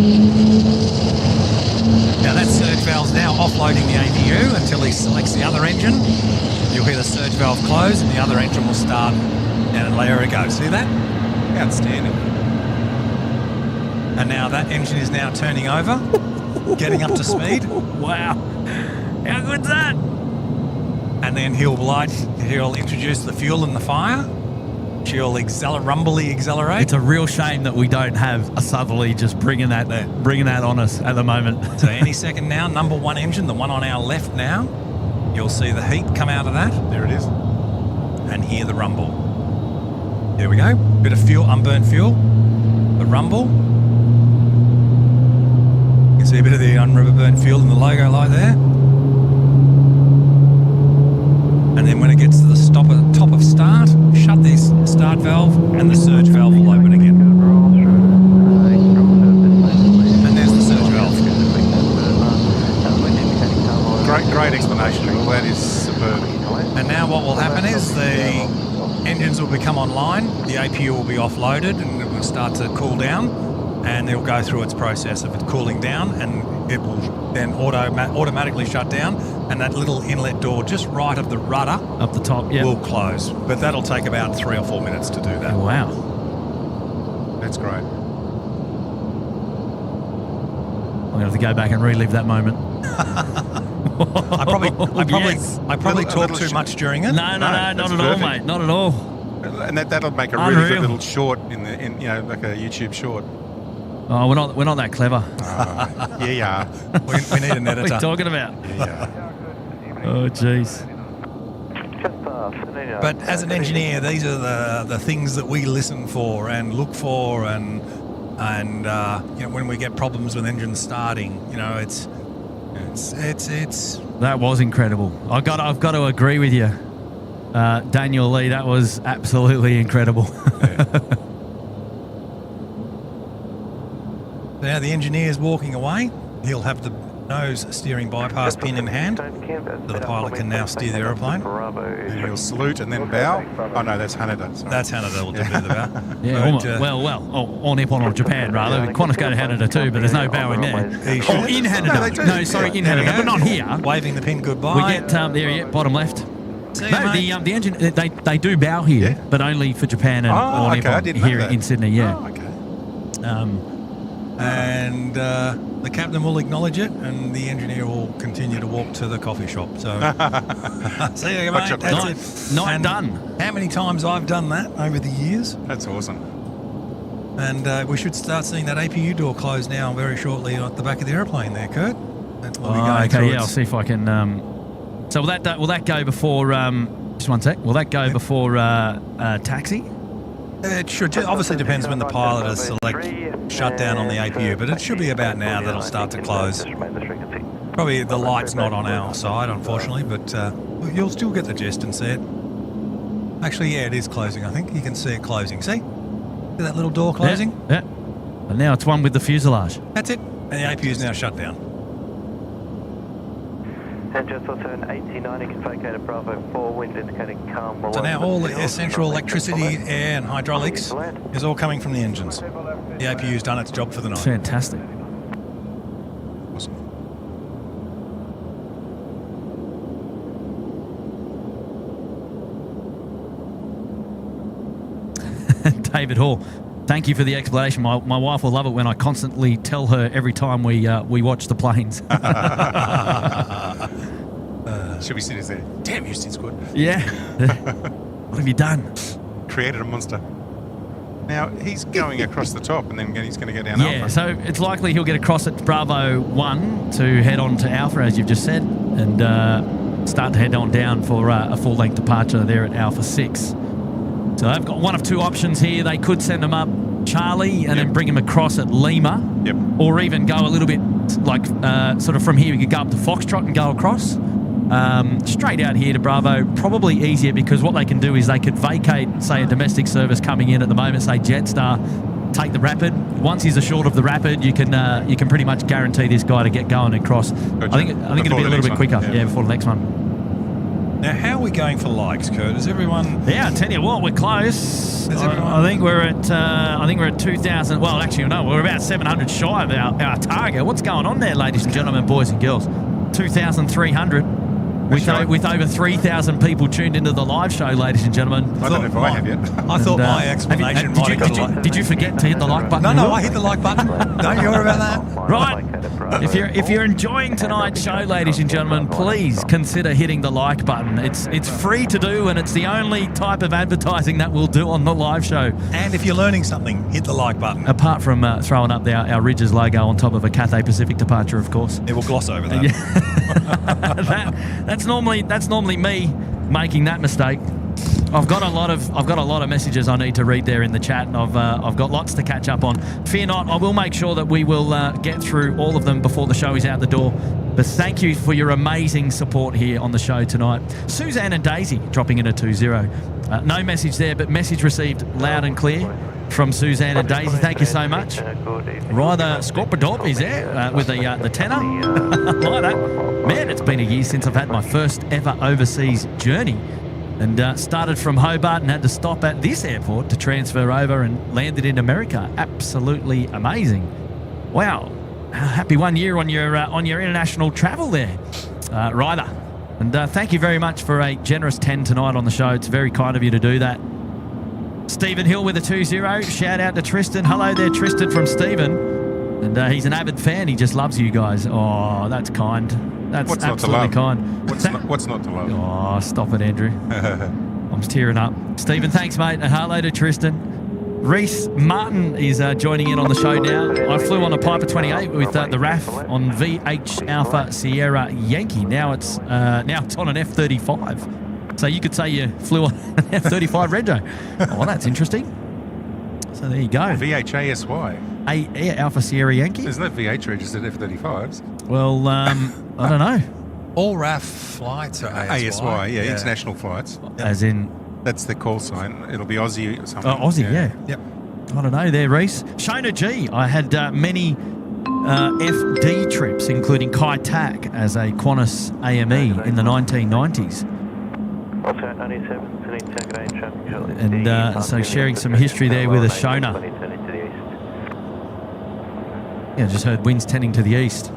Now that surge valve's now offloading the APU until he selects the other engine. You'll hear the surge valve close, and the other engine will start. And there it goes. See that? Outstanding. And now that engine is now turning over, getting up to speed. Wow. How good's that? And then he'll introduce the fuel and the fire. She'll rumbly accelerate. It's a real shame that we don't have a southerly just bringing that on us at the moment. So any second now, number 1 engine, the one on our left now, you'll see the heat come out of that. There it is. And hear the rumble. There we go. Bit of fuel, unburnt fuel. The rumble. You can see a bit of the unburnt fuel in the logo light there. And then when it gets to the stop at the top of start, shut this start valve, and the surge valve will open again. And there's the surge valve. Great explanation. Well, that is superb. And now what will happen is the engines will become online, the APU will be offloaded, and it will start to cool down, and it will go through its process of it cooling down, and it will then automatically shut down, and that little inlet door just right of the rudder Up the top, yeah. will close. But that'll take about 3 or 4 minutes to do that. Oh, wow. That's great. I'm going to have to go back and relive that moment. I probably Little talked too much during it. No, not at all, perfect. mate. Not at all. And that'll make a really Unreal. good little short like a YouTube short. Oh, we're not that clever. Yeah. We need an What are editor. you talking about? Yeah. Oh, jeez. But as an engineer, these are the things that we listen for and look for, and when we get problems with engines starting, it's That was incredible. I've got to agree with you, Daniel Lee. That was absolutely incredible. Now the engineer's walking away. He'll have the nose steering bypass pin in hand, so the pilot can now steer the aeroplane. And he'll salute and then bow. Oh no, that's Haneda. Sorry. That's Haneda will do the bow. Yeah, But, or Nippon or Japan rather. Qantas go to Haneda too, but there's no bowing there. He should. Oh, in Haneda. No, sorry, in Haneda, but not here. Waving the pin goodbye. We get there, yeah, bottom left. See you, No, mate. the engine they do bow here, Yeah? but only for Japan and Oh, or okay, I Nippon didn't know here that. in Sydney. Yeah. Oh, okay. And the captain will acknowledge it, and the engineer will continue to walk to the coffee shop. So, see you, mate. Gotcha. That's it. Not And done. How many times I've done that over the years? That's awesome. And we should start seeing that APU door close now very shortly at the back of the airplane there, Kurt. That's what we're going Okay, through. yeah, I'll see if I can. So will that go before? Just one sec. Will that go before taxi? It should. Obviously depends when the pilot has select shutdown on the APU, but it should be about now that it'll start to close. Probably the light's not on our side, unfortunately, but you'll still get the gist and see it. Actually, yeah, it is closing, I think. You can see it closing. See that little door closing? Yeah. And now it's one with the fuselage. That's it. And the APU is now shut down. And just also an 89, you can vacate a Bravo 4, wind indicating calm. So now all the essential electricity, air and hydraulics is all coming from the engines. The APU's done its job for the night. Fantastic. Awesome. David Hall, thank you for the explanation. My wife will love it when I constantly tell her every time we watch the planes. Should we sit as there? Damn you, SydSquad. Yeah. What have you done? Created a monster. Now, he's going across the top and then he's going to go down Yeah, Alpha. so it's likely he'll get across at Bravo 1 to head on to Alpha, as you've just said, and start to head on down for a full-length departure there at Alpha 6. So they've got one of two options here. They could send him up Charlie and then bring him across at Lima. Yep. Or even go a little bit like sort of from here, we could go up to Foxtrot and go across. Straight out here to Bravo, probably easier because what they can do is they could vacate, say, a domestic service coming in at the moment, say Jetstar, take the Rapid. Once he's ashore of the Rapid, you can pretty much guarantee this guy to get going and cross. Gotcha. I think it'll be a little bit quicker. Yeah. Before the next one. Now, how are we going for likes, Kurt? Is everyone... Yeah, I tell you what, we're close. Is everyone- I think we're at 2,000. Well, actually, no, we're about 700 shy of our target. What's going on there, ladies and gentlemen, boys and girls? 2,300. With over 3,000 people tuned into the live show, ladies and gentlemen. I don't know if I have yet. I thought And, my explanation might have got a like. did you forget to hit the like button? No, I hit the like button. Don't you worry about that. Right. If you're enjoying tonight's show, ladies and gentlemen, please consider hitting the like button. It's free to do, and it's the only type of advertising that we'll do on the live show. And if you're learning something, hit the like button. Apart from throwing up our Ridges logo on top of a Cathay Pacific departure, of course. It will gloss over that. That's normally me making that mistake. I've got a lot of messages I need to read there in the chat, and I've got lots to catch up on. Fear not, I will make sure that we will get through all of them before the show is out the door. But thank you for your amazing support here on the show tonight. Suzanne and Daisy dropping in a 2-0. No message there, but message received loud and clear from Suzanne and Daisy. Thank you so much. Ryder Skorpadorp is there with the tenor. Like that. Man, it's been a year since I've had my first ever overseas journey. And started from Hobart and had to stop at this airport to transfer over and landed in America. Absolutely amazing. Wow. Happy 1 year on your international travel there, Ryder. And thank you very much for a generous 10 tonight on the show. It's very kind of you to do that. Stephen Hill with a 2-0. Shout out to Tristan. Hello there, Tristan from Stephen. And he's an avid fan. He just loves you guys. Oh, that's kind. That's What's not to absolutely love? kind. What's not to love? Oh, stop it, Andrew. I'm just tearing up. Stephen, thanks, mate. And hello to Tristan. Reese Martin is joining in on the show now. I flew on a Piper 28 with the RAF on VH Alpha Sierra Yankee. Now it's on an F-35. So you could say you flew on an F-35 Rego. Oh, well, that's interesting. So there you go. VHASY. Alpha Sierra Yankee. There's no VH registered F-35s. Well, I don't know. All RAF flights are ASY. ASY, yeah, international flights. As in... That's the call sign. It'll be Aussie or something. Aussie, yeah. Yep. I don't know there, Reese. Shona G. I had many FD trips, including Kai Tak as a Qantas AME in the 1990s. And so sharing some history there with us, Shona. Yeah, just heard winds tending to the east.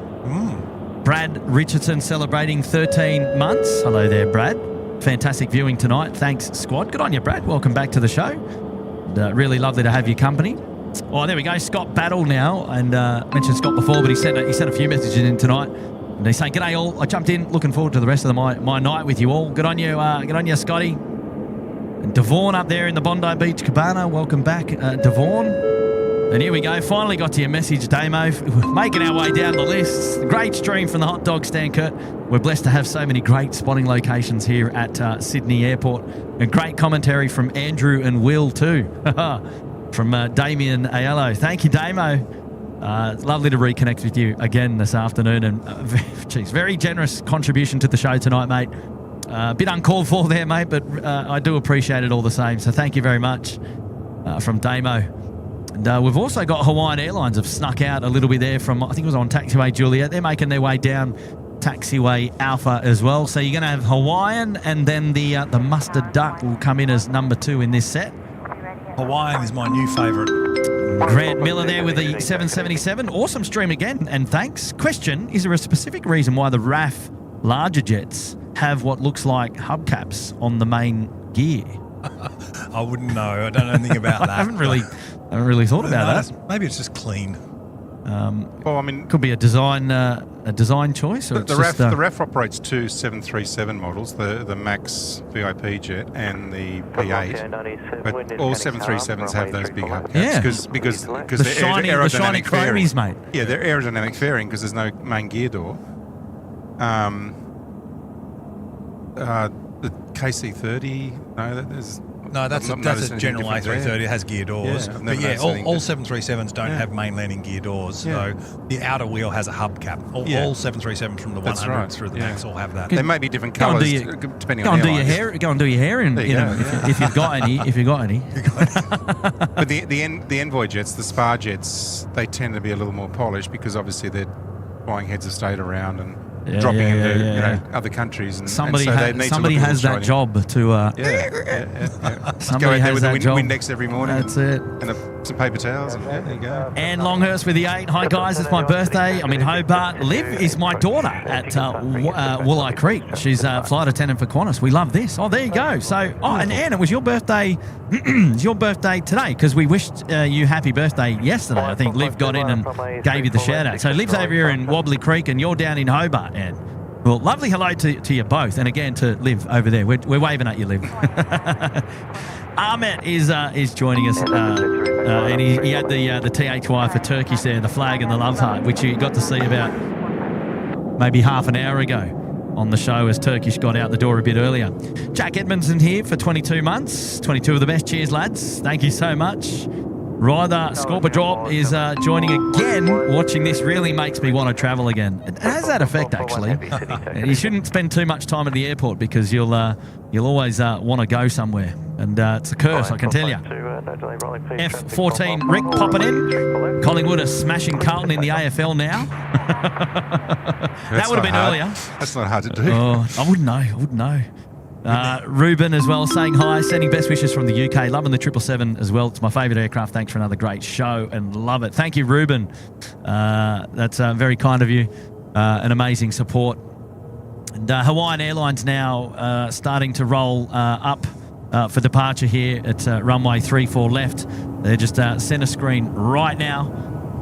Brad Richardson celebrating 13 months. Hello there, Brad. Fantastic viewing tonight. Thanks, squad. Good on you, Brad. Welcome back to the show. And, really lovely to have your company. Oh, there we go. Scott Battle now. And mentioned Scott before, but he sent a few messages in tonight. And he's saying, "G'day all. I jumped in. Looking forward to the rest of my night with you all. Good on you, Scotty." And Devon up there in the Bondi Beach Cabana. Welcome back, Devon. And here we go. Finally got to your message, Damo. We're making our way down the list. Great stream from the hot dog stand, Kurt. We're blessed to have so many great spotting locations here at Sydney Airport. And great commentary from Andrew and Will too. From Damien Aiello. Thank you, Damo. Lovely to reconnect with you again this afternoon. And very generous contribution to the show tonight, mate. A bit uncalled for there, mate, but I do appreciate it all the same. So thank you very much from Damo. And we've also got Hawaiian Airlines have snuck out a little bit there from, I think it was on Taxiway Juliet. They're making their way down Taxiway Alpha as well. So you're going to have Hawaiian, and then the Mustard Duck will come in as number 2 in this set. Hawaiian is my new favourite. Grant Miller there with the 777. Awesome stream again, and thanks. Question, is there a specific reason why the RAF larger jets have what looks like hubcaps on the main gear? I wouldn't know. I don't know anything about that. I haven't really thought about that. Maybe it's just clean. Well, I mean, could be a design choice. Or the RAF operates 2 737 models, the Max VIP jet and the P8. But all 737s have those big hubcaps. Yeah. Because the they're shiny aerodynamic fairing. chromies, mate. Yeah, they're aerodynamic fairing because there's no main gear door. The KC-30, that's a general A330. It has gear doors. Yeah, but yeah, all 737s don't have main landing gear doors. Yeah. So the outer wheel has a hubcap. All 737s from the 100 through the Max all have that. They may be different colours depending on do your hair. Go and do your hair in them if you've got any. If you've got any. But the Envoy jets, the Spa jets, they tend to be a little more polished because obviously they're flying heads of state around and dropping into other countries, and somebody has that job to. Somebody go out there has with that the job. Windex every morning. That's it. And some paper towels. And there you go. Anne Longhurst with the 8. Hi guys, it's my birthday. I'm in Hobart. Liv is my daughter at Wooleye Creek. She's a flight attendant for Qantas. We love this. Oh, there you go. So, and Anne, it was your birthday. It's your birthday today because we wished you happy birthday yesterday. I think Liv got in and gave you the shout out. So Liv's over here in Wobbly Creek and you're down in Hobart, Anne. Well, lovely hello to you both, and again to Liv over there. We're waving at you, Liv. Ahmet is joining us, and he had the THY for Turkish there, the flag and the love heart, which you got to see about maybe half an hour ago on the show as Turkish got out the door a bit earlier. Jack Edmondson here for 22 months. 22 of the best. Cheers, lads. Thank you so much. Ryder Scorpa Drop is joining again. Watching this really makes me want to travel again. It has that effect, actually. You shouldn't spend too much time at the airport because you'll always want to go somewhere. And it's a curse, I can tell you. F14 Rick popping in. Collingwood are smashing Carlton in the AFL now. That would have been earlier. That's not hard to do. Oh, I wouldn't know. Ruben as well saying hi, sending best wishes from the UK, loving the 777 as well. It's my favourite aircraft. Thanks for another great show and love it. Thank you, Ruben. That's very kind of you. An amazing support. And Hawaiian Airlines now starting to roll up for departure here at runway 34 left. They're just centre screen right now.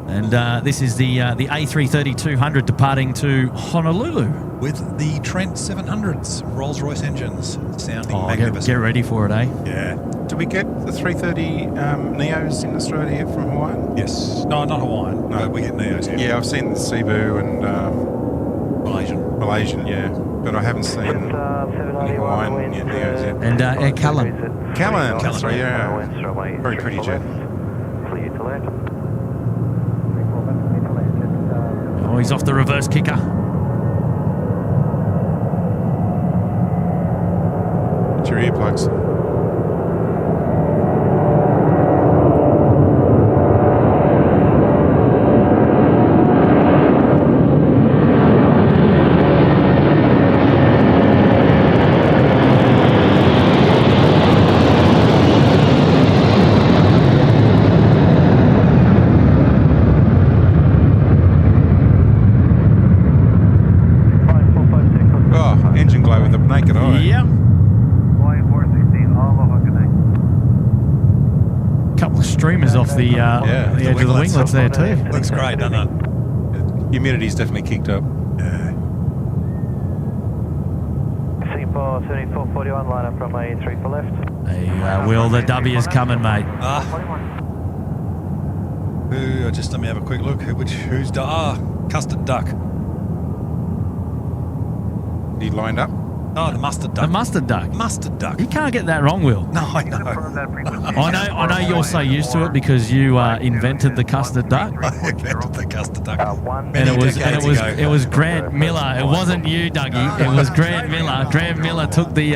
And this is the A330-200 departing to Honolulu. With the Trent 700s, Rolls-Royce engines, sounding magnificent. Get ready for it, eh? Yeah. Do we get the 330 Neos in Australia from Hawaiian? Yes. No, not Hawaiian. No, we get Neos here. Yeah, I've seen the Cebu and Malaysian, yeah. But I haven't seen any Hawaiian Neos yet. And Air Callan. Callan, sorry, yeah. Very pretty jet. Oh, he's off the reverse kicker. Get your earplugs. streamers off the edge of the winglets there too. Looks great, doesn't it? Humidity's definitely kicked up. Singapore 7441, line up from A3 for left. Hey, Will, the W is coming, mate. Just let me have a quick look. Who's custard duck. He lined up. Oh, the mustard duck. The mustard duck. Mustard duck. You can't get that wrong, Will. No, I know. I know you're so used to it because you invented the custard duck. I invented the custard duck. And it was Grant Miller. It wasn't you, Dougie. It was Grant Miller. Grant Miller took the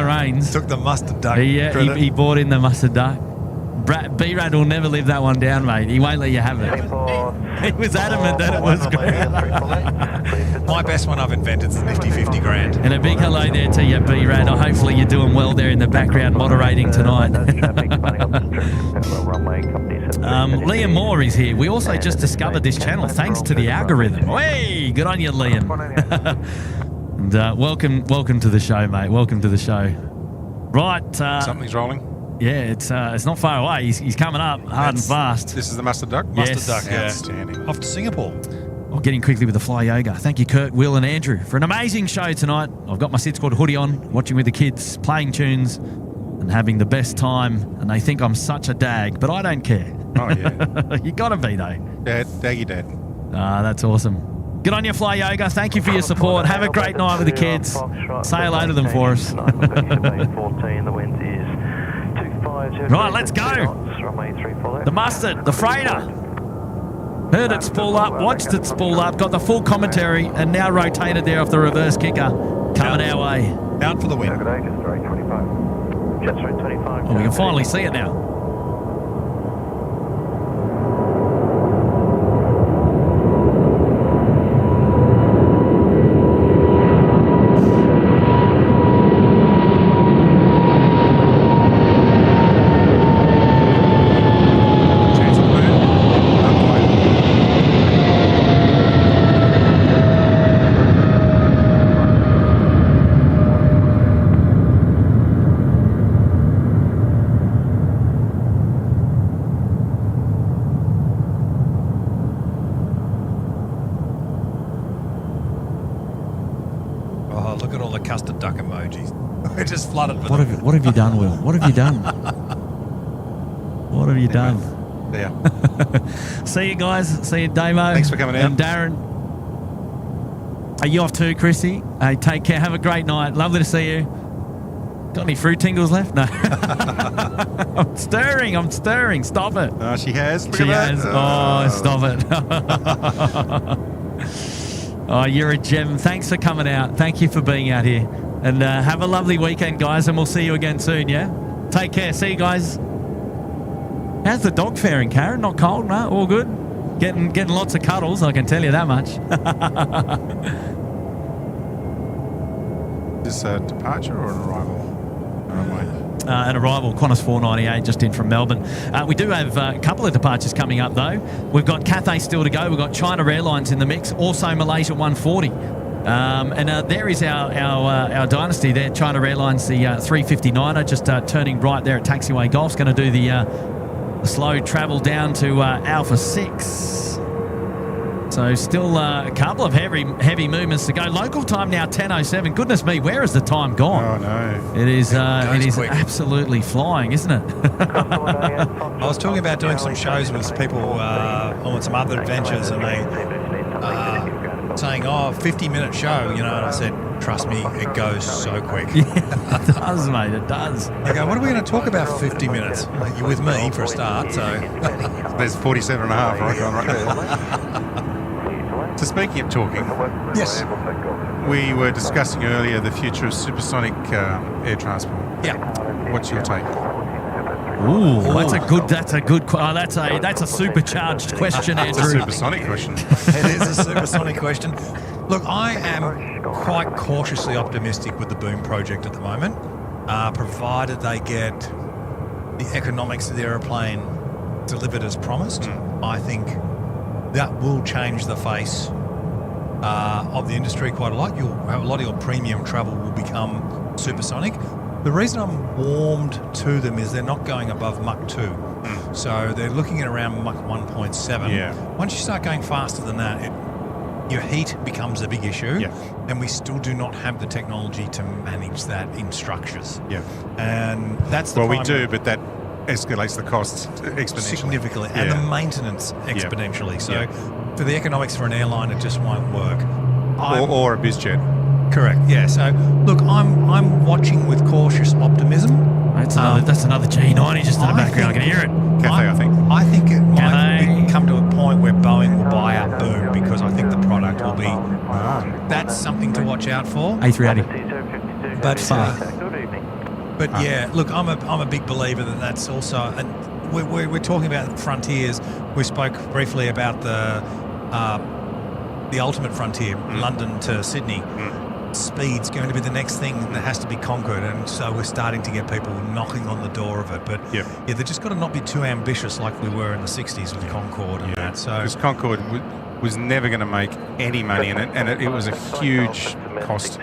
reins. Took the mustard duck. He bought in the mustard duck. B-Rad will never live that one down, mate. He won't let you have it. He was adamant that it was Grant. My best one I've invented is the nifty 50 grand. And a big hello there to you, B-Rad. Hopefully you're doing well there in the background moderating tonight. Liam Moore is here. We also just discovered this channel thanks to the algorithm. Hey, good on you, Liam. And welcome to the show, mate. Welcome to the show. Right. Something's rolling. Yeah, it's not far away. He's coming up hard and fast. This is the mustard duck? Yes. Mustard duck, yeah. Outstanding. Off to Singapore. Well, getting quickly with the fly yoga. Thank you, Kurt, Will, and Andrew for an amazing show tonight. I've got my SydSquad hoodie on, watching with the kids, playing tunes, and having the best time. And they think I'm such a dag, but I don't care. Oh, yeah. You got to be, though. Daggy dad. That's awesome. Good on you, Fly Yoga. Thank you for your support. Have a great night with the kids. Say hello to them for us. Right, let's go. The mustard, the freighter. Heard it spool up, watched it spool up, got the full commentary, and now rotated there off the reverse kicker. Coming our way. Out for the win. Oh, we can finally see it now. We're just flooded with What have you done, Will? What have you done? What have you done? Yeah. See you guys. See you, Damo. Thanks for coming out. And Darren. Are you off too, Chrissy? Hey, take care. Have a great night. Lovely to see you. Got any fruit tingles left? No. I'm stirring. Stop it. Oh, she has. Look She at has. that. Oh, stop it. Oh, you're a gem. Thanks for coming out. Thank you for being out here. And have a lovely weekend, guys, and we'll see you again soon, yeah? Take care. See you guys. How's the dog faring, Karen? Not cold, no? All good? Getting lots of cuddles, I can tell you that much. Is this a departure or an arrival? An arrival, Qantas 498, just in from Melbourne. We do have a couple of departures coming up, though. We've got Cathay still to go. We've got China Airlines in the mix, also Malaysia 140. And there is our dynasty there, China Airlines, the 359er, just turning right there at Taxiway Golf's going to do the slow travel down to Alpha 6. So still a couple of heavy movements to go. Local time now 10:07. Goodness me, where has the time gone? Oh no! It is quick. absolutely flying, isn't it? I was talking about doing some shows with people on some other adventures, and they saying, 50-minute show, and I said, trust me, it goes so quick. Yeah, it does, mate, it does. I go, what are we going to talk about for 50 minutes? Like, you're with me for a start, so... There's 47 and a half right there. So speaking of talking, Yes. we were discussing earlier the future of supersonic air transport. Yeah. What's your take? Ooh, that's a good. That's a supercharged question, It's a Andrew. supersonic question. It is a supersonic question. Look, I am quite cautiously optimistic with the Boom project at the moment, provided they get the economics of the aeroplane delivered as promised. I think that will change the face of the industry quite a lot. A lot of your premium travel will become supersonic. The reason I'm warmed to them is they're not going above Mach 2. So they're looking at around Mach 1.7. Yeah. Once you start going faster than that, your heat becomes a big issue. Yeah. And we still do not have the technology to manage that in structures. Yeah. And that's the Well, we primary- do, but that escalates the costs exponentially. significantly, and Yeah. the maintenance exponentially. So Yeah. for the economics for an airline, it just won't work. Or a bizjet. Correct. Yeah. So look, I'm watching with cautious optimism. That's another G90 just in the background. I can hear it. Cathay, I think. I think it Cathay. might come to a point where Boeing will buy out Boom because I think the product will be. That's something to watch out for. A380. But Good evening. But yeah, look, I'm a big believer that that's also, and we're talking about frontiers. We spoke briefly about the ultimate frontier, London to Sydney. Speed's going to be the next thing that has to be conquered, and so we're starting to get people knocking on the door of it. But Yep. yeah, they just got to not be too ambitious like we were in the 60s with Concorde and that. So Because Concorde was never going to make any money in it, and it was a huge cost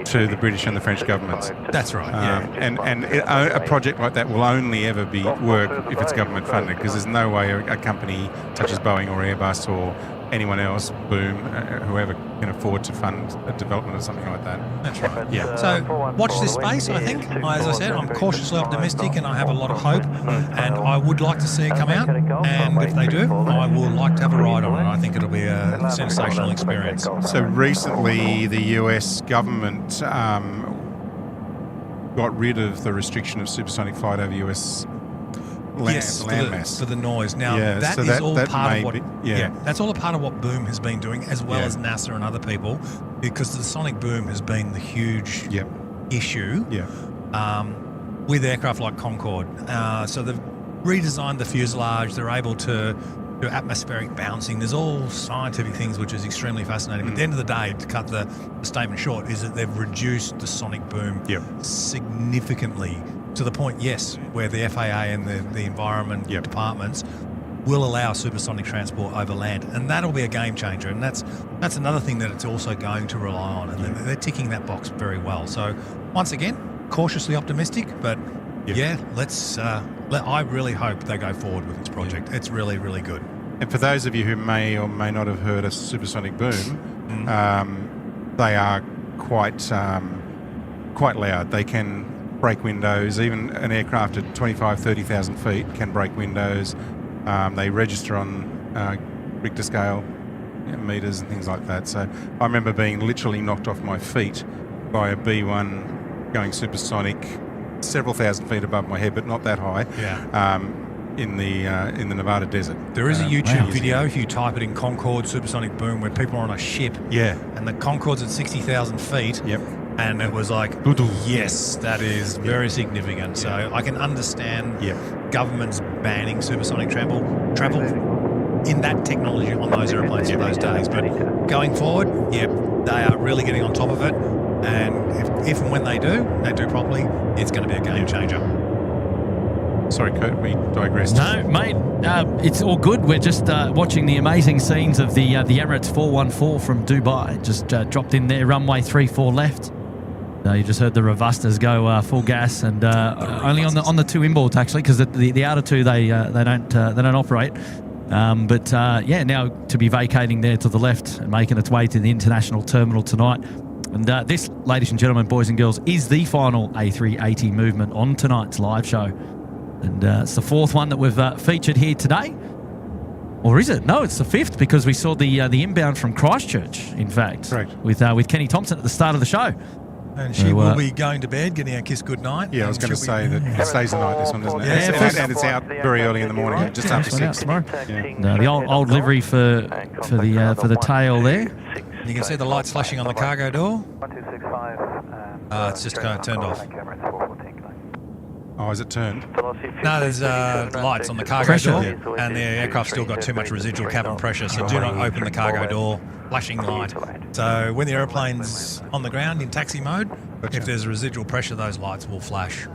to the British and the French governments. that's right. Yeah. A project like that will only ever work if it's government funded, because there's no way a company such as Boeing or Airbus or anyone else, Boom, whoever can afford to fund a development or something like that. That's right. Yeah. So watch this space, I think. As I said, I'm cautiously optimistic and I have a lot of hope, and I would like to see it come out, and if they do, I would like to have a ride on it. I think it'll be a sensational experience. So recently the US government got rid of the restriction of supersonic flight over US Yes, landmass. for the noise. Now, Yeah, that so is all that part may of what... be- yeah. that's all a part of what Boom has been doing, as well Yeah. as NASA and other people, because the sonic boom has been the huge Yep. issue Yeah. with aircraft like Concorde. So they've redesigned the fuselage. They're able to do atmospheric bouncing. There's all scientific things which is extremely fascinating. At the end of the day, to cut the statement short, is that they've reduced the sonic boom Yep. significantly, to the point, yes, where the FAA and the environment Yep. departments will allow supersonic transport over land, and that'll be a game changer. And that's another thing that it's also going to rely on, and they're ticking that box very well. So once again, cautiously optimistic, but Yep. yeah, let's. I really hope they go forward with this project. It's really, really good. And for those of you who may or may not have heard a supersonic boom, they are quite loud. They can break windows. Even an aircraft at 25,000, 30,000 feet can break windows. They register on Richter scale meters and things like that. So I remember being literally knocked off my feet by a B1 going supersonic several thousand feet above my head, but not that high. Yeah. In the Nevada desert. There is a YouTube wow. video, if you type it in Concorde supersonic boom, where people are on a ship Yeah. and the Concorde's at 60,000 feet. Yep. And it was like, yes, that is very significant. So I can understand Yep. governments banning supersonic travel in that technology on those airplanes for those days. But going forward, yeah, they are really getting on top of it. And if and when they do properly, it's going to be a game changer. Sorry, Kurt, we digressed. No, mate, it's all good. We're just watching the amazing scenes of the Emirates 414 from Dubai. Just dropped in there, runway 34 left. You just heard the Ravustas go full gas, and only on the two inboards actually, because the outer two they don't operate. Yeah, now to be vacating there to the left and making its way to the international terminal tonight. And this, ladies and gentlemen, boys and girls, is the final A380 movement on tonight's live show. And it's the fourth one that we've featured here today. Or is it? No, it's the fifth, because we saw the inbound from Christchurch, in fact. Correct. With Kenny Thompson at the start of the show. And she will be going to bed, getting a kiss goodnight. Yeah, I was going to say that it stays the night, this one, doesn't it? Yeah, and it's out very early in the morning, just after It's out 6. tomorrow. Yeah. The old livery for the tail there. You can see the lights flashing on the cargo door. 1265. It's just kind of turned off. Oh, is it turned? No, there's lights on the cargo Pressure. door, and the aircraft's still got too much residual cabin pressure, so do not open the cargo door. Flashing light. So when the airplane's on the ground in taxi mode, if there's residual pressure, those lights will flash.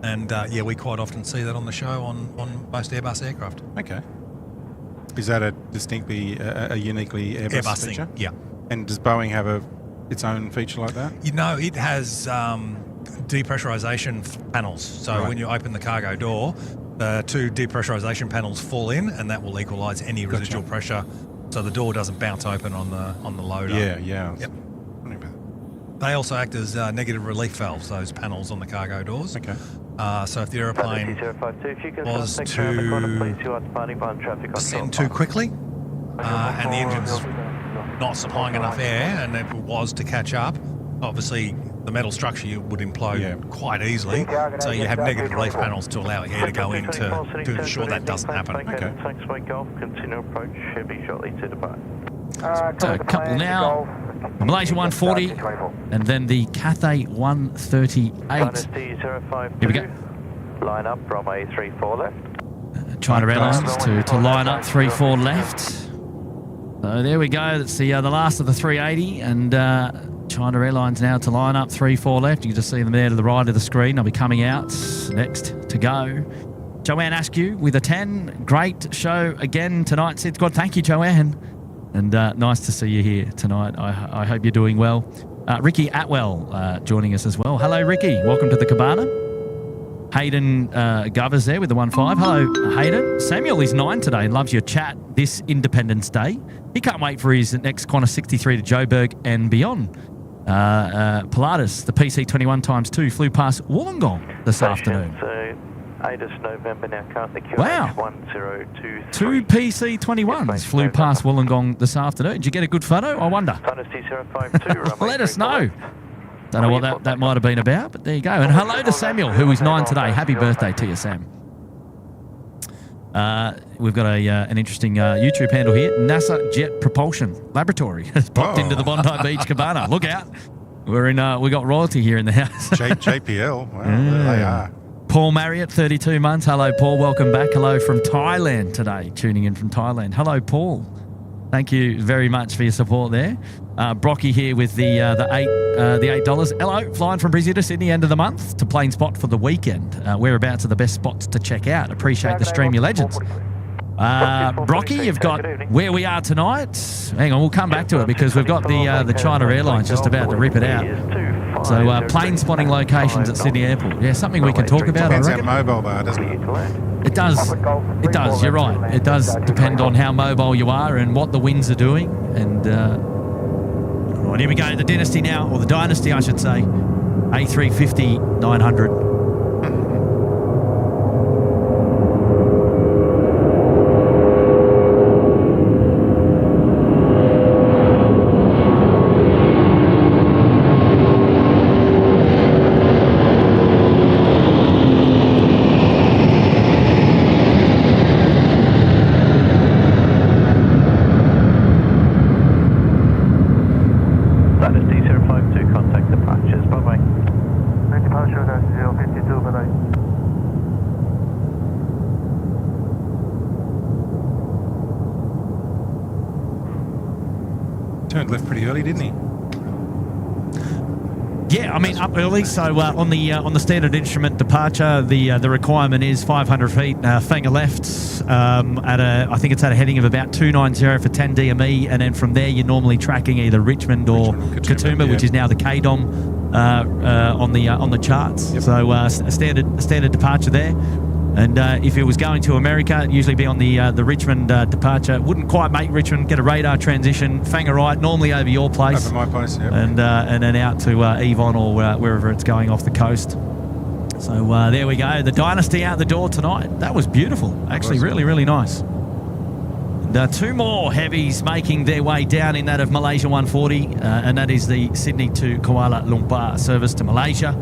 And yeah, we quite often see that on the show on most Airbus aircraft. Okay. Is that a distinctly, a uniquely Airbus feature? thing, yeah. And does Boeing have its own feature like that? You know, it has depressurization panels. So when you open the cargo door, the 2 depressurization panels fall in, and that will equalise any residual pressure, so the door doesn't bounce open on the loader. Yeah. Yep. They also act as negative relief valves, those panels on the cargo doors. Okay. So if the aeroplane was to descend too quickly and the engine's not supplying enough air, and it was to catch up, obviously the metal structure would implode quite easily. So you have negative relief panels to allow air to go in to ensure that doesn't happen. Okay. Continue approach, should be shortly to depart. So a couple now. The Malaysia 140 and then the Cathay 138. Here we go. Line up from A34 left. China Airlines to line up 3-4 left. So there we go. That's the last of the 380, and China Airlines now to line up 3-4 left. You can just see them there to the right of the screen. They'll be coming out next to go. Joanne Askew with a 10. Great show again tonight, SydSquad. Thank you, Joanne. And nice to see you here tonight. I hope you're doing well. Ricky Atwell joining us as well. Hello, Ricky. Welcome to the Cabana. Hayden Govers there with the 1.5. Hello, Hayden. Samuel is 9 today and loves your chat this Independence Day. He can't wait for his next Qantas 63 to Joburg and beyond. Pilatus, the PC21 ×2, flew past Wollongong this afternoon. ATIS November now currently QH Wow. 1023. 2 PC21s flew past Wollongong this afternoon. Did you get a good photo? I wonder. Let us know. Don't know what that might have been about, but there you go. And hello to Samuel, who is 9 today. Happy birthday to you, Sam. We've got an interesting YouTube handle here. NASA Jet Propulsion Laboratory has popped into the Bondi Beach Cabana. Look out. We got royalty here in the house. JPL. Wow, there they are. Paul Marriott, 32 months. Hello, Paul. Welcome back. Hello from Thailand today. Tuning in from Thailand. Hello, Paul. Thank you very much for your support there. Brocky here with the $8. Hello, flying from Brisbane to Sydney, end of the month to Planespot for the weekend. Whereabouts are the best spots to check out? Appreciate the stream, you legends. Brocky, you've got where we are tonight. Hang on, we'll come back to it because we've got the China Airlines just about to rip it out. So plane spotting locations at Sydney Airport. Yeah, something we can talk about, I Depends reckon. how mobile they are, doesn't it? It does. It does. You're right. It does depend on how mobile you are and what the winds are doing. And right, here we go. The Dynasty now, or the Dynasty, I should say. A350 900. Turned left pretty early, didn't he? Yeah, I mean up early. So on the standard instrument departure, the requirement is 500 feet, finger left. I think it's at a heading of about 290 for 10 DME, and then from there you're normally tracking either Richmond or Katoomba, yeah. which is now the KDOM on the charts. Yep. So a standard departure there. And if it was going to America, it'd usually be on the Richmond departure. Wouldn't quite make Richmond, get a radar transition, fanger right, normally over your place. Over my place, yeah. And then out to Avon or wherever it's going off the coast. So there we go. The Dynasty out the door tonight. That was beautiful. Actually, really, really nice. And, 2 more heavies making their way down in that of Malaysia 140, and that is the Sydney to Kuala Lumpur service to Malaysia.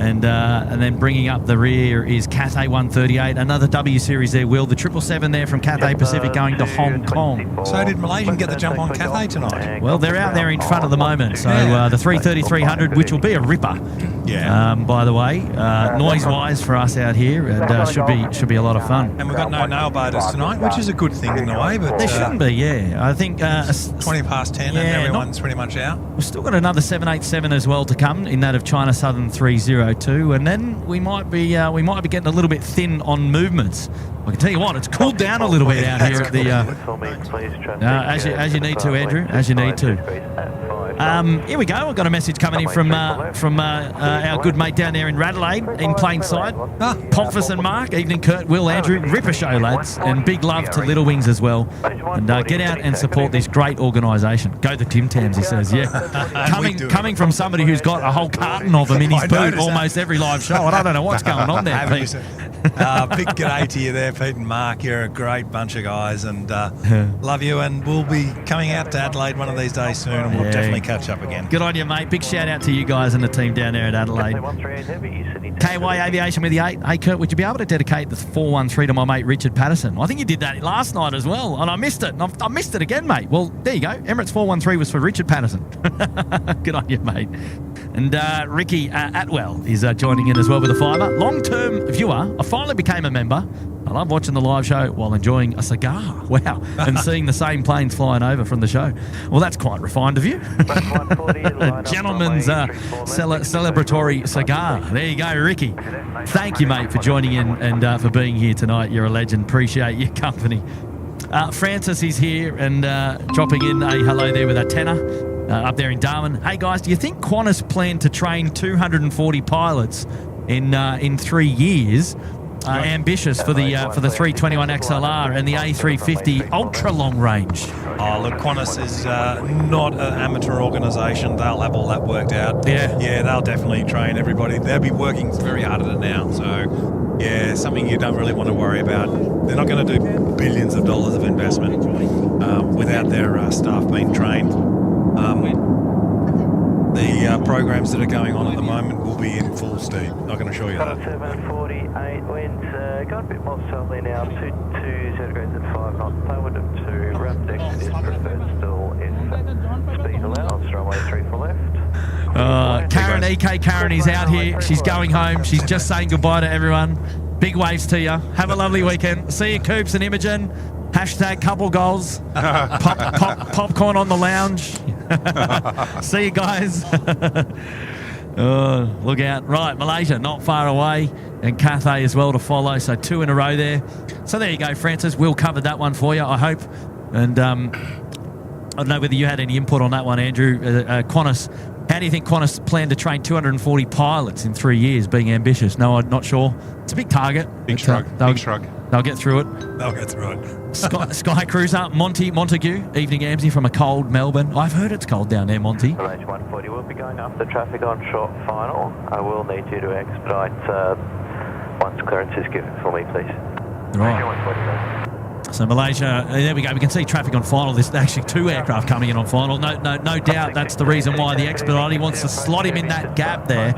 And then bringing up the rear is Cathay 138, another W series there, Will. The 777 there from Cathay Pacific going to Hong Kong. So did Malaysian get the jump on Cathay tonight? Well, they're out there in front at the moment. So the 330-300, which will be a ripper. Yeah. By the way, noise-wise for us out here, and should be a lot of fun. And we've got no nail biters tonight, which is a good thing in a way. But There shouldn't be, yeah. I think 20 past 10 and everyone's pretty much out. We've still got another 787 as well to come in that of China Southern 302, and then we might be getting a little bit thin on movements. I can tell you what, it's cooled down a little bit out here at the. As you need to, Andrew, as you need to. Here we go. I've got a message coming in from our good mate down there in Radelaide, in plain sight. Pomphus and Mark, evening Kurt, Will, Andrew, Ripper Show, lads, and big love to Little Wings as well. And get out and support this great organisation. Go the Tim Tams, he says. Yeah, coming from somebody who's got a whole carton of them in his boot almost every live show. I don't know what's going on there, Pete. Big g'day to you there, Pete and Mark. You're a great bunch of guys, and love you. And we'll be coming out to Adelaide one of these days soon, and we'll definitely catch up again. Good on you, mate. Big shout out to you guys and the team down there at Adelaide. KY Aviation with the 8. Hey, Kurt, would you be able to dedicate the 413 to my mate Richard Patterson? I think you did that last night as well, and I missed it. I missed it again, mate. Well, there you go. Emirates 413 was for Richard Patterson. Good on you, mate. And Ricky Atwell is joining in as well with a $5. Long-term viewer. I finally became a member. I love watching the live show while enjoying a cigar. Wow. And seeing the same planes flying over from the show. Well, that's quite refined of you. A gentleman's celebratory cigar. There you go, Ricky. Thank you, mate, for joining in and for being here tonight. You're a legend. Appreciate your company. Francis is here and dropping in a hello there with a tenner. Up there in Darwin. Hey guys, do you think Qantas plan to train 240 pilots in 3 years? Ambitious for the 321 XLR and the A350 ultra long range. Oh, look, Qantas is not an amateur organisation. They'll have all that worked out. Yeah, they'll definitely train everybody. They'll be working very hard at it now. So, yeah, something you don't really want to worry about. They're not going to do billions of dollars of investment without their staff being trained. The programs that are going on at the moment will be in full steam. I can assure you that. 748 winds, got a bit more southerly now, 220 degrees at 5 knots, forward of 2, ramp deck is preferred still if speed allows, runway 34 left. Karen, EK Karen is out here. She's going home. She's just saying goodbye to everyone. Big waves to you. Have a lovely weekend. See you, Coops and Imogen. Hashtag couple goals. Popcorn on the lounge. See you guys. Look out. Right, Malaysia not far away, and Cathay as well to follow. So 2 in a row there. So there you go, Francis. We'll cover that one for you, I hope. And I don't know whether you had any input on that one, Andrew. Qantas. How do you think Qantas plan to train 240 pilots in 3 years, being ambitious? No, I'm not sure. It's a big target. Big shrug. They'll get through it. Sky Cruiser, Montague, evening Amsey from a cold Melbourne. I've heard it's cold down there, Monty. Range 140 will be going after traffic on short final. I will need you to expedite once clearance is given for me, please. Right. Range 140. So Malaysia, there we go. We can see traffic on final. There's actually 2 aircraft coming in on final. No doubt that's the reason why the expedite. He wants to slot him in that gap there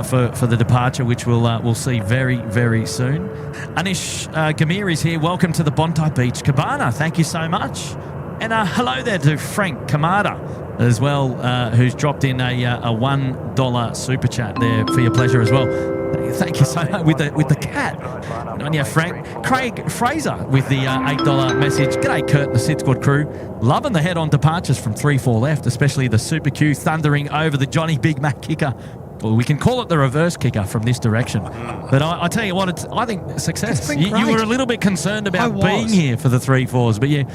for the departure, which we'll see very, very soon. Anish Gamir is here. Welcome to the Bondi Beach Cabana. Thank you so much. And hello there to Frank Kamada as well, who's dropped in a $1 super chat there for your pleasure as well. Thank you so much with the cat. And yeah, Frank. Craig Fraser with the $8 message. G'day, Kurt and the SydSquad crew. Loving the head-on departures from 3-4 left, especially the Super Q thundering over the Johnny Big Mac kicker. Well, we can call it the reverse kicker from this direction. But I tell you what, I think success. You were a little bit concerned about being here for the 3-4s, but you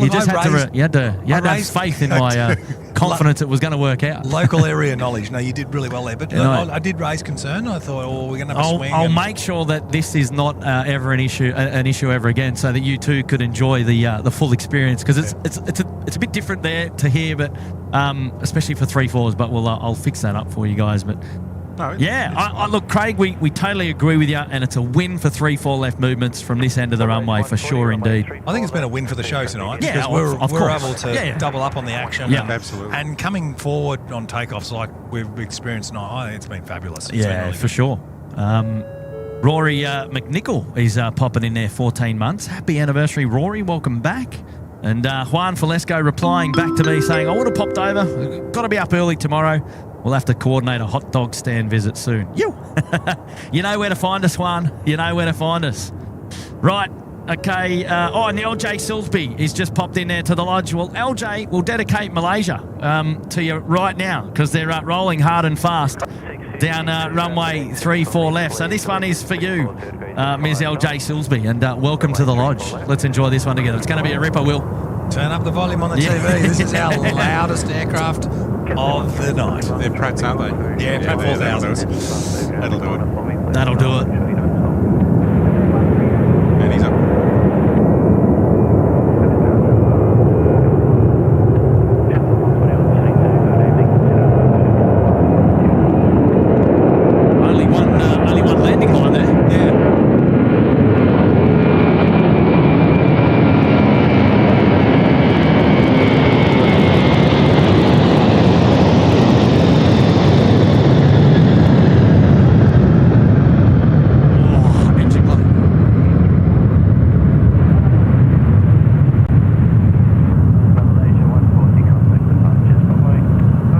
just had to have faith in my confidence it was going to work out. Local area knowledge. No, you did really well there. But I did raise concern. I thought, we're going to have a swing. I'll make sure that this is not ever an issue ever again, so that you too could enjoy the full experience, because it's a bit different there to here, but especially for 3-4s. But I'll fix that up for you guys. But look, Craig, we totally agree with you, and it's a win for 3-4 left movements from this end of the runway for sure, indeed. I think it's been a win for the show tonight, because we're able to double up on the action. Yeah, absolutely. And coming forward on takeoffs like we've experienced tonight, I think it's been fabulous. For sure. Rory McNichol is popping in there, 14 months. Happy anniversary, Rory. Welcome back. And Juan Falesco replying back to me saying, I would have popped over. Got to be up early tomorrow. We'll have to coordinate a hot dog stand visit soon. You know where to find us, Juan. You know where to find us. Right. Okay. And the LJ Silsby is just popped in there to the lodge. Well, LJ will dedicate Malaysia to you right now, because they're rolling hard and fast down runway 34 left. So this one is for you, Ms. LJ Silsby, and welcome to the lodge. Let's enjoy this one together. It's going to be a ripper, Will. Turn up the volume on the TV. This is our loudest aircraft of the night. They're Pratts, aren't they? Yeah, Pratt 4000s. That'll do it. That'll do it. And he's up. Only one landing line there. Yeah. Oh, engine blow.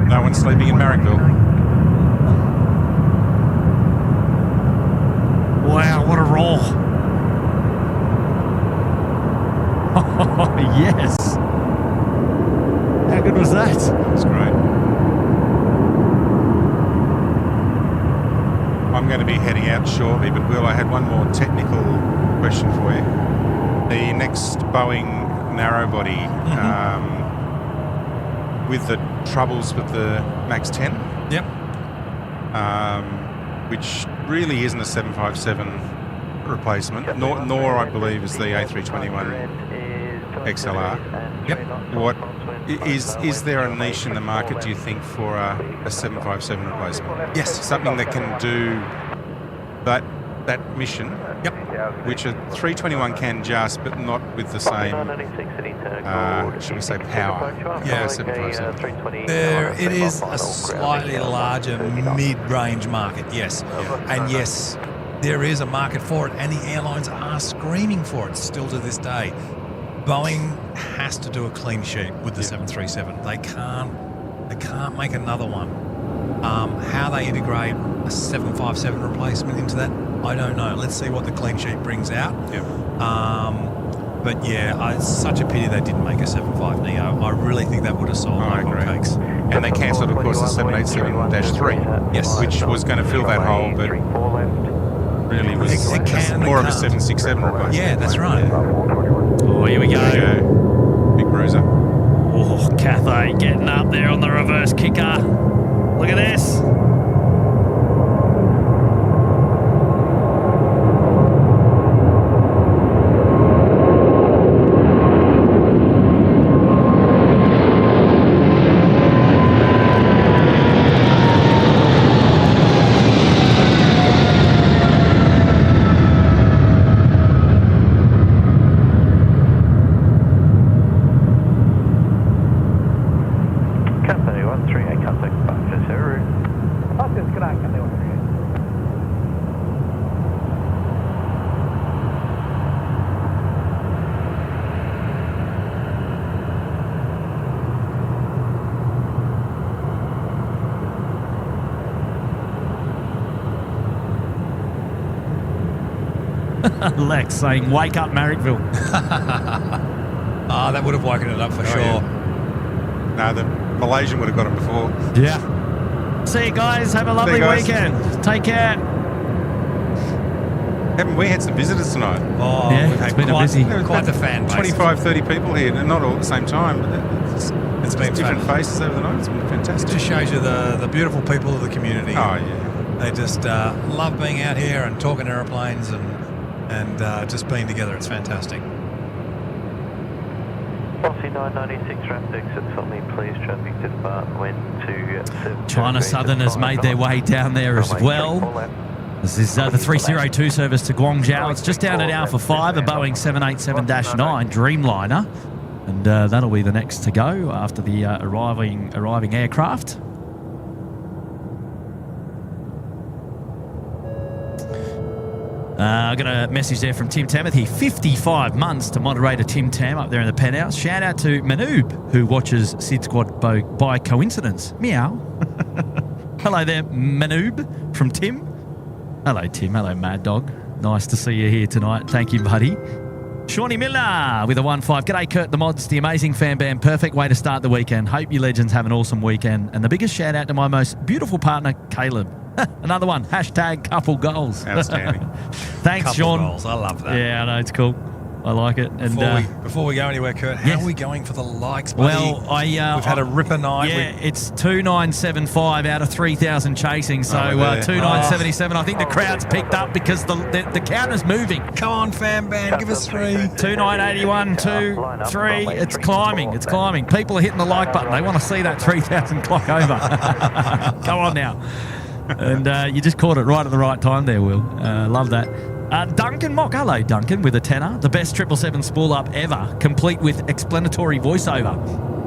No one's sleeping in Marrickville. Wow, what a roll. Oh, yes. How good was that? That's great. I'm going to be heading out shortly, but Will, I had one more technical question for you. The next Boeing narrowbody, with the troubles with the MAX 10, Yep. which really isn't a 757 replacement, nor I believe is the A321 XLR. Yep. What is there a niche in the market, do you think, for a 757 replacement? Yes. Something that can do that mission, Yep. which a 321 can just, but not with the same, should we say, power. Yeah. of a 757. It is a slightly larger mid-range market, yes. And yes, there is a market for it, and the airlines are screaming for it still to this day. Boeing has to do a clean sheet with the 737. They can't make another one. How they integrate a 757 replacement into that, I don't know. Let's see what the clean sheet brings out. Yep. But yeah, it's such a pity they didn't make a 75neo. I really think that would have solved I my agree. cakes. And they cancelled, of course, the 787-3. Yes. Which was going to fill that hole, but really was It can, more of a it can't. 767 replacement. Yeah, that's right. Oh, here we go. There you go. Big bruiser. Oh, Cathay getting up there on the reverse kicker. Look at this. Lex saying, wake up, Marrickville. That would have woken it up for sure. Yeah. No, the Malaysian would have got him before. Yeah. See you guys. Have a lovely guys. weekend. Take care. Haven't we had some visitors tonight? Oh, Yeah, we've it's had been a quite, busy- quite the fan base. 25, 30 people here, and not all at the same time. But It's been different fun. faces over the night. It's been It fantastic. just shows you the beautiful people of the community. Oh, yeah. They just love being out here and talking aeroplanes and just being together. It's fantastic. Aussie 996 rapid exit for me, please. Traffic to depart when to China Southern has made their way down there as well. This is the 302 service to Guangzhou. It's just down at Alpha 5, a Boeing 787-9 Dreamliner. And that'll be the next to go after the arriving aircraft. I got a message there from Tim Timothy. 55 months to moderator Tim Tam up there in the penthouse. Shout out to Manoob, who watches SydSquad by coincidence. Meow. Hello there, Manoob from Tim. Hello, Tim. Hello, Mad Dog. Nice to see you here tonight. Thank you, buddy. Shawnee Miller with a 1-5. G'day, Kurt the Mods, the amazing fan band. Perfect way to start the weekend. Hope you legends have an awesome weekend. And the biggest shout out to my most beautiful partner, Caleb. Another one. Hashtag couple goals. Outstanding. Thanks, Couple Sean. goals. I love that. Yeah, I know. It's cool. I like it. And before we go anywhere, Kurt, how are we going for the likes, buddy? Well, we've had a ripper night. Yeah, it's 2975 out of 3,000 chasing, so 2977. I think the crowd's picked up because the counter's moving. Come on, fan band, give us 3. 2981, 2, 3. It's climbing. It's climbing. People are hitting the like button. They want to see that 3,000 clock over. Come on now. And you just caught it right at the right time there, Will. Love that. Duncan Mock. Hello, Duncan, with a tenner. The best 777 spool up ever, complete with explanatory voiceover.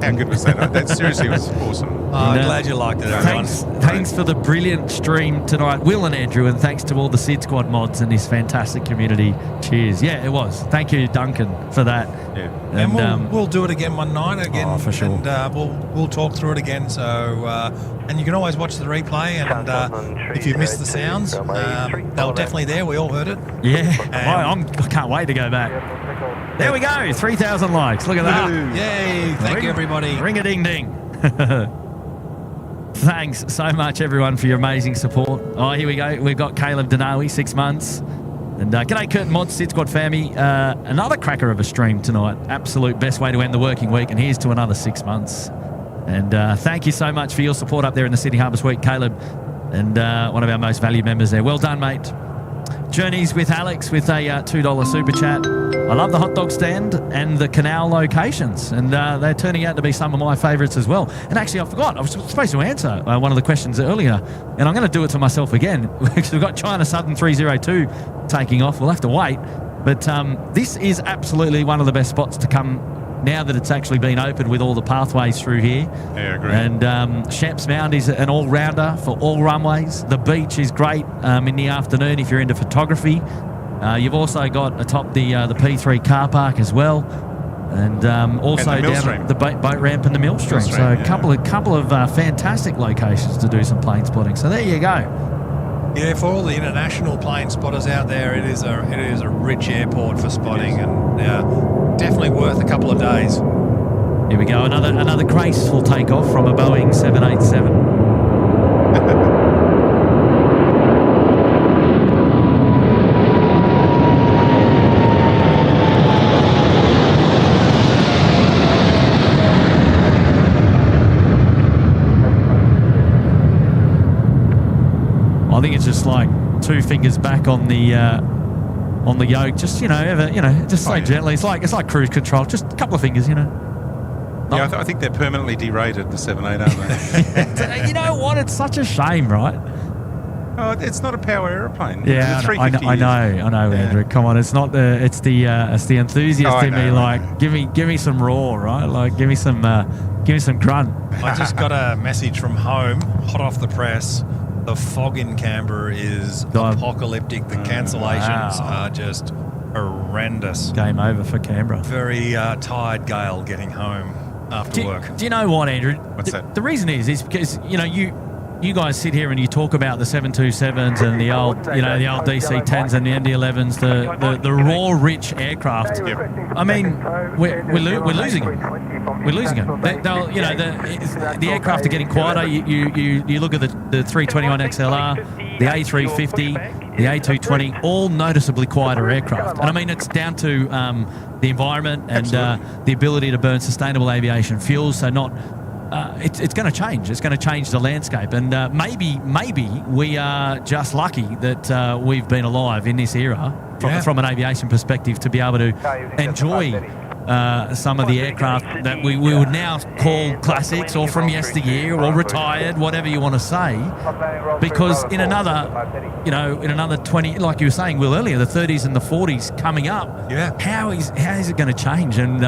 How good was that? That seriously was awesome. I'm glad you liked it, everyone. Thanks for the brilliant stream tonight, Will and Andrew, and thanks to all the SydSquad mods and this fantastic community. Cheers. Yeah, it was. Thank you, Duncan, for that. Yeah. And we'll do it again one night again. Oh, for sure. And we'll talk through it again. So and you can always watch the replay. And if you missed the sounds, they were definitely there. We all heard it. Yeah. I can't wait to go back. There we go. 3,000 likes. Look at that. Yay. Thank you, everybody. Ring-a-ding-ding. Thanks so much, everyone, for your amazing support. Oh, here we go. We've got Caleb Danawi, 6 months. And g'day, Kurt Mods, SydSquad family. Another cracker of a stream tonight. Absolute best way to end the working week. And here's to another 6 months. And thank you so much for your support up there in the Sydney Harvest Week, Caleb. And one of our most valued members there. Well done, mate. Journeys with Alex with a $2 super chat. I love the hot dog stand and the canal locations, and they're turning out to be some of my favourites as well. And actually, I forgot, I was supposed to answer one of the questions earlier, and I'm going to do it to myself again, because we've got China Southern 302 taking off. We'll have to wait, but this is absolutely one of the best spots to come now that it's actually been opened with all the pathways through here. Yeah, I agree. And Shamps Mound is an all-rounder for all runways. The beach is great in the afternoon if you're into photography. You've also got atop the P3 car park as well. And also and down at the boat ramp and the Millstream. So a couple of fantastic locations to do some plane spotting. So there you go. Yeah, for all the international plane spotters out there, it is a rich airport for spotting, and definitely worth a couple of days. Here we go, another graceful takeoff from a Boeing 787. I think it's just like 2 fingers back on the yoke, just just so gently. It's like cruise control, just a couple of fingers, Yeah, I think they're permanently derated, the 7.8, aren't they? You know what? It's such a shame, right? Oh, it's not a power aeroplane. Yeah, I know, Andrew. Come on, it's not the. It's the enthusiast in me. Like, give me some raw, right? Like, give me some grunt. I just got a message from home, hot off the press. The fog in Canberra is apocalyptic. The cancellations are just horrendous. Game over for Canberra. Very tired Gail getting home after work. Do you know what, Andrew? What's that? The reason is because you guys sit here and you talk about the 727s and the old DC-10s and the ND-11s, the raw, rich aircraft. Yep. I mean, we're losing them. We're losing them. The aircraft are getting quieter. You look at the 321 XLR, the A350, the A220, all noticeably quieter aircraft. And I mean, it's down to the environment and the ability to burn sustainable aviation fuels. So it's going to change. It's going to change the landscape. And maybe we are just lucky that we've been alive in this era from an aviation perspective to be able to enjoy some of the aircraft that we would now call classics or from yesteryear or retired, whatever you want to say. Because in another 20, like you were saying, Will, earlier, the 30s and the 40s coming up, how is it going to change? And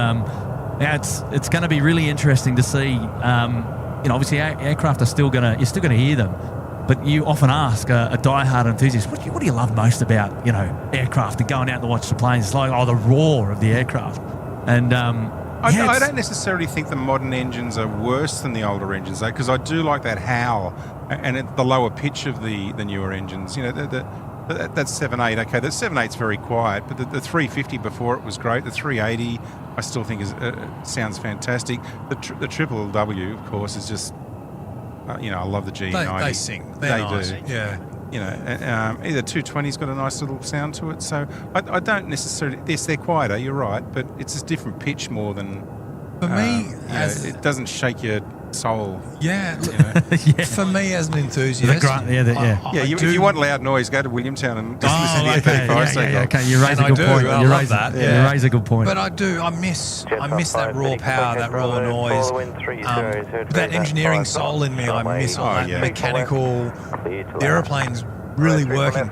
it's going to be really interesting to see. Obviously, aircraft are you're still going to hear them. But you often ask a diehard enthusiast, what do you love most about, aircraft and going out to watch the planes? It's like, the roar of the aircraft. And I don't necessarily think the modern engines are worse than the older engines, though, because I do like that howl and the lower pitch of the newer engines. That's 7.8. Okay, the 7.8's very quiet, but the 350 before it was great. The 380, I still think sounds fantastic. The Triple W, of course, is just. I love the G90. They sing. They're nice. Do. Yeah. Either 220's got a nice little sound to it. So I don't necessarily. Yes, they're quieter. You're right, but it's a different pitch more than. For me, it doesn't shake your soul. Yeah, for me as an enthusiast, If you want loud noise, go to Williamtown and just listen to your 35 takeoff. Okay, you raise a good point. I love that. You raise a good point. But I miss that raw power, that raw noise, that engineering soul in me. I miss all that mechanical. The aeroplane's really working.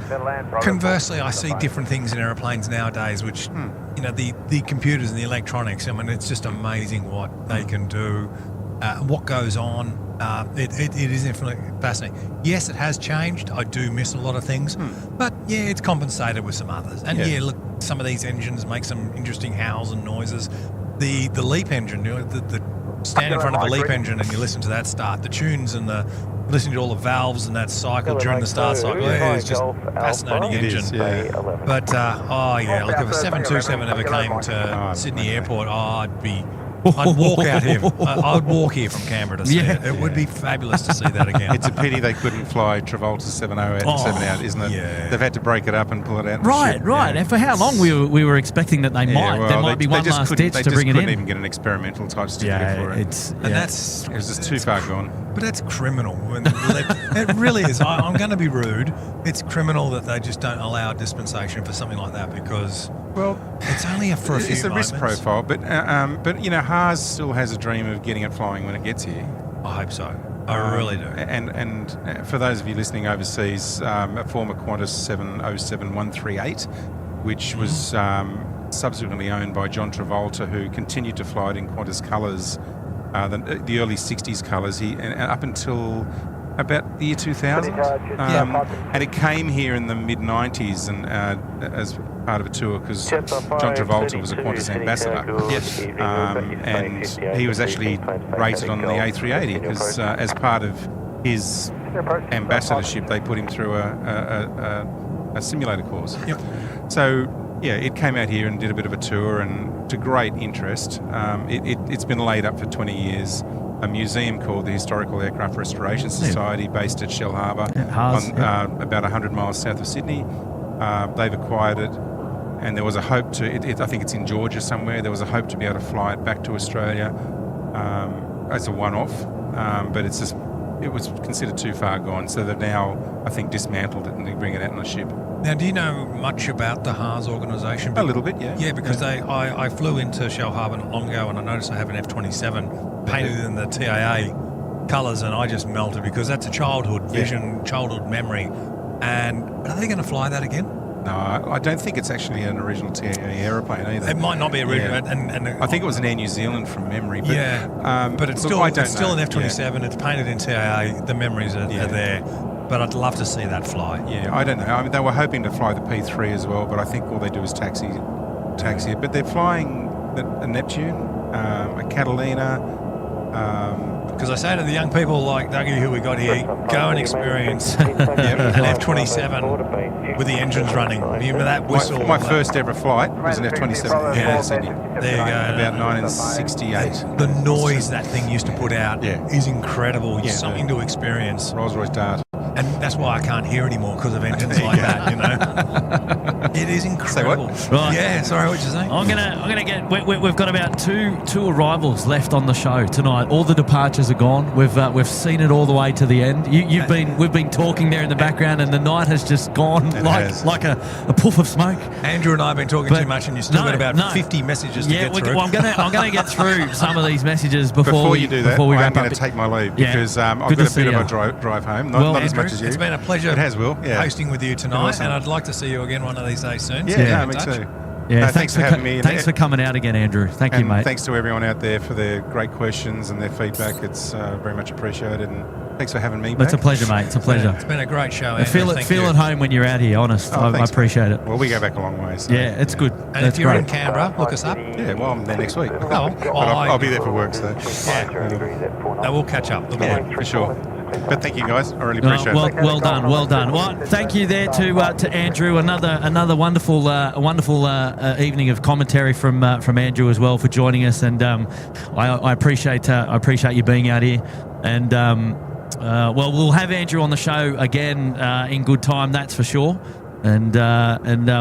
Conversely, I see different things in aeroplanes nowadays, which the computers and the electronics. I mean, it's just amazing what they can do. What goes on, it is infinitely fascinating. Yes, it has changed. I do miss a lot of things, but it's compensated with some others. And look, some of these engines make some interesting howls and noises. The LEAP engine, the stand in front of a LEAP engine and you listen to that start, the tunes and listening to all the valves and that cycle during the start cycle. It's just a fascinating engine. But look, if a 727 ever came to Sydney Airport, I'd walk out here. I'd walk here from Canberra to see it. It would be fabulous to see that again. It's a pity they couldn't fly Travolta's 707 out, isn't it? Yeah. They've had to break it up and pull it out. Right. And for how long we were expecting that they might. There might be one last ditch to bring it in. They couldn't even get an experimental type certificate for it. It was just too far gone. But that's criminal. It really is. I'm going to be rude. It's criminal that they just don't allow dispensation for something like that because it's only for a few It's a risk profile, but Haas still has a dream of getting it flying when it gets here. I hope so. I really do. And for those of you listening overseas, a former Qantas 707-138, which was subsequently owned by John Travolta, who continued to fly it in Qantas colours, the early 60s colours, up until about the year 2000. And it came here in the mid-90s and as part of a tour because John Travolta was a Qantas ambassador. Yes. And he was actually rated on the A380 because as part of his ambassadorship, they put him through a simulator course. Yep. So, it came out here and did a bit of a tour and to great interest. It's been laid up for 20 years. A museum called the Historical Aircraft Restoration Society based at Shell Harbour about 100 miles south of Sydney. They've acquired it and there was a hope I think it's in Georgia somewhere, there was a hope to be able to fly it back to Australia as a one-off, but it was considered too far gone, so they've now, I think, dismantled it and they bring it out on a ship. Now, do you know much about the Haas organisation? A little bit, yeah. Yeah, because I flew into Shell Harbour not long ago and I noticed they have an F-27 painted in the TAA colours and I just melted because that's a childhood vision, childhood memory. And are they going to fly that again? No, I don't think it's actually an original TAA aeroplane either. It might not be original. Yeah. And I think it was an Air New Zealand from memory. But, but it's still an F-27. It's painted in TAA. The memories are there. But I'd love to see that fly. Yeah, I don't know. I mean, they were hoping to fly the P3 as well, but I think all they do is taxi it. But they're flying a Neptune, a Catalina. Because I say to the young people like Dougie who we got here, go and experience an F-27 with the engines running. Remember that whistle? My first ever flight was an F-27 in Sydney. There you go. About 1968. The noise that thing used to put out is incredible. It's something to experience. Rolls-Royce Dart. And that's why I can't hear anymore because of engines like that, It is incredible. Say what? Right. Yeah, sorry, what you saying? I'm gonna get. We've got about two arrivals left on the show tonight. All the departures are gone. We've seen it all the way to the end. We've been talking there in the background, and the night has just gone like a puff of smoke. Andrew and I have been talking too much, and you've still got about 50 messages to get through. Well, I'm gonna get through some of these messages before you do that. Before we I'm wrap going up. to take my leave because I've got a bit of a drive home. Not as much as you. It's been a pleasure. It has, Will. Yeah. Hosting with you tonight, and I'd like to see you again one of these days soon. Me too. Yeah, thanks for having me. Thanks for coming out again, Andrew. Thank you, mate. Thanks to everyone out there for their great questions and their feedback. It's very much appreciated. And thanks for having me back. It's a pleasure, mate. It's a pleasure. It's been a great show. Feel at home when you're out here, honest. I appreciate it. Well, we go back a long way. So. Yeah, it's good. And if you're in Canberra, look us up. Yeah, well, I'm there next week. I'll be there for work, so. No, we'll catch up. For sure. But thank you, guys. I really appreciate it. Well done. Well, thank you there to Andrew. Another wonderful evening of commentary from Andrew as well for joining us, and I appreciate you being out here. And Well, we'll have Andrew on the show again in good time, that's for sure. And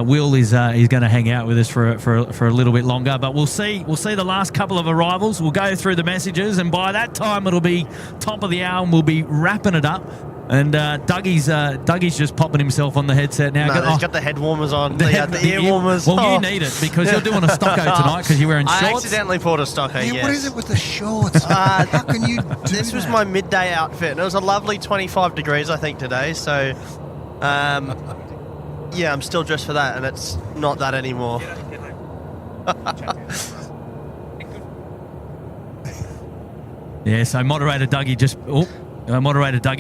Will is going to hang out with us for a little bit longer. But we'll see the last couple of arrivals. We'll go through the messages, and by that time it'll be top of the hour, and we'll be wrapping it up. And Dougie's just popping himself on the headset now. No, he's got the head warmers on, the ear warmers. Well, you need it because you're doing a stocko tonight because you're wearing shorts. I accidentally bought a stocko, Yeah, yes. what is it with the shorts? How can you do This was that? my midday outfit, and it was a lovely 25 degrees, I think, today. So, yeah, I'm still dressed for that, and it's not that anymore. Yeah, so moderator Dougie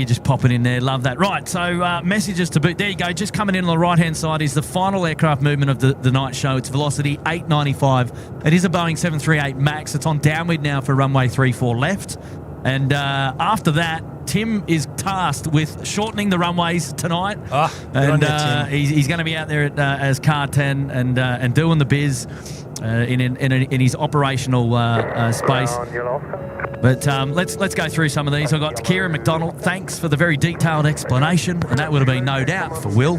just popping in there. Love that. Right, so messages to boot. There you go. Just coming in on the right-hand side is the final aircraft movement of the night show. It's velocity 895. It is a Boeing 738 MAX. It's on downwind now for runway 34 left. And after that, Tim is tasked with shortening the runways tonight. And he's going to be out there as Car 10 and doing the biz in his operational space. But let's go through some of these. I've got Kieran McDonald. Thanks for the very detailed explanation, and that would have been no doubt for Will.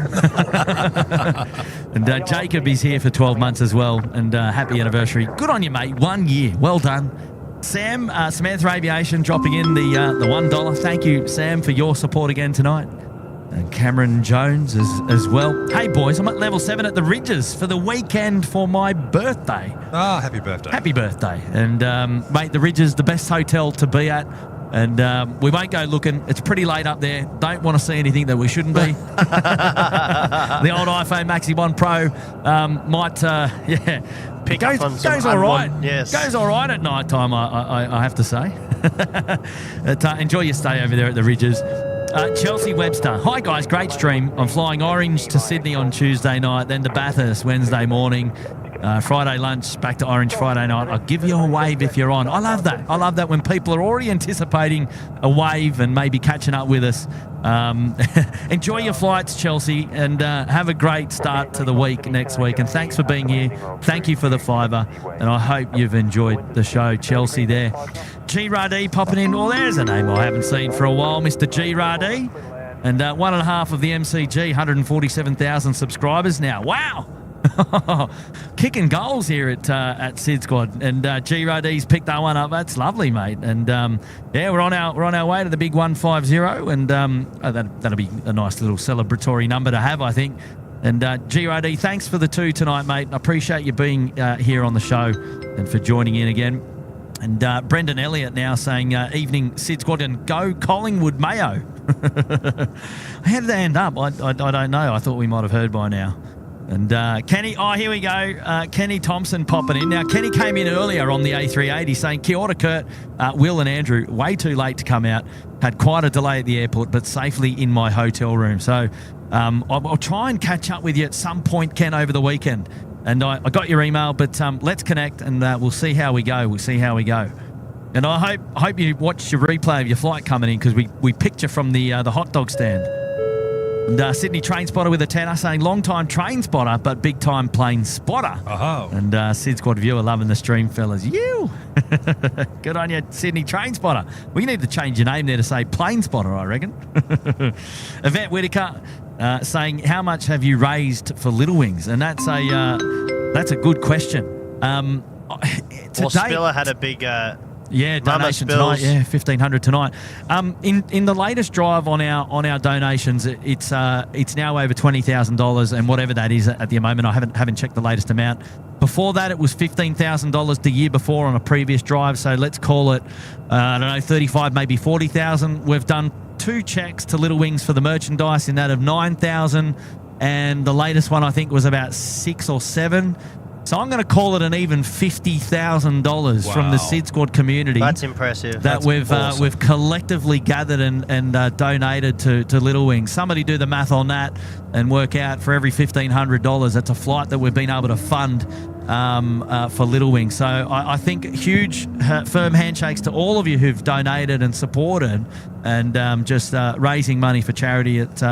And Jacob is here for 12 months as well, and happy anniversary. Good on you, mate. 1 year. Well done. Sam, Samantha Aviation dropping in the $1. Thank you, Sam, for your support again tonight. And Cameron Jones as well. Hey, boys, I'm at level 7 at the Ridges for the weekend for my birthday. Oh, happy birthday. Happy birthday. And, mate, the Ridges, the best hotel to be at. And we won't go looking. It's pretty late up there. Don't want to see anything that we shouldn't be. The old iPhone Maxi 1 Pro might, Pick up on some goes all right. yes. Goes all right at night time, I have to say. But, enjoy your stay over there at the Ridges. Chelsea Webster. Hi, guys. Great stream. I'm flying Orange to Sydney on Tuesday night, then to Bathurst Wednesday morning. Friday lunch, back to Orange Friday night. I'll give you a wave if you're on. I love that. I love that when people are already anticipating a wave and maybe catching up with us. Enjoy your flights, Chelsea, and have a great start to the week next week. And thanks for being here. Thank you for the $5, and I hope you've enjoyed the show, Chelsea there. G. Radi popping in. Well, there's a name I haven't seen for a while, Mr. G. Radi. And 1.5 of the MCG, 147,000 subscribers now. Wow. Kicking goals here at SydSquad, and G Radi's picked that one up. That's lovely, mate. And yeah, we're on our way to the big 150, and that'll be a nice little celebratory number to have, I think. And G Rad, thanks for the 2 tonight, mate. I appreciate you being here on the show and for joining in again. And Brendan Elliott now saying, evening SydSquad and go Collingwood Mayo. How did they end up? I don't know. I thought we might have heard by now. And Kenny, here we go. Kenny Thompson popping in. Now, Kenny came in earlier on the A380 saying, Kia ora, Kurt, Will and Andrew, way too late to come out. Had quite a delay at the airport, but safely in my hotel room. So I'll try and catch up with you at some point, Ken, over the weekend. And I got your email, but let's connect and we'll see how we go. And I hope you watched your replay of your flight coming in, because we picked you from the hot dog stand. And Sydney Train Spotter with a tenner saying, long time train spotter, but big time plane spotter. Oh. And SydSquad viewer loving the stream, fellas. You! Good on you, Sydney Train Spotter. We need to change your name there to say plane spotter, I reckon. Yvette Whitaker saying, how much have you raised for Little Wings? And that's a good question. Spiller had a big... donation tonight. Yeah, $1,500 tonight. In the latest drive on our donations, it's now over $20,000, and whatever that is at the moment, I haven't checked the latest amount. Before that, it was $15,000 the year before on a previous drive. So let's call it, I don't know, 35, maybe 40,000. We've done 2 checks to Little Wings for the merchandise in that of 9,000, and the latest one I think was about 6 or 7. So I'm going to call it an even $50,000 from the SydSquad community. That's impressive. That we've collectively gathered and donated to Little Wings. Somebody do the math on that and work out for every $1,500. That's a flight that we've been able to fund for Little Wings. So I think huge firm handshakes to all of you who've donated and supported and just raising money for charity. It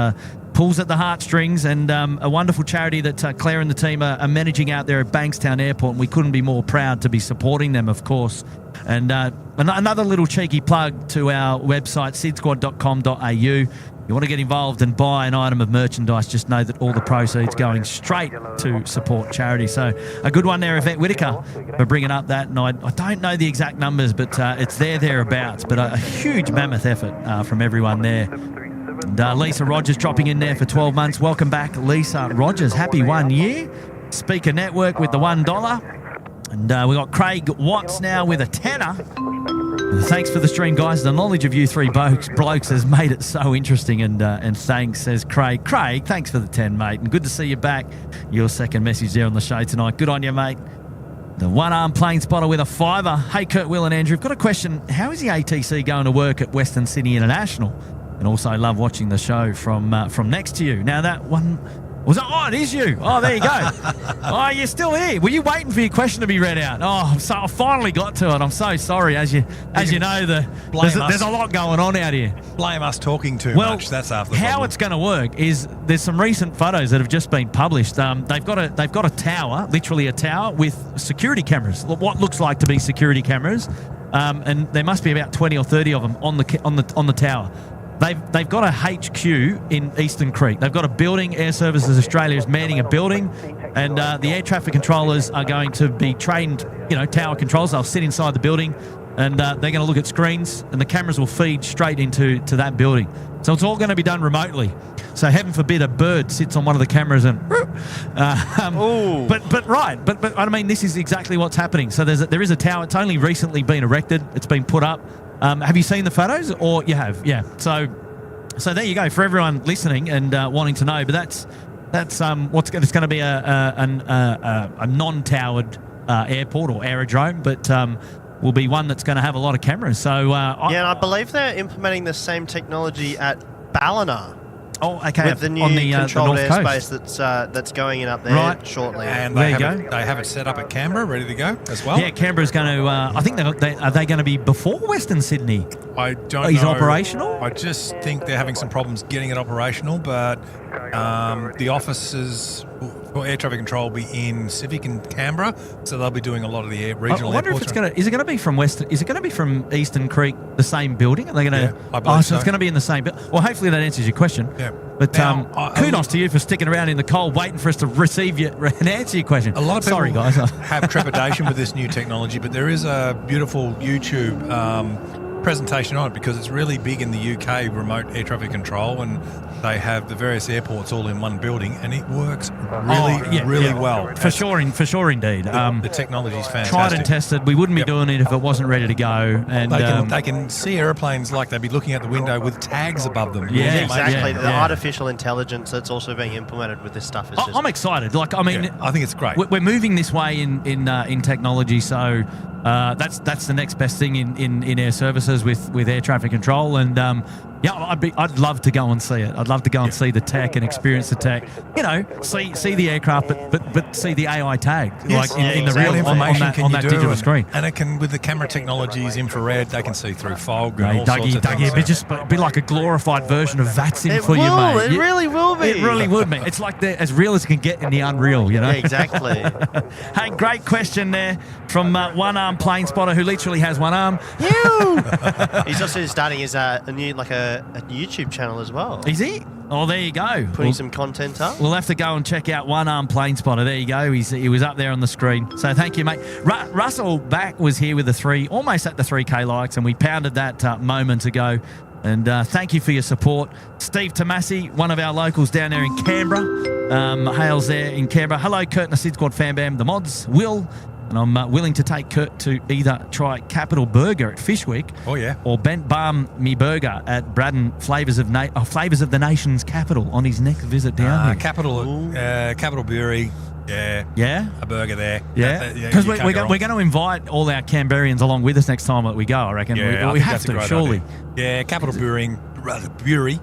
pulls at the heartstrings, and a wonderful charity that Claire and the team are managing out there at Bankstown Airport, and we couldn't be more proud to be supporting them, of course. And another little cheeky plug to our website, sydsquad.com.au. You want to get involved and buy an item of merchandise, just know that all the proceeds going straight to support charity. So a good one there, Yvette Whitaker, for bringing up that. And I don't know the exact numbers, but it's thereabouts. But a huge mammoth effort from everyone there. And Lisa Rogers dropping in there for 12 months. Welcome back, Lisa Rogers. Happy 1 year. Speaker Network with the $1. And we got Craig Watts now with a tenner. Thanks for the stream, guys. The knowledge of you three blokes has made it so interesting, and thanks, says Craig. Craig, thanks for the 10, mate, and good to see you back. Your second message there on the show tonight. Good on you, mate. The one-arm plane spotter with a $5. Hey, Kurt, Will and Andrew, I've got a question. How is the ATC going to work at Western Sydney International? And also, I love watching the show from next to you. Now, that one... it is you. Oh, there you go. Oh, you're still here. Were you waiting for your question to be read out? Oh, so I finally got to it. I'm so sorry. As you know, there's a lot going on out here. Blame us talking too much. That's half the how problem. it's going to work is there's some recent photos that have just been published. They've got a tower, literally a tower with security cameras. What looks like to be security cameras, and there must be about 20 or 30 of them on the tower. They've got a HQ in Eastern Creek. They've got a building. Air Services Australia is manning a building, and the air traffic controllers are going to be trained, tower controls. They'll sit inside the building, and they're going to look at screens, and the cameras will feed straight into that building. So it's all going to be done remotely. So heaven forbid a bird sits on one of the cameras and... But I mean, this is exactly what's happening. So there is a tower. It's only recently been erected. It's been put up. Have you seen the photos? Or you have? Yeah. So there you go for everyone listening and wanting to know. But that's it's going to be a non-towered airport or aerodrome, but will be one that's going to have a lot of cameras. So and I believe they're implementing the same technology at Ballina. Oh, okay. With the new controlled airspace that's going in up there shortly. And they have it set up at Canberra, ready to go as well. Yeah, Canberra's going to. I think are they going to be before Western Sydney? I don't know. Is it operational? I just think they're having some problems getting it operational, but the offices for air traffic control will be in Civic in Canberra, so they'll be doing a lot of the regional airports. I wonder if is it going to be from Western? Is it going to be from Eastern Creek, the same building? Are they going to? Yeah, I believe so. It's going to be in the same. Well, hopefully that answers your question. Yeah. But kudos to you for sticking around in the cold, waiting for us to receive you and answer your question. A lot of people guys. have trepidation with this new technology, but there is a beautiful YouTube presentation on it because it's really big in the UK, remote air traffic control, and they have the various airports all in one building, and it works really well. For sure, indeed. The technology is fantastic. Tried and tested. We wouldn't be doing it if it wasn't ready to go. And they can see airplanes like they'd be looking out the window with tags above them. Yeah, exactly. The artificial intelligence that's also being implemented with this stuff is I'm excited. I think it's great. We're moving this way in technology, so that's the next best thing in air services with air traffic control, and I'd love to go and see it. I'd love to go and see the tech and experience the tech. See the aircraft, but see the AI tag in the real information on that digital screen. And it can, with the camera technologies, infrared, they can see through fog and all sorts of things. It'd just be like a glorified version of VATSIM for you, mate. It really will be. It really would, mate. It's like as real as it can get in the unreal, Yeah, exactly. Hey, great question there from one-arm plane spotter who literally has one arm. He's also starting his a YouTube channel as well. Is he? Oh, there you go. Putting some content up. We'll have to go and check out one-arm plane spotter. There you go. He was up there on the screen. So thank you, mate. Russell Back was here with almost at the 3K likes, and we pounded that moments ago. And thank you for your support. Steve Tomasi, one of our locals down there in Canberra, hails there in Canberra. Hello, Kurt and the SydSquad fan bam, the mods, Will. And I'm willing to take Kurt to either try Capital Burger at Fishwick, or Bent Balm Me Burger at Braddon, Flavours of the Nation's capital on his next visit down here. Capital Brewery. Yeah. A burger there. Yeah. Because we're going to invite all our Canberrians along with us next time that we go, I reckon. Yeah, we have to, surely. Idea. Yeah, Capital Brewing. Brewery.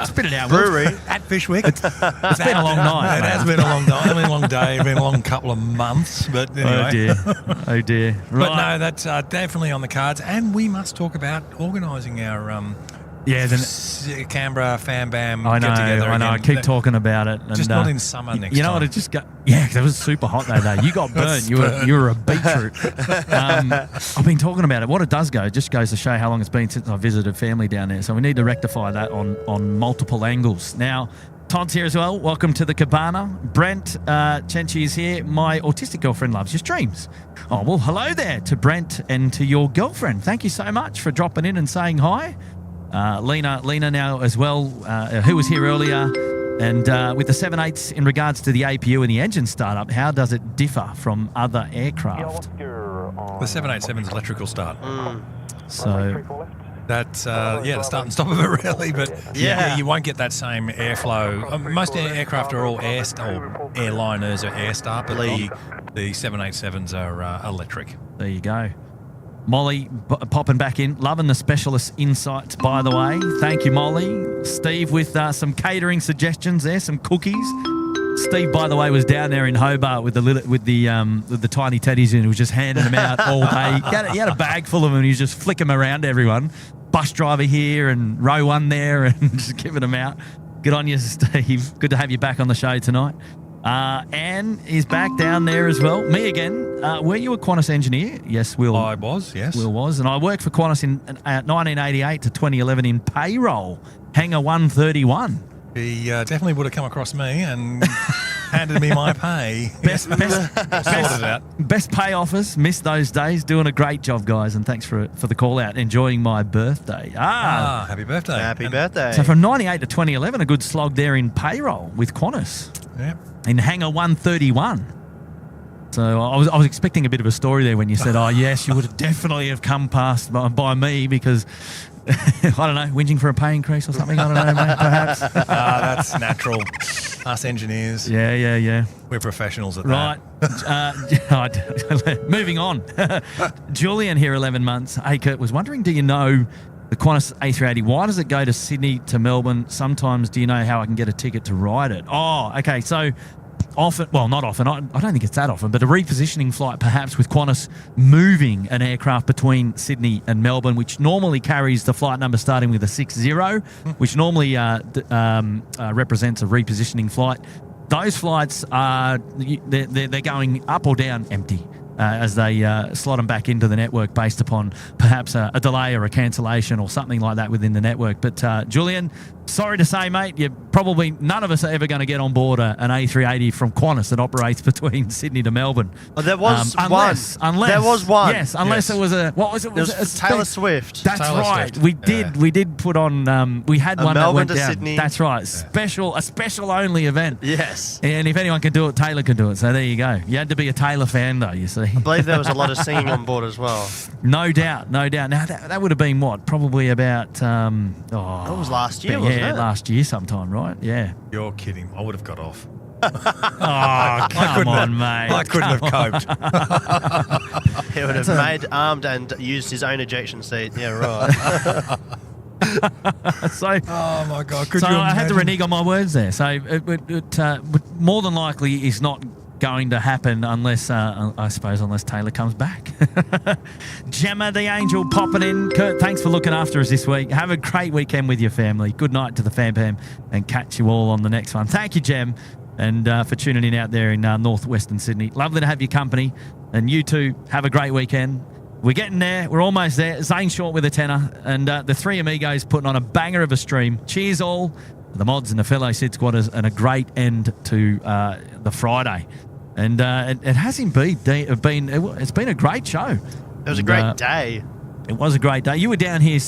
Spit it out. Brewery. At Fishwick. It's been a long night. It has been a long night. It's been a long day. It's been a long couple of months. But anyway. Oh, dear. Right. But no, that's definitely on the cards. And we must talk about organising our Yeah, then Canberra, Fan Bam I know, get together I know. I again. keep talking about it. And, Just not in summer next You know time. what? It just got because it was super hot that day. You got burnt. you were a beetroot. I've been talking about it. What it does just goes to show how long it's been since I visited family down there. So we need to rectify that on multiple angles. Now, Todd's here as well. Welcome to the cabana. Brent Chenchi is here. My autistic girlfriend loves your streams. Oh, well, hello there to Brent and to your girlfriend. Thank you so much for dropping in and saying hi. Lena now as well, who was here earlier. And with the 787s in regards to the APU and the engine startup, how does it differ from other aircraft? The 787's electrical start. So That's the start and stop of it really, but you won't get that same airflow. Most aircraft are all airliners are air start, but the 787s are electric. There you go. Molly popping back in, loving the specialist insights, by the way. Thank you, Molly. Steve with some catering suggestions there, some cookies. Steve, by the way, was down there in Hobart with the tiny teddies, and he was just handing them out all day. He had a bag full of them, and he was just flicking them around to everyone. Bus driver here and row one there, and just giving them out. Good on you, Steve. Good to have you back on the show tonight. Anne is back down there as well. Me again. Were you a Qantas engineer? Yes, Will. I was, yes. Will was. And I worked for Qantas in 1988 to 2011 in payroll, Hangar 131. He definitely would have come across me and handed me my pay. Sorted it out. Best pay offers. Missed those days. Doing a great job, guys. And thanks for the call out. Enjoying my birthday. Happy birthday. Happy birthday. So from 98 to 2011, a good slog there in payroll with Qantas. Yep. In Hangar 131. So I was expecting a bit of a story there when you said, oh, yes, you would definitely have come past by me because, I don't know, whinging for a pay increase or something. I don't know, mate, perhaps. That's natural. Us engineers. Yeah. We're professionals at that. Right. Moving on. Julian here, 11 months. Hey, Kurt, was wondering, do you know the Qantas A380, why does it go to Sydney to Melbourne? Sometimes, do you know how I can get a ticket to ride it? Oh, okay. So often, well, not often. I don't think it's that often, but a repositioning flight perhaps with Qantas moving an aircraft between Sydney and Melbourne, which normally carries the flight number starting with a 60, which normally represents a repositioning flight. Those flights are they're going up or down empty. As they slot them back into the network based upon perhaps a delay or a cancellation or something like that within the network. But Julian, sorry to say, mate, none of us are ever going to get on board an A380 from Qantas that operates between Sydney to Melbourne. Oh, there was unless there was one. Yes, unless it was a what was it? It was Taylor Swift. That's Taylor right. Swift. We did put on. We had one Melbourne that went to down. Sydney. That's right. A special only event. Yes. And if anyone can do it, Taylor can do it. So there you go. You had to be a Taylor fan, though. You see. I believe there was a lot of singing on board as well. No doubt. Now that would have been what? Probably about That was last year, wasn't it? last year sometime, right? Yeah. You're kidding. I would have got off. Oh, come on, mate. I couldn't have coped. He would have made armed and used his own ejection seat. Yeah, right. So, Oh my God! so I had to renege on my words there. So it more than likely is not going to happen unless Taylor comes back. Gemma the Angel popping in. Kurt, thanks for looking after us this week. Have a great weekend with your family. Good night to the fam and catch you all on the next one. Thank you, Gem, and for tuning in out there in northwestern Sydney. Lovely to have your company, and you too have a great weekend. We're getting there. We're almost there. Zane Short with a tenner, and the three amigos putting on a banger of a stream. Cheers all, the mods and the fellow Sid Squatters, and a great end to the Friday. And it has indeed been. It's been a great show. It was a great day. It was a great day. You were down here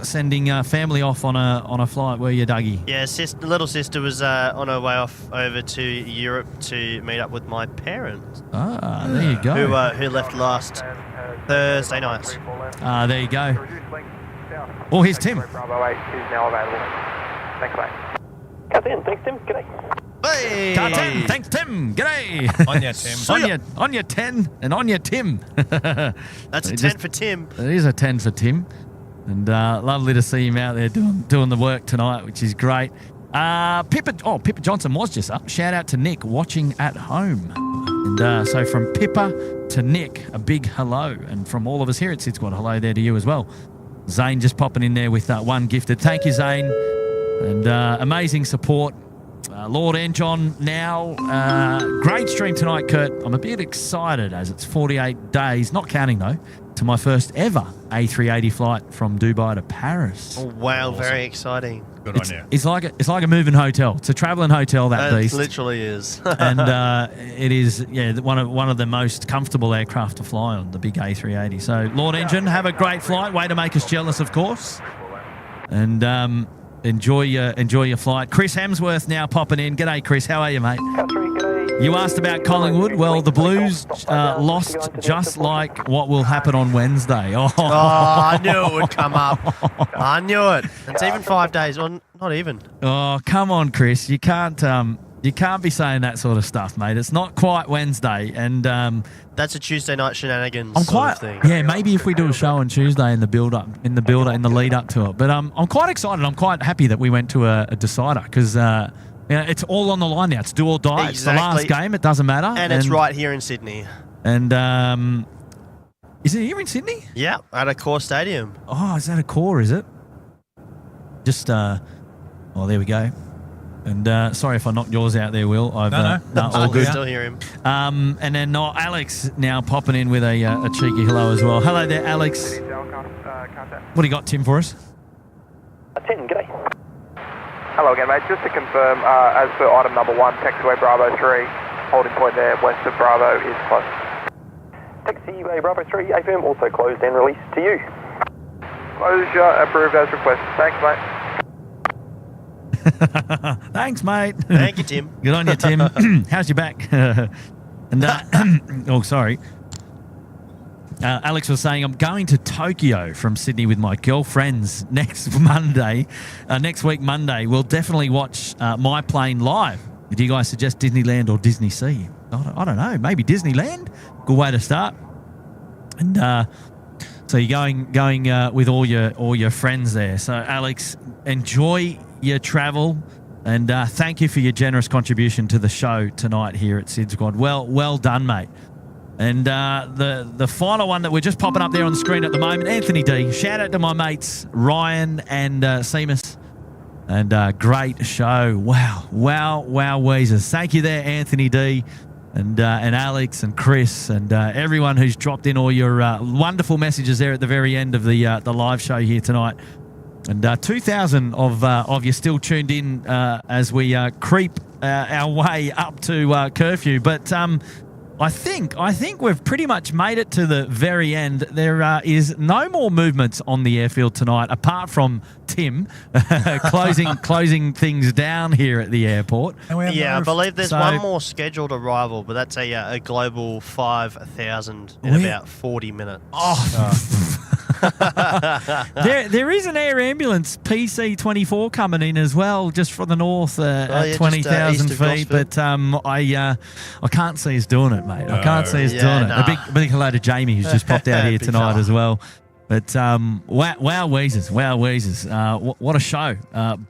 sending family off on a flight, were you, Dougie? Yeah, little sister was on her way off over to Europe to meet up with my parents. Ah, there you go. Who left last Thursday night. There you go. Oh, here's Tim. Bravo 8 is now available. Thanks, mate. Cut in. Thanks, Tim. G'day. Hey! Tim. Thanks, Tim. G'day. On ya, Tim. On your 10 and on your Tim. That's a 10 for Tim. It is a 10 for Tim. And lovely to see him out there doing the work tonight, which is great. Pippa Johnson was just up. Shout out to Nick watching at home. And so from Pippa to Nick, a big hello. And from all of us here at SydSquad, hello there to you as well. Zane just popping in there with one gifted. Thank you, Zane. And amazing support. Lord Enjon now. Great stream tonight, Kurt. I'm a bit excited as it's 48 days, not counting though, to my first ever A380 flight from Dubai to Paris. Oh, wow, Awesome. Very exciting. Good on you. It's like a moving hotel. It's a travelling hotel, that It beast. literally is. And it is, one of the most comfortable aircraft to fly on, the big A380. So, Lord Engine, have a great flight. Way to make us jealous, of course. And enjoy your flight. Chris Hemsworth now popping in. G'day, Chris. How are you, mate? You asked about Collingwood. Well, the Blues lost just like what will happen on Wednesday. Oh, I knew it would come up. I knew it. It's even 5 days. Well, not even. Oh, come on, Chris. You can't be saying that sort of stuff, mate. It's not quite Wednesday, and That's a Tuesday night shenanigans I'm sort quite of thing. yeah. Maybe if we do a show on Tuesday in the lead up to it. But I'm quite excited. I'm quite happy that we went to a decider because it's all on the line now. It's do or die. Exactly. It's the last game. It doesn't matter. And it's right here in Sydney. And is it here in Sydney? Yeah, at a core stadium. Oh, is that a core? Is it? Just there we go. And sorry if I knocked yours out there, Will. No, all I good. can still hear him. And then Alex now popping in with a cheeky hello as well. Hello there, Alex. What do you got, Tim, for us? Tim, g'day. Hello again, mate. Just to confirm, as per item number 1, taxiway Bravo 3, holding point there west of Bravo is closed. Taxiway Bravo 3, AFM also closed and released to you. Closure approved as requested. Thanks, mate. Thanks, mate. Thank you, Tim. Good on you, Tim. How's your back? And sorry. Alex was saying, I'm going to Tokyo from Sydney with my girlfriends next week, Monday. We'll definitely watch My Plane live. Do you guys suggest Disneyland or Disney Sea? I don't know. Maybe Disneyland? Good way to start. And so you're going with all your friends there. So, Alex, enjoy your travel. And thank you for your generous contribution to the show tonight here at SydSquad. Well done, mate. And the final one that we're just popping up there on the screen at the moment, Anthony D. Shout out to my mates Ryan and Seamus. And great show. Wow, Weezers. Thank you there, Anthony D. And Alex and Chris and everyone who's dropped in all your wonderful messages there at the very end of the live show here tonight. And 2,000 of you still tuned in as we creep our way up to curfew. But I think we've pretty much made it to the very end. There is no more movements on the airfield tonight, apart from Tim closing things down here at the airport. Yeah, I believe there's one more scheduled arrival, but that's a global 5,000 in about 40 minutes. There is an air ambulance PC-24 coming in as well, just from the north at 20,000 feet. But I can't see us doing it, mate. I can't see us doing it. A big hello to Jamie, who's just popped out here tonight as well. But wow, Weezers. What a show,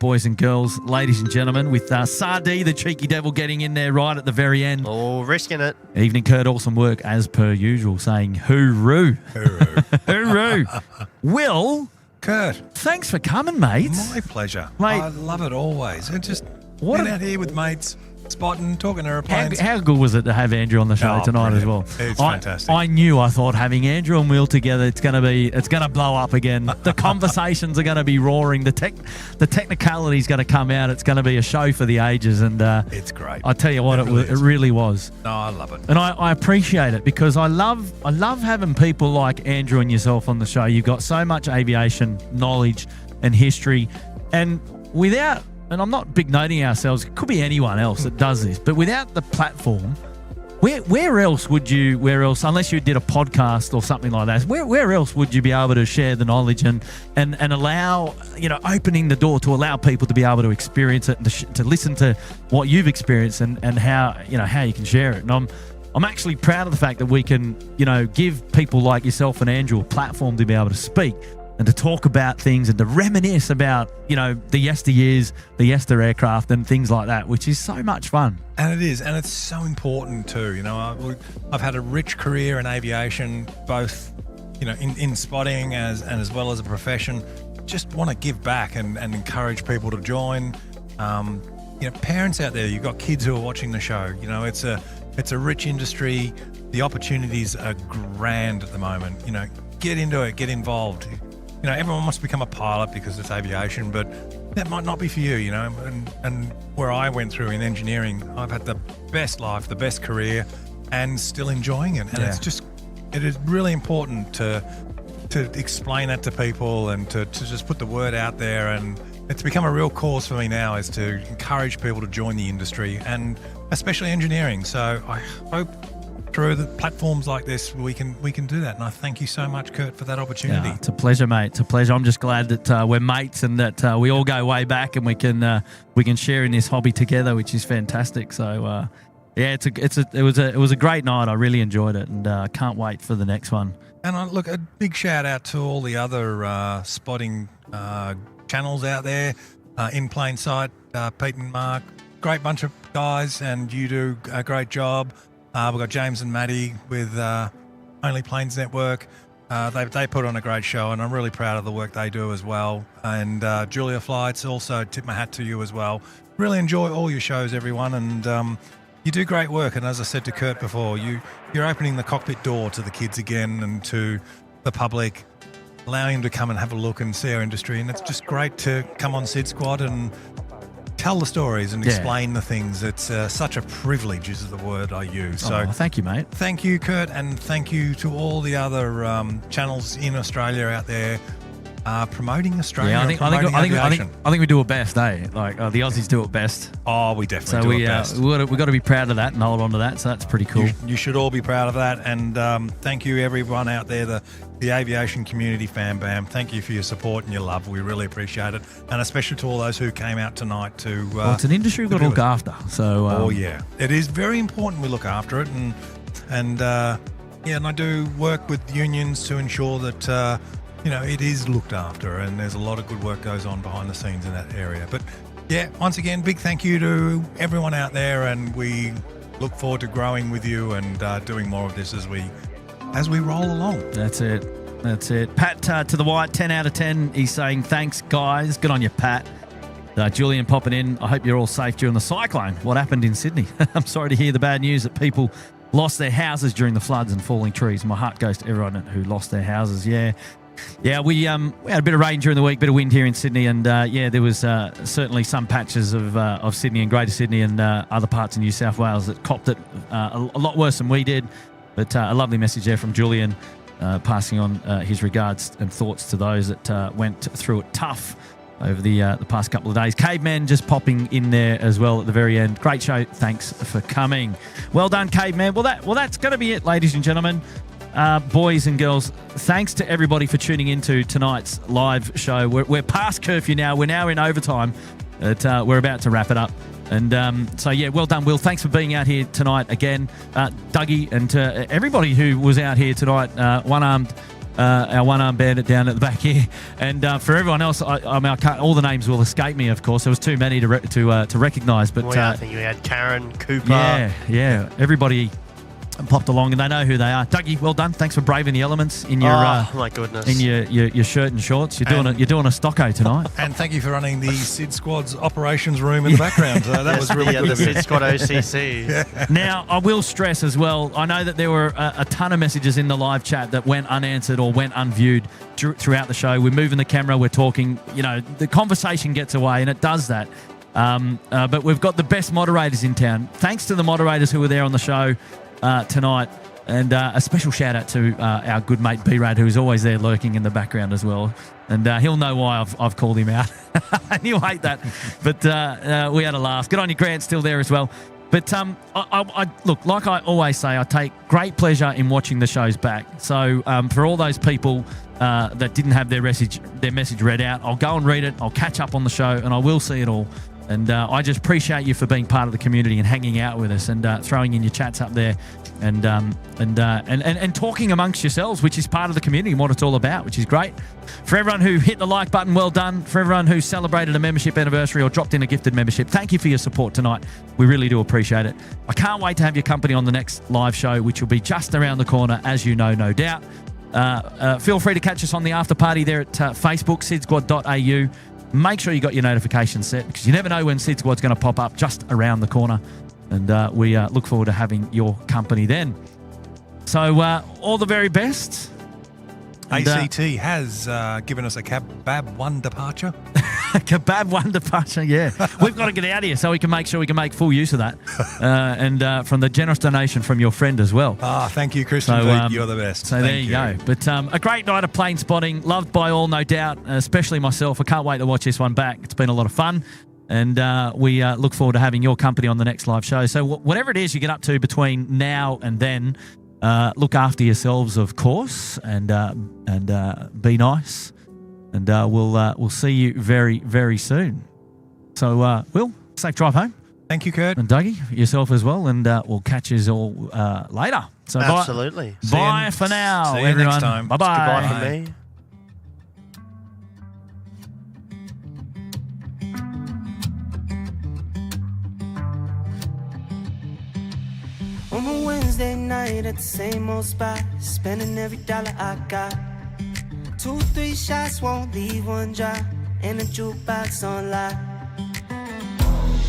boys and girls, ladies and gentlemen, with SYD, the cheeky devil, getting in there right at the very end. Oh, risking it. Evening, Kurt, awesome work as per usual, saying hooroo. Hooroo. Will, Kurt, thanks for coming, mate. My pleasure. Mate. I love it always. And just being out here with mates, spotting, talking airplanes. How good was it to have Andrew on the show tonight as well? It's fantastic. I thought having Andrew and Will together, it's going to blow up again. The conversations are going to be roaring. The technicality's going to come out. It's going to be a show for the ages. And it's great. I tell you what, it really was. No, I love it. And I appreciate it because I love having people like Andrew and yourself on the show. You've got so much aviation knowledge and history, and without. And I'm not big noting ourselves. It could be anyone else that does this. But without the platform, where else, unless you did a podcast or something like that, where else would you be able to share the knowledge and allow, opening the door to allow people to be able to experience it and to listen to what you've experienced and how you can share it. And I'm actually proud of the fact that we can, give people like yourself and Andrew a platform to be able to speak and to talk about things and to reminisce about, the yesteryears, the yester aircraft and things like that, which is so much fun. And it is, and it's so important too. I've had a rich career in aviation, both in spotting as well as a profession, just want to give back and encourage people to join. Parents out there, you've got kids who are watching the show. It's a rich industry. The opportunities are grand at the moment. Get into it, get involved. Everyone wants to become a pilot because it's aviation, but that might not be for you. And where I went through in engineering, I've had the best life, the best career, and still enjoying it. And it is really important to explain that to people and to just put the word out there. And it's become a real cause for me now, is to encourage people to join the industry, and especially engineering. So I hope through the platforms like this we can do that. And I thank you so much, Kurt, for that opportunity. Yeah, it's a pleasure, mate. It's a pleasure. I'm just glad that we're mates and that we all go way back, and we can share in this hobby together, which is fantastic. So it was a great night. I really enjoyed it, and can't wait for the next one. And a big shout out to all the other spotting channels out there, In Plain Sight, Pete and Mark, great bunch of guys, and you do a great job. We've got James and Maddie with Only Planes Network. They put on a great show, and I'm really proud of the work they do as well. And Julia Flights, also tip my hat to you as well. Really enjoy all your shows, everyone, and you do great work. And as I said to Kurt before, you're opening the cockpit door to the kids again and to the public, allowing them to come and have a look and see our industry. And it's just great to come on SydSquad and tell the stories and explain the things. It's such a privilege, is the word I use. So thank you, mate. Thank you, Kurt, and thank you to all the other channels in Australia out there promoting Australia. Yeah, I think we do it best, eh? Like the Aussies do it best. Oh, we definitely do it best. We've got to be proud of that and hold on to that. So that's pretty cool. You should all be proud of that. And thank you, everyone out there, the aviation community, fam bam. Thank you for your support and your love. We really appreciate it, and especially to all those who came out tonight to. It's an industry we've got to look after. So. It is very important we look after it, and I do work with unions to ensure that. It is looked after, and there's a lot of good work goes on behind the scenes in that area. But once again, big thank you to everyone out there, and we look forward to growing with you and doing more of this as we roll along. That's it. Pat to the white, 10 out of 10. He's saying thanks, guys. Good on you, Pat. Julian popping in. I hope you're all safe during the cyclone. What happened in Sydney? I'm sorry to hear the bad news that people lost their houses during the floods and falling trees. My heart goes to everyone who lost their houses. Yeah, we had a bit of rain during the week, bit of wind here in Sydney, and there was certainly some patches of Sydney and Greater Sydney and other parts of New South Wales that copped it a lot worse than we did. But a lovely message there from Julian, passing on his regards and thoughts to those that went through it tough over the past couple of days. Caveman just popping in there as well at the very end. Great show. Thanks for coming. Well done, Caveman. Well, that's going to be it, ladies and gentlemen. Boys and girls, thanks to everybody for tuning into tonight's live show. We're past curfew now. We're now in overtime. We're about to wrap it up. And well done, Will. Thanks for being out here tonight again. Dougie and everybody who was out here tonight, our one-armed bandit down at the back here. And for everyone else, all the names will escape me, of course. There was too many to recognise. But I think you had Karen, Cooper. Yeah. Everybody popped along, and they know who they are. Dougie, well done. Thanks for braving the elements in your my goodness, in your shirt and shorts. You're doing a stocko tonight. And thank you for running the SydSquad's operations room in the background. That was really good. The SydSquad OCC. Yeah. Now, I will stress as well, I know that there were a ton of messages in the live chat that went unanswered or went unviewed throughout the show. We're moving the camera, we're talking, the conversation gets away, and it does that. But we've got the best moderators in town. Thanks to the moderators who were there on the show tonight, and a special shout out to our good mate B-Rad, who's always there lurking in the background as well, and he'll know why I've called him out. And he'll hate that, but we had a laugh. Good on you, Grant, still there as well. But I look, like I always say, I take great pleasure in watching the shows back. So for all those people that didn't have their message read out, I'll go and read it, I'll catch up on the show, and I will see it all. And I just appreciate you for being part of the community and hanging out with us and throwing in your chats up there and talking amongst yourselves, which is part of the community and what it's all about, which is great. For everyone who hit the like button, well done. For everyone who celebrated a membership anniversary or dropped in a gifted membership, thank you for your support tonight. We really do appreciate it. I can't wait to have your company on the next live show, which will be just around the corner, as you know, no doubt. Feel free to catch us on the after party there at Facebook, SydSquad.au. Make sure you got your notifications set because you never know when SydSquad's going to pop up just around the corner. And we look forward to having your company then. So all the very best. And, ACT has given us a Kebab 1 departure. Kebab 1 departure, yeah. We've got to get out of here so we can make sure we can make full use of that. And from the generous donation from your friend as well. Thank you, Christian. So, You're the best. So there you go. But a great night of plane spotting, loved by all, no doubt, especially myself. I can't wait to watch this one back. It's been a lot of fun. And we look forward to having your company on the next live show. So whatever it is you get up to between now and then, look after yourselves, of course, and be nice. And we'll see you very, very soon. So, Will, safe drive home. Thank you, Kurt. And Dougie, yourself as well. And we'll catch you all later. So absolutely. Bye for now, see you everyone. next time. Bye-bye. Goodbye from me. On a Wednesday night at the same old spot, spending every dollar I got. 2, 3 shots won't leave one drop, and a jukebox on lock.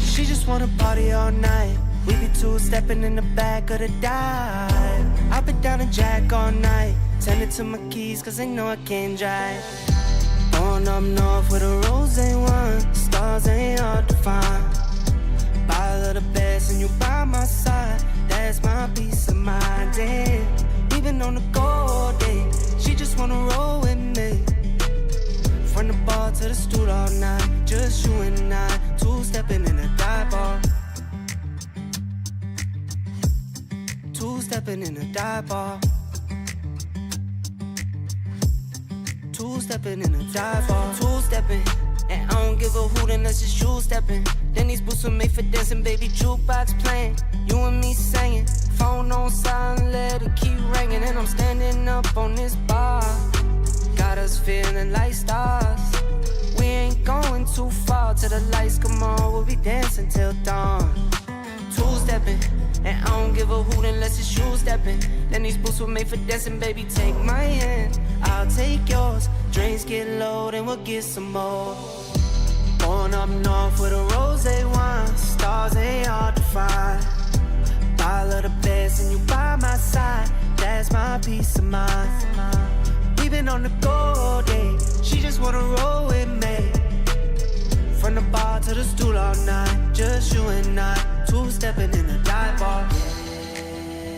She just wanna party all night. We be two-stepping in the back of the dive. I've been down to Jack all night, tending to my keys cause they know I can't drive. On up north with a rose one, stars ain't hard to find. Bottle of the best and you by my side, that's my peace of mind. Yeah. Even on the cold day, she just wanna roll with me. From the bar to the stool all night, just you and I, two-stepping in a dive bar. Two-stepping in a dive bar. Two-stepping in a dive bar. Two-stepping, and I don't give a hoot unless it's you stepping. Then these boots are made for dancing, baby, jukebox playing. You and me singing, phone on silent, let it keep ringing. And I'm standing up on this bar, got us feeling like stars. We ain't going too far till the lights come on, we'll be dancing till dawn. Two-stepping, and I don't give a hoot unless it's you stepping. Then these boots were made for dancing, baby, take my hand, I'll take yours. Drinks get low, then we'll get some more. Going up north with a rose wine, stars ain't hard to find. Bottle of the best and you by my side, that's my peace of mind. We been on the go day, she just wanna roll with me. From the bar to the stool all night, just you and I, two-stepping in a dive bar.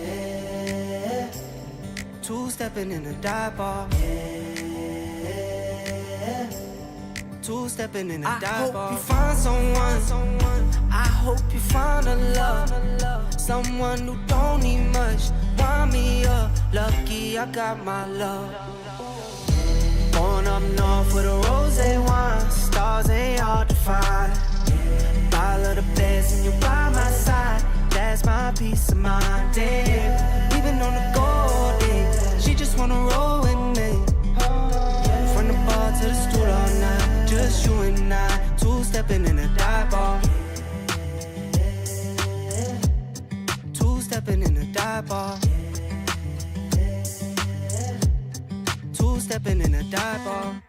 Yeah. Two-stepping in a dive bar. Yeah. Two-stepping in a dive bar. I hope you find someone, I hope you find a love. Someone who don't need much, wind me up. Lucky I got my love. Going up north with a rose wine, stars ain't hard to find. Bottle of the best and you by my side, that's my peace of mind. Yeah. Even on the gold day, she just wanna roll with me. From the bar to the stool all night, just you and I, two-stepping in a dive bar. Two-stepping in a dive bar. Two-stepping in a dive bar.